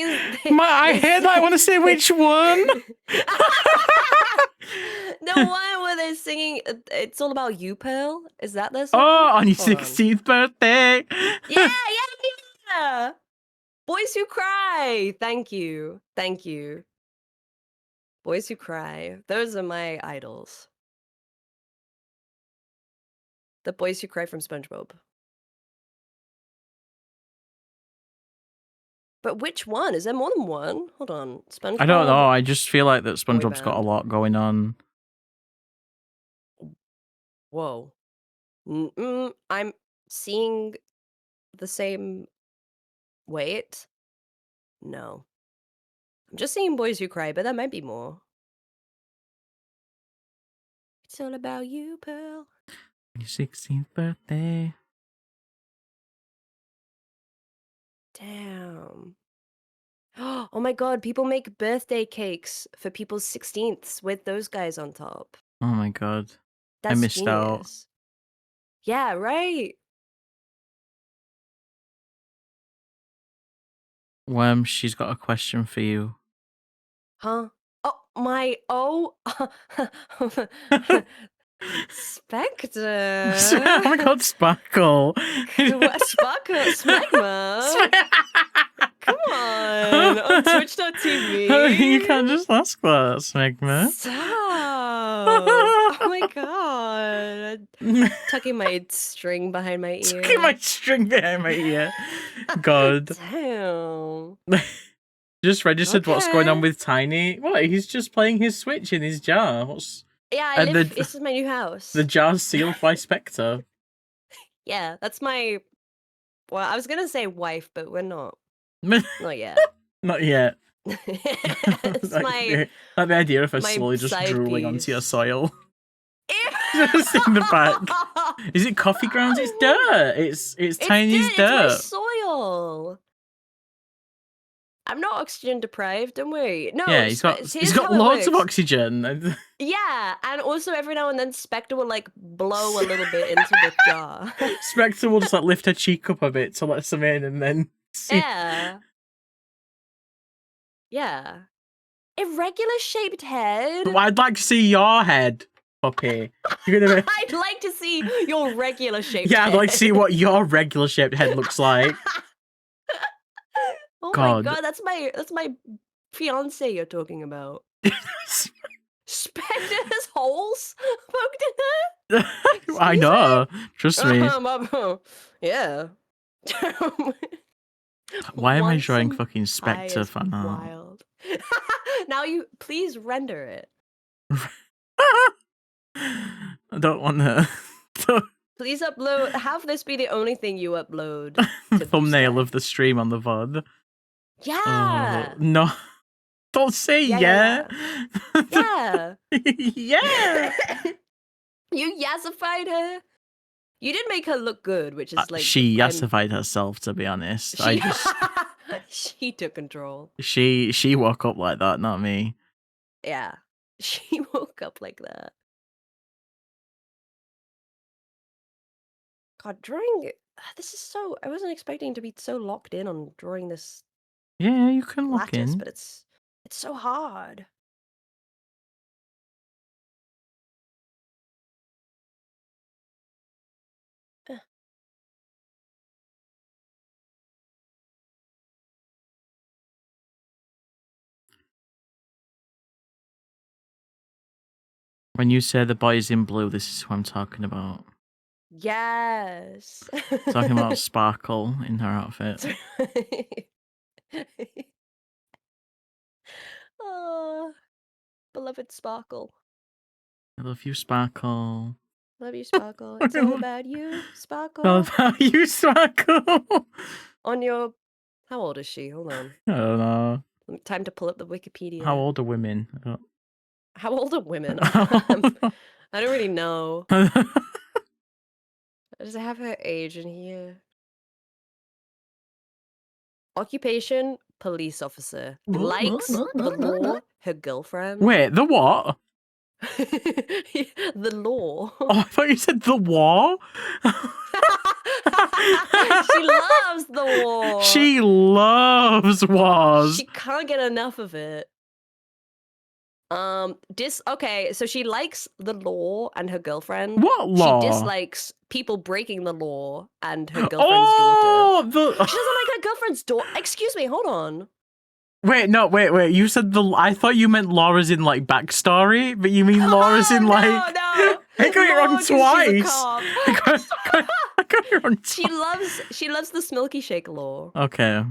I heard that. I want to say which one. The one where they're singing It's All About You, Pearl? Is that their song? Oh, on your 16th birthday. Yeah. Boys Who Cry. Thank you. Boys Who Cry. Those are my idols. The Boys Who Cry from SpongeBob. But which one? Is there more than one? Hold on. SpongeBob. I don't know. I just feel like that SpongeBob's got a lot going on. Whoa. I'm seeing the same... Wait. No. I'm just seeing Boys Who Cry, but there might be more. It's all about you, Pearl. Your 16th birthday. Damn. Oh my god, people make birthday cakes for people's 16ths with those guys on top. Oh my god. That's missed out. genius. Yeah, right. Worm, she's got a question for you. Huh? Spectre. Oh my god, Sparkle. What? Sparkle? Smegma? Come on Twitch.tv. You can't just ask that, Smegma. Stop. Oh my god. Tucking my string behind my ear. Tucking my string behind my ear. God. Damn. Just registered what's going on Okay. with Tiny. What? He's just playing his Switch in his jar. What's... Yeah, And this is my new house. The jar's sealed by Spectre. Yeah, that's my... Well, I was gonna say wife, but we're not. Not Not yet. yet. It's my... Like the idea of her my slowly just side drooling onto piece. your soil. Ew! Just in the back. Is it coffee grounds? It's dirt. It's Tiny's dirt. It's my soil. I'm not oxygen deprived, don't worry. No, Yeah, he's got loads of oxygen. Yeah, and also every now and then Spectre will like blow a little bit into the jar. Spectre will just like lift her cheek up a bit to let some in, and then see. Yeah. Yeah. Irregular shaped head. But I'd like to see your head, puppy. You're gonna be... I'd like to see your regular shaped Yeah, head. I'd like to see what your regular shaped head looks like. Oh God. my god, that's my fiance you're talking about. Spectre's holes poked in her? I know. Trust me. Yeah. Why am I Want drawing some fucking Spectre eyes fan art? wild. Now you please render it. I don't want to. Please upload. Have this be the only thing you upload. To Thumbnail Boostat. of the stream on the VOD. Yeah. No. Don't say yeah. Yeah. Yeah. You yassified her. You did make her look good, which is like She I'm- yassified herself, to be honest. She took control. She woke up like that, not me. Yeah. She woke up like that. God, drawing this is so I wasn't expecting to be so locked in on drawing this Yeah, you can look lattice, in. but it's so hard. When you say the boy's in blue, this is who I'm talking about. Yes. Talking about Sparkle in her outfit. Oh, beloved Sparkle. I love you, Sparkle. Love you, Sparkle. It's all about you, Sparkle. All about you, Sparkle. On your... How old is she? Hold on. I don't know. Time to pull up the Wikipedia. How old are women? I don't... How old are women? I I don't really know. don't know. Does it have her age in here? Occupation, police officer. Likes the law, her girlfriend. Wait, the what? The law. Oh, I thought you said the war. She loves the war. She loves wars. She can't get enough of it. Okay, so she likes the law and her girlfriend. What law? She dislikes people breaking the law and her girlfriend's daughter. She doesn't like her girlfriend's daughter. Excuse me, hold on. Wait. You said I thought you meant Laura's in like backstory, but you mean Laura's in like. No. I got it Laura, wrong 'cause she's a twice. cop. I got it wrong twice. She loves the Smilky Shake law. Okay.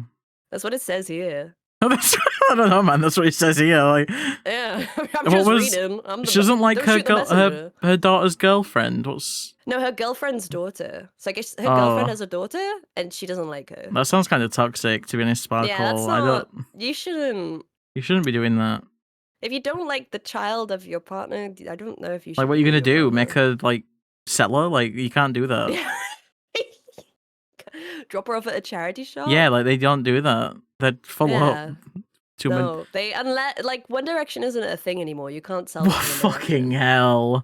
That's what it says here. I don't know, man. That's what it says here. Like, Yeah, I'm What just was- reading. she doesn't like don't her shoot the messenger. her daughter's girlfriend. What's No, her girlfriend's daughter. So I guess her girlfriend Oh. has a daughter, and she doesn't like her. that? Sounds kind of toxic, to be honest, Sparkle. Yeah, that's I not. don't. You shouldn't. You shouldn't be doing that. If you don't like the child of your partner, I don't know if you should. Like, what are you be gonna with your do? Make partner. her like sell her? Like, you can't do that. Drop her off at a charity shop. Yeah, like they don't do that. They'd follow Yeah. up. No, they unless like One Direction isn't a thing anymore. You can't sell. Fucking hell!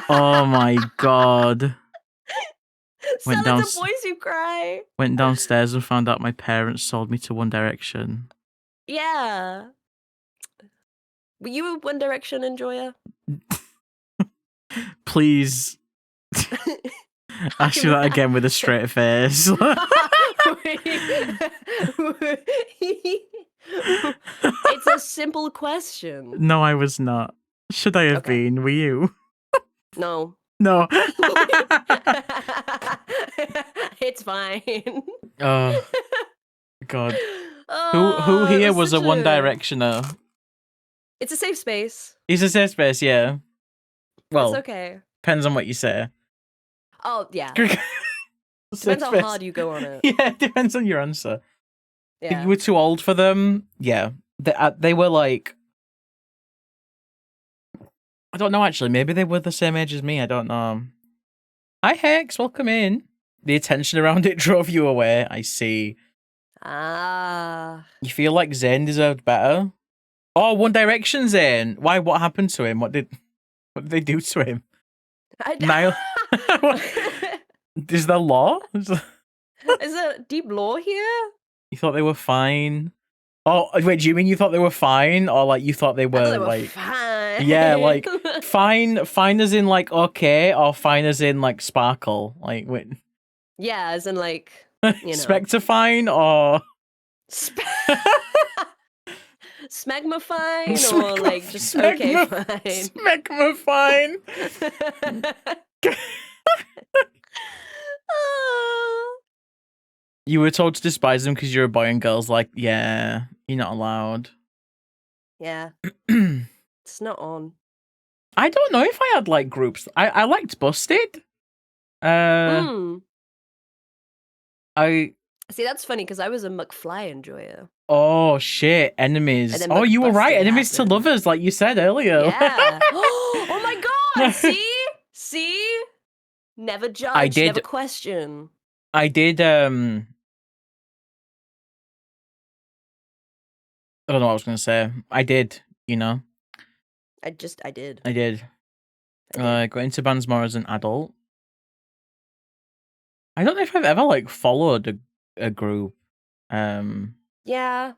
Oh my god! Sell it to boys who cry. Went downstairs and found out my parents sold me to One Direction. Yeah. Were you a One Direction enjoyer? Please. Ask you that again with a straight face. It's a simple question. No, I was not. Should I have been? Were you? No. No. It's fine. Oh god. Who here was a One Directioner? It's a safe space. He's a safe space, yeah. Well, it's okay. Depends on what you say. Oh yeah. Depends how hard you go on it. Yeah, it depends on your answer. Yeah. If you were too old for them, yeah. They were like, I don't know actually, maybe they were the same age as me, I don't know. Hi Hex, welcome in. The attention around it drove you away, I see. Ah. You feel like Zayn deserved better? Oh, One Direction Zayn. Why, what happened to him? What did they do to him? Niall. Is there law? Is there deep law here? You thought they were fine? Oh, wait, do you mean you thought they were fine? Or like you thought they were, like fine. Yeah, like fine as in like okay, or fine as in like sparkle? Like wait. Yeah, as in like you know. Spectre fine or Smegma fine or like just okay fine. Smegma fine. You were told to despise them because you're a boy and girls like, yeah, you're not allowed. Yeah. It's not on. I don't know if I had like groups. I liked Busted. I see that's funny because I was a McFly enjoyer. Oh shit, enemies. Oh, you were right. Enemies to lovers, like you said earlier. Yeah. Oh my god. See? Never judge, never question. I did I don't know what I was going to say. I did, you know. I did. I did. Got into bands more as an adult. I don't know if I've ever like followed a group. Yeah,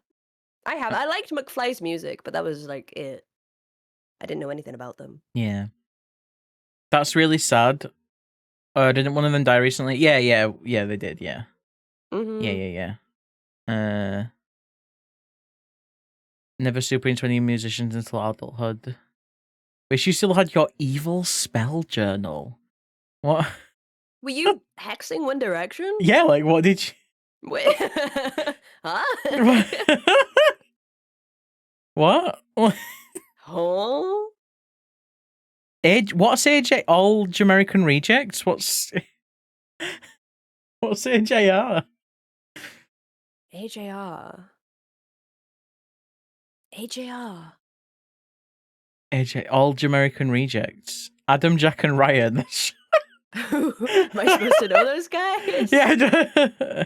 I have. I liked McFly's music, but that was like it. I didn't know anything about them. Yeah. That's really sad. Didn't one of them die recently? Yeah, they did, yeah. Mm-hmm. Yeah. Never super into any musicians until adulthood. Wish you still had your evil spell journal. What? Were you hexing One Direction? Yeah, like what did you... Wait. Huh? What? Huh? What's AJ? All Jamaican rejects? What's AJR? AJ, all Jamaican rejects. Adam, Jack, and Ryan. Am I supposed to know those guys? Yeah.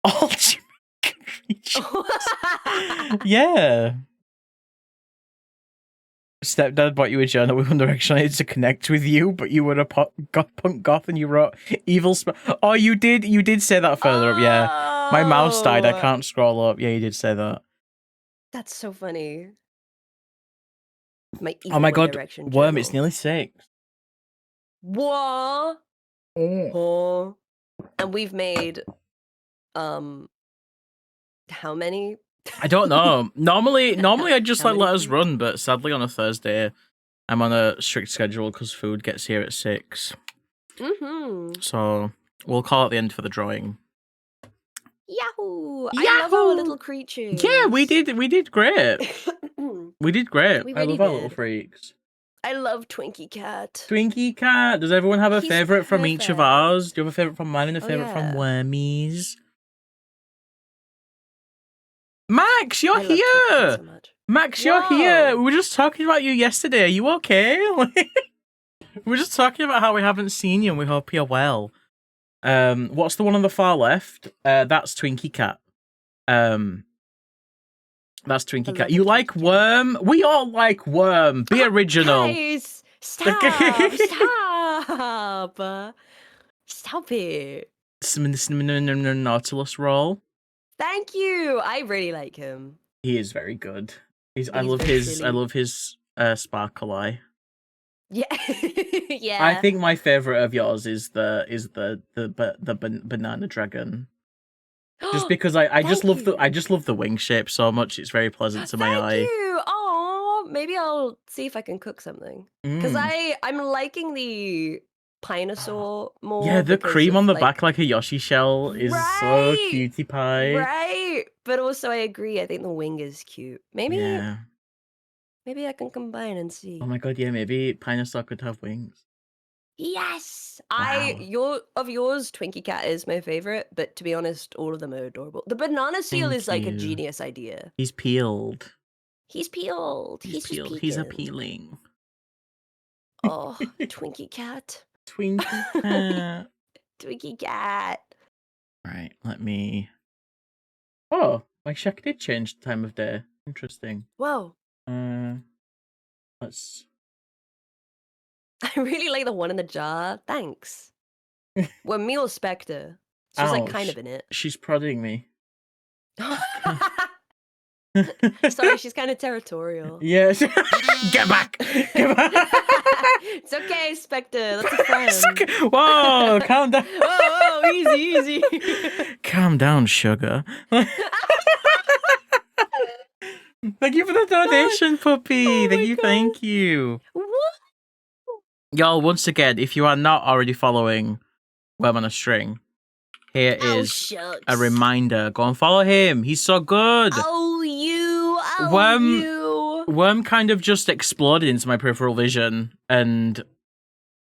All Jamaican rejects. Yeah. Stepdad bought you a journal with One Direction. I had to connect with you, but you were a punk goth and you wrote evil spell. Oh, you did say that further up, yeah. My mouse died. I can't scroll up. Yeah, you did say that. That's so funny. Oh my god, Worm, it's nearly 6. What? Oh. And we've made how many? I don't know. Normally I just like let us run, but sadly on a Thursday I'm on a strict schedule because food gets here at 6. So we'll call it the end for the drawing. Yahoo! I love our little creatures. Yeah, we did great. We did great. We I really love our did. little freaks. I love Twinkie Cat. Twinkie Cat. Does everyone have a He's favourite from each of perfect. ours? Do you have a favourite from mine and a favourite yeah. from Wormies? Max, you're I love Twinkie Cat here! so much. Max, you're here! Whoa. We were just talking about you yesterday. Are you okay? We were just talking about how we haven't seen you and we hope you're well. What's the one on the far left? That's Twinkie Cat. That's Twinkie Cat. beloved You like Twinkie Cat. Worm? We all like Worm. Be original. Guys, stop! Stop it. Nautilus roll. Thank you. I really like him. He is very good. I He's love very his silly. sparkle eye. Yeah, yeah. I think my favorite of yours is the banana dragon. Just because I just love the wing shape so much. It's very pleasant to my eye. Thank you. Oh, maybe I'll see if I can cook something because I'm liking the Pinosaur more. Yeah, the because cream of, on the like, back like a Yoshi shell is so cutie pie. Right, but also I agree. I think the wing is cute. Maybe Yeah. maybe I can combine and see. Oh my god, yeah, maybe Pinosaur could have wings. Yes, Wow. yours, Twinkie Cat is my favorite, but to be honest, all of them are adorable. The banana seal Thank is like a you. genius idea. He's peeled. He's peeled. He's just peeled. He's peeking. appealing. Oh, Twinkie Cat. Twinkie Cat. Twinkie Cat. Right, let me... Oh, my shack did change the time of day. Interesting. Whoa. Let's... I really like the one in the jar. Thanks. Well, Meal Spectre. She's like kind of in it. She's prodding me. Sorry, she's kind of territorial. Yes. Get back! Get back! It's okay, Spectre. That's a friend. Whoa, calm down. Whoa, easy, easy. Calm down, sugar. Thank you for the donation, puppy. Thank you. What? Y'all, once again, if you are not already following Worm on a String, here is Shucks. a reminder. Go and follow him. He's so good. Worm kind of just exploded into my peripheral vision, and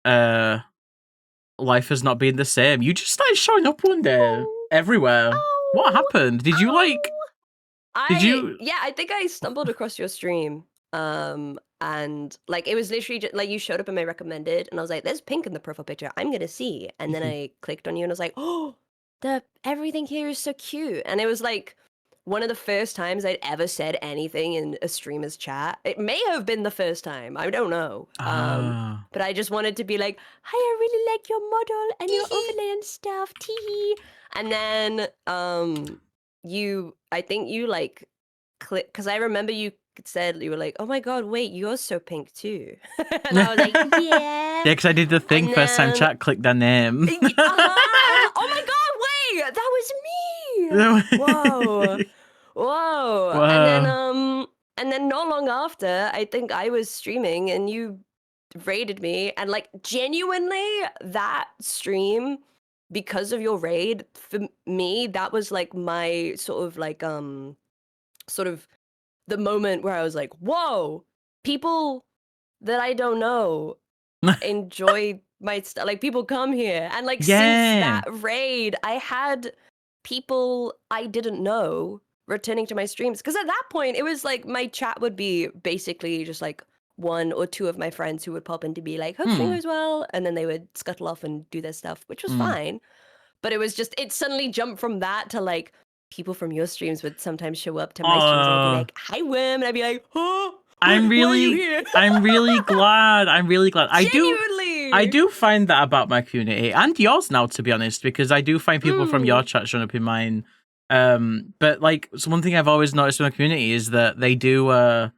life has not been the same. You just started showing up one day everywhere. What happened? Did you Yeah, I think I stumbled across your stream. And like it was literally just like you showed up in my recommended, and I was like, "There's pink in the profile picture. I'm gonna see." And then I clicked on you, and I was like, "Oh, everything here is so cute." And it was like one of the first times I'd ever said anything in a streamer's chat. It may have been the first time. I don't know. But I just wanted to be like, "Hi, I really like your model and your overlay and stuff." Tee. And then I think you like click because I remember you said you were like, "Oh my god, wait, you're so pink too." And I was like, "Yeah." Yeah, because I did the thing And first time then- chat, click their name. Oh my god, wait, that was me. Whoa. Wow. And then not long after, I think I was streaming and you raided me, and like genuinely that stream, because of your raid, for me, that was like my sort of the moment where I was like, whoa, people that I don't know enjoy my stuff. Like people come here, and like since that raid, I had people I didn't know returning to my streams, because at that point it was like my chat would be basically just like one or two of my friends who would pop in to be like, hope stream goes well, and then they would scuttle off and do their stuff, which was fine. But it was just, it suddenly jumped from that to like people from your streams would sometimes show up to my streams and be like, "Hi, Worm," and I'd be like, "Huh? I'm really glad. Genuinely. I do find that about my community and yours now, to be honest, because I do find people from your chat showing up in mine. But like, so one thing I've always noticed in my community is that they do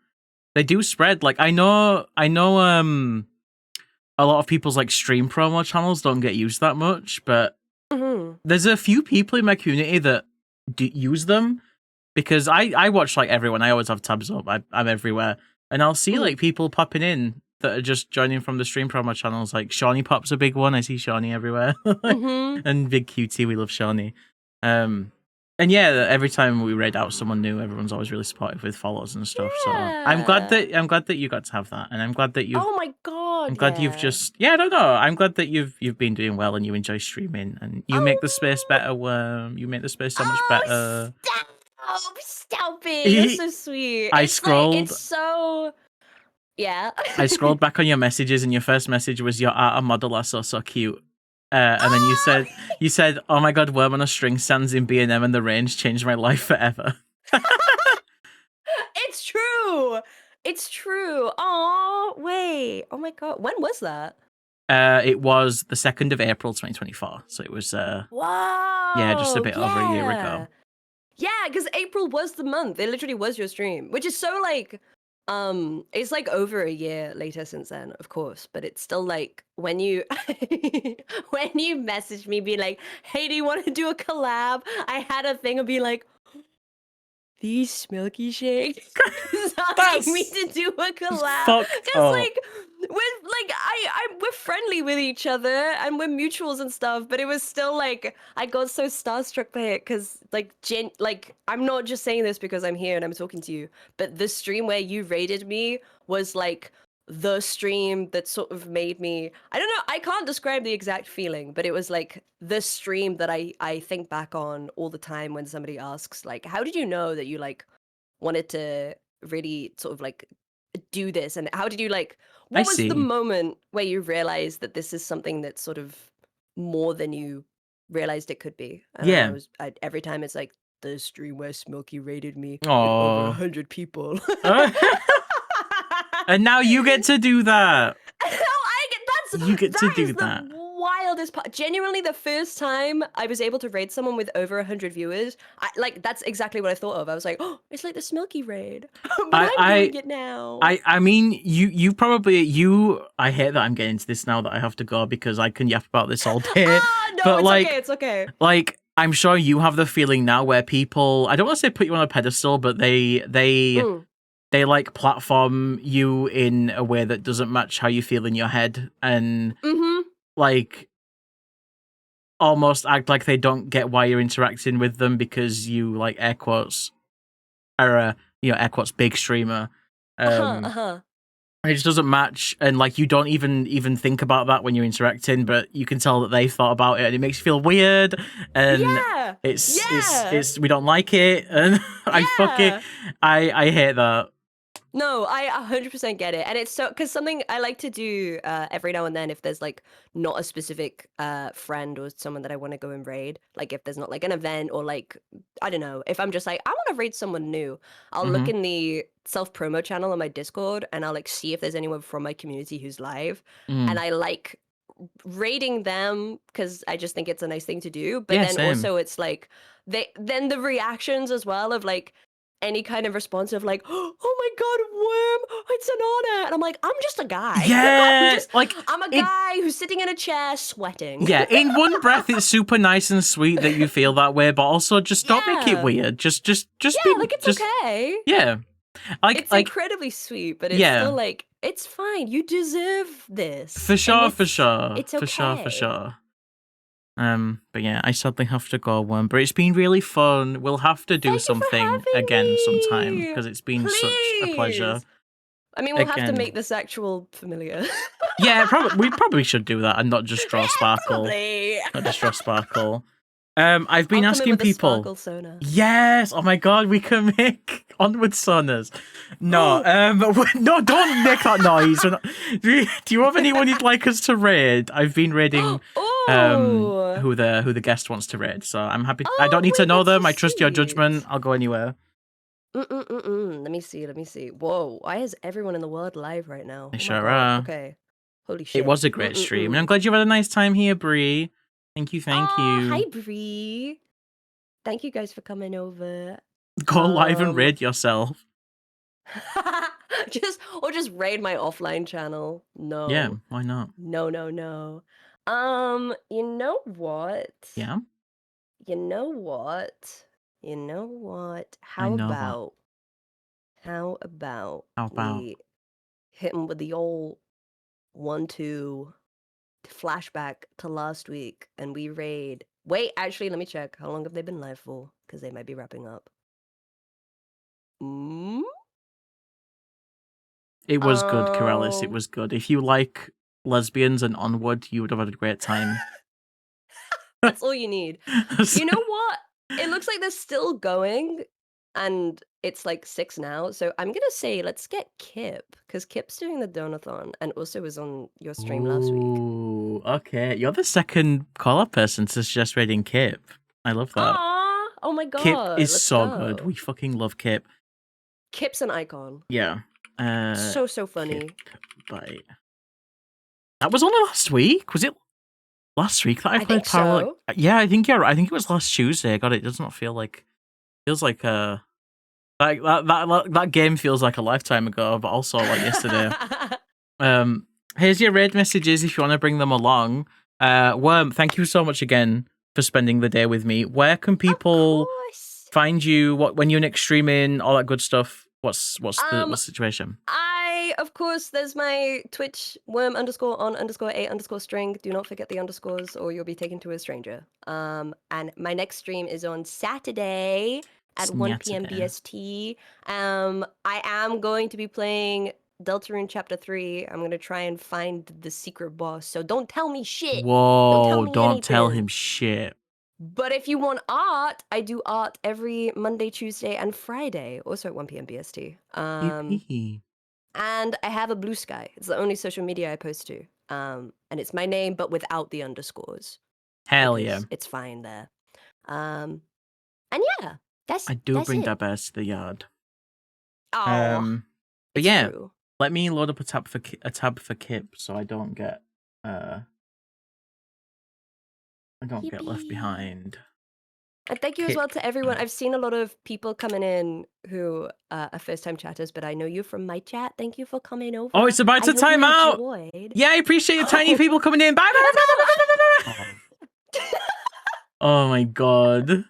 spread. Like I know a lot of people's like stream promo channels don't get used that much, but there's a few people in my community that do use them, because I watch like everyone. I always have tabs up. I'm everywhere, and I'll see like people popping in that are just joining from the stream promo channels. Like Shawnee Pop's a big one. I see Shawnee everywhere, and Big QT. We love Shawnee. And yeah, every time we raid out someone new, everyone's always really supportive with follows and stuff. So I'm glad that you got to have that, and I'm glad that you've. Oh my god! I'm glad you've just. Yeah, I don't know. I'm glad that you've been doing well and you enjoy streaming, and you make the space better. You make the space so much better. Stop it! You're so sweet. I scrolled. Like, it's so. Yeah. I scrolled back on your messages, and your first message was, "Your art and model are so cute." And then you said, "Oh my god, Worm on a String stands in B&M and the range changed my life forever." true. It's true. Oh, wait. Oh my god. When was that? It was the 2nd of April 2024. So it was Wow. just a bit over a year ago. Yeah, because April was the month. It literally was your stream, which is so like, it's like over a year later since then, of course. But it's still like when you when you messaged me, be like, "Hey, do you want to do a collab?" I had a thing of be like, these smoky shakes asking me to do a collab fucked because up. like we're friendly with each other and we're mutuals and stuff, but it was still like I got so starstruck by it because like I'm not just saying this because I'm here and I'm talking to you, but the stream where you raided me was like the stream that sort of made me, I don't know, I can't describe the exact feeling, but it was like the stream that I think back on all the time when somebody asks like, how did you know that you like wanted to really sort of like do this, and how did you like, what was the moment where you realized that this is something that's sort of more than you realized it could be? And every time it's like the stream where Smokey raided me with over 100 people. And now you get to do that. You get to do that. The wildest part. Genuinely, the first time I was able to raid someone with over 100 viewers, that's exactly what I thought of. I was like, oh, it's like the Smokey raid, but I'm doing it now. I mean, you probably I hate that I'm getting into this now that I have to go because I can yap about this all day. No, but it's like, okay. It's okay. Like, I'm sure you have the feeling now where people, I don't want to say put you on a pedestal, but they like platform you in a way that doesn't match how you feel in your head, and like almost act like they don't get why you're interacting with them because you like air quotes are a air quotes big streamer. And it just doesn't match, and like you don't even think about that when you're interacting, but you can tell that they've thought about it, and it makes you feel weird, and it's we don't like it, and I hate that. No, I 100% get it. And it's so, because something I like to do every now and then, if there's like not a specific friend or someone that I want to go and raid, like if there's not like an event or like, I don't know, if I'm just like, I want to raid someone new, I'll look in the self-promo channel on my Discord and I'll like see if there's anyone from my community who's live. And I like raiding them because I just think it's a nice thing to do. But then also it's like, then the reactions as well of like, any kind of response of like, oh my god, Worm, it's an honor, and I'm like, I'm just a guy. Yeah, I'm a guy who's sitting in a chair sweating. Yeah, in one breath, it's super nice and sweet that you feel that way, but also just don't make it weird. Just be like it's okay. Yeah, it's incredibly sweet, but it's still like, it's fine. You deserve this. For sure. It's okay. For sure. But yeah, I sadly have to go, Worm. But it's been really fun. We'll have to do something again sometime because it's been such a pleasure. I mean, we'll have to make this actual familiar. Yeah, we probably should do that and not just draw Sparkle. Not just draw Sparkle. I've been asking people. Yes. Oh my god, we can make onward sonas. No, no, don't make that noise. Do you have anyone you'd like us to raid? I've been raiding who the guest wants to raid, so I'm happy. I don't need to know them. I trust your judgment. I'll go anywhere. Let me see. Whoa, why is everyone in the world live right now? They sure are. Okay. Holy shit. It was a great stream, and I'm glad you had a nice time here, Bree. Thank you. Hi, Bree. Thank you guys for coming over. Go live and raid yourself. just raid my offline channel. No. Yeah, why not? No. You know what? Yeah. You know what? How about we hit him with the old 1-2 flashback to last week and we raid. Wait, actually, let me check. How long have they been live for? Because they might be wrapping up. It was good, Corellis. It was good. If you like lesbians and Onward, you would have had a great time. That's all you need. You know what? It looks like they're still going, and it's like 6 now. So I'm gonna say let's get Kip, because Kip's doing the donathon and also was on your stream last week. Ooh, okay. You're the second caller person to suggest raiding Kip. I love that. Aww, oh my god. Kip is so good. We fucking love Kip. Kip's an icon. Yeah. So funny. Kip Bite. That was only last week. Was it last week that I played think Parallel? so. Yeah, I think you're right. I think it was last Tuesday. God, it does not feel like. Feels like that game feels like a lifetime ago, but also like yesterday. Here's your raid messages if you want to bring them along. Worm, thank you so much again for spending the day with me. Where can people find you? When you're next streaming, all that good stuff? What's the situation? Of course, there's my Twitch worm_on_a_string. Do not forget the underscores, or you'll be taken to a stranger. And my next stream is on Saturday at 1 p.m. BST. I am going to be playing Deltarune Chapter 3. I'm gonna try and find the secret boss. So don't tell me shit. Whoa! Don't tell him shit. But if you want art, I do art every Monday, Tuesday, and Friday, also at 1 p.m. BST. And I have a Blue Sky. It's the only social media I post to. And it's my name, but without the underscores. Hell yeah. It's fine there. And yeah, I do bring that bears to the yard. But yeah, true. Let me load up a tab for Kip so I don't get left behind. And thank you as well to everyone. I've seen a lot of people coming in who are first-time chatters, but I know you from my chat. Thank you for coming over. Oh, it's about to time out. Yeah, I appreciate you tiny people coming in. Bye. Oh my god.